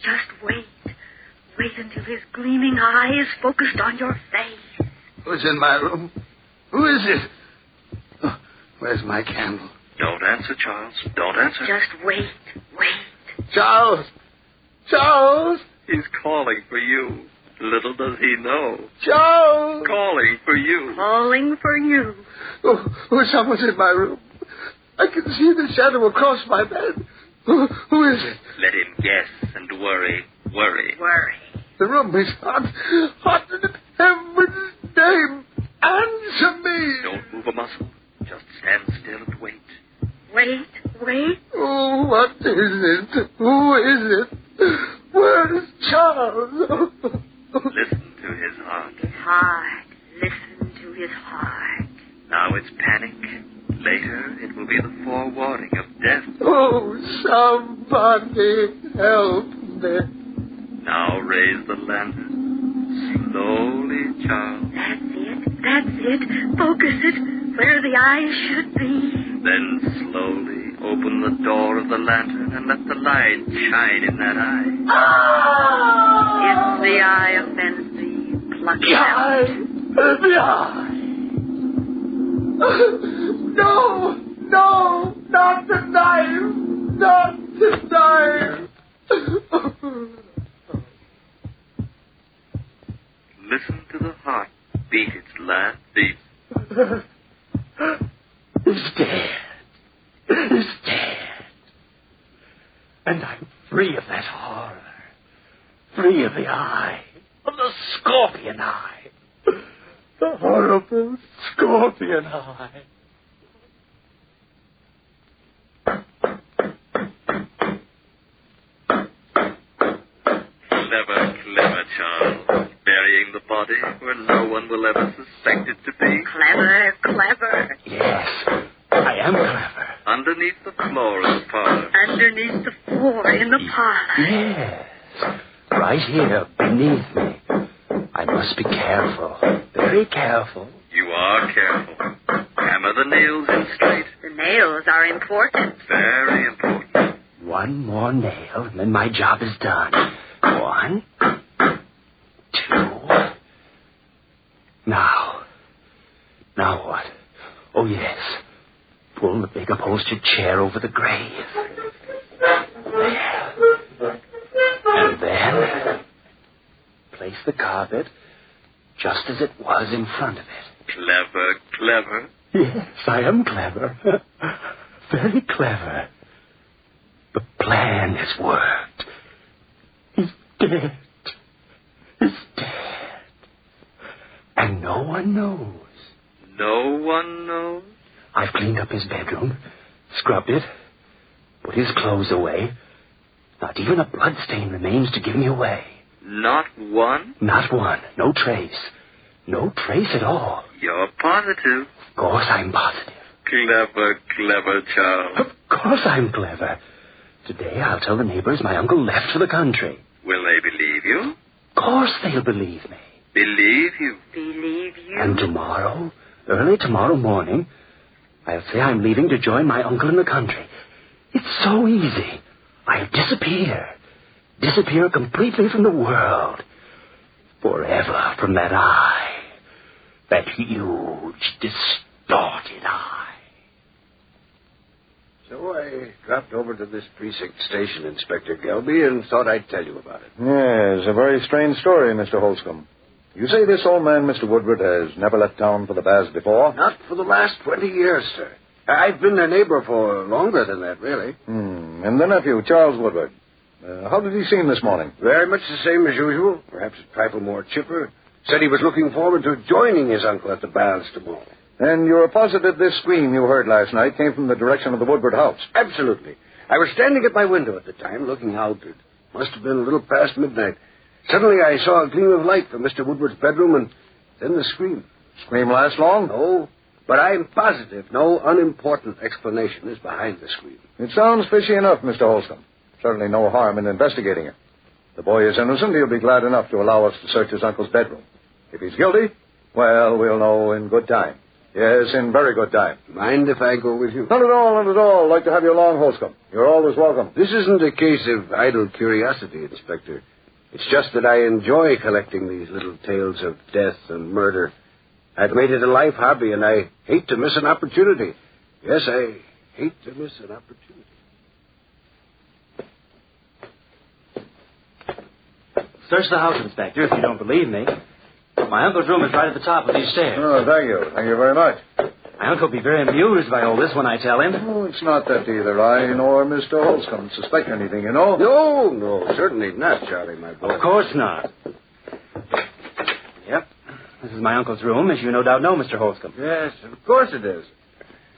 Just wait. Wait Wait until his gleaming eye is focused on your face. Who's in my room? Who is it? Oh, where's my candle? Don't answer, Charles. Don't answer. Just wait. Charles! Charles! He's calling for you. Little does he know. Charles! Calling for you. Calling for you. Oh, someone's in my room. I can see the shadow across my bed. Who is it? Let him guess and worry. The room is hot. Hot in heaven's name. Answer me. Don't move a muscle. Just stand still and wait. Wait. Oh, what is it? Who is it? Where's Charles? Listen to his heart. His heart. Listen to his heart. Now it's panic. Later, it will be the forewarning of death. Oh, somebody help me. Now raise the lantern. Slowly, Charles. That's it. Focus it where the eyes should be. Then slowly open the door of the lantern and let the light shine in that eye. If the eye offends thee, pluck it out. The eye. No, not the knife. Not the knife. Listen to the heart beat its last beat. He's dead. And I'm free of that horror. Free of the eye. Of the scorpion eye. The horrible scorpion eye. Clever, Charles. Burying the body where no one will ever suspect it to be. Clever. Yes, I am clever. Underneath the floor in the parlor. Underneath the floor in the parlor. Yes, right here beneath me. I must be careful, very careful. You are careful. Hammer the nails in straight. The nails are important. Very important. One more nail, and then my job is done. 1, 2. Now what? Oh, yes. Pull the big upholstered chair over the grave. There. And then place the carpet just as it was in front of it. Clever. Yes, I am clever. Very clever. The plan has worked. He's dead. And no one knows. No one knows? I've cleaned up his bedroom, scrubbed it, put his clothes away. Not even a bloodstain remains to give me away. Not one? Not one. No trace. No trace at all. You're positive? Of course I'm positive. Clever, Charles. Of course I'm clever. Today I'll tell the neighbors my uncle left for the country. Will they believe you? Of course they'll believe me. Believe you? And tomorrow, early tomorrow morning, I'll say I'm leaving to join my uncle in the country. It's so easy. I'll disappear. Disappear completely from the world. Forever from that eye. That huge, distorted eye. So I dropped over to this precinct station, Inspector Gelby, and thought I'd tell you about it. Yes, a very strange story, Mr. Holscomb. You say this old man, Mr. Woodward, has never left town for the baths before? Not for the last 20 years, sir. I've been their neighbor for longer than that, really. And the nephew, Charles Woodward. How did he seem this morning? Very much the same as usual. Perhaps a trifle more chipper. Said he was looking forward to joining his uncle at the baths tomorrow. And you're positive this scream you heard last night came from the direction of the Woodward house? Absolutely. I was standing at my window at the time, looking out. It must have been a little past midnight. Suddenly I saw a gleam of light from Mr. Woodward's bedroom, and then the scream. Scream last long? No, but I'm positive no unimportant explanation is behind the scream. It sounds fishy enough, Mr. Holscomb. Certainly no harm in investigating it. The boy is innocent. He'll be glad enough to allow us to search his uncle's bedroom. If he's guilty, well, we'll know in good time. Yes, in very good time. Mind if I go with you? Not at all, not at all. I'd like to have you along, Holscomb. You're always welcome. This isn't a case of idle curiosity, Inspector. It's just that I enjoy collecting these little tales of death and murder. I've made it a life hobby, and I hate to miss an opportunity. Yes, I hate to miss an opportunity. Search the house, Inspector, if you don't believe me. My uncle's room is right at the top of these stairs. Oh, thank you. Thank you very much. My uncle will be very amused by all this when I tell him. Oh, it's not that either. I nor Mr. Holscomb suspect anything, you know. No, certainly not, Charlie, my boy. Of course not. Yep. This is my uncle's room, as you no doubt know, Mr. Holscomb. Yes, of course it is.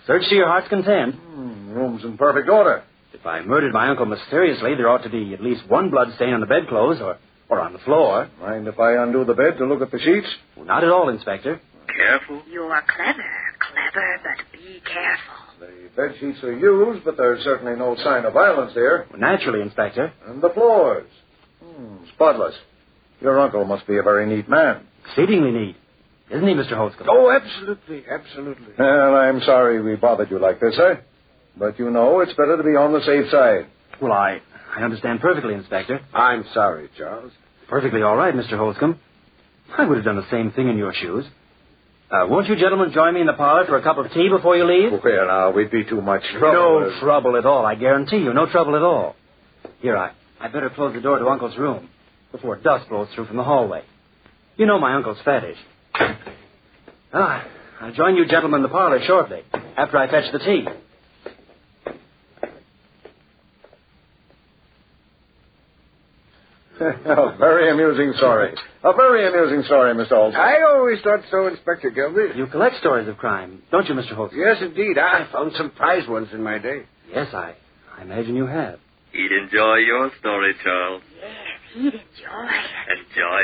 Search to your heart's content. Room's in perfect order. If I murdered my uncle mysteriously, there ought to be at least one blood stain on the bedclothes or on the floor. Mind if I undo the bed to look at the sheets? Well, not at all, Inspector. Careful. You are clever, but be careful. The bed sheets are used, but there's certainly no sign of violence here. Well, naturally, Inspector. And the floors. Spotless. Your uncle must be a very neat man. Exceedingly neat. Isn't he, Mr. Holscomb? Oh, absolutely. Well, I'm sorry we bothered you like this, sir. But you know it's better to be on the safe side. Well, I understand perfectly, Inspector. I'm sorry, Charles. Perfectly all right, Mr. Holscomb. I would have done the same thing in your shoes. Won't you gentlemen join me in the parlor for a cup of tea before you leave? Well, now, we'd be too much trouble. No trouble at all, I guarantee you. No trouble at all. Here, I'd better close the door to Uncle's room before dust blows through from the hallway. You know my uncle's fetish. I'll join you gentlemen in the parlor shortly, after I fetch the tea. A very amusing story. A very amusing story, Mr. Holscomb. I always thought so, Inspector Gilby. You collect stories of crime, don't you, Mr. Holscomb? Yes, indeed. I found some prize ones in my day. Yes, I imagine you have. He'd enjoy your story, Charles. Yes, he'd enjoy it. Enjoy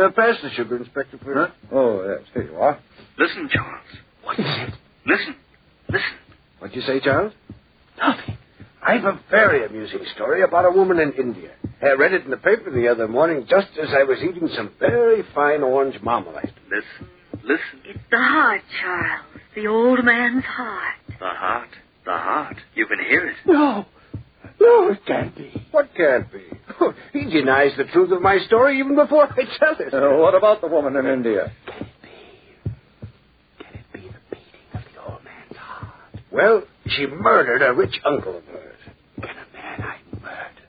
it. Pass the sugar, Inspector, please. Huh? Oh, yes. Here you are. Listen, Charles. What is it? Listen. What'd you say, Charles? Nothing. I've a very amusing story about a woman in India. I read it in the paper the other morning just as I was eating some very fine orange marmalade. Listen. It's the heart, Charles. The old man's heart. The heart. You can hear it. No, it can't be. What can't be? He denies the truth of my story even before I tell it. What about the woman in India? Can it be the beating of the old man's heart? Well, she murdered a rich uncle of hers. Can a man I murdered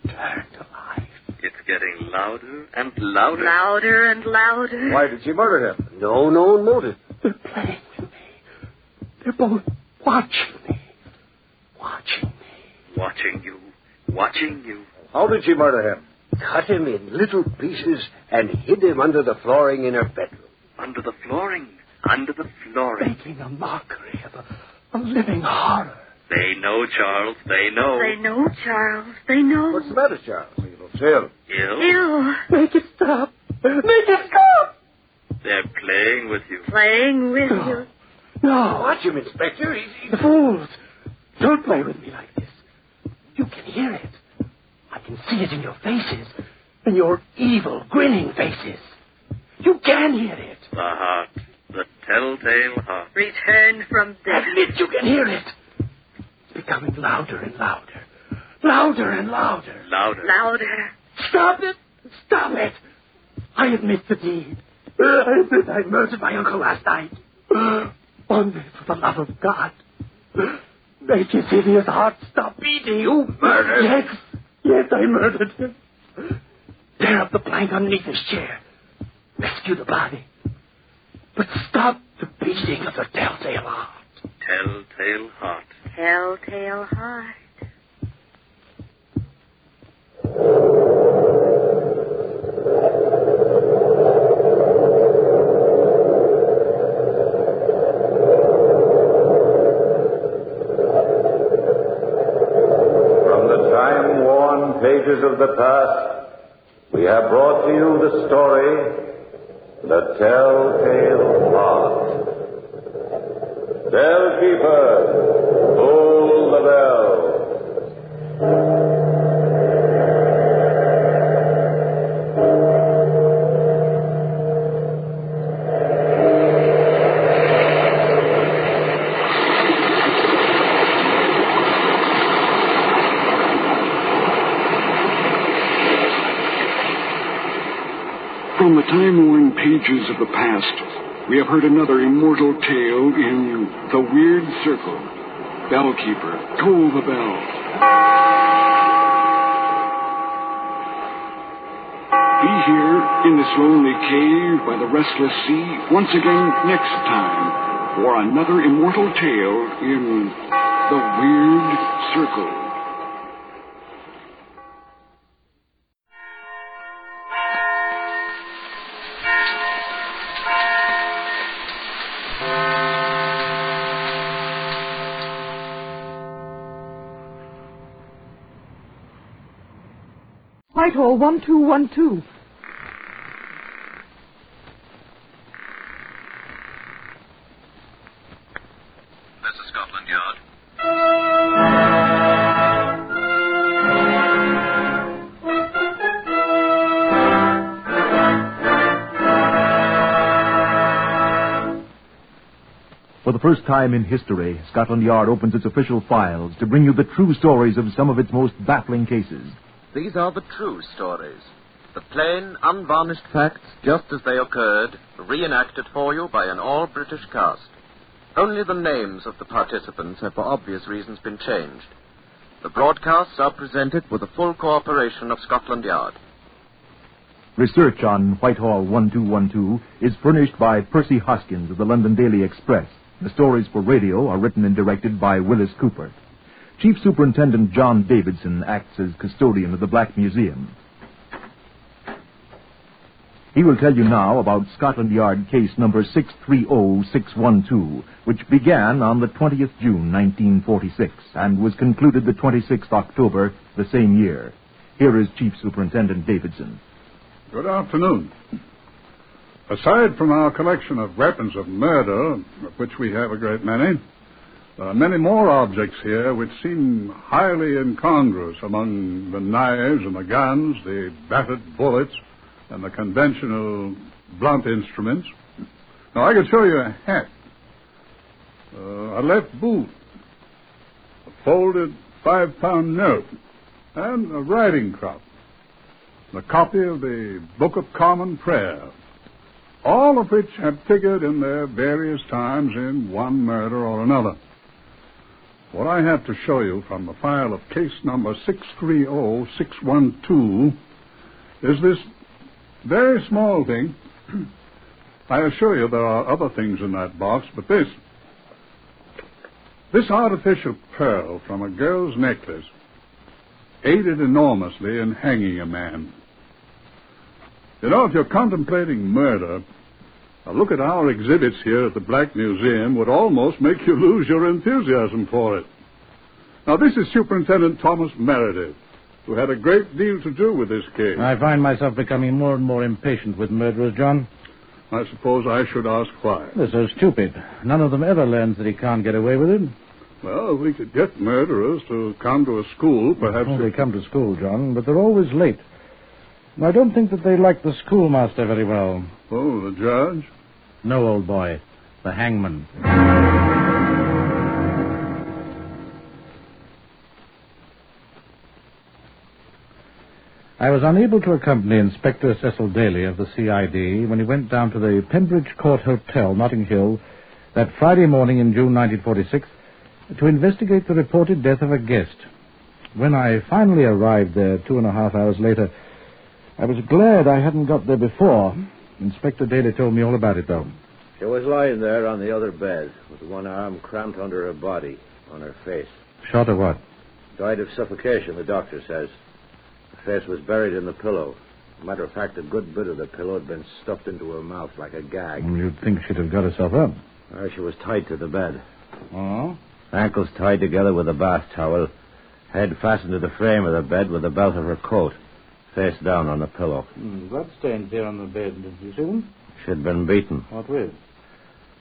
return to life? It's getting louder and louder. Louder and louder. Why did she murder him? No known motive. They're playing with me. They're both watching me. Watching you. How did she murder him? Cut him in little pieces and hid him under the flooring in her bedroom. Under the flooring. Making a mockery of a living horror. They know, Charles. They know. They know, Charles. They know. What's the matter, Charles? You look ill. Ill. Make it stop. They're playing with you. Playing with you. No. Watch him, Inspector. The fools. Don't play with me like this. You can hear it. I can see it in your faces. In your evil, grinning faces. You can hear it. The heart. The telltale heart. Return from death. Admit you can hear it. It's becoming louder and louder. Louder and louder. Louder. Stop it. I admit the deed. I admit I murdered my uncle last night. Only for the love of God. Make his hideous heart stop beating. You murdered? Yes, I murdered him. Tear up the plank underneath his chair. Rescue the body. But stop the beating of the telltale heart. Telltale heart. Telltale heart. From the time-worn pages of the past, we have brought to you the story, The Telltale Heart. Bellkeeper, pull the bell. From the time-worn pages of the past, we have heard another immortal tale in The Weird Circle. Bellkeeper, toll the bell. Be here in this lonely cave by the restless sea once again next time for another immortal tale in The Weird Circle. Whitehall 1212. This is Scotland Yard. For the first time in history, Scotland Yard opens its official files to bring you the true stories of some of its most baffling cases. These are the true stories. The plain, unvarnished facts, just as they occurred, reenacted for you by an all-British cast. Only the names of the participants have for obvious reasons been changed. The broadcasts are presented with the full cooperation of Scotland Yard. Research on Whitehall 1212 is furnished by Percy Hoskins of the London Daily Express. The stories for radio are written and directed by Willis Cooper. Chief Superintendent John Davidson acts as custodian of the Black Museum. He will tell you now about Scotland Yard case number 630612, which began on the 20th June 1946 and was concluded the 26th October the same year. Here is Chief Superintendent Davidson. Good afternoon. Aside from our collection of weapons of murder, of which we have a great many, there are many more objects here which seem highly incongruous among the knives and the guns, the battered bullets, and the conventional blunt instruments. Now, I could show you a hat, a left boot, a folded 5-pound note, and a riding crop, a copy of the Book of Common Prayer, all of which have figured in their various times in one murder or another. What I have to show you from the file of case number 630612 is this very small thing. I assure you there are other things in that box, but this artificial pearl from a girl's necklace aided enormously in hanging a man. You know, if you're contemplating murder, a look at our exhibits here at the Black Museum would almost make you lose your enthusiasm for it. Now, this is Superintendent Thomas Meredith, who had a great deal to do with this case. I find myself becoming more and more impatient with murderers, John. I suppose I should ask why. They're so stupid. None of them ever learns that he can't get away with it. Well, if we could get murderers to come to a school, perhaps... Oh, they come to school, John, but they're always late. And I don't think that they like the schoolmaster very well. Oh, the judge? No, old boy. The hangman. I was unable to accompany Inspector Cecil Daly of the CID when he went down to the Pembridge Court Hotel, Notting Hill, that Friday morning in June 1946 to investigate the reported death of a guest. When I finally arrived there 2.5 hours later, I was glad I hadn't got there before. Inspector Daly told me all about it, though. She was lying there on the other bed with one arm cramped under her body, on her face. Shot of what? Died of suffocation, the doctor says. The face was buried in the pillow. Matter of fact, a good bit of the pillow had been stuffed into her mouth like a gag. You'd think she'd have got herself up. She was tied to the bed. Oh? Ankles tied together with a bath towel. Head fastened to the frame of the bed with the belt of her coat. Face down on the pillow. Bloodstains here on the bed. Did you see them? She'd been beaten. What with?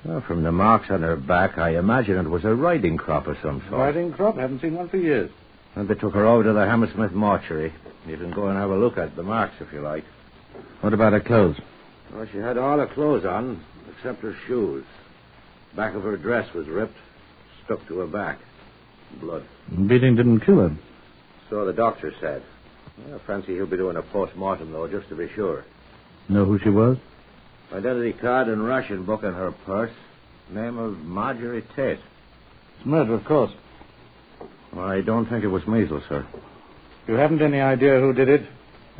Well, from the marks on her back, I imagine it was a riding crop of some sort. Riding crop? Haven't seen one for years. And they took her over to the Hammersmith mortuary. You can go and have a look at the marks if you like. What about her clothes? Well, she had all her clothes on, except her shoes. Back of her dress was ripped, stuck to her back. Blood. Beating didn't kill her. So the doctor said. I fancy he'll be doing a post-mortem, though, just to be sure. Know who she was? Identity card and ration book in her purse. Name of Marjorie Tate. It's murder, of course. I don't think it was measles, sir. You haven't any idea who did it?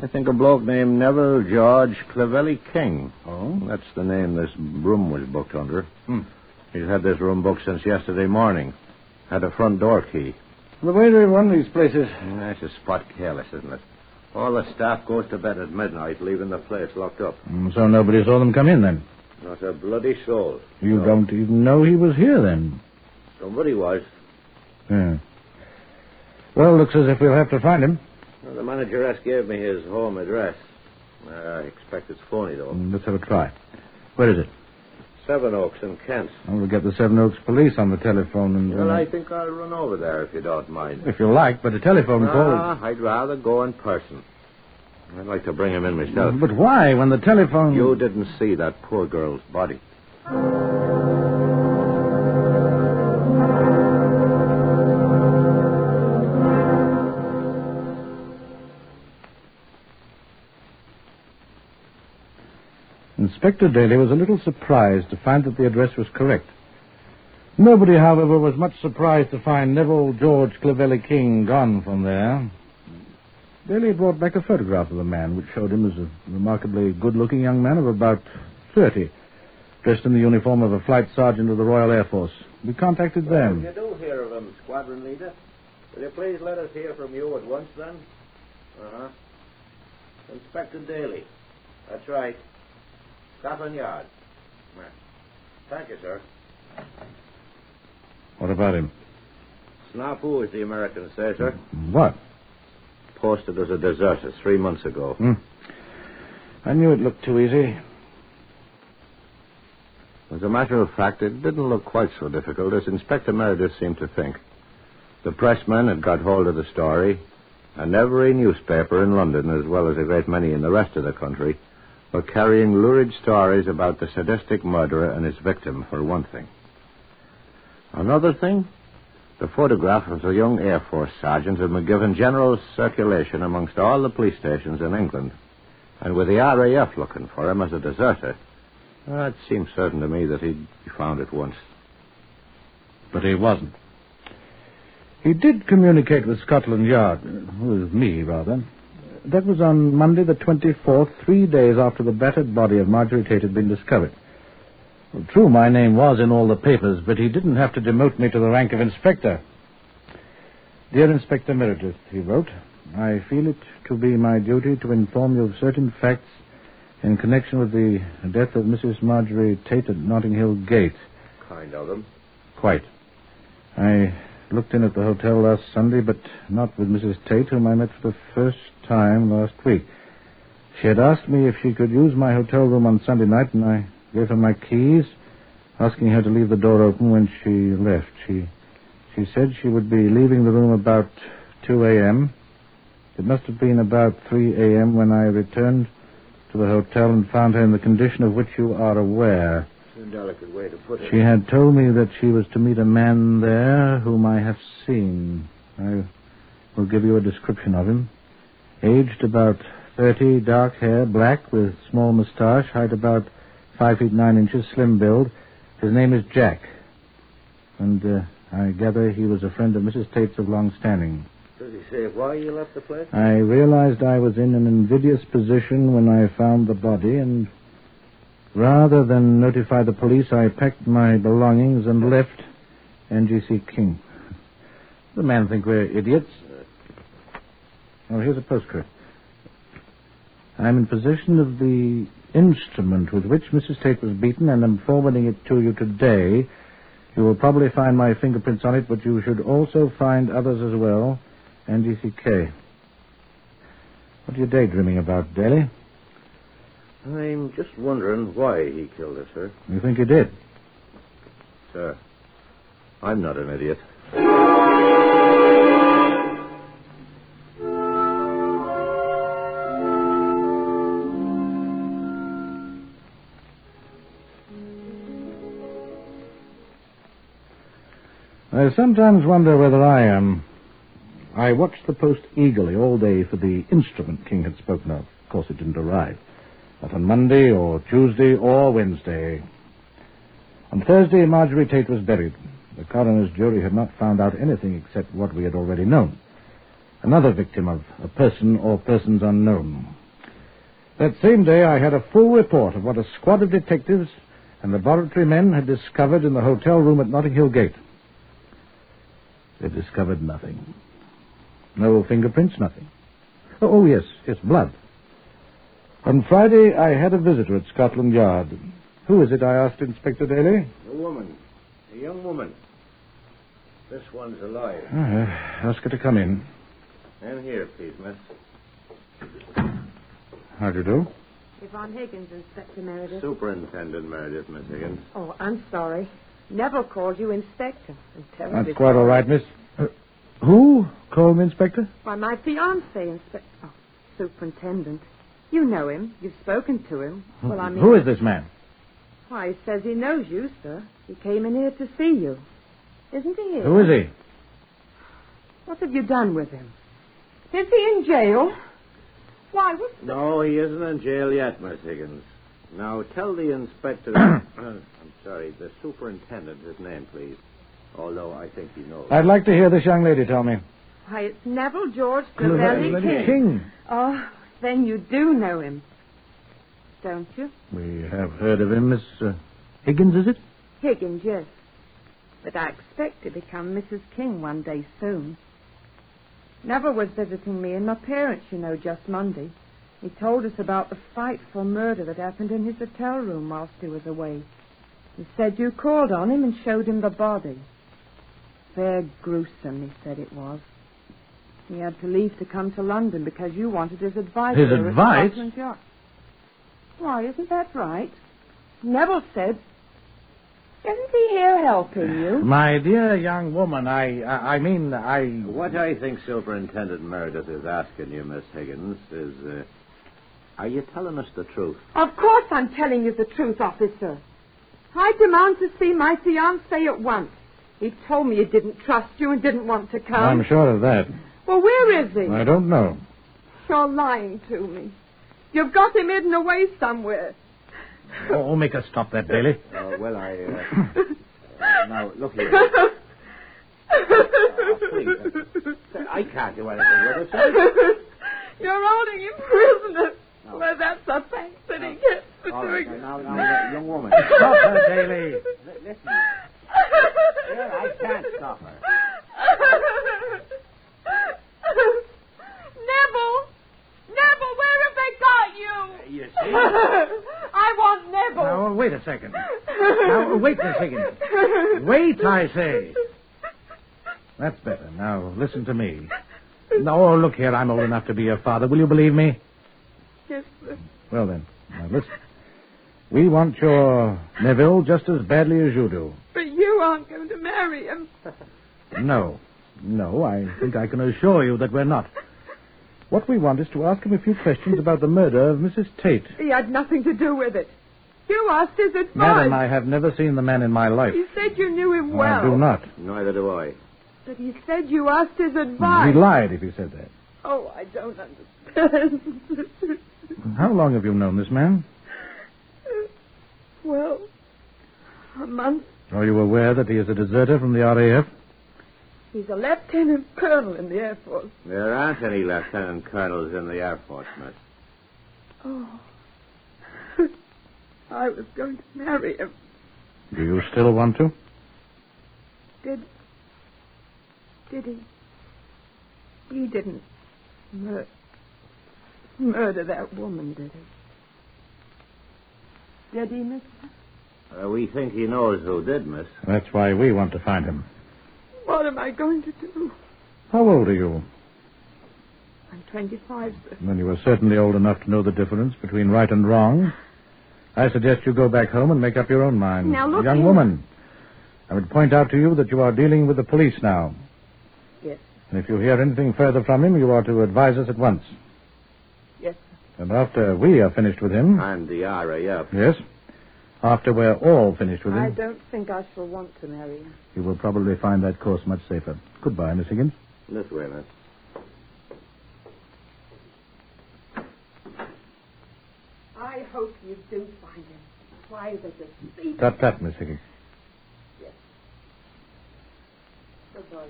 I think a bloke named Neville George Clevelly King. Oh? That's the name this room was booked under. He's had this room booked since yesterday morning. Had a front door key. The way they run these places. That's a spot careless, isn't it? All the staff goes to bed at midnight, leaving the place locked up. So nobody saw them come in, then? Not a bloody soul. You don't even know he was here, then? Somebody was. Yeah. Well, looks as if we'll have to find him. Well, the manageress gave me his home address. I expect it's phony, though. Let's have a try. Where is it? Seven Oaks in Kent. We'll get the Seven Oaks police on the telephone and... Well, I think I'll run over there if you don't mind. If you like, but a telephone call... I'd rather go in person. I'd like to bring him in myself. But why, when the telephone... You didn't see that poor girl's body. Inspector Daly was a little surprised to find that the address was correct. Nobody, however, was much surprised to find Neville George Clevelly King gone from there. Daly brought back a photograph of the man, which showed him as a remarkably good-looking young man of about 30, dressed in the uniform of a flight sergeant of the Royal Air Force. We contacted them. If you do hear of him, squadron leader, will you please let us hear from you at once, then? Inspector Daly. That's right. Scotland Yard. Thank you, sir. What about him? Snafu, as the Americans say, sir. What? Posted as a deserter 3 months ago. I knew it looked too easy. As a matter of fact, it didn't look quite so difficult as Inspector Meredith seemed to think. The pressmen had got hold of the story, and every newspaper in London, as well as a great many in the rest of the country, were carrying lurid stories about the sadistic murderer and his victim, for one thing. Another thing, the photograph of the young Air Force sergeant had been given general circulation amongst all the police stations in England. And with the RAF looking for him as a deserter, it seemed certain to me that he'd be found at once. But he wasn't. He did communicate with Scotland Yard, with me, rather. That was on Monday the 24th, 3 days after the battered body of Marjorie Tate had been discovered. Well, true, my name was in all the papers, but he didn't have to demote me to the rank of inspector. Dear Inspector Meredith, he wrote, I feel it to be my duty to inform you of certain facts in connection with the death of Mrs. Marjorie Tate at Notting Hill Gate. Kind of him. Quite. I looked in at the hotel last Sunday, but not with Mrs. Tate, whom I met for the first time last week. She had asked me if she could use my hotel room on Sunday night, and I gave her my keys, asking her to leave the door open when she left. She said she would be leaving the room about 2 a.m. It must have been about 3 a.m. when I returned to the hotel and found her in the condition of which you are aware. A delicate way to put it. She had told me that she was to meet a man there whom I have seen. I will give you a description of him. Aged about 30, dark hair, black, with small moustache, height about 5 feet 9 inches, slim build. His name is Jack. And I gather he was a friend of Mrs. Tate's of long standing. Does he say why you left the place? I realized I was in an invidious position when I found the body, and rather than notify the police, I packed my belongings and left NGC King. The man think we're idiots. Oh, here's a postcard. I'm in possession of the instrument with which Mrs. Tate was beaten, and am forwarding it to you today. You will probably find my fingerprints on it, but you should also find others as well. NGCK. What are you daydreaming about, Daly? I'm just wondering why he killed her, sir. You think he did? Sir, I'm not an idiot. I sometimes wonder whether I am. I watched the post eagerly all day for the instrument King had spoken of. Of course, it didn't arrive. Not on Monday or Tuesday or Wednesday. On Thursday, Marjorie Tate was buried. The coroner's jury had not found out anything except what we had already known. Another victim of a person or persons unknown. That same day, I had a full report of what a squad of detectives and laboratory men had discovered in the hotel room at Notting Hill Gate. They discovered nothing. No fingerprints, nothing. Oh, yes, blood. On Friday, I had a visitor at Scotland Yard. Who is it, I asked Inspector Daly? A woman. A young woman. This one's alive. Ask her to come in. In here, please, miss. How do you do? Yvonne Higgins, Inspector Meredith. Superintendent Meredith, Miss Higgins. Oh, I'm sorry. Neville called you Inspector. That's quite all right, miss. Who called me Inspector? Why, my fiancé, Inspector. Oh, Superintendent. You know him. You've spoken to him. Well, I mean... Who is this man? Why, he says he knows you, sir. He came in here to see you. Isn't he here? Who is he? What have you done with him? Is he in jail? Why, what's the... No, he isn't in jail yet, Miss Higgins. Now, tell the inspector... I'm sorry, the superintendent his name, please. Although I think he knows. I'd like to hear this young lady tell me. Why, it's Neville George Trevelyan King. Oh, then you do know him. Don't you? We have heard of him, Miss Higgins, is it? Higgins, yes. But I expect to become Mrs. King one day soon. Neville was visiting me and my parents, just Monday. He told us about the frightful murder that happened in his hotel room whilst he was away. He said you called on him and showed him the body. Fair gruesome, he said it was. He had to leave to come to London because you wanted his advice. His advice? Why, isn't that right? Neville said... Isn't he here helping you? My dear young woman, I mean... What I think Superintendent Meredith is asking you, Miss Higgins, is... are you telling us the truth? Of course I'm telling you the truth, officer. I demand to see my fiancé at once. He told me he didn't trust you and didn't want to come. I'm sure of that. Well, where is he? I don't know. You're lying to me. You've got him hidden away somewhere. Oh, make us stop that, Daly. Well, now, look here. Please. I can't do anything with it, sir. You're holding him prisoner. No. Well, that's a thanks that he gets for doing it. Now, young woman. Stop her, Daly. Listen. Here, I can't stop her. Neville, where have they got you? You see? I want Neville. Now, wait a second. Now, wait a second. Wait, I say. That's better. Now, listen to me. No, look here, I'm old enough to be your father. Will you believe me? Yes, sir. Well, then, now listen. We want your Neville just as badly as you do. But you aren't going to marry him. No, I think I can assure you that we're not. What we want is to ask him a few questions about the murder of Mrs. Tate. He had nothing to do with it. You asked his advice. Madam, I have never seen the man in my life. He said you knew him well. I do not. Neither do I. But he said you asked his advice. He lied if he said that. Oh, I don't understand. How long have you known this man? Well, a month. Are you aware that he is a deserter from the RAF? He's a lieutenant colonel in the Air Force. There aren't any lieutenant colonels in the Air Force, miss. Oh. I was going to marry him. Do you still want to? Did he? He didn't murder that woman, did he? Did he, mister? We think he knows who did, miss. That's why we want to find him. What am I going to do? How old are you? I'm 25, sir. Then you are certainly old enough to know the difference between right and wrong. I suggest you go back home and make up your own mind. Now, look Young here. woman, I would point out to you that you are dealing with the police now. Yes. And if you hear anything further from him, you are to advise us at once. Yes, sir. And after we are finished with him... And the RAF. Yes. After we're all finished with him... I don't think I shall want to marry him. You will probably find that course much safer. Goodbye, Miss Higgins. This way, miss. I hope you do find him. Why, there's a thief. That, Miss Higgins. Yes. Goodbye.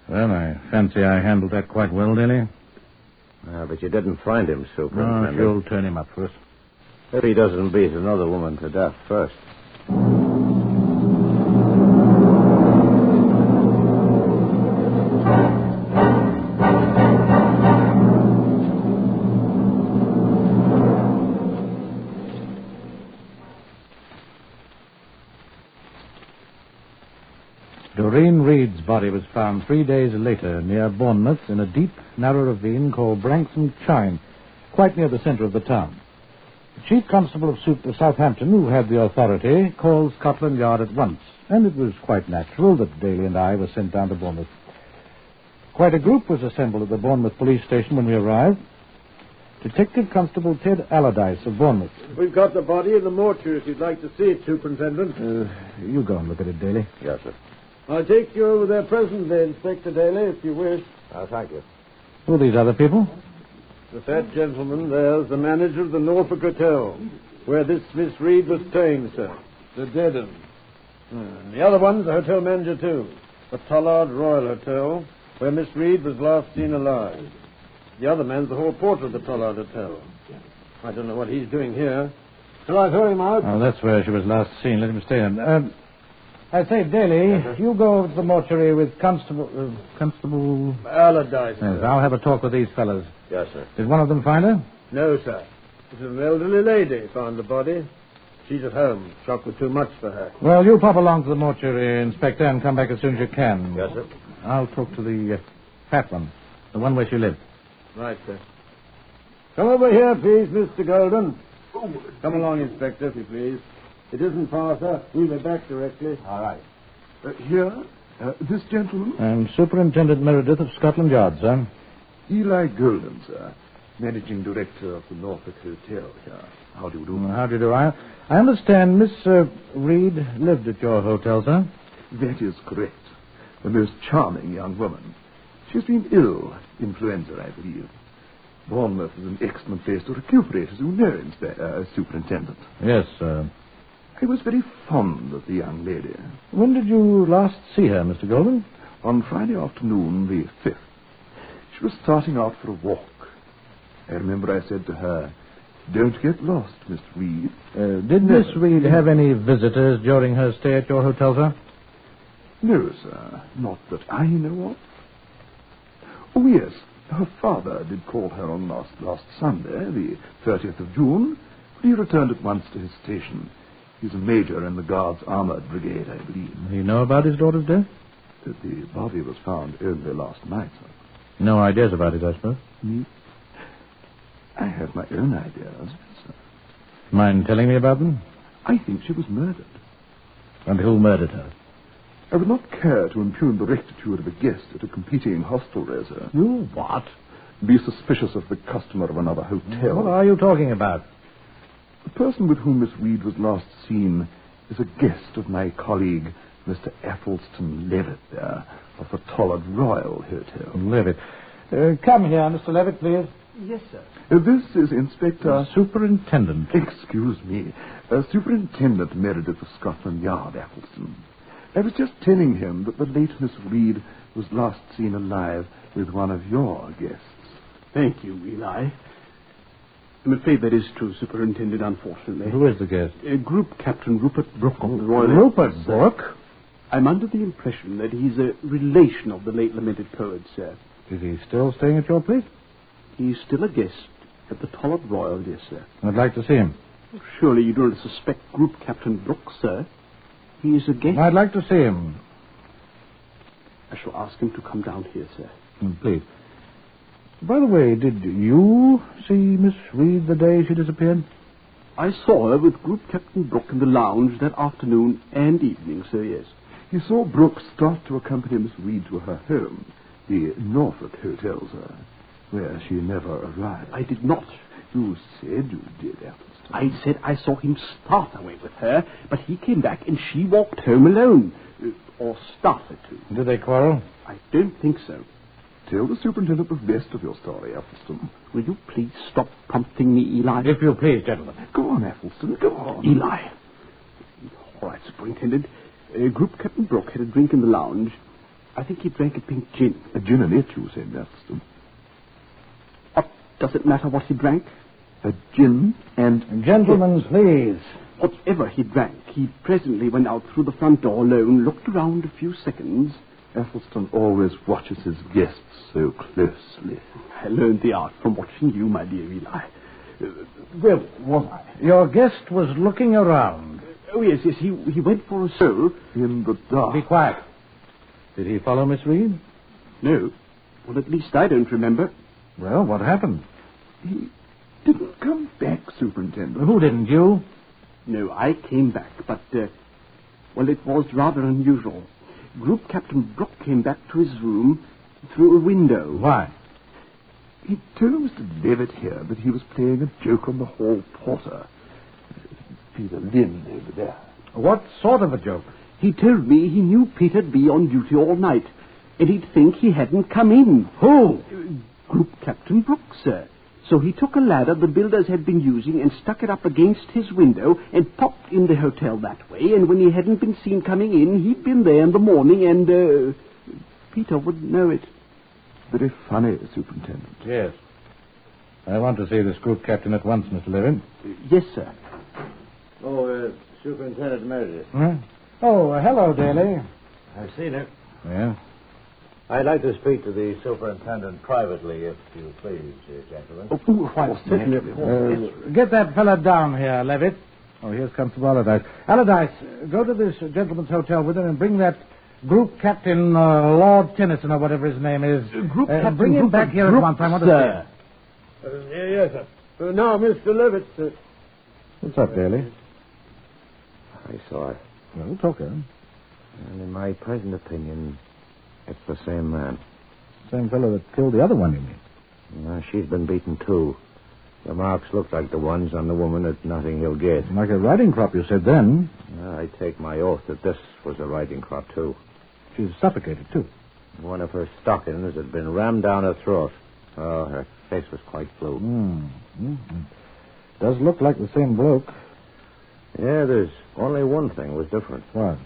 Well, I fancy I handled that quite well, Daly. But you didn't find him, Superintendent. No, you'll turn him up first. If he doesn't beat another woman to death first. Doreen Reed's body was found 3 days later near Bournemouth in a deep, narrow ravine called Branksome Chine, quite near the centre of the town. The Chief Constable of Southampton, who had the authority, called Scotland Yard at once, and it was quite natural that Daly and I were sent down to Bournemouth. Quite a group was assembled at the Bournemouth police station when we arrived. Detective Constable Ted Allardyce of Bournemouth. We've got the body in the mortuary if you'd like to see it, Superintendent. You go and look at it, Daly. Yes, sir. I'll take you over there presently, Inspector Daly, if you wish. Thank you. Who are these other people? The fat gentleman there's the manager of the Norfolk Hotel, where this Miss Reed was staying, sir. The Dedham. The other one's the hotel manager, too. The Tollard Royal Hotel, where Miss Reed was last seen alive. The other man's the hall porter of the Tollard Hotel. I don't know what he's doing here. Shall I throw him out? Oh, that's where she was last seen. Let him stay in. I say, Daly, you go over to the mortuary with Constable Allardyce. Yes, I'll have a talk with these fellas. Yes, sir. Did one of them find her? No, sir. It was an elderly lady found the body. She's at home. Shock was too much for her. Well, you pop along to the mortuary, Inspector, and come back as soon as you can. Yes, sir. I'll talk to the fat one, the one where she lived. Right, sir. Come over here, please, Mr. Golden. Come along, Inspector, if you please. It isn't far, sir. We'll be back directly. All right. Here? This gentleman? I'm Superintendent Meredith of Scotland Yard, sir. Eli Golden, sir. Managing Director of the Norfolk Hotel here. How do you do? How do you do? I understand Miss Reed lived at your hotel, sir? That is correct. A most charming young woman. She's been ill. Influenza, I believe. Bournemouth is an excellent place to recuperate, as you know, Superintendent. Yes, sir. I was very fond of the young lady. When did you last see her, Mr. Golden? On Friday afternoon, the 5th. She was starting out for a walk. I remember I said to her, "Don't get lost, Miss Reed." Did Miss Reed have any visitors during her stay at your hotel, sir? No, sir. Not that I know of. Oh, yes. Her father did call her on last Sunday, the 30th of June, but he returned at once to his station. He's a major in the Guards' Armoured Brigade, I believe. You know about his daughter's death? The body was found only last night, sir. No ideas about it, I suppose? Me? I have my own ideas, sir. Mind telling me about them? I think she was murdered. And who murdered her? I would not care to impugn the rectitude of a guest at a competing hostelry, sir. You what? Be suspicious of the customer of another hotel. What are you talking about? The person with whom Miss Reed was last seen is a guest of my colleague, Mr. Athelstan Levitt, there, of the Tollard Royal Hotel. Levitt. Come here, Mr. Levitt, please. Yes, sir. This is Inspector... Superintendent. Excuse me. Superintendent Meredith of Scotland Yard, Athelstan. I was just telling him that the late Miss Reed was last seen alive with one of your guests. Thank you, Eli. I'm afraid that is true, Superintendent, unfortunately. Who is the guest? Group Captain Rupert Brooke of the Royal... Rupert Brooke? I'm under the impression that he's a relation of the late lamented poet, sir. Is he still staying at your place? He's still a guest at the Tollard Royal, yes, sir. I'd like to see him. Surely you don't suspect Group Captain Brooke, sir. He is a guest. I'd like to see him. I shall ask him to come down here, sir. Please. By the way, did you see Miss Reed the day she disappeared? I saw her with Group Captain Brooke in the lounge that afternoon and evening, sir, yes. You saw Brooke start to accompany Miss Reed to her home, the Norfolk Hotel, sir, where she never arrived. I did not. You said you did, Athelstan. I said I saw him start away with her, but he came back and she walked home alone. Or started to. Did they quarrel? I don't think so. Tell the superintendent the rest of your story, Athelstan. Will you please stop prompting me, Eli? If you please, gentlemen. Go on, Athelstan, go on. Eli. All right, Superintendent. Group Captain Brooke had a drink in the lounge. I think he drank a pink gin. A gin and it, you said, Athelstan. What does it matter what he drank? A gin and... Gentlemen, please. Whatever he drank, he presently went out through the front door alone, looked around a few seconds. Athelstan always watches his guests so closely. I learned the art from watching you, my dear Eli. Well, why? Your guest was looking around. Oh, yes, he went for a stroll in the dark. Be quiet. Did he follow Miss Reed? No. Well, at least I don't remember. Well, what happened? He didn't come back, Superintendent. Who didn't, you? No, I came back, but, well, it was rather unusual. Group Captain Brooke came back to his room through a window. Why? He told Mr. Levitt here that he was playing a joke on the hall porter. Peter Lynn over there. What sort of a joke? He told me he knew Peter'd be on duty all night, and he'd think he hadn't come in. Who? Group Captain Brooke, sir. So he took a ladder the builders had been using and stuck it up against his window and popped in the hotel that way, and when he hadn't been seen coming in, he'd been there in the morning and, Peter wouldn't know it. Very funny, Superintendent. Yes. I want to see this group captain at once, Mr. Levin. Yes, sir. Oh, Superintendent Meredith. Huh? Oh, hello, Daly. I've seen her. Yeah? I'd like to speak to the superintendent privately, if you please, gentlemen. Get that fella down here, Levitt. Oh, here's Constable Allardyce. Allardyce, go to this gentleman's hotel with him and bring that group captain, Lord Tennyson, or whatever his name is. Bring him back here at once. I want to see him. Yes, sir. Now, Mr. Levitt. What's up, Daly? I saw it. Well, talk to him. And in my present opinion, it's the same man. Same fellow that killed the other one, you mean? She's been beaten, too. The marks look like the ones on the woman at Notting Hill Gate. Like a riding crop, you said then. I take my oath that this was a riding crop, too. She's suffocated, too. One of her stockings had been rammed down her throat. Oh, her face was quite blue. Does look like the same bloke. Yeah, there's only one thing was different. What?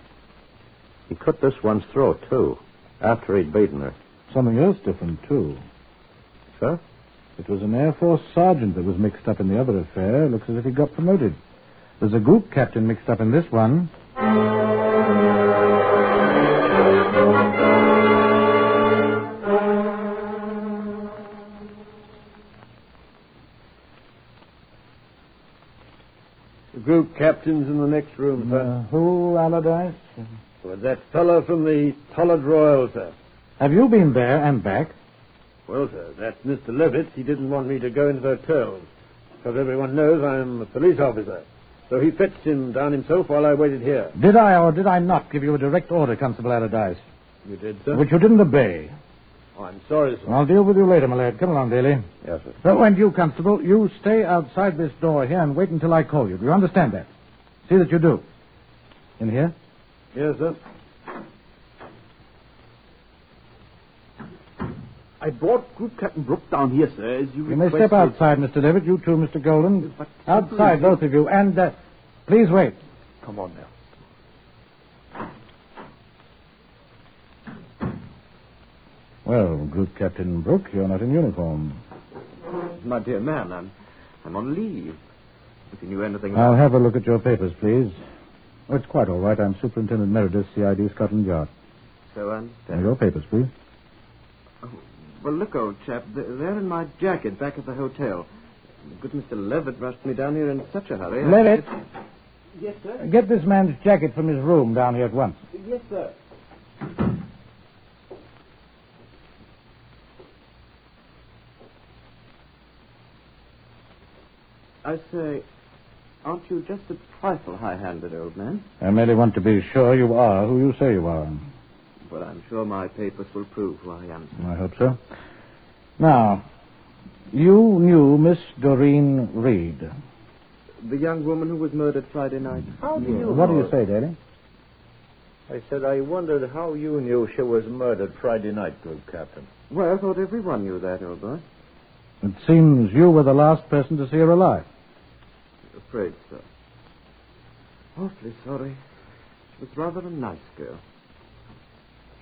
He cut this one's throat, too, after he'd beaten her. Something else different, too. Sir? It was an Air Force sergeant that was mixed up in the other affair. Looks as if he got promoted. There's a group captain mixed up in this one. The group captain's in the next room, sir. Who, Allardyce? Well, that fellow from the Tollard Royal, sir. Have you been there and back? Well, sir, that's Mr. Levitt. He didn't want me to go into the hotels, because everyone knows I'm a police officer. So he fetched him down himself while I waited here. Did I or did I not give you a direct order, Constable Allardyce? You did, sir? Which you didn't obey. Oh, I'm sorry, sir. I'll deal with you later, my lad. Come along, Daly. Yes, sir. So, and you, Constable, you stay outside this door here and wait until I call you. Do you understand that? See that you do. In here? Yes, sir. I brought Group Captain Brooke down here, sir, as you You may step outside, Mr. Levitt. You too, Mr. Golden. Outside, both of you. And, please wait. Come on now. Well, Group Captain Brooke, you're not in uniform. My dear man, I'm on leave. If you knew anything I'll have a look at your papers, please. Oh, it's quite all right. I'm Superintendent Meredith, CID, Scotland Yard. So, And your papers, please. Oh, well, look, old chap, they're in my jacket back at the hotel. Good Mr. Levitt rushed me down here in such a hurry. Levitt! Yes, sir? Get this man's jacket from his room down here at once. Yes, sir. I say, aren't you just a trifle high-handed, old man? I merely want to be sure you are who you say you are. Well, I'm sure my papers will prove who I am. I hope so. Now, you knew Miss Doreen Reed. The young woman who was murdered Friday night. How do you What do you say, Daly? I said I wondered how you knew she was murdered Friday night, Group Captain. Well, I thought everyone knew that, old boy. It seems you were the last person to see her alive. Afraid so. Awfully sorry. She was rather a nice girl.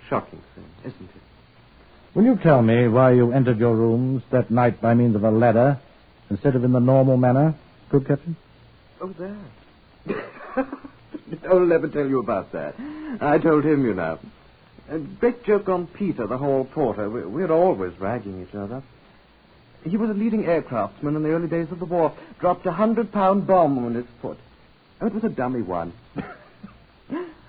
Shocking thing, isn't it? Will you tell me why you entered your rooms that night by means of a ladder instead of in the normal manner, Group Captain? Oh, that. I'll never tell you about that. I told him, you know. A great joke on Peter, the hall porter. We're always ragging each other. He was a leading aircraftsman in the early days of the war. Dropped a 100-pound bomb on his foot. Oh, it was a dummy one.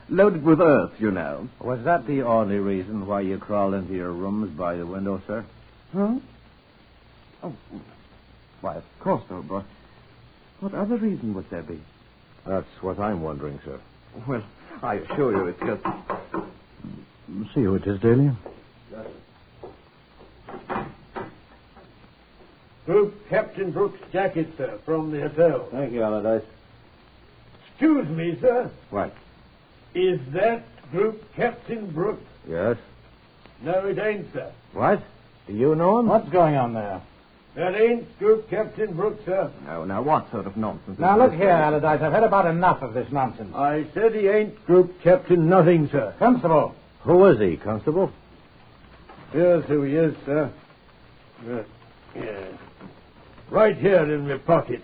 Loaded with earth, you know. Was that the only reason why you crawled into your rooms by the window, sir? Huh? Oh, why, of course, old boy. What other reason would there be? That's what I'm wondering, sir. Well, I assure you it's just... See who it is, Daly. Group Captain Brooks' jacket, sir, from the hotel. Thank you, Allardyce. Excuse me, sir. What? Is that Group Captain Brooks? Yes. No, it ain't, sir. What? Do you know him? What's going on there? That ain't Group Captain Brooks, sir. No, now, what sort of nonsense? Now, look here, Allardyce. I've had about enough of this nonsense. I said he ain't Group Captain nothing, sir. Constable. Who is he, Constable? Here's who he is, sir. Yeah. Right here in my pocket.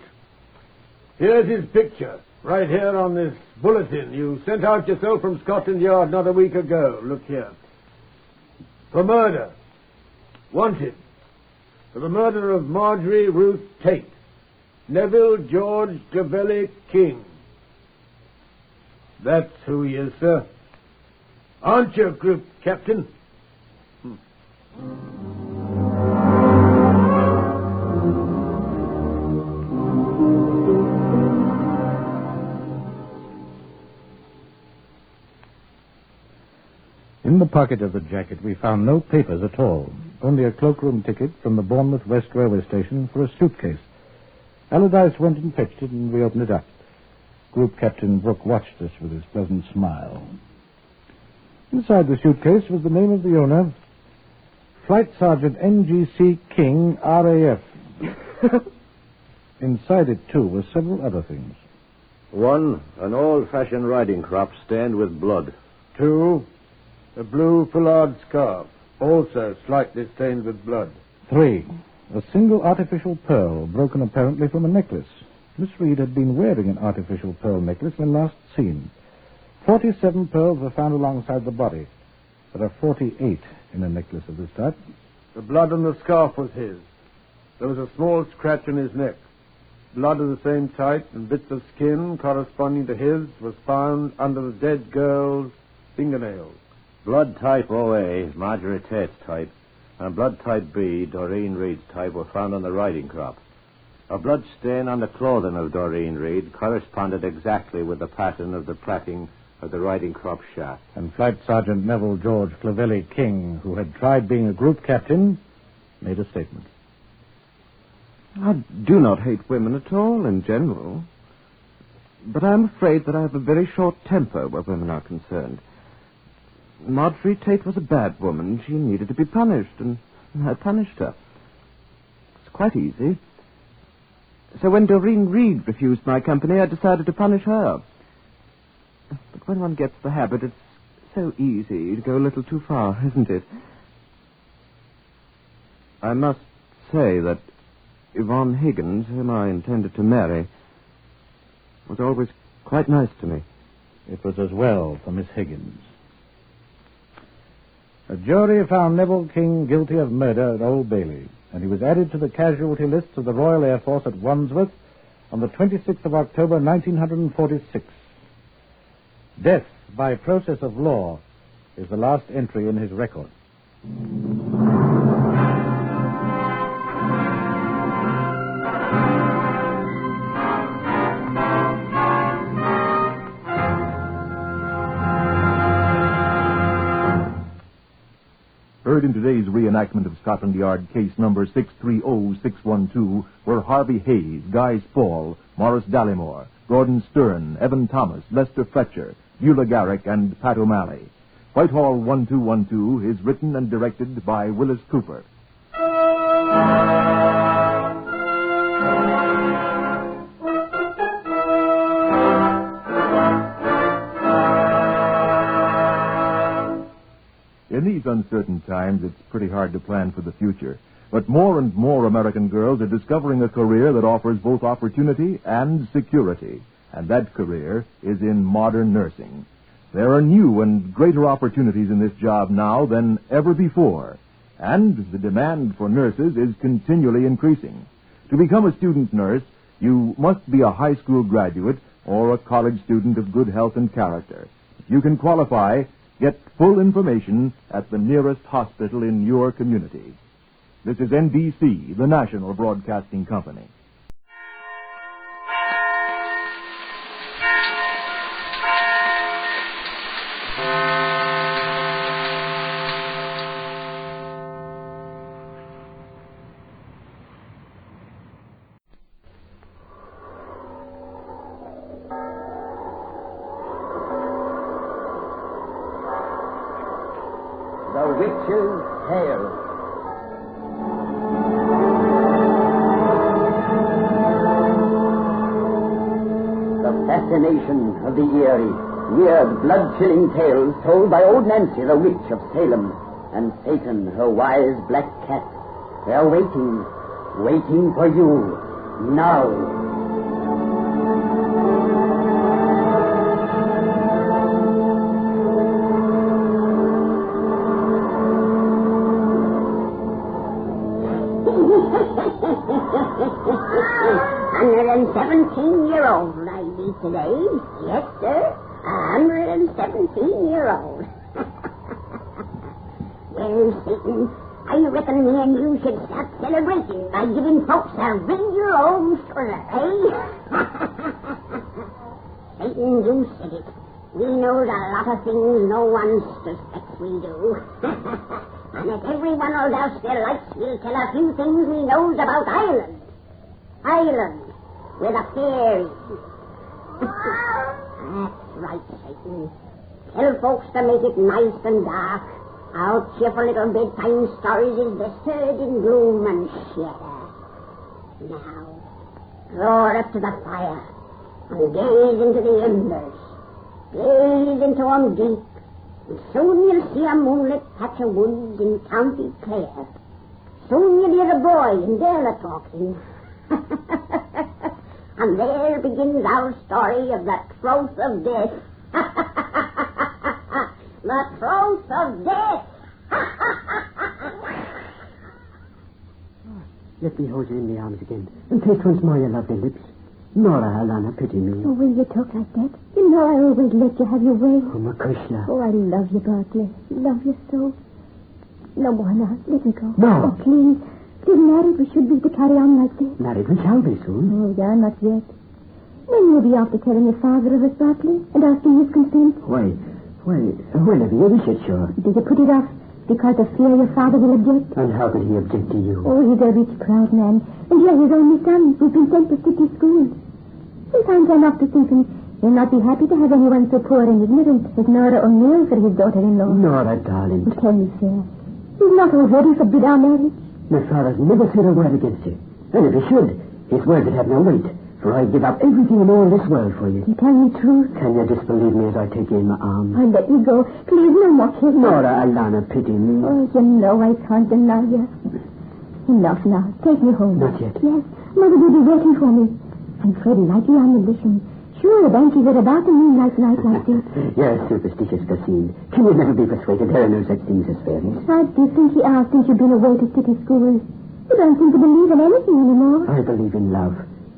Here's his picture. Right here on this bulletin you sent out yourself from Scotland Yard not a week ago. Look here. For murder. Wanted. For the murder of Marjorie Ruth Tate. Neville George Gavelli King. That's who he is, sir. Aren't you, Group Captain? In the pocket of the jacket, we found no papers at all, only a cloakroom ticket from the Bournemouth West Railway Station for a suitcase. Allardyce went and fetched it, and we opened it up. Group Captain Brooke watched us with his pleasant smile. Inside the suitcase was the name of the owner, Flight Sergeant NGC King, RAF. Inside it, too, were several other things. 1, an old-fashioned riding crop stained with blood. 2, a blue foulard scarf, also slightly stained with blood. 3, a single artificial pearl, broken apparently from a necklace. Miss Reed had been wearing an artificial pearl necklace when last seen. 47 pearls were found alongside the body. There are 48 in a necklace of this type. The blood on the scarf was his. There was a small scratch on his neck. Blood of the same type and bits of skin corresponding to his was found under the dead girl's fingernails. Blood type OA, Marjorie Tate's type, and blood type B, Doreen Reed's type, were found on the riding crop. A blood stain on the clothing of Doreen Reed corresponded exactly with the pattern of the plaiting of the riding crop shaft. And Flight Sergeant Neville George Clavelli King, who had tried being a group captain, made a statement. I do not hate women at all, in general. But I am afraid that I have a very short temper where women are concerned. Marjorie Tate was a bad woman. She needed to be punished, and I punished her. It's quite easy. So when Doreen Reed refused my company, I decided to punish her. But when one gets the habit, it's so easy to go a little too far, isn't it? I must say that Yvonne Higgins, whom I intended to marry, was always quite nice to me. It was as well for Miss Higgins. A jury found Neville King guilty of murder at Old Bailey, and he was added to the casualty lists of the Royal Air Force at Wandsworth on the 26th of October, 1946. Death by process of law is the last entry in his record. Heard in today's reenactment of Scotland Yard case number 630612 were Harvey Hayes, Guy Spall, Morris Dallimore, Gordon Stern, Evan Thomas, Lester Fletcher, Beulah Garrick, and Pat O'Malley. Whitehall 1212 is written and directed by Willis Cooper. In these uncertain times, it's pretty hard to plan for the future. But more and more American girls are discovering a career that offers both opportunity and security. And that career is in modern nursing. There are new and greater opportunities in this job now than ever before. And the demand for nurses is continually increasing. To become a student nurse, you must be a high school graduate or a college student of good health and character. If you can qualify, get full information at the nearest hospital in your community. This is NBC, the National Broadcasting Company. The Witch's Tale. The fascination of the eerie, weird, blood-chilling tales told by old Nancy, the witch of Salem, and Satan, her wise black cat. They're waiting for you, now. $117-year-old I be today. Yes, sir. 117-year-old. Well, Satan, I reckon me and you should start celebrating by giving folks a ring-year-old thriller, eh? Satan, you said it. We knows a lot of things no one suspects we do. And if everyone will douse their lights, we'll tell a few things we knows about Ireland. Ireland, with a fairy. That's right, Satan. Tell folks to make it nice and dark. Our cheerful little bedtime stories is best heard in gloom and shadow. Now, roar up to the fire and gaze into the embers. Gaze into 'em deep, and soon you'll see a moonlit patch of woods in County Clare. Soon you'll hear a boy in Dale talking. And there begins our story of the Troth of Death. The Troth of Death. Let me hold you in the arms again, and taste once more your lovely lips. Nora, Alana, pity me. Oh, will you talk like that? You know I always let you have your way. Oh, Makushla. Oh, I love you, Bartley. Love you so. No more now. Let me go. No. Oh, please. If married, we should be to carry on like this. Married, we shall be soon. Oh, yeah, not yet. When you'll be after telling your father of us, Bartley, and asking his consent? Why, whenever you wish it, sure. Did you put it off because of fear your father will object? And how could he object to you? Oh, he's a rich, proud man, and you're his only son who's been sent to city school. Sometimes I'm often thinking he'll not be happy to have anyone so poor and ignorant as Nora O'Neill for his daughter-in-law. Nora, darling. But tell me, sir, he's not already forbid our marriage? My father's never said a word against you. And if he should, his word would have no weight, for I'd give up everything in all this world for you. You tell me truth? Can you disbelieve me as I take you in my arms? I'll let you go. Please, no more kisses. Nora, Alana, pity me. Oh, you know I can't deny you. Enough now. Take me home. Not yet. Yes, Mother will be waiting for me. And Freddie, like you on the mission. Sure, the banshees are about to moonlight night like this. You're superstitious, Gosine. Can you never be persuaded there are no such things as fairies? I did think he asked since you've been away to city school. You don't seem to believe in anything anymore. I believe in love.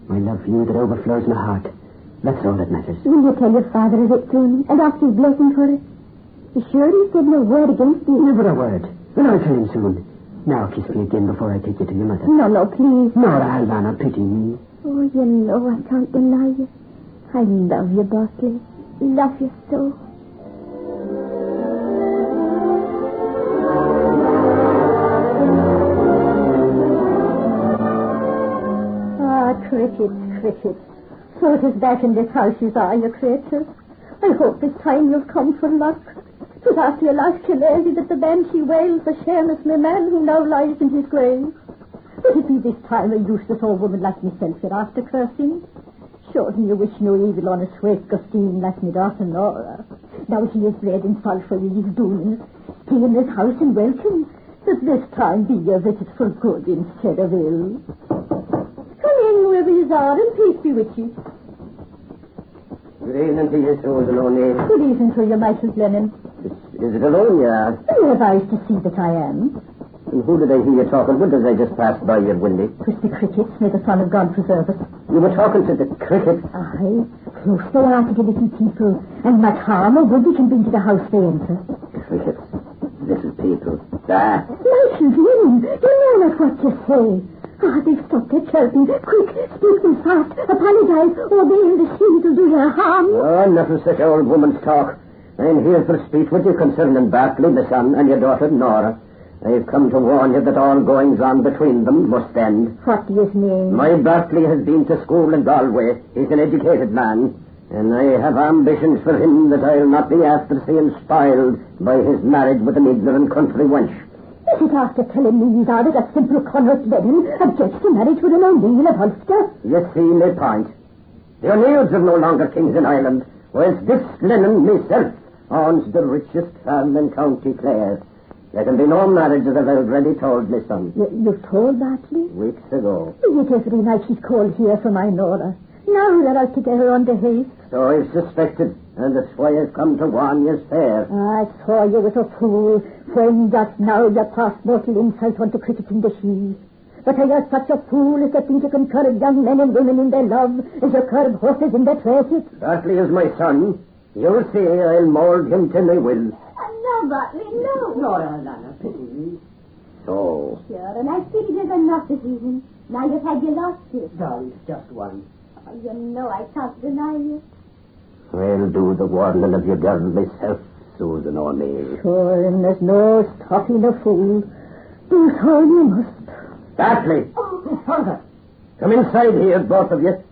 My love for you that overflows my heart. That's all that matters. Will you tell your father of it soon and ask his blessing for it? You sure he said no word against you? Never a word. And I'll tell him soon. Now kiss me again before I take you to your mother. No, please. Nora, Alana, pity me. Oh, you know I can't deny you. I love you, Bartley. Love you so. Ah, crickets. So it is back in this house you are, you creatures. I hope this time you'll come for luck. 'Twas after your last Killarney that the banshee wails for Seamus, my man, who now lies in his grave. Would it be this time a useless old woman like myself you're after cursing? Surely you wish no evil on a sweet Gustine like my daughter Nora. Now he is red and fall for you, his doings. Stay in this house and welcome. That this time be your visit for good instead of ill. Come in, whoever you are, and peace be with you. Good evening to you, Susan O'Neill. Good evening to you, Michael Glennon. Is it alone you are? You have eyes to see that I am. And who did I hear you talking with as I just passed by you, Windy? It was the crickets, may the son of God preserve us. You were talking to the cricket? Aye, close they are to the little people, and much harm or good they can bring to the house they enter. Crickets, little people. Ah. Michael Glennon, you know not what you say. They've stopped their chirping. Quick, speak them fast. Apologize, or they in the sheet will do you harm. Oh, enough of such old woman's talk. I'm here for speech with you concerning Bartley, the son, and your daughter Nora. I've come to warn you that all goings-on between them must end. What do you mean? My Bartley has been to school in Galway. He's an educated man, and I have ambitions for him that I'll not be after seeing spoiled by his marriage with an ignorant country wench. Is it after telling me thou that a simple Connaught Lennon objects to marriage with an O'Neill of Ulster? You see my point. The O'Neills are no longer kings in Ireland, whereas this Lennon myself owns the richest farm in County Clare. There can be no marriage, as I've already told my son. You've told Bartley? Weeks ago. Yet every night she's called here for my Nora. Now they're out together under haste. So I've suspected, and that's why I've come to warn you fair. I saw you was a fool, when just now you passed mortal insult onto cricket in the sheath. But are you such a fool as to think you can curb young men and women in their love as you curb horses in their traces? Bartley is my son. You'll see I'll mould him to my will. No, Bartley, no. Nora, pity me. So. Sure, and I pitied you enough this evening. Now you've had your loss here. No, it's just one. Oh, you know I can't deny you. I'll do the warning of your girl myself, Susan O'Neill. Sure, and there's no stopping a fool. Do so you must. Bartley! Oh. Father! Come inside here, both of you.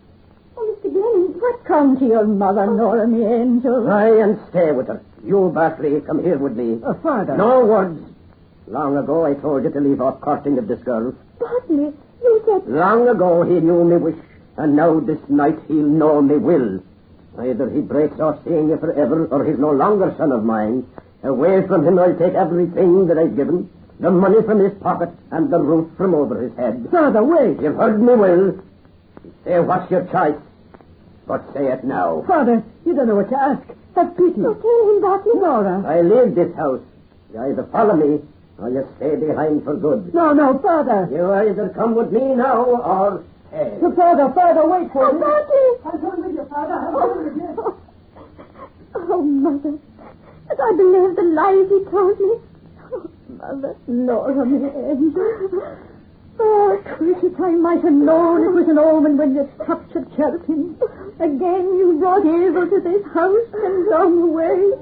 Oh, Mr. Glennon, what come to your mother, Nora, me angel? Try and stay with her. You, Bartley, come here with me. Father. No words. Long ago I told you to leave off courting of this girl. Bartley, you said... Long ago he knew me wish, and now this night he'll know me will. Either he breaks off seeing you forever, or he's no longer son of mine. Away from him I'll take everything that I've given, the money from his pocket, and the roof from over his head. Father, wait. You've heard me well. Say what's your choice, but say it now. Father, you don't know what to ask. Have pity. Oh, tell him, Bartley. Nora. I leave this house. You either follow me, or you stay behind for good. No, Father. You either come with me now, or stay. Father, wait for me. Bartley. I'll come with you, Father. I'll come with you. Oh, Mother. As I believe the lies he told me. Oh, Mother, Nora, my angel. Oh, cricket, I might have known it was an omen when you stopped your chirping. Again you brought evil to this house and gone away.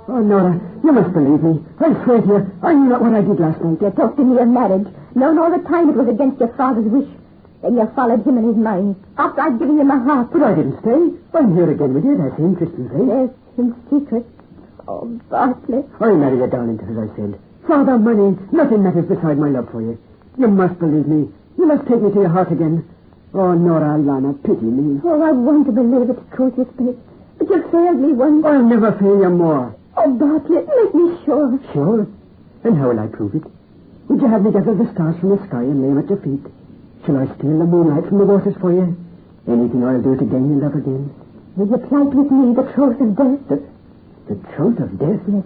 Oh, Nora, you must believe me. I swear to you, I knew not what I did last night. You talked to me of marriage, knowing all the time it was against your father's wish. Then you followed him in his mind, after I'd given him a heart. But I didn't stay. I'm here again with you. That's interesting, eh? Yes, in secret. Oh, Bartley. I'll marry you, darling, as I said. Father, money, nothing matters beside my love for you. You must believe me. You must take me to your heart again. Oh, Nora, Alana, pity me. Oh, I want to believe it's truth, you speak. But you failed me once. I'll never fail you more. Oh, Bartley, make me sure. Sure? And how will I prove it? Would you have me gather the stars from the sky and lay them at your feet? Shall I steal the moonlight from the waters for you? Anything I'll do to gain your love again. Will you plight with me the troth of death? The troth of death? Yes.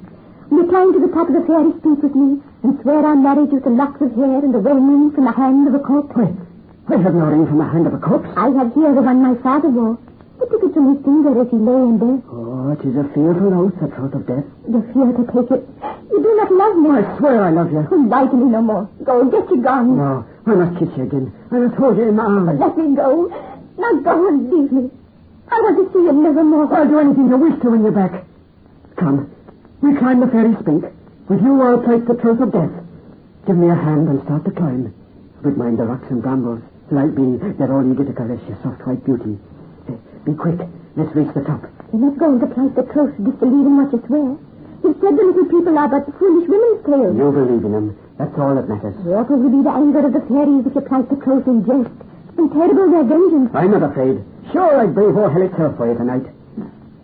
Will you climb to the top of the fairy steep with me and swear I'll marry you with the locks of hair and the ring from the hand of a corpse? Wait, I have no ring from the hand of a corpse. I have here the one my father wore. He took it from his finger as he lay in bed. Oh, it is a fearful oath, the troth of death. You fear to take it. You do not love me. I swear I love you. Lie to me no more. Go, get you gone. No, I must kiss you again. I must hold you in my arms. Let me go. Now go and leave me. I want to see you never more. I'll do anything you wish to when you're back. Come, we climb the fairy spink. With you, I'll place the Troth of Death. Give me a hand and start the climb. But mind the rocks and brambles. Like me, they're all eager to caress your soft white beauty. Be quick. Let's reach the top. You're not going to plight the troth disbelieving what you swear. You said the little people are but foolish women's tales. You believe in them. That's all that matters. What will be the anger of the fairies if you plight the troth in jest? And terrible their vengeance. I'm not afraid. Sure, I'd brave all hell itself for you tonight.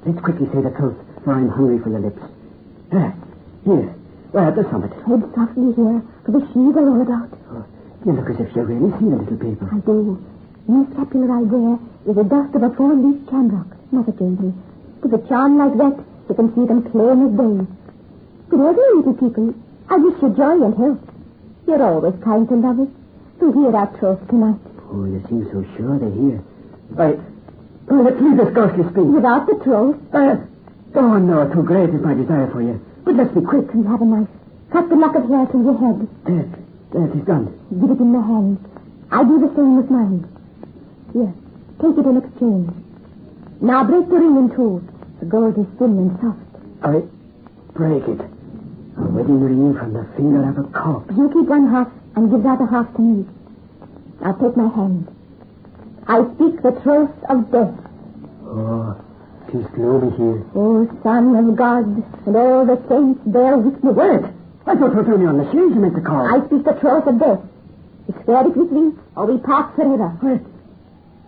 Let's quickly say the truth, for I'm hungry for your lips. Here. We're at the summit. Tread softly here, for the sheaves are all about. Oh, you look as if you really see the little people. I do. The scapular I wear is the dust of a four-leaf shamrock, not a daisy. With a charm like that, you can see them plain as day. Good evening, little people. I wish you joy and health. You're always kind to lovers. To hear our troth tonight. Oh, you seem so sure they're here. Right. Oh, let's leave this ghostly speak. Without the troth? Oh, no, too great is my desire for you. But let's be quick. And have a knife. Cut the lock of hair from your head. There, it is done. Give it in my hand. I do the same with mine. Here, take it in exchange. Now break the ring in two. The gold is thin and soft. I break it. A wedding ring from the finger of a corpse. You keep one half and give the other half to me. Now take my hand. I speak the Troth of Death. Oh, 'tis gloomy here. O Son of God, and all the saints bear witness. Wait! I thought it was only on the shields you meant to call. I speak the Troth of Death. You swear it with me, or we part forever. Wait.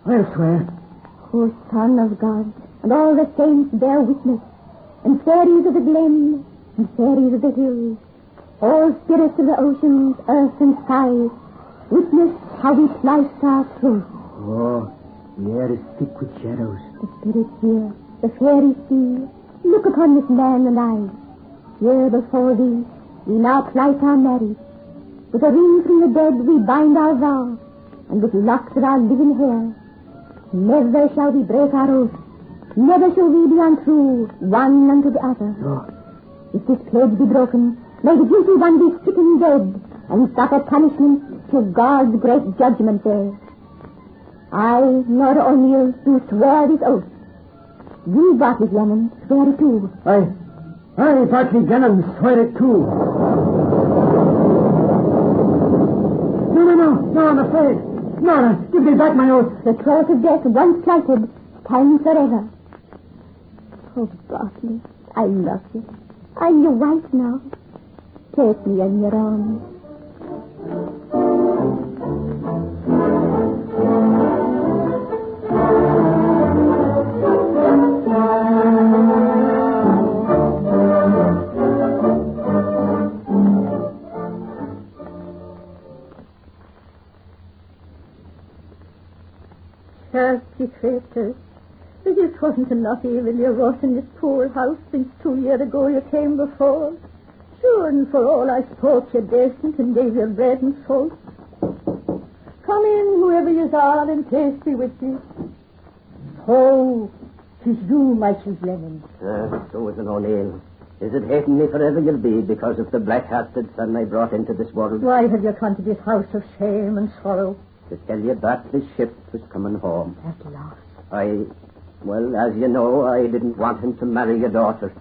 I'll swear. O Son of God, and all the saints bear witness, and fairies of the glen, and fairies of the hills, all spirits of the oceans, earth, and sky, witness how we plight our truth. Oh, the air is thick with shadows. The spirits here, the fairies see. Look upon this man and I. Here before thee, we now plight our marriage. With a ring from the dead we bind our vow, and with locks of our living hair. Never shall we break our oath. Never shall we be untrue, one unto the other. Oh. If this pledge be broken, may the guilty one be stricken dead, and suffer punishment till God's great judgment day. I, Nora O'Neill, do swear this oath. You, Bartley Gannon, swear it too. I, Bartley Gannon, swear it too. No, I'm afraid. Nora, give me back my oath. The Troth of Death, once plighted, stands forever. Oh, Bartley, I love you. I'm your wife now. Take me in your arms. Churchy traitors, it wasn't enough evil you wrought in this poor house since 2 years ago you came before. Sure, and for all I spoke you decent and gave you bread and salt. Come in, whoever you are, and taste be with you. Oh, 'tis you, Michael Glennon. So is an O'Neill. Is it hating me forever you'll be because of the black-hearted son I brought into this world? Why have you come to this house of shame and sorrow? To tell you that this ship was coming home. At last. Well, as you know, I didn't want him to marry your daughter.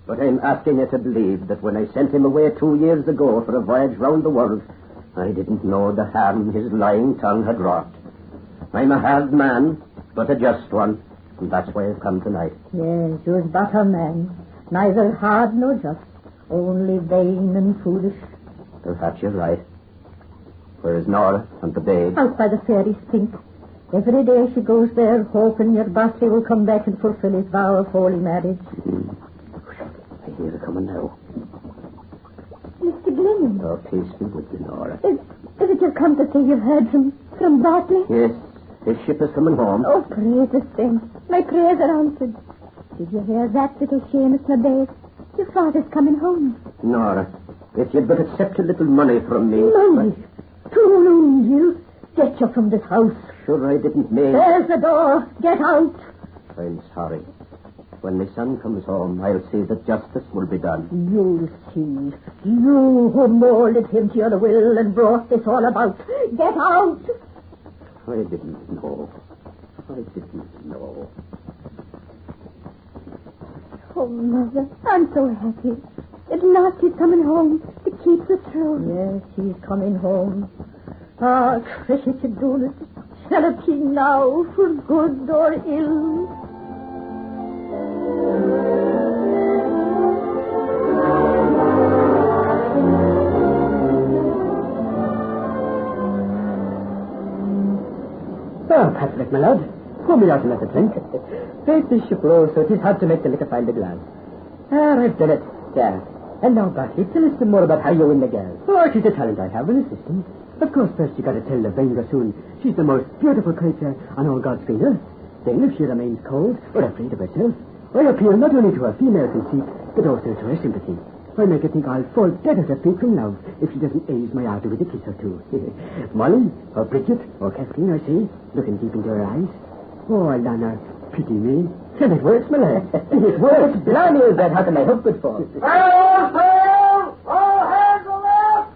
But I'm asking you to believe that when I sent him away 2 years ago for a voyage round the world, I didn't know the harm his lying tongue had wrought. I'm a hard man, but a just one, and that's why I've come tonight. Yes, you're but a man, neither hard nor just, only vain and foolish. Perhaps you're right. Where is Nora and the babe? Out by the fairies' pink. Every day she goes there, hoping your Bartley will come back and fulfill his vow of holy marriage. I hear her coming now. Mr. Glennon. Oh, peace be with you, Nora. Is it you've come to say you've heard from Bartley? Yes, his ship is coming home. Oh, praise the saints. My prayers are answered. Did you hear that, little Seamus, my babe? Your father's coming home. Nora, if you'd but accept a little money from me... Money? Too long, you. Get you from this house. Sure, I didn't mean... There's the door. Get out. I'm sorry. When my son comes home, I'll see that justice will be done. You'll see. You who molded him to your will and brought this all about. Get out. I didn't know. Oh, Mother, I'm so happy. At last he's coming home to keep the throne. Yes, he's coming home. Ah, Cricket, Adonis, shall it be now for good or ill? Oh, Patrick, my lad, pour me out another drink. Faith, this ship rolls, so it is hard to make the liquor find the glass. I've done it. There. And now, Bartley, tell us some more about how you win the girl. Oh, it is a talent I have, an assistant. Of course, first you got to tell the vain gossoon she's the most beautiful creature on all God's green earth. Then, if she remains cold or afraid of herself, I appeal not only to her female conceit, but also to her sympathy. I make her think I'll fall dead at her feet from love if she doesn't ease my ardor with a kiss or two. Molly, or Bridget, or Kathleen, I see, looking deep into her eyes. Oh, Alana, pity me. And it works, my lad. It works. Blimey, is that how can I help it for? All sail! All hands aloft!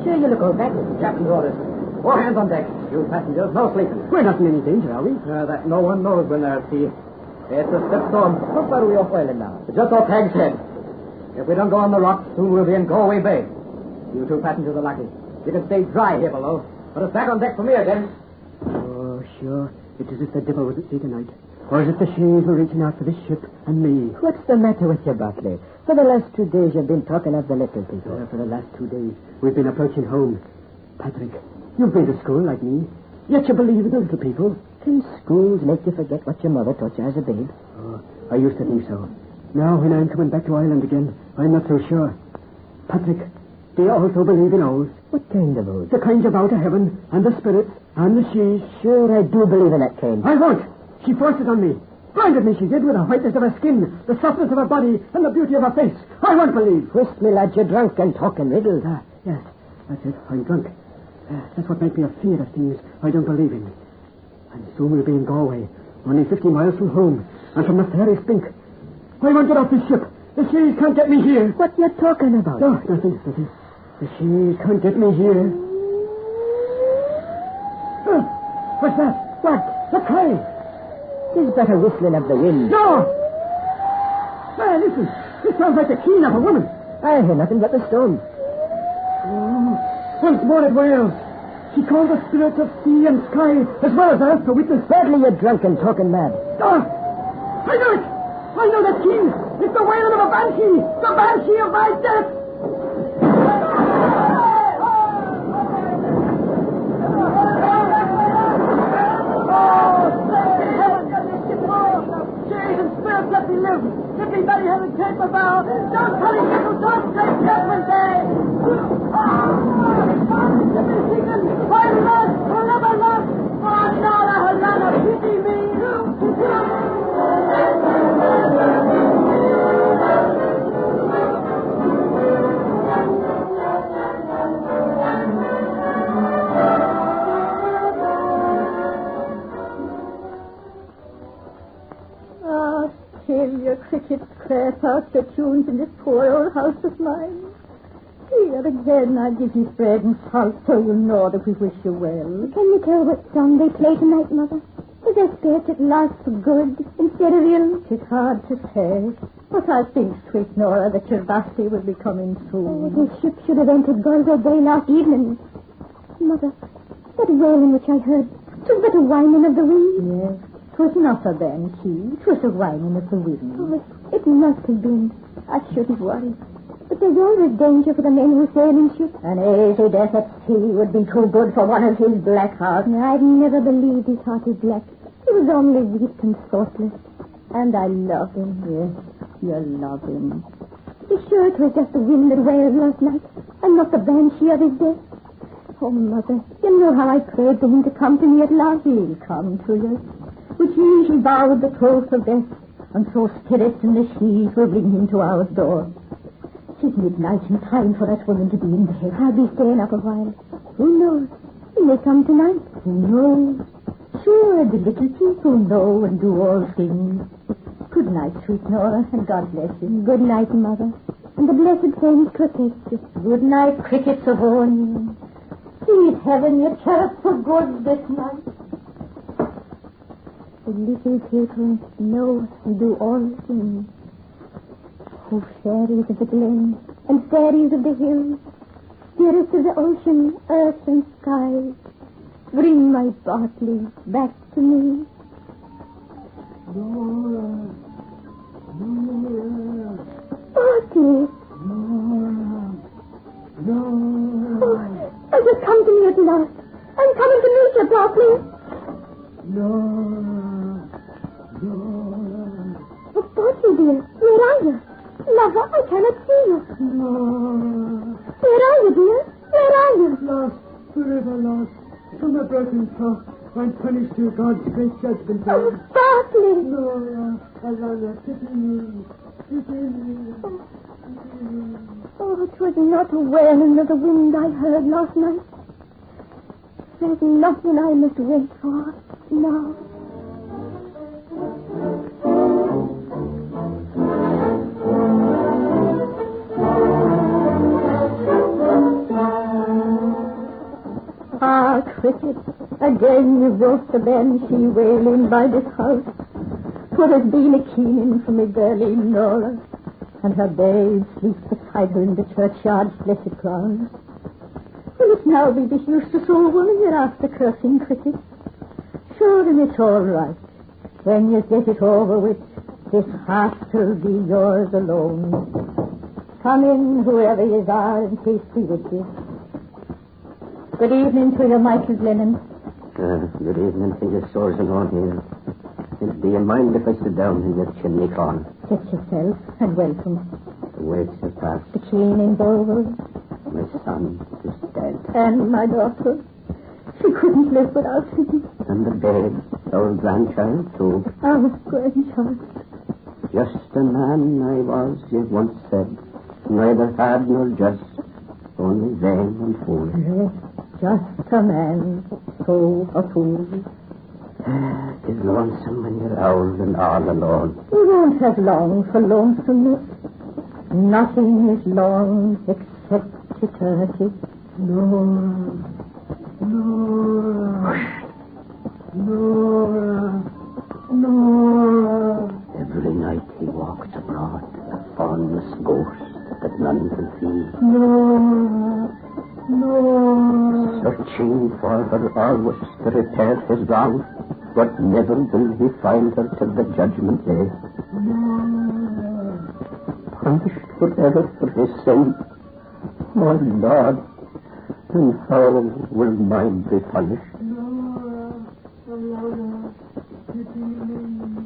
Sure, you look all back. Captain's orders. All hands on deck. You passengers, no sleeping. We're not in any danger, are we? That no one knows when they're at sea. It's a stiff storm. How far are we off Island now? Just off Hag's Head. If we don't go on the rocks, soon we'll be in Galway Bay. You two passengers are lucky. You can stay dry here below. Put us back on deck for me again. Oh, sure. It's as if the devil was at sea tonight. Or as if the Shays were reaching out for this ship and me. What's the matter with you, Bartley? For the last 2 days you've been talking of the little people. For the last 2 days we've been approaching home. Patrick, you've been to school like me. Yet you believe in the little people. Can schools make you forget what your mother taught you as a babe? Oh, I used to think so. Now, when I'm coming back to Ireland again, I'm not so sure. Patrick, do you also believe in owls? What kind of owls? The kinds of out of heaven, and the spirits, and the she's. Sure, I do believe in that kind. I won't. She forced it on me. Blinded me, she did, with the whiteness of her skin, the softness of her body, and the beauty of her face. I won't believe. Whist, me lad, you're drunk and talking riddles. Yes, that's it. I'm drunk. That's what makes me afraid of things I don't believe in. And soon we'll be in Galway, only 50 miles from home, and from the fairy Spink. I won't get off this ship. The Shays can't get me here. What you talking about? No, nothing. The Shays can't get me here. What's that? What? The cry. Is that a whistling of the wind? No! Hey, listen. This sounds like the keen of a woman. I hear nothing but the storm. Oh, once more it wails. She called the spirits of sea and sky as well as earth to witness. Badly you're drunk and talking mad. Oh! I know it! I know that key! It's the wailing of a banshee! The banshee of my death! Let me live. Let me bury her and take my vow. Don't tell him to don't take judgment day. Let me sing him. I'll last, I'll never last. Oh, Nora, Helena, pity me. Your crickets crash out the tunes in this poor old house of mine. Here again I'll give you bread and salt so you'll know that we wish you well. Can you tell what song they play tonight, Mother? Is their spirit at last for good instead of ill? It's hard to say, but I think, sweet Nora, that your Basti will be coming soon. Oh, the ship should have entered Galway Bay last evening. Mother, that wailing which I heard, 'twas but a whining of the wind. Yes. 'Twas not a banshee. 'Twas a whining of the wind. Oh, it must have been. I shouldn't worry. But there's always danger for the men who sail in ships. An easy death at sea would be too good for one of his black hearts. I've never believed his heart is black. He was only weak and thoughtless. And I love him, yes. You love him. Be sure it was just the wind that wailed last night, and not the banshee of his death. Oh, Mother, you know how I prayed for him to come to me at last. He'll come to you. With ye shall bow the troth of death, and so spirits and the sheaves will bring him to our door. 'Tis midnight and time for that woman to be in bed. I'll be staying up a while. Who knows? He may come tonight. Who knows? Sure, the little people know and do all things. Good night, sweet Nora, and God bless you. Good night, Mother. And the blessed same crickets. Good night, crickets of own. Please heaven you chirp for good this night. The little people know and do all things. Oh, fairies of the glen and fairies of the hills, dearest of the ocean, earth and sky, bring my Bartley back to me. Nora. Bartley. Nora. Oh, has it come to me at last? I'm coming to meet you, Bartley. Nora. Oh, Bartley, dear, where are you? Lover, I cannot see you. Nora. Where are you, dear? Where are you? Lost, forever lost. From a broken trough, I'm punished to God's great judgment. Oh, Bartley. Nora, Alana, pity me. Pity me. Oh, it was not a wailing of the wind I heard last night. There's nothing I must wait for now. Ah, Cricket, again you brought the banshee wailing by this house. 'Twould have been a keening for me girlie Nora, and her babe sleeps beside her in the churchyard's blessed grounds. Will it now be this useless old woman you're after cursing, Cricket? Sure, then it's all right. When you get it over with, this heart will be yours alone. Come in, whoever you are, and peace be with you. Good evening to you, Michael Glennon. Good evening to your sores and all here. Do you mind if I sit down in your chimney corner? Sit yourself, and welcome. The weights have passed. The cleaning's over. My son is dead. And my daughter. She couldn't live without him. And the babe, our grandchild, too. Our grandchild. Just a man I was, you once said. Neither hard nor just, only vain and foolish. Yes, just a man, so a fool. Tis lonesome when you're old and all alone. We won't have long for lonesomeness. Nothing is long except eternity. Nora. Every night he walks abroad, a formless ghost that none can see. Nora. Searching for her always to repair his wrong, but never will he find her till the judgment day. Punished forever for his sin. My Lord, and how will mine be punished?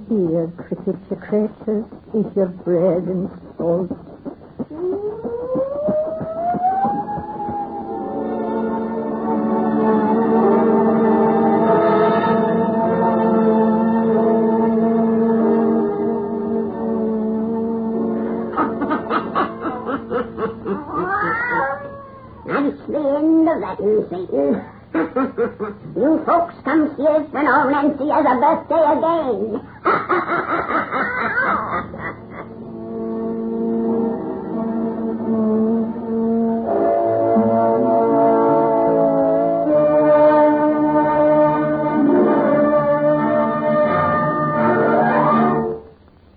Here, Cricket, your creature, is your bread and salt. That's the end of that, Satan. You folks come see us when old Nancy has a birthday again.